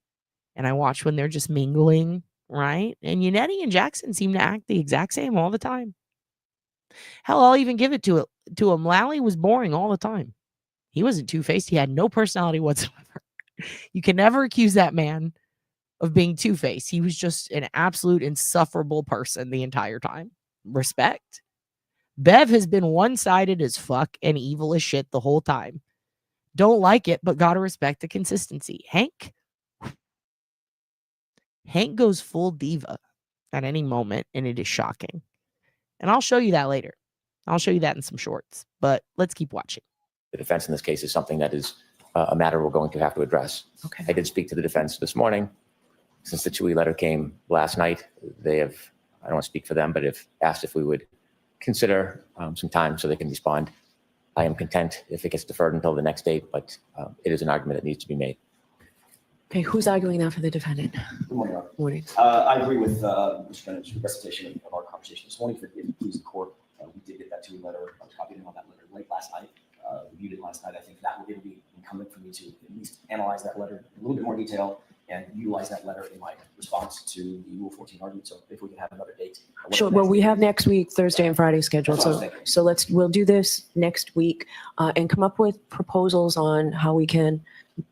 and I watch when they're just mingling, right? And Yannetti and Jackson seem to act the exact same all the time. Hell, I'll even give it to him. Lally was boring all the time. He wasn't two-faced. He had no personality whatsoever. You can never accuse that man of being two-faced. He was just an absolute insufferable person the entire time. Respect. Bev has been one-sided as fuck and evil as shit the whole time. Don't like it, but gotta respect the consistency. Hank goes full diva at any moment, and it is shocking. And I'll show you that later. I'll show you that in some shorts, but let's keep watching. The defense in this case is something that is a matter we're going to have to address. Okay. I did speak to the defense this morning. Since the Chewy letter came last night, they have, I don't want to speak for them, but have asked if we would consider some time so they can respond. I am content if it gets deferred until the next date, but it is an argument that needs to be made. Okay, who's arguing that for the defendant? Good morning, Your Honor. Morning. I agree with Mr. Brennan's recitation of our conversation this morning. If it pleases the court, we did get that Chewy letter. I was copied on that letter late last night. Reviewed it last night. I think that would be incumbent for me to at least analyze that letter in a little bit more detail and utilize that letter in my response to the Rule 14 argument. So if we can have another date. Sure. Well, we have next week, Thursday and Friday scheduled. So we'll do this next week and come up with proposals on how we can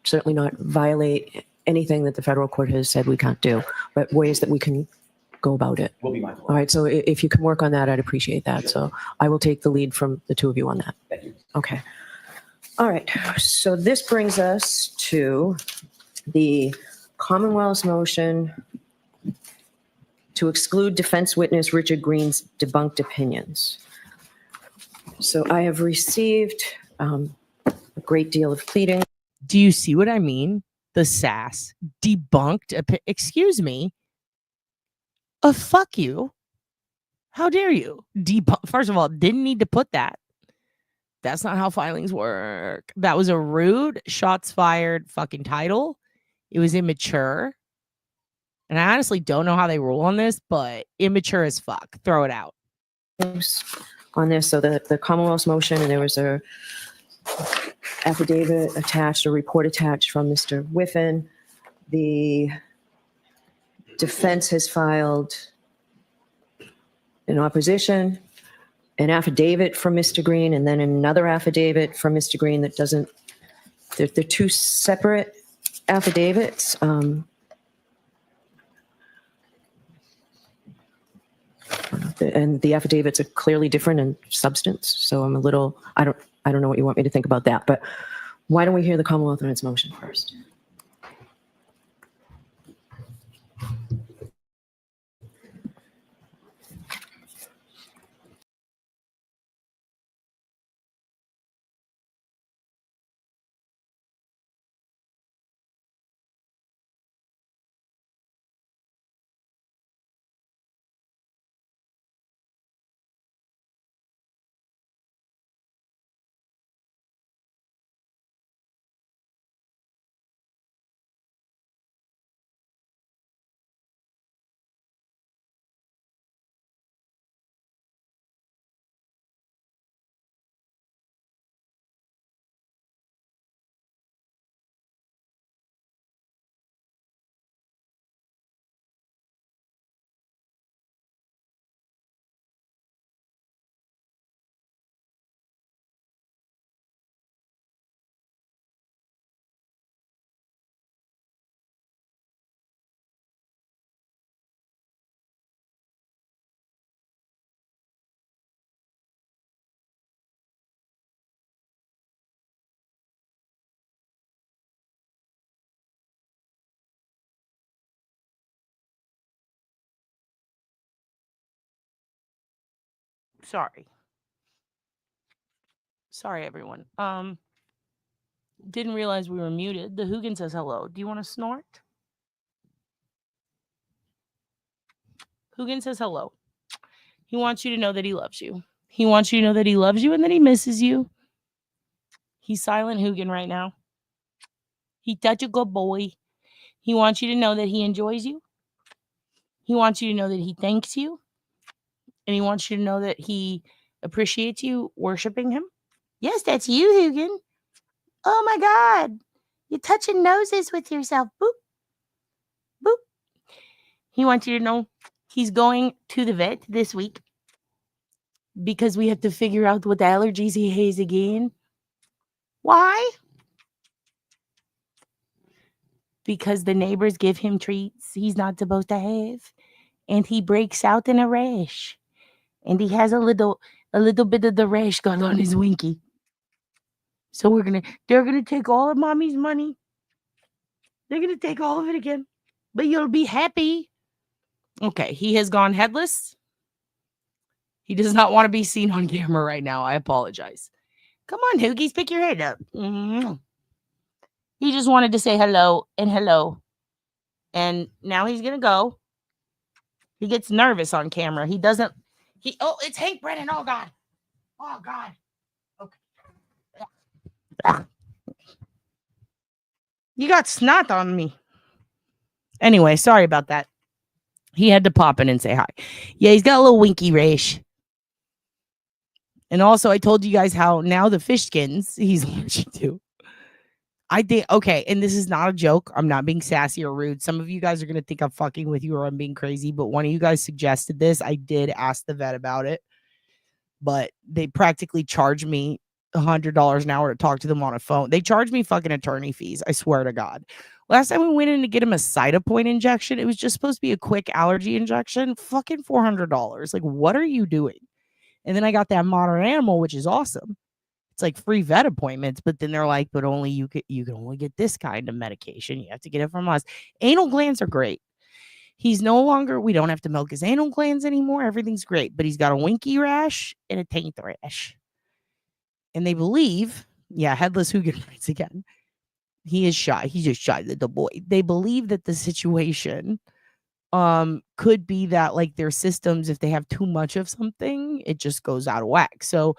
certainly not violate anything that the federal court has said we can't do, but ways that we can go about it. We'll be mindful. All right. So if you can work on that, I'd appreciate that. Sure. So I will take the lead from the two of you on that. Thank you. Okay. All right. So this brings us to the Commonwealth's motion to exclude defense witness Richard Green's debunked opinions. So I have received a great deal of pleading. Do you see what I mean? The sass. Debunked. Excuse me. Fuck you. How dare you? First of all, didn't need to put that. That's not how filings work. That was a rude, shots fired fucking title. It was immature. And I honestly don't know how they rule on this, but immature as fuck. Throw it out. On this, so the Commonwealth's motion, and there was a affidavit attached, a report attached from Mr. Whiffen. The defense has filed an opposition, an affidavit from Mr. Green, and then another affidavit from Mr. Green that doesn't, they're two separate affidavits. And the affidavits are clearly different in substance. So I'm a little, I don't know what you want me to think about that, but Why don't we hear the Commonwealth on its motion first? Sorry, everyone. Didn't realize we were muted. The Hugin says hello. Do you want to snort? Hugin says hello. He wants you to know that he loves you. He wants you to know that he loves you and that he misses you. He's silent Hugin right now. He's such a good boy. He wants you to know that he enjoys you. He wants you to know that he thanks you. And he wants you to know that he appreciates you worshiping him. Yes, that's you, Hugin. Oh my God. You're touching noses with yourself. Boop. Boop. He wants you to know he's going to the vet this week because we have to figure out what allergies he has again. Why? Because the neighbors give him treats he's not supposed to have. And he breaks out in a rash. And he has a little bit of the rash got on his winky. So they're gonna take all of mommy's money. They're gonna take all of it again. But you'll be happy. Okay, he has gone headless. He does not want to be seen on camera right now. I apologize. Come on, Hoogies, pick your head up. He just wanted to say hello and hello. And now he's gonna go. He gets nervous on camera. He doesn't. Oh, it's Hank Brennan. Oh God. Oh God. Okay. You got snot on me. Anyway, sorry about that. He had to pop in and say hi. Yeah, he's got a little winky rash. And also, I told you guys how now the fish skins he's allergic to. I think, okay, and this is not a joke. I'm not being sassy or rude. Some of you guys are going to think I'm fucking with you or I'm being crazy, but one of you guys suggested this. I did ask the vet about it, but they practically charged me $100 an hour to talk to them on a phone. They charged me fucking attorney fees. I swear to God. Last time we went in to get him a Cytopoint injection, it was just supposed to be a quick allergy injection. Fucking $400. Like, what are you doing? And then I got that Modern Animal, which is awesome. It's like free vet appointments, but then they're like, but only you can only get this kind of medication. You have to get it from us. Anal glands are great. He's no longer, we don't have to milk his anal glands anymore. Everything's great, but he's got a winky rash and a taint rash. And they believe, headless Hugin writes again. He is shy. He's just shy, little boy. They believe that the situation could be that like their systems, if they have too much of something, it just goes out of whack. So,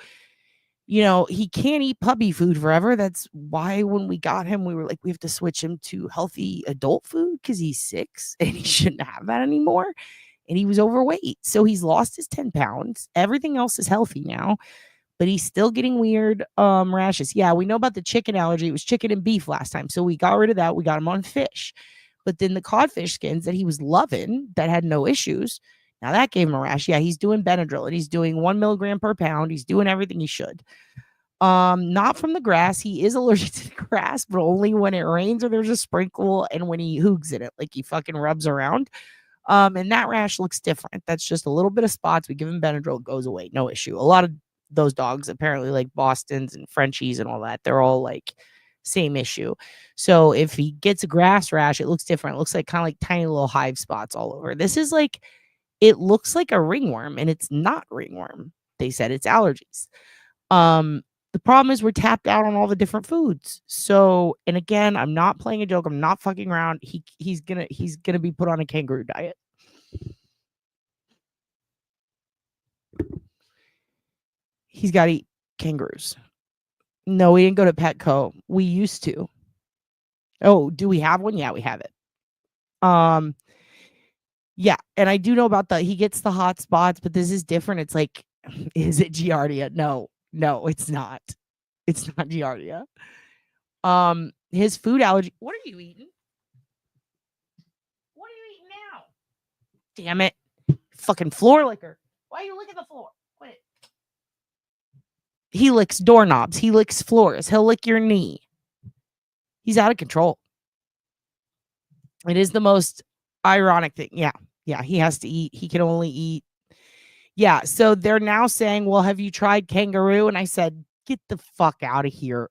he can't eat puppy food forever. That's why when we got him, we were like, we have to switch him to healthy adult food because he's 6 and he shouldn't have that anymore. And he was overweight. So he's lost his 10 pounds. Everything else is healthy now, but he's still getting weird rashes. Yeah, we know about the chicken allergy. It was chicken and beef last time. So we got rid of that. We got him on fish. But then the codfish skins that he was loving that had no issues, now that gave him a rash. Yeah, he's doing Benadryl and he's doing 1 milligram per pound. He's doing everything he should. Not from the grass. He is allergic to the grass, but only when it rains or there's a sprinkle and when he hoogs in it, like he fucking rubs around. And that rash looks different. That's just a little bit of spots. We give him Benadryl, it goes away. No issue. A lot of those dogs, apparently like Bostons and Frenchies and all that, they're all like same issue. So if he gets a grass rash, it looks different. It looks like kind of like tiny little hive spots all over. This is like, it looks like a ringworm, and it's not ringworm. They said it's allergies. The problem is we're tapped out on all the different foods. So, and again, I'm not playing a joke. I'm not fucking around. He's gonna be put on a kangaroo diet. He's got to eat kangaroos. No, we didn't go to Petco. We used to. Oh, do we have one? Yeah, we have it. Yeah, and I do know about he gets the hot spots, but this is different. It's like, is it Giardia? No, it's not. It's not Giardia. His food allergy. What are you eating? What are you eating now? Damn it. Fucking floor licker. Why are you licking the floor? Quit it. He licks doorknobs. He licks floors. He'll lick your knee. He's out of control. It is the most ironic thing. Yeah, he has to eat. He can only eat. Yeah, so they're now saying, well, have you tried kangaroo? And I said, get the fuck out of here.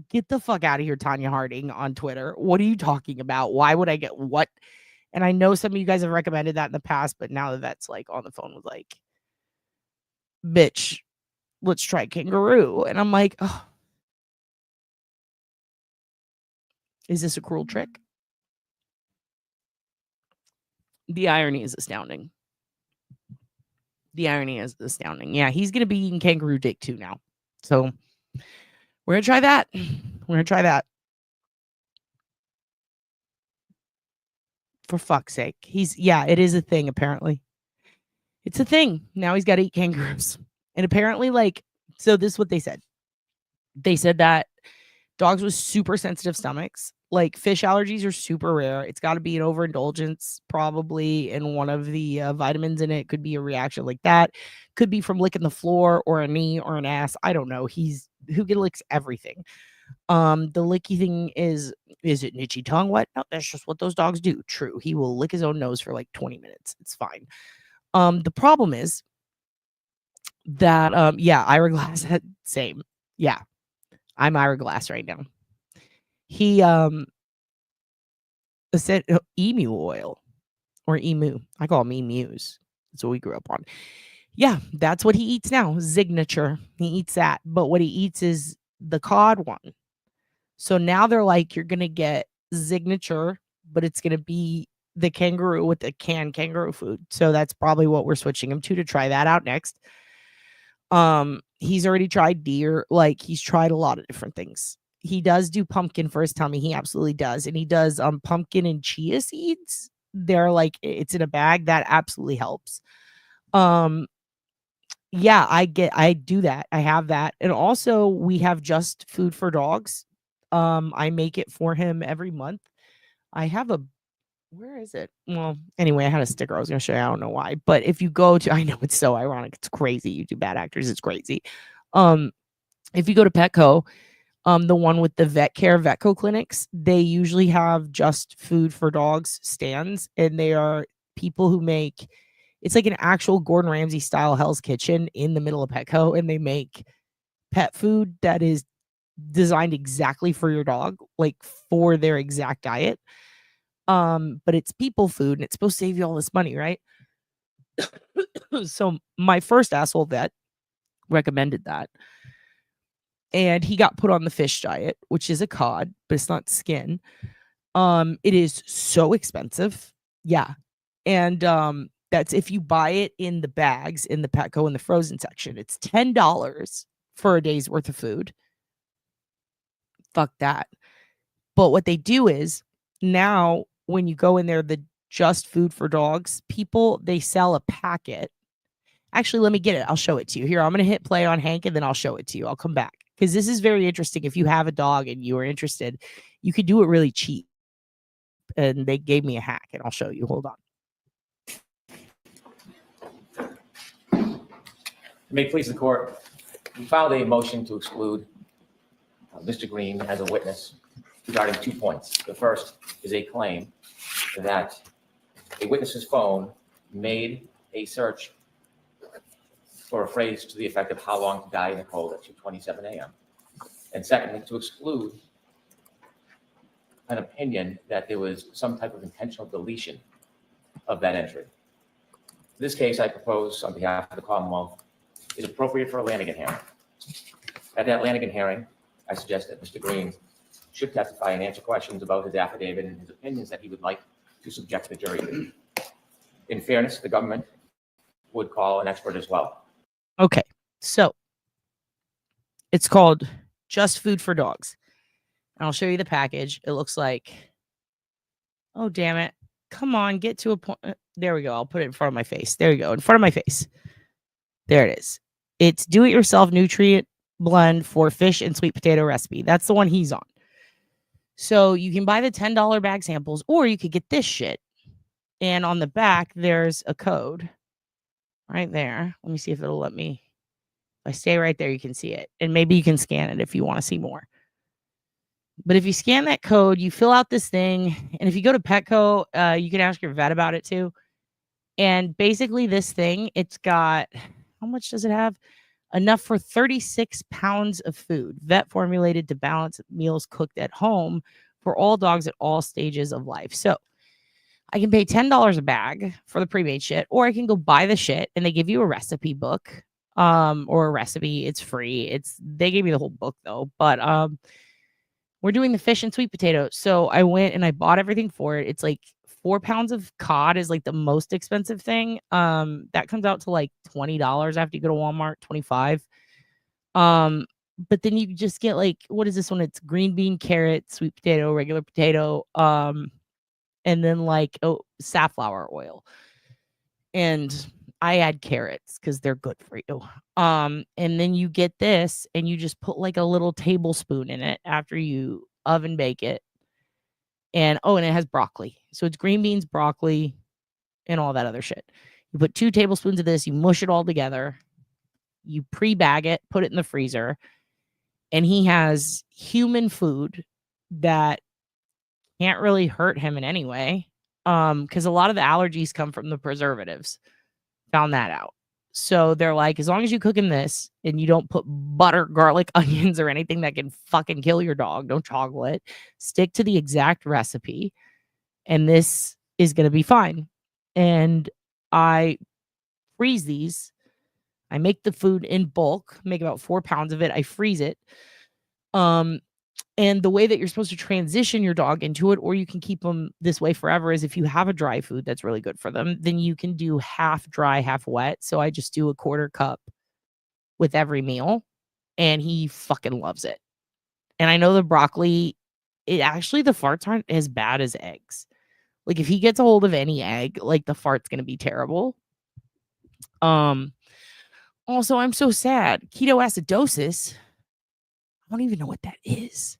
Get the fuck out of here, Tanya Harding on Twitter. What are you talking about? Why would I get what? And I know some of you guys have recommended that in the past, but now the vet's like on the phone with like, bitch, let's try kangaroo. And I'm like, oh, is this a cruel trick? The irony is astounding. Yeah, he's going to be eating kangaroo dick too now. So we're going to try that. For fuck's sake. It is a thing, apparently. It's a thing. Now he's got to eat kangaroos. And apparently, so this is what they said. They said that dogs with super sensitive stomachs, like fish allergies, are super rare. It's got to be an overindulgence, probably, in one of the vitamins in it. Could be a reaction like that. Could be from licking the floor or a knee or an ass. I don't know. Who licks everything. The licky thing is it itchy tongue? What? No, that's just what those dogs do. True. He will lick his own nose for like 20 minutes. It's fine. The problem is that, Ira Glass had same. Yeah. I'm Ira Glass right now. He said emu oil or emu. I call them emus. That's what we grew up on. Yeah, that's what he eats now. Signature. He eats that. But what he eats is the cod one. So now they're like, you're gonna get Signature, but it's gonna be the kangaroo with the canned kangaroo food. So that's probably what we're switching him to try that out next. He's already tried deer. Like, he's tried a lot of different things. He does do pumpkin for his tummy. He absolutely does. And he does pumpkin and chia seeds. They're like, it's in a bag. That absolutely helps. Yeah, I do that. I have that. And also we have Just Food for Dogs. I make it for him every month. I have where is it? Well, anyway, I had a sticker I was going to show you. I don't know why, but if you go to, I know it's so ironic. It's crazy. You do bad actors. It's crazy. If you go to Petco, the one with the Vetco clinics, they usually have Just Food for Dogs stands, and they are people who make, it's like an actual Gordon Ramsay style Hell's Kitchen in the middle of Petco, and they make pet food that is designed exactly for your dog, like for their exact diet. But it's people food, and it's supposed to save you all this money, right? So my first asshole vet recommended that. And he got put on the fish diet, which is a cod, but it's not skin. It is so expensive. Yeah. And that's if you buy it in the bags in the Petco in the frozen section. It's $10 for a day's worth of food. Fuck that. But what they do is now when you go in there, the Just Food for Dogs people, they sell a packet. Actually, let me get it. I'll show it to you. Here, I'm going to hit play on Hank and then I'll show it to you. I'll come back because this is very interesting. If you have a dog and you are interested, you could do it really cheap. And they gave me a hack and I'll show you. Hold on. May it please the court, we filed a motion to exclude Mr. Green as a witness regarding 2 points. The first is a claim that a witness's phone made a search for a phrase to the effect of how long to die in the cold at 2:27 a.m. And secondly, to exclude an opinion that there was some type of intentional deletion of that entry. This case, I propose on behalf of the Commonwealth, is appropriate for a Lanigan hearing. At that Lanigan hearing, I suggest that Mr. Green should testify and answer questions about his affidavit and his opinions that he would like to subject the jury to. In fairness, the government would call an expert as well. Okay, so it's called Just Food for Dogs. And I'll show you the package. It looks like, oh, damn it. Come on, get to a point. There we go. I'll put it in front of my face. There you go. In front of my face. There it is. It's do-it-yourself nutrient blend for fish and sweet potato recipe. That's the one he's on. So you can buy the $10 bag samples, or you could get this shit. And on the back, there's a code right there. Let me see if it'll let me. If I stay right there, you can see it. And maybe you can scan it if you want to see more. But if you scan that code, you fill out this thing. And if you go to Petco, you can ask your vet about it too. And basically this thing, it's got, how much does it have? Enough for 36 pounds of food, vet formulated to balance meals cooked at home for all dogs at all stages of life. So I can pay $10 a bag for the pre-made shit, or I can go buy the shit and they give you a recipe book, or a recipe. It's free. They gave me the whole book though, but we're doing the fish and sweet potato. So I went and I bought everything for it. It's like 4 pounds of cod is like the most expensive thing. That comes out to like $20 after you go to Walmart, $25. But then you just get like, what is this one? It's green bean, carrot, sweet potato, regular potato, and then like safflower oil. And I add carrots because they're good for you. And then you get this and you just put like a little tablespoon in it after you oven bake it. And and it has broccoli. So it's green beans, broccoli, and all that other shit. You put 2 tablespoons of this, you mush it all together, you pre-bag it, put it in the freezer. And he has human food that can't really hurt him in any way. Because a lot of the allergies come from the preservatives. Found that out. So they're like, as long as you cook in this and you don't put butter, garlic, onions, or anything that can fucking kill your dog, don't toggle it, stick to the exact recipe, and this is going to be fine. And I freeze these. I make the food in bulk, make about 4 pounds of it. I freeze it. And the way that you're supposed to transition your dog into it, or you can keep them this way forever, is if you have a dry food that's really good for them, then you can do half dry, half wet. So I just do a 1/4 cup with every meal, and he fucking loves it. And I know the broccoli, the farts aren't as bad as eggs. Like if he gets a hold of any egg, like the fart's going to be terrible. Also, I'm so sad. Ketoacidosis. I don't even know what that is.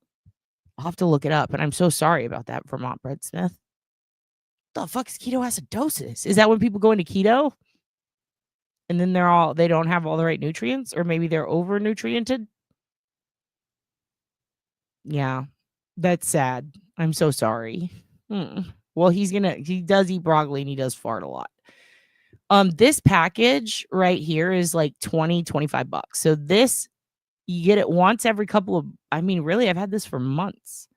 I'll have to look it up, and I'm so sorry about that, Vermont Bread Smith. What the fuck is ketoacidosis? Is that when people go into keto and then they don't have all the right nutrients, or maybe they're over nutriented? Yeah, that's sad. I'm so sorry. Well, he does eat broccoli and he does fart a lot. This package right here is like $20-25. So this, you get it once every couple of, really, I've had this for months.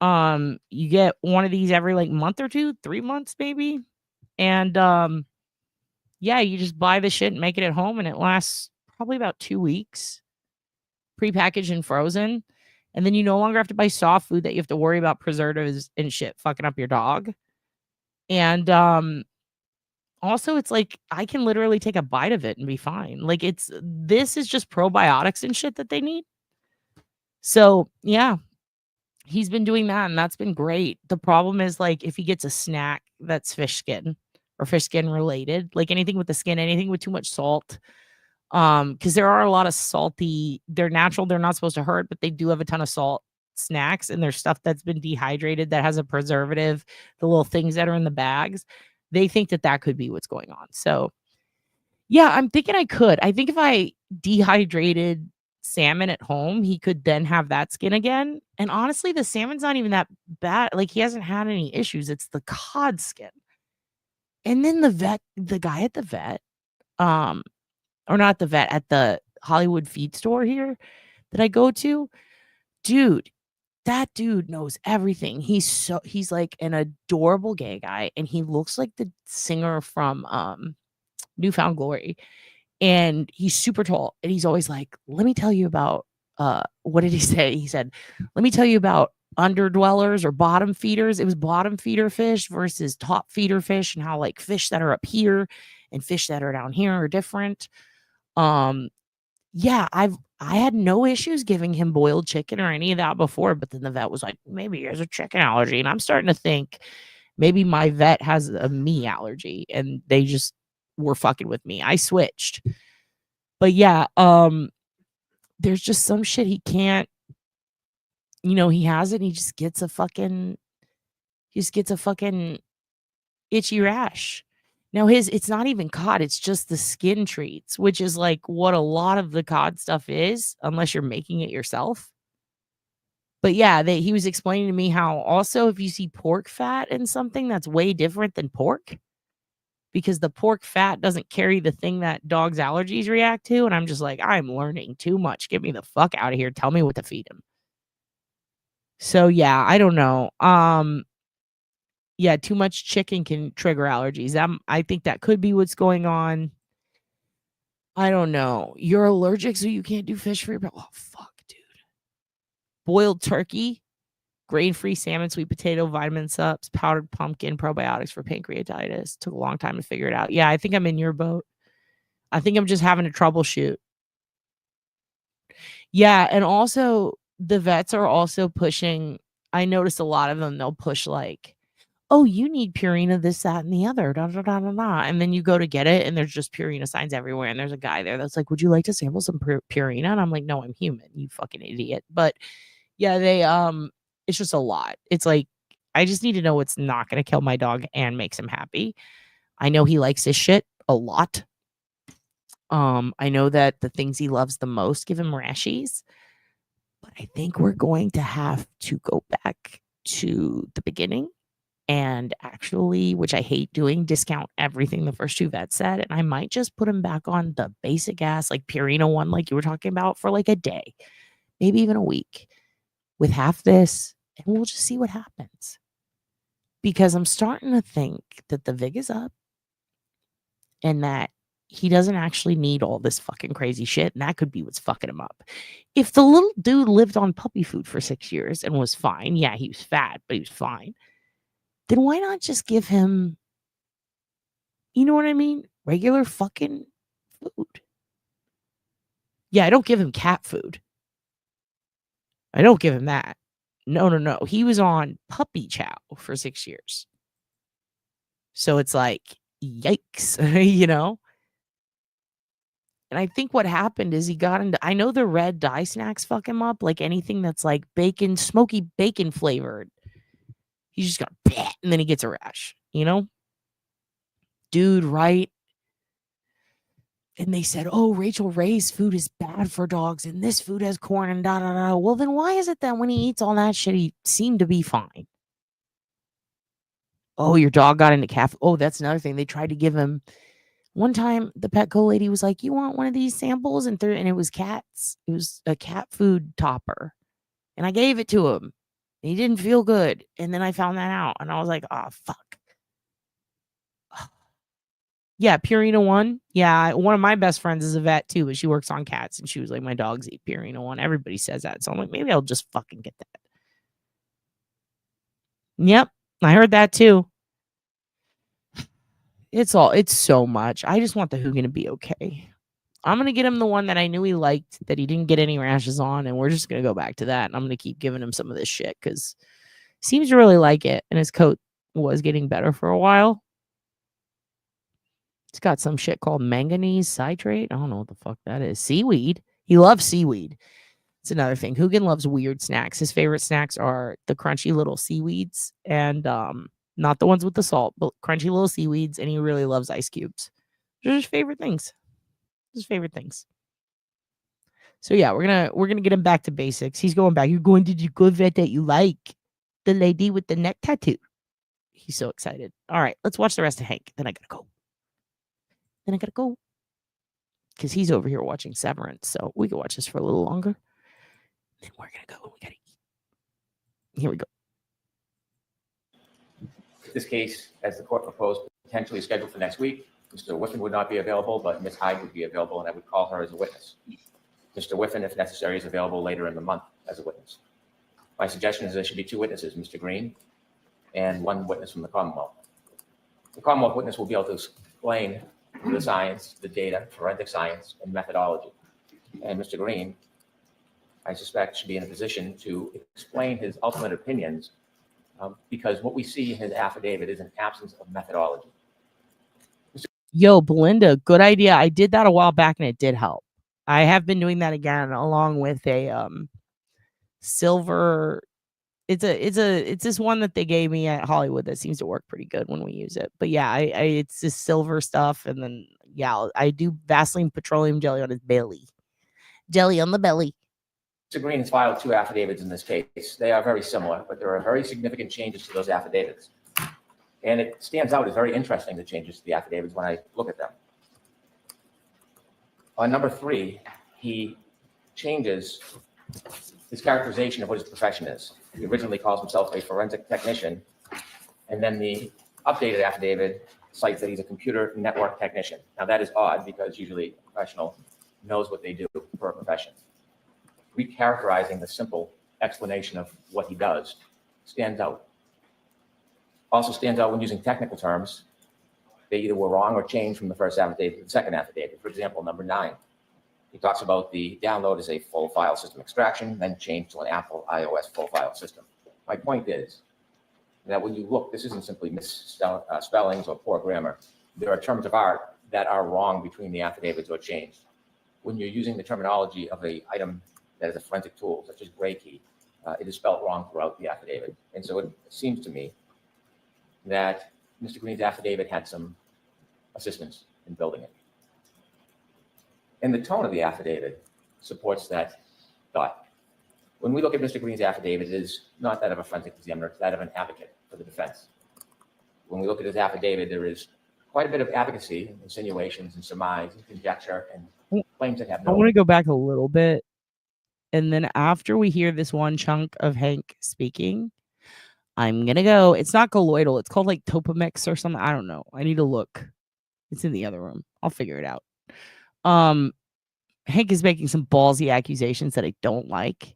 You get one of these every like month or 2, 3 months maybe. And you just buy the shit and make it at home, and it lasts probably about 2 weeks, prepackaged and frozen. And then you no longer have to buy soft food that you have to worry about preservatives and shit fucking up your dog. And also, it's like I can literally take a bite of it and be fine. Like this is just probiotics and shit that they need. So yeah, he's been doing that, and that's been great. The problem is, like, if he gets a snack that's fish skin or fish skin related, like anything with the skin, anything with too much salt, because there are a lot of salty, they're natural, they're not supposed to hurt, but they do have a ton of salt snacks, and there's stuff that's been dehydrated that has a preservative, the little things that are in the bags. They think that could be what's going on. So yeah, I'm thinking I think if I dehydrated salmon at home, he could then have that skin again. And honestly, the salmon's not even that bad. Like, he hasn't had any issues. It's the cod skin. And then the guy at the vet, or not the vet, at the Hollywood feed store here that I go to, dude, that dude knows everything. He's like an adorable gay guy, and he looks like the singer from Newfound Glory. And he's super tall, and he's always like, let me tell you about what did he say? He said, let me tell you about underdwellers or bottom feeders. It was bottom feeder fish versus top feeder fish, and how like fish that are up here and fish that are down here are different. Yeah, I had no issues giving him boiled chicken or any of that before, but then the vet was like, maybe he has a chicken allergy. And I'm starting to think maybe my vet has a me allergy, and they just were fucking with me. I switched. But yeah, there's just some shit he can't, he has it, and he just gets a fucking itchy rash. Now it's not even cod, it's just the skin treats, which is like what a lot of the cod stuff is, unless you're making it yourself. But yeah, he was explaining to me how also if you see pork fat in something, that's way different than pork, because the pork fat doesn't carry the thing that dogs' allergies react to. And I'm just like, I'm learning too much. Get me the fuck out of here. Tell me what to feed him. So yeah, I don't know. Yeah, too much chicken can trigger allergies. I think that could be what's going on. I don't know. You're allergic, so you can't do fish for your oh fuck, dude. Boiled turkey, grain-free salmon, sweet potato, vitamin subs, powdered pumpkin, probiotics for pancreatitis. Took a long time to figure it out. Yeah, I think I'm in your boat. I think I'm just having to troubleshoot. Yeah, and also the vets are also pushing. I noticed a lot of them, they'll push like, oh, you need Purina, this, that, and the other, da, da, da, da, da. And then you go to get it, and there's just Purina signs everywhere. And there's a guy there that's like, would you like to sample some Purina? And I'm like, no, I'm human, you fucking idiot. But yeah, it's just a lot. It's like, I just need to know what's not going to kill my dog and makes him happy. I know he likes this shit a lot. I know that the things he loves the most give him rashies. But I think we're going to have to go back to the beginning and actually, which I hate doing, discount everything the first two vets said. And I might just put him back on the basic ass, like Purina one, like you were talking about, for like a day, maybe even a week with half this, and we'll just see what happens. Because I'm starting to think that the VIG is up and that he doesn't actually need all this fucking crazy shit. And that could be what's fucking him up. If the little dude lived on puppy food for 6 years and was fine, yeah, he was fat, but he was fine, then why not just give him, you know what I mean? Regular fucking food. Yeah, I don't give him cat food. I don't give him that. No. He was on puppy chow for 6 years. So it's like, yikes, And I think what happened is he got into, I know the red dye snacks fuck him up, like anything that's like bacon, smoky bacon flavored. He's just got, and then he gets a rash, Dude, right? And they said, oh, Rachel Ray's food is bad for dogs, and this food has corn and da da da. Well, then why is it that when he eats all that shit, he seemed to be fine? Oh, your dog got into cat. Oh, that's another thing. They tried to give him. One time, the Petco lady was like, you want one of these samples? And it was cats. It was a cat food topper. And I gave it to him. He didn't feel good. And then I found that out. And I was like, oh, fuck. Yeah, Purina 1. Yeah, one of my best friends is a vet too, but she works on cats. And she was like, my dogs eat Purina 1. Everybody says that. So I'm like, maybe I'll just fucking get that. Yep, I heard that too. It's so much. I just want the Hugin to be okay. I'm going to get him the one that I knew he liked, that he didn't get any rashes on, and we're just going to go back to that. And I'm going to keep giving him some of this shit because he seems to really like it, and his coat was getting better for a while. It's got some shit called manganese citrate. I don't know what the fuck that is. Seaweed. He loves seaweed. It's another thing. Hugin loves weird snacks. His favorite snacks are the crunchy little seaweeds, and not the ones with the salt, but crunchy little seaweeds, and he really loves ice cubes. They're his favorite things. His favorite things. So yeah, we're gonna get him back to basics. He's going back. You're going to the good vet that you like, the lady with the neck tattoo. He's so excited. All right, let's watch the rest of Hank. Then I gotta go. Because he's over here watching Severance, so we can watch this for a little longer. Then we're gonna go. We gotta eat. Here we go. This case, as the court proposed, potentially scheduled for next week. Mr. Whiffen would not be available, but Ms. Hyde would be available, and I would call her as a witness. Mr. Whiffen, if necessary, is available later in the month as a witness. My suggestion is there should be 2 witnesses, Mr. Green and 1 witness from the Commonwealth. The Commonwealth witness will be able to explain the science, the data, forensic science, and methodology. And Mr. Green, I suspect, should be in a position to explain his ultimate opinions, because what we see in his affidavit is an absence of methodology. Yo, Belinda, good idea. I did that a while back and it did help. I have been doing that again along with a silver. It's this one that they gave me at Hollywood that seems to work pretty good when we use it. But yeah, it's this silver stuff, and then yeah, I do Vaseline petroleum jelly on his belly. Jelly on the belly. Mr. Green has filed 2 affidavits in this case. They are very similar, but there are very significant changes to those affidavits. And it stands out as very interesting, the changes to the affidavits, when I look at them. On number 3, he changes his characterization of what his profession is. He originally calls himself a forensic technician, and then the updated affidavit cites that he's a computer network technician. Now that is odd, because usually a professional knows what they do for a profession. Recharacterizing the simple explanation of what he does stands out. Also stands out when using technical terms. They either were wrong or changed from the first affidavit to the second affidavit. For example, number 9, he talks about the download as a full file system extraction, then changed to an Apple iOS full file system. My point is that when you look, this isn't simply misspellings or poor grammar. There are terms of art that are wrong between the affidavits or changed. When you're using the terminology of an item that is a forensic tool, such as gray key, it is spelled wrong throughout the affidavit. And so it seems to me that Mr. Green's affidavit had some assistance in building it. And the tone of the affidavit supports that thought. When we look at Mr. Green's affidavit, it is not that of a forensic examiner, it's that of an advocate for the defense. When we look at his affidavit, there is quite a bit of advocacy, insinuations, and surmise, and conjecture, and claims that have I no... want to go back a little bit. And then after we hear this one chunk of Hank speaking, I'm going to go. It's not colloidal. It's called like Topamix or something. I don't know. I need to look. It's in the other room. I'll figure it out. Hank is making some ballsy accusations that I don't like.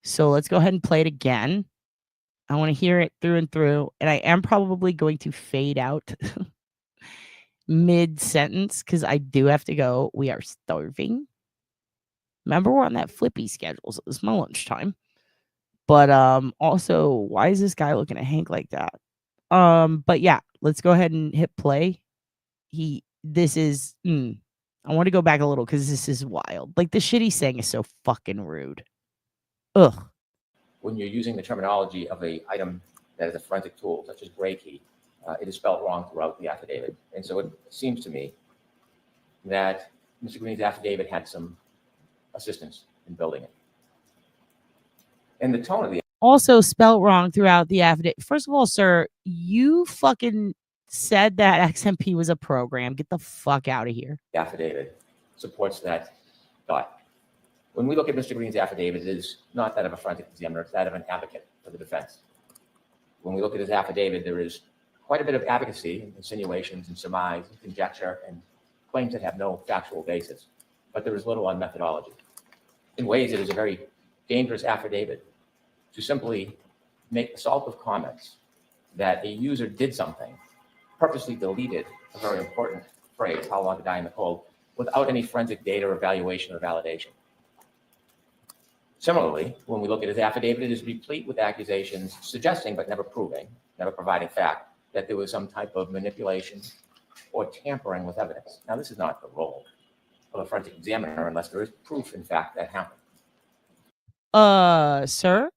So let's go ahead and play it again. I want to hear it through and through. And I am probably going to fade out mid-sentence because I do have to go. We are starving. Remember, we're on that flippy schedule, so it's my lunchtime. But also, why is this guy looking at Hank like that? But yeah, let's go ahead and hit play. I want to go back a little because this is wild. Like, the shit he's saying is so fucking rude. Ugh. When you're using the terminology of an item that is a forensic tool, such as gray key, it is spelled wrong throughout the affidavit. And so it seems to me that Mr. Green's affidavit had some assistance in building it. And the tone of the also spelled wrong throughout the affidavit. First of all, sir, you fucking said that XMP was a program. Get the fuck out of here. affidavit supports that thought. When we look at Mr. Green's affidavit, it is not that of a forensic examiner, it's that of an advocate for the defense. When we look at his affidavit, there is quite a bit of advocacy, insinuations, and surmise, and conjecture, and claims that have no factual basis. But there is little on methodology. In ways, it is a very dangerous affidavit to simply make assaultive comments that a user did something, purposely deleted a very important phrase, how long to die in the cold, without any forensic data or evaluation or validation. Similarly, when we look at his affidavit, it is replete with accusations suggesting, but never proving, never providing fact, that there was some type of manipulation or tampering with evidence. Now, this is not the role of a forensic examiner unless there is proof, in fact, that happened. Sir,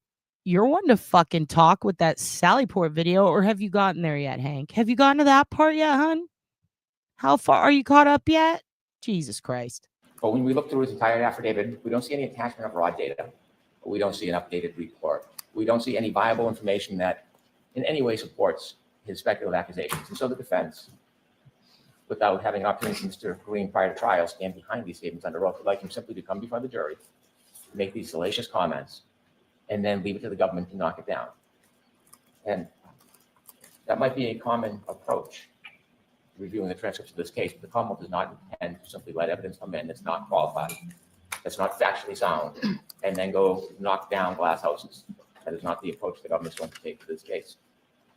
you're one to fucking talk with that Sallyport video, or have you gotten there yet, Hank? Have you gotten to that part yet, hun? How far are you caught up yet? Jesus Christ. But when we look through his entire affidavit, we don't see any attachment of raw data. We don't see an updated report. We don't see any viable information that in any way supports his speculative accusations. And so the defense, without having an opportunity for Mr. Green prior to trial, stand behind these statements under oath. We'd like him simply to come before the jury, make these salacious comments, and then leave it to the government to knock it down. And that might be a common approach reviewing the transcripts of this case, but the Commonwealth does not intend to simply let evidence come in that's not qualified, that's not factually sound, and then go knock down glass houses. That is not the approach the government is going to take to this case.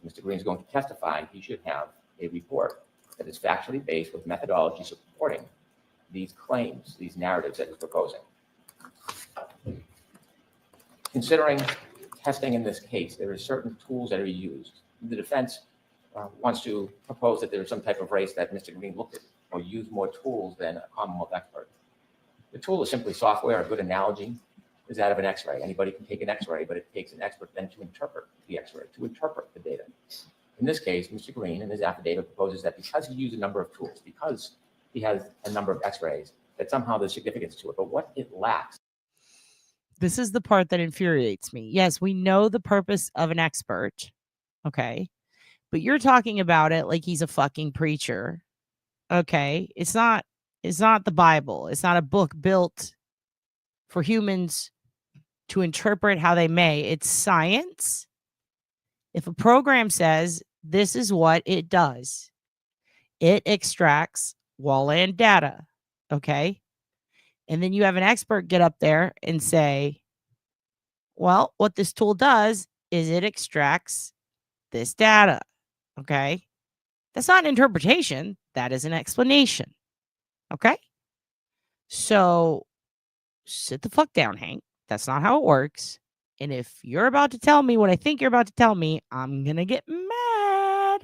If Mr. Green is going to testify, he should have a report that is factually based with methodology supporting these claims, these narratives that he's proposing. Considering testing in this case, there are certain tools that are used. The defense wants to propose that there's some type of race that Mr. Green looked at or used more tools than a Commonwealth expert. The tool is simply software. A good analogy is that of an X-ray. Anybody can take an X-ray, but it takes an expert then to interpret the X-ray, to interpret the data. In this case, Mr. Green in his affidavit proposes that because he used a number of tools, because he has a number of X-rays, that somehow there's significance to it. But what it lacks. This is the part that infuriates me. Yes, we know the purpose of an expert. Okay. But you're talking about it like he's a fucking preacher. Okay. It's not the Bible. It's not a book built for humans to interpret how they may. It's science. If a program says this is what it does, it extracts wall-land data. Okay. And then you have an expert get up there and say, well, what this tool does is it extracts this data. Okay. That's not an interpretation. That is an explanation. Okay. So sit the fuck down, Hank. That's not how it works. And if you're about to tell me what I think you're about to tell me, I'm going to get mad.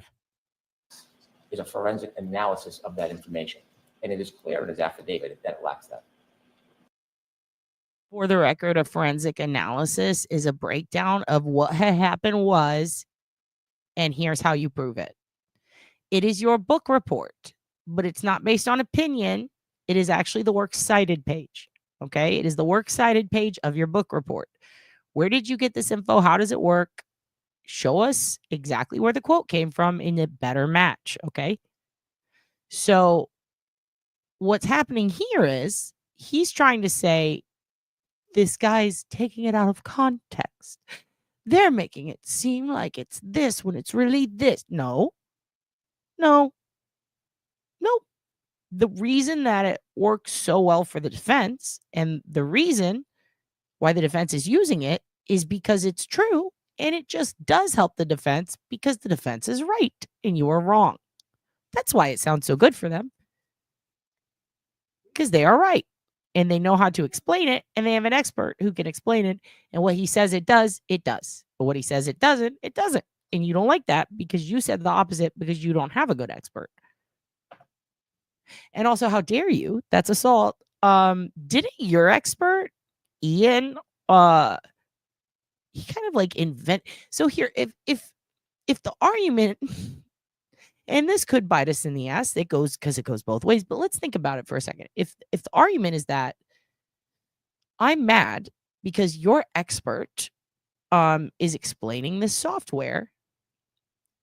Is a forensic analysis of that information. And it is clear in his affidavit that it lacks that. For the record, a forensic analysis is a breakdown of what had happened was, and here's how you prove it. It is your book report, but it's not based on opinion. It is actually the works cited page. Okay. It is the works cited page of your book report. Where did you get this info? How does it work? Show us exactly where the quote came from in a better match. Okay. So what's happening here is he's trying to say this guy's taking it out of context. They're making it seem like it's this when it's really this. No. The reason that it works so well for the defense and the reason why the defense is using it is because it's true, and it just does help the defense because the defense is right and you are wrong. That's why it sounds so good for them, because they are right and they know how to explain it, and they have an expert who can explain it, and what he says it does, it does. But what he says it doesn't, it doesn't. And you don't like that because you said the opposite because you don't have a good expert. And also, how dare you? That's assault. Didn't your expert, Ian, he kind of like invent. So here, if the argument, and this could bite us in the ass, it goes both ways, but let's think about it for a second. If the argument is that I'm mad because your expert is explaining this software,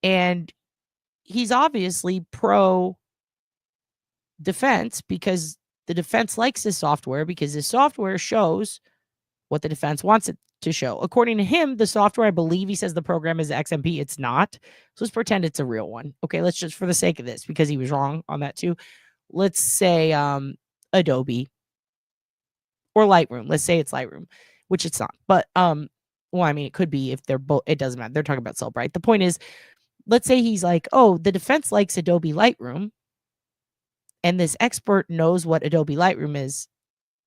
and he's obviously pro defense because the defense likes this software because this software shows what the defense wants it to show. According to him, the software, I believe he says the program is XMP. It's not. So let's pretend it's a real one. Okay, let's just, for the sake of this, because he was wrong on that too, let's say Adobe or Lightroom. Let's say it's Lightroom, which it's not. But well, I mean, it could be if they're both. It doesn't matter. They're talking about Cellbrite. The point is, let's say he's like, oh, the defense likes Adobe Lightroom, and this expert knows what Adobe Lightroom is.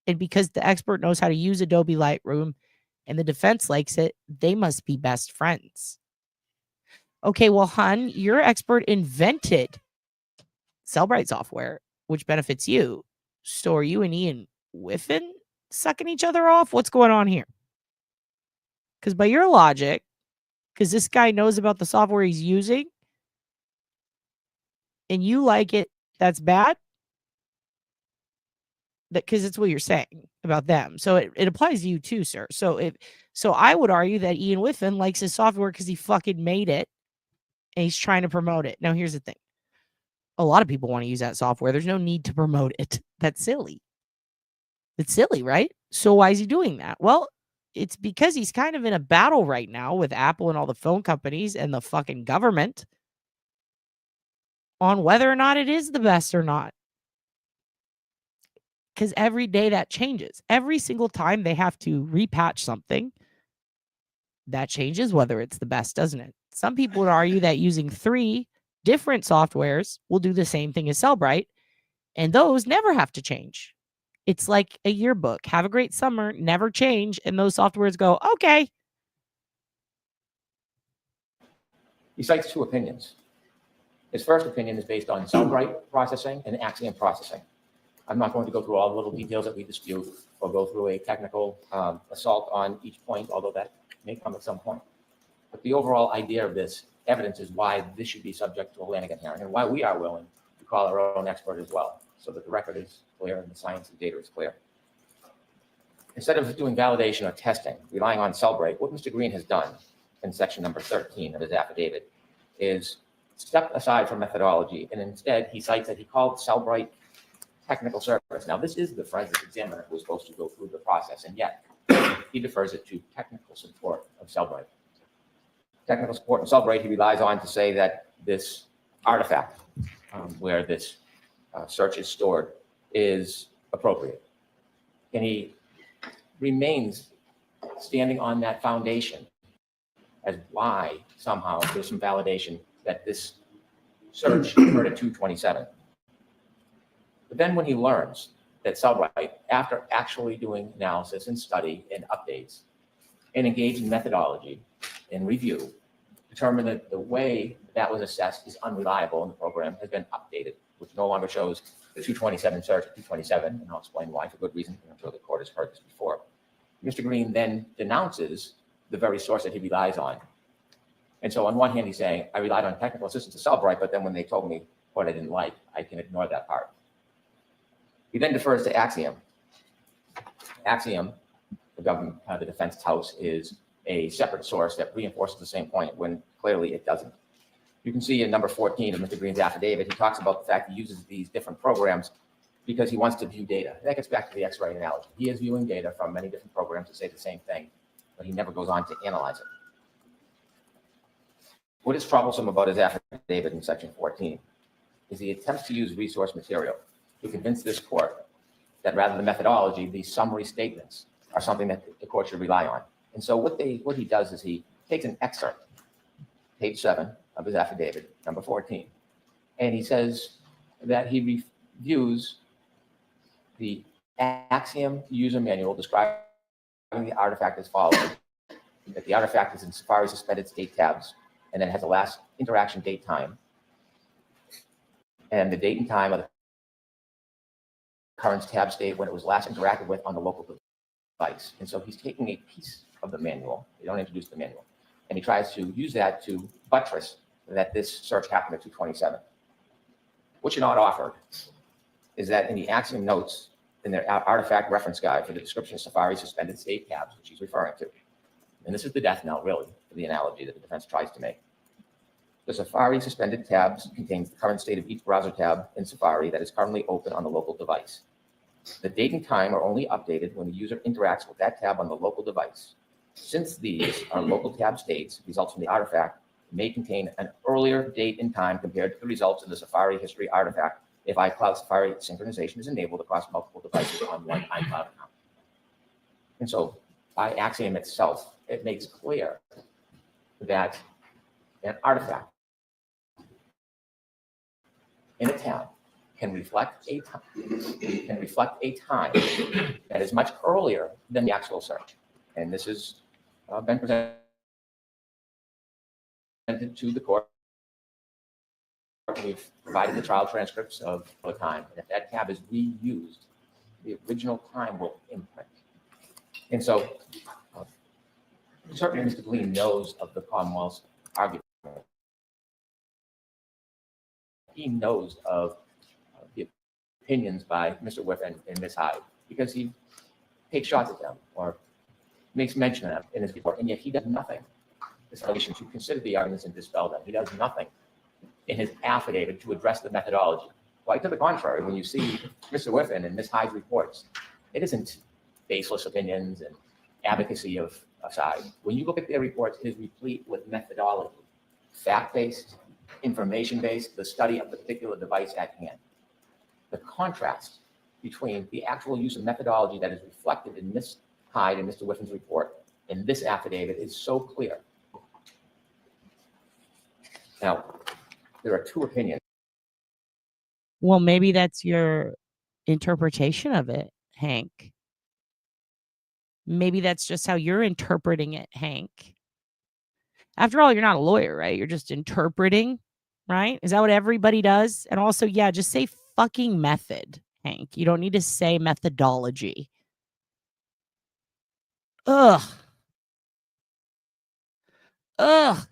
And because the expert knows how to use Adobe Lightroom and the defense likes it, they must be best friends. Okay, well, hun, your expert invented Cellbrite software, which benefits you. So are you and Ian Whiffen sucking each other off? What's going on here? Because by your logic, because this guy knows about the software he's using and you like it, that's bad? Because it's what you're saying about them. So it applies to you too, sir. So I would argue that Ian Whiffen likes his software because he fucking made it and he's trying to promote it. Now, here's the thing. A lot of people want to use that software. There's no need to promote it. That's silly. It's silly, right? So why is he doing that? Well, it's because he's kind of in a battle right now with Apple and all the phone companies and the fucking government on whether or not it is the best or not. Because every day that changes. Every single time they have to repatch something, that changes whether it's the best, doesn't it? Some people would argue that using 3 different softwares will do the same thing as Cellbrite, and those never have to change. It's like a yearbook. Have a great summer, never change, and those softwares go, okay. He cites 2 opinions. His first opinion is based on Cellbrite processing and Axiom processing. I'm not going to go through all the little details that we dispute or go through a technical assault on each point, although that may come at some point. But the overall idea of this evidence is why this should be subject to a Lanigan hearing and why we are willing to call our own expert as well, so that the record is clear and the science and data is clear. Instead of doing validation or testing, relying on Cellbrite, what Mr. Green has done in section number 13 of his affidavit is step aside from methodology, and instead he cites that he called Cellbrite technical service. Now, this is the forensic examiner who was supposed to go through the process, and yet he defers it to technical support of Cellbrite. Technical support of Cellbrite, he relies on to say that this artifact where this search is stored is appropriate. And he remains standing on that foundation as why somehow there's some validation that this search occurred at 227. But then when he learns that Cellbrite, after actually doing analysis and study and updates and engage in methodology and review, determined that the way that was assessed is unreliable and the program has been updated, which no longer shows the 227 search at 227, and I'll explain why for good reason. I'm sure the court has heard this before. Mr. Green then denounces the very source that he relies on. And so on one hand, he's saying, I relied on technical assistance to Cellbrite, but then when they told me what I didn't like, I can ignore that part. He then defers to Axiom. Axiom, the government, the defense house, is a separate source that reinforces the same point when clearly it doesn't. You can see in number 14 of Mr. Green's affidavit, he talks about the fact he uses these different programs because he wants to view data. That gets back to the X-ray analogy. He is viewing data from many different programs that say the same thing, but he never goes on to analyze it. What is troublesome about his affidavit in section 14 is he attempts to use resource material to convince this court that rather than methodology, these summary statements are something that the court should rely on. And so what he does is he takes an excerpt, page 7 of his affidavit, number 14, and he says that he reviews the Axiom user manual describing the artifact as follows: that the artifact is in Safari suspended state tabs, and then has the last interaction date time, and the date and time of the current tab state when it was last interacted with on the local device. And so he's taking a piece of the manual. They don't introduce the manual. And he tries to use that to buttress that this search happened at 227. What you're not offered is that in the Axiom notes, in their artifact reference guide for the description of Safari suspended state tabs, which he's referring to, and this is the death knell, really, for the analogy that the defense tries to make. The Safari suspended tabs contains the current state of each browser tab in Safari that is currently open on the local device. The date and time are only updated when the user interacts with that tab on the local device. Since these are local tab states, results from the artifact may contain an earlier date and time compared to the results in the Safari history artifact if iCloud Safari synchronization is enabled across multiple devices on one iCloud account. And so by Axiom itself, it makes clear that an artifact in a tab can reflect a time that is much earlier than the actual search. And this has been presented to the court. We've provided the trial transcripts of the time. And if that tab is reused, the original time will imprint. And so certainly Mr. Green knows of the Commonwealth's argument. He knows of the opinions by Mr. Whiff and Ms. Hyde because he takes shots at them or makes mention of them in his report, and yet he does nothing in relation to consider the arguments and dispel them. He does nothing in his affidavit to address the methodology. Quite to the contrary, when you see Mr. Whiffen and Ms. Hyde's reports, it isn't baseless opinions and advocacy of aside, when you look at their reports, it is replete with methodology, fact-based, information-based, the study of the particular device at hand. The contrast between the actual use of methodology that is reflected in Ms. Hyde and Mr. Whiffin's report and this affidavit is so clear. Now, there are two opinions. Well, maybe that's your interpretation of it, Hank. Maybe that's just how you're interpreting it, Hank. After all, you're not a lawyer, right? You're just interpreting, right? Is that what everybody does? And also, yeah, just say fucking method, Hank. You don't need to say methodology. Ugh. Ugh.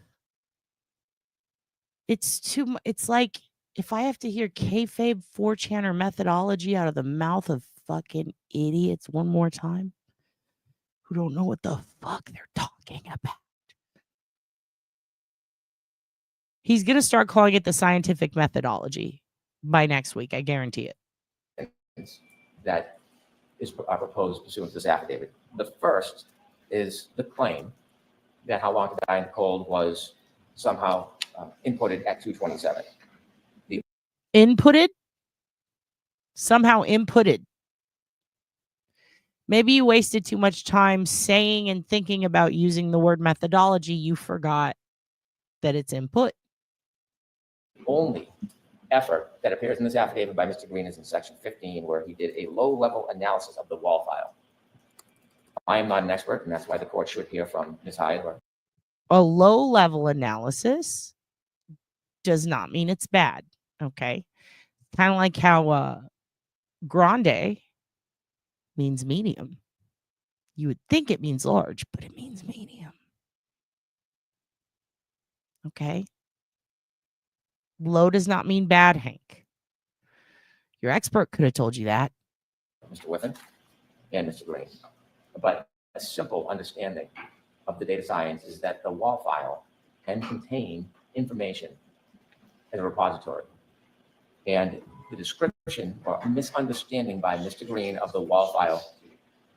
It's too much. It's like if I have to hear kayfabe, 4chan, or methodology out of the mouth of fucking idiots one more time who don't know what the fuck they're talking about. He's going to start calling it the scientific methodology by next week. I guarantee it. That are proposed pursuant to this affidavit. The first is the claim that how long to die in the cold was somehow inputted at 2:27. Inputted? Somehow inputted. Maybe you wasted too much time saying and thinking about using the word methodology. You forgot that it's input. Only effort that appears in this affidavit by Mr. Green is in section 15, where he did a low-level analysis of the wall file. I am not an expert, and that's why the court should hear from Ms. Hyde. A low-level analysis does not mean it's bad, okay? Kind of like how grande means medium. You would think it means large, but it means medium. Okay? Low does not mean bad, Hank. Your expert could have told you that. Mr. Whiffen and Mr. Green. But a simple understanding of the data science is that the wall file can contain information in a repository. And the description or misunderstanding by Mr. Green of the wall file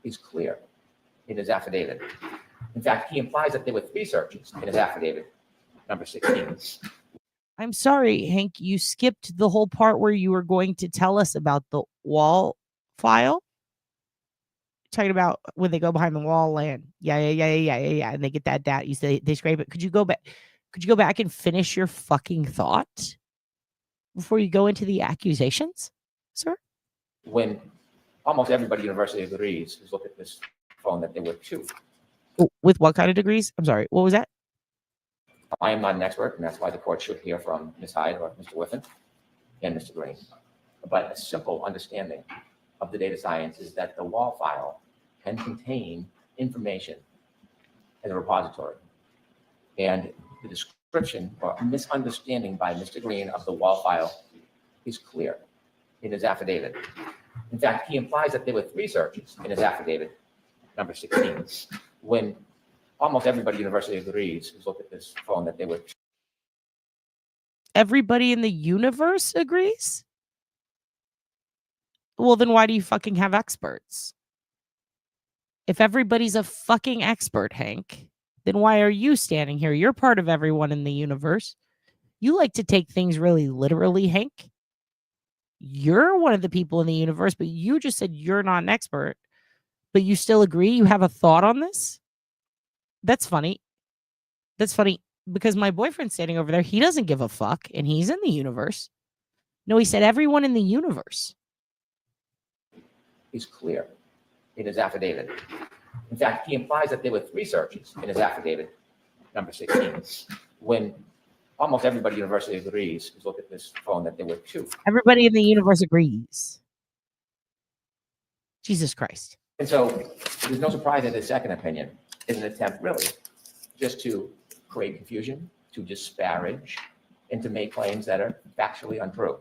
is clear in his affidavit. In fact, he implies that there were 3 searches in his affidavit, number 16. I'm sorry, Hank, you skipped the whole part where you were going to tell us about the wall file. Talking about when they go behind the wall and yeah, and they get that data. You say they scrape it. Could you go back and finish your fucking thought before you go into the accusations, sir? When almost everybody at the university agrees who's looked at this phone that there were 2. With what kind of degrees? I'm sorry, what was that? I am not an expert, and that's why the court should hear from Ms. Hyde or Mr. Whiffen and Mr. Green. But a simple understanding of the data science is that the wall file can contain information in a repository. And the description or misunderstanding by Mr. Green of the wall file is clear in his affidavit. In fact, he implies that there were 3 searches in his affidavit, number 16, when almost everybody at the university agrees who's looked at this phone that there were. Everybody in the universe agrees? Well, then why do you fucking have experts? If everybody's a fucking expert, Hank, then why are you standing here? You're part of everyone in the universe. You like to take things really literally, Hank. You're one of the people in the universe, but you just said you're not an expert, but you still agree? You have a thought on this? That's funny. That's funny because my boyfriend's standing over there. He doesn't give a fuck, and he's in the universe. No, he said everyone in the universe. Is clear in his affidavit. In fact, he implies that there were 3 searches in his affidavit, number 16, when almost everybody at the university agrees who's looked at this phone that there were 2. Everybody in the universe agrees. Jesus Christ. And so there's no surprise that his second opinion is an attempt really just to create confusion, to disparage, and to make claims that are factually untrue.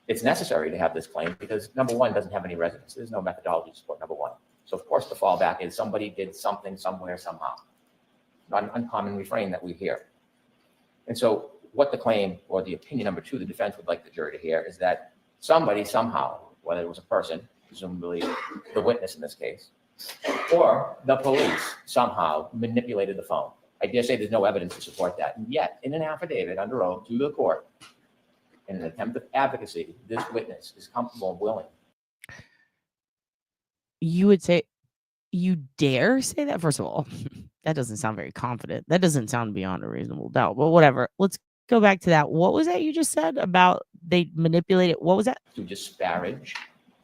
It's necessary to have this claim because number 1 doesn't have any resonance. There's no methodology to support number 1. So of course the fallback is somebody did something somewhere somehow. Not an uncommon refrain that we hear. And so what the claim or the opinion number 2 the defense would like the jury to hear is that somebody somehow, whether it was a person, presumably the witness in this case, or the police somehow manipulated the phone. I dare say there's no evidence to support that. And yet, in an affidavit under oath to the court, in an attempt of advocacy, this witness is comfortable and willing. You would say, you dare say that? First of all, that doesn't sound very confident. That doesn't sound beyond a reasonable doubt, but whatever. Let's go back to that. What was that you just said about they manipulated? What was that? To disparage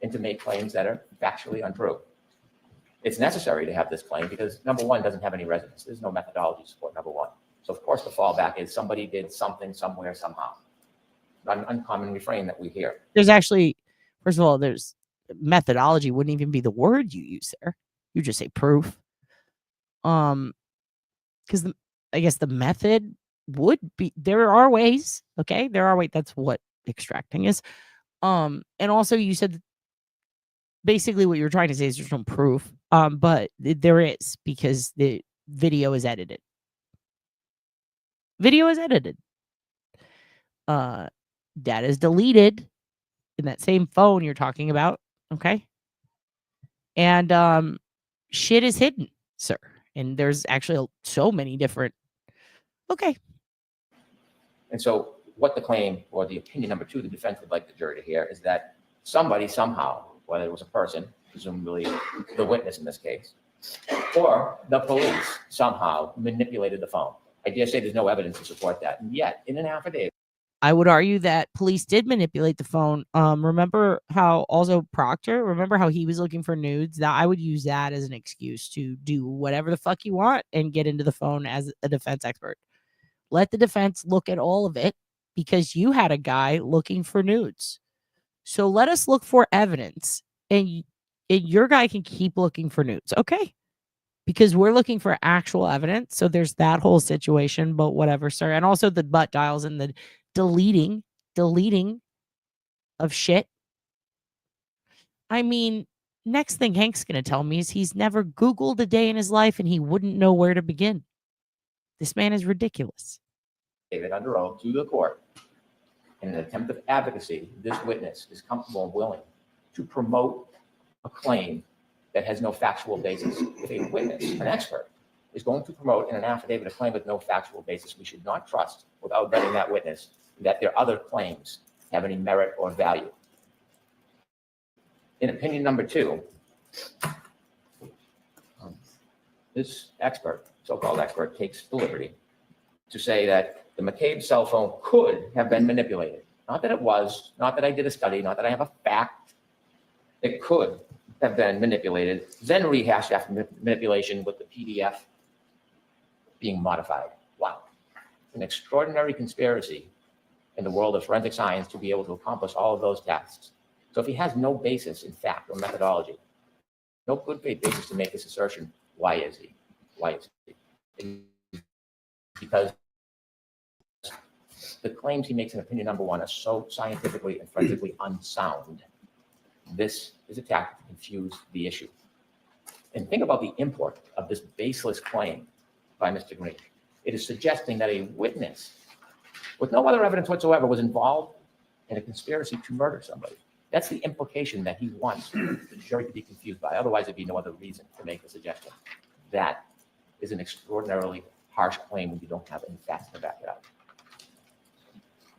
and to make claims that are factually untrue. It's necessary to have this claim because number one doesn't have any resonance. There's no methodology to support number one. So of course the fallback is somebody did something somewhere somehow. An uncommon refrain that we hear. There's actually, first of all, there's methodology wouldn't even be the word you use there. You just say proof. Because I guess the method would be, there are ways, okay? There are ways, that's what extracting is. And also you said basically what you're trying to say is there's no proof. But there is, because the video is edited. Video is edited. Data is deleted in that same phone you're talking about, okay? And shit is hidden, sir. And there's actually so many different. Okay. And so what the claim or the opinion number two, the defense would like the jury to hear is that somebody somehow, whether it was a person, presumably the witness in this case, or the police somehow manipulated the phone. I dare say there's no evidence to support that. And yet, in an affidavit, I would argue that police did manipulate the phone. Remember how also Proctor, remember how he was looking for nudes? That I would use that as an excuse to do whatever the fuck you want and get into the phone as a defense expert. Let the defense look at all of it because you had a guy looking for nudes. So let us look for evidence and your guy can keep looking for nudes. Okay. Because we're looking for actual evidence. So there's that whole situation, but whatever, sir. And also the butt dials and the deleting of shit. I mean, next thing Hank's going to tell me is he's never Googled a day in his life and he wouldn't know where to begin. This man is ridiculous. David under oath to the court, in an attempt of advocacy, this witness is comfortable and willing to promote a claim that has no factual basis. If a witness, an expert, is going to promote in an affidavit a claim with no factual basis, we should not trust, without vetting that witness, that their other claims have any merit or value. In opinion number two, this expert, so-called expert, takes the liberty to say that the McCabe cell phone could have been manipulated. Not that it was, not that I did a study, not that I have a fact. It could have been manipulated, then rehashed after manipulation with the PDF being modified. Wow. An extraordinary conspiracy in the world of forensic science to be able to accomplish all of those tasks. So if he has no basis in fact or methodology, no good faith basis to make this assertion, why is he? Why is he? Because the claims he makes in opinion number one are so scientifically and forensically unsound. This is a tactic to confuse the issue. And think about the import of this baseless claim by Mr. Green. It is suggesting that a witness with no other evidence whatsoever was involved in a conspiracy to murder somebody. That's the implication that he wants the jury to be confused by. Otherwise, there'd be no other reason to make the suggestion. That is an extraordinarily harsh claim when you don't have any facts to back it up.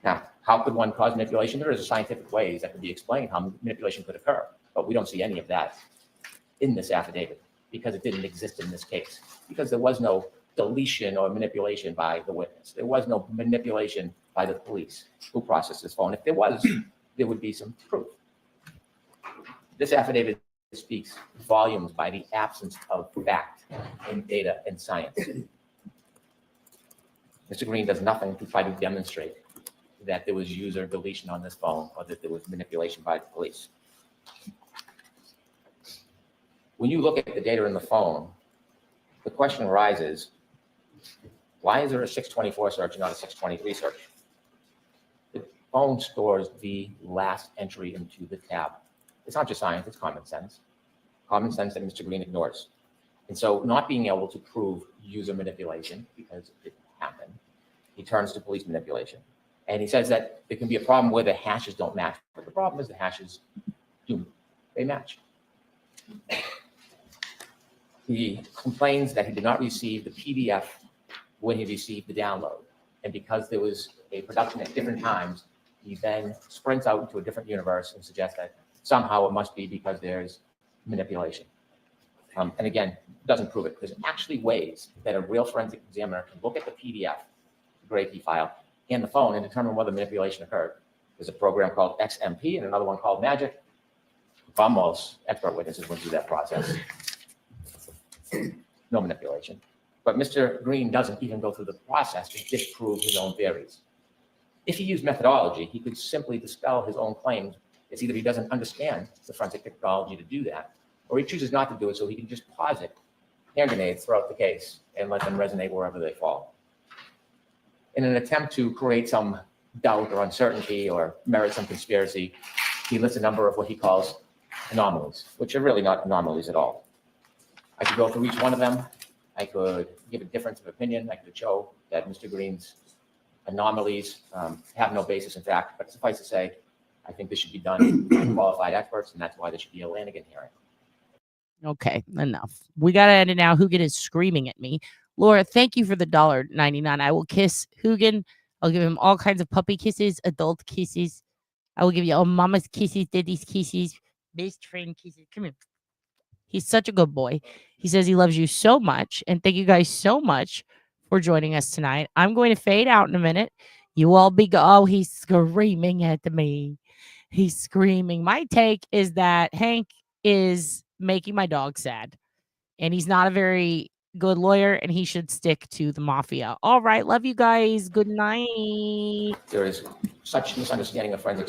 Now, how could one cause manipulation? There is scientific ways that could be explained how manipulation could occur, but we don't see any of that in this affidavit because it didn't exist in this case, because there was no deletion or manipulation by the witness. There was no manipulation by the police who processed this phone. If there was, there would be some proof. This affidavit speaks volumes by the absence of fact in data and science. Mr. Green does nothing to try to demonstrate that there was user deletion on this phone or that there was manipulation by the police. When you look at the data in the phone, the question arises, why is there a 624 search and not a 623 search? The phone stores the last entry into the tab. It's not just science, it's common sense. Common sense that Mr. Green ignores. And so not being able to prove user manipulation because it didn't happen, he turns to police manipulation. And he says that there can be a problem where the hashes don't match. But the problem is the hashes do. They match. He complains that he did not receive the PDF when he received the download. And because there was a production at different times, he then sprints out into a different universe and suggests that somehow it must be because there's manipulation. And again, doesn't prove it. There's actually ways that a real forensic examiner can look at the PDF, the gray key file, and the phone and determine whether manipulation occurred. There's a program called XMP and another one called Magic. Most expert witnesses went through that process. No manipulation. But Mr. Green doesn't even go through the process to disprove his own theories. If he used methodology, he could simply dispel his own claims. It's either he doesn't understand the forensic technology to do that, or he chooses not to do it so he can just posit hand grenades throughout the case and let them resonate wherever they fall. In an attempt to create some doubt or uncertainty or merit some conspiracy, he lists a number of what he calls anomalies, which are really not anomalies at all. I could go through each one of them. I could give a difference of opinion. I could show that Mr. Green's anomalies have no basis in fact, but suffice to say, I think this should be done by qualified experts, and that's why there should be a Lanigan hearing. Okay, enough. We got to end it now. Hugin is screaming at me. Laura, thank you for the $1.99. I will kiss Hugin. I'll give him all kinds of puppy kisses, adult kisses. I will give you all mama's kisses, daddy's kisses, best friend kisses. Come here. He's such a good boy. He says he loves you so much. And thank you guys so much for joining us tonight. I'm going to fade out in a minute. You all be oh, he's screaming at me. He's screaming. My take is that Hank is making my dog sad. And he's not a very good lawyer, and he should stick to the mafia. All right. Love you guys. Good night. There is such misunderstanding of forensic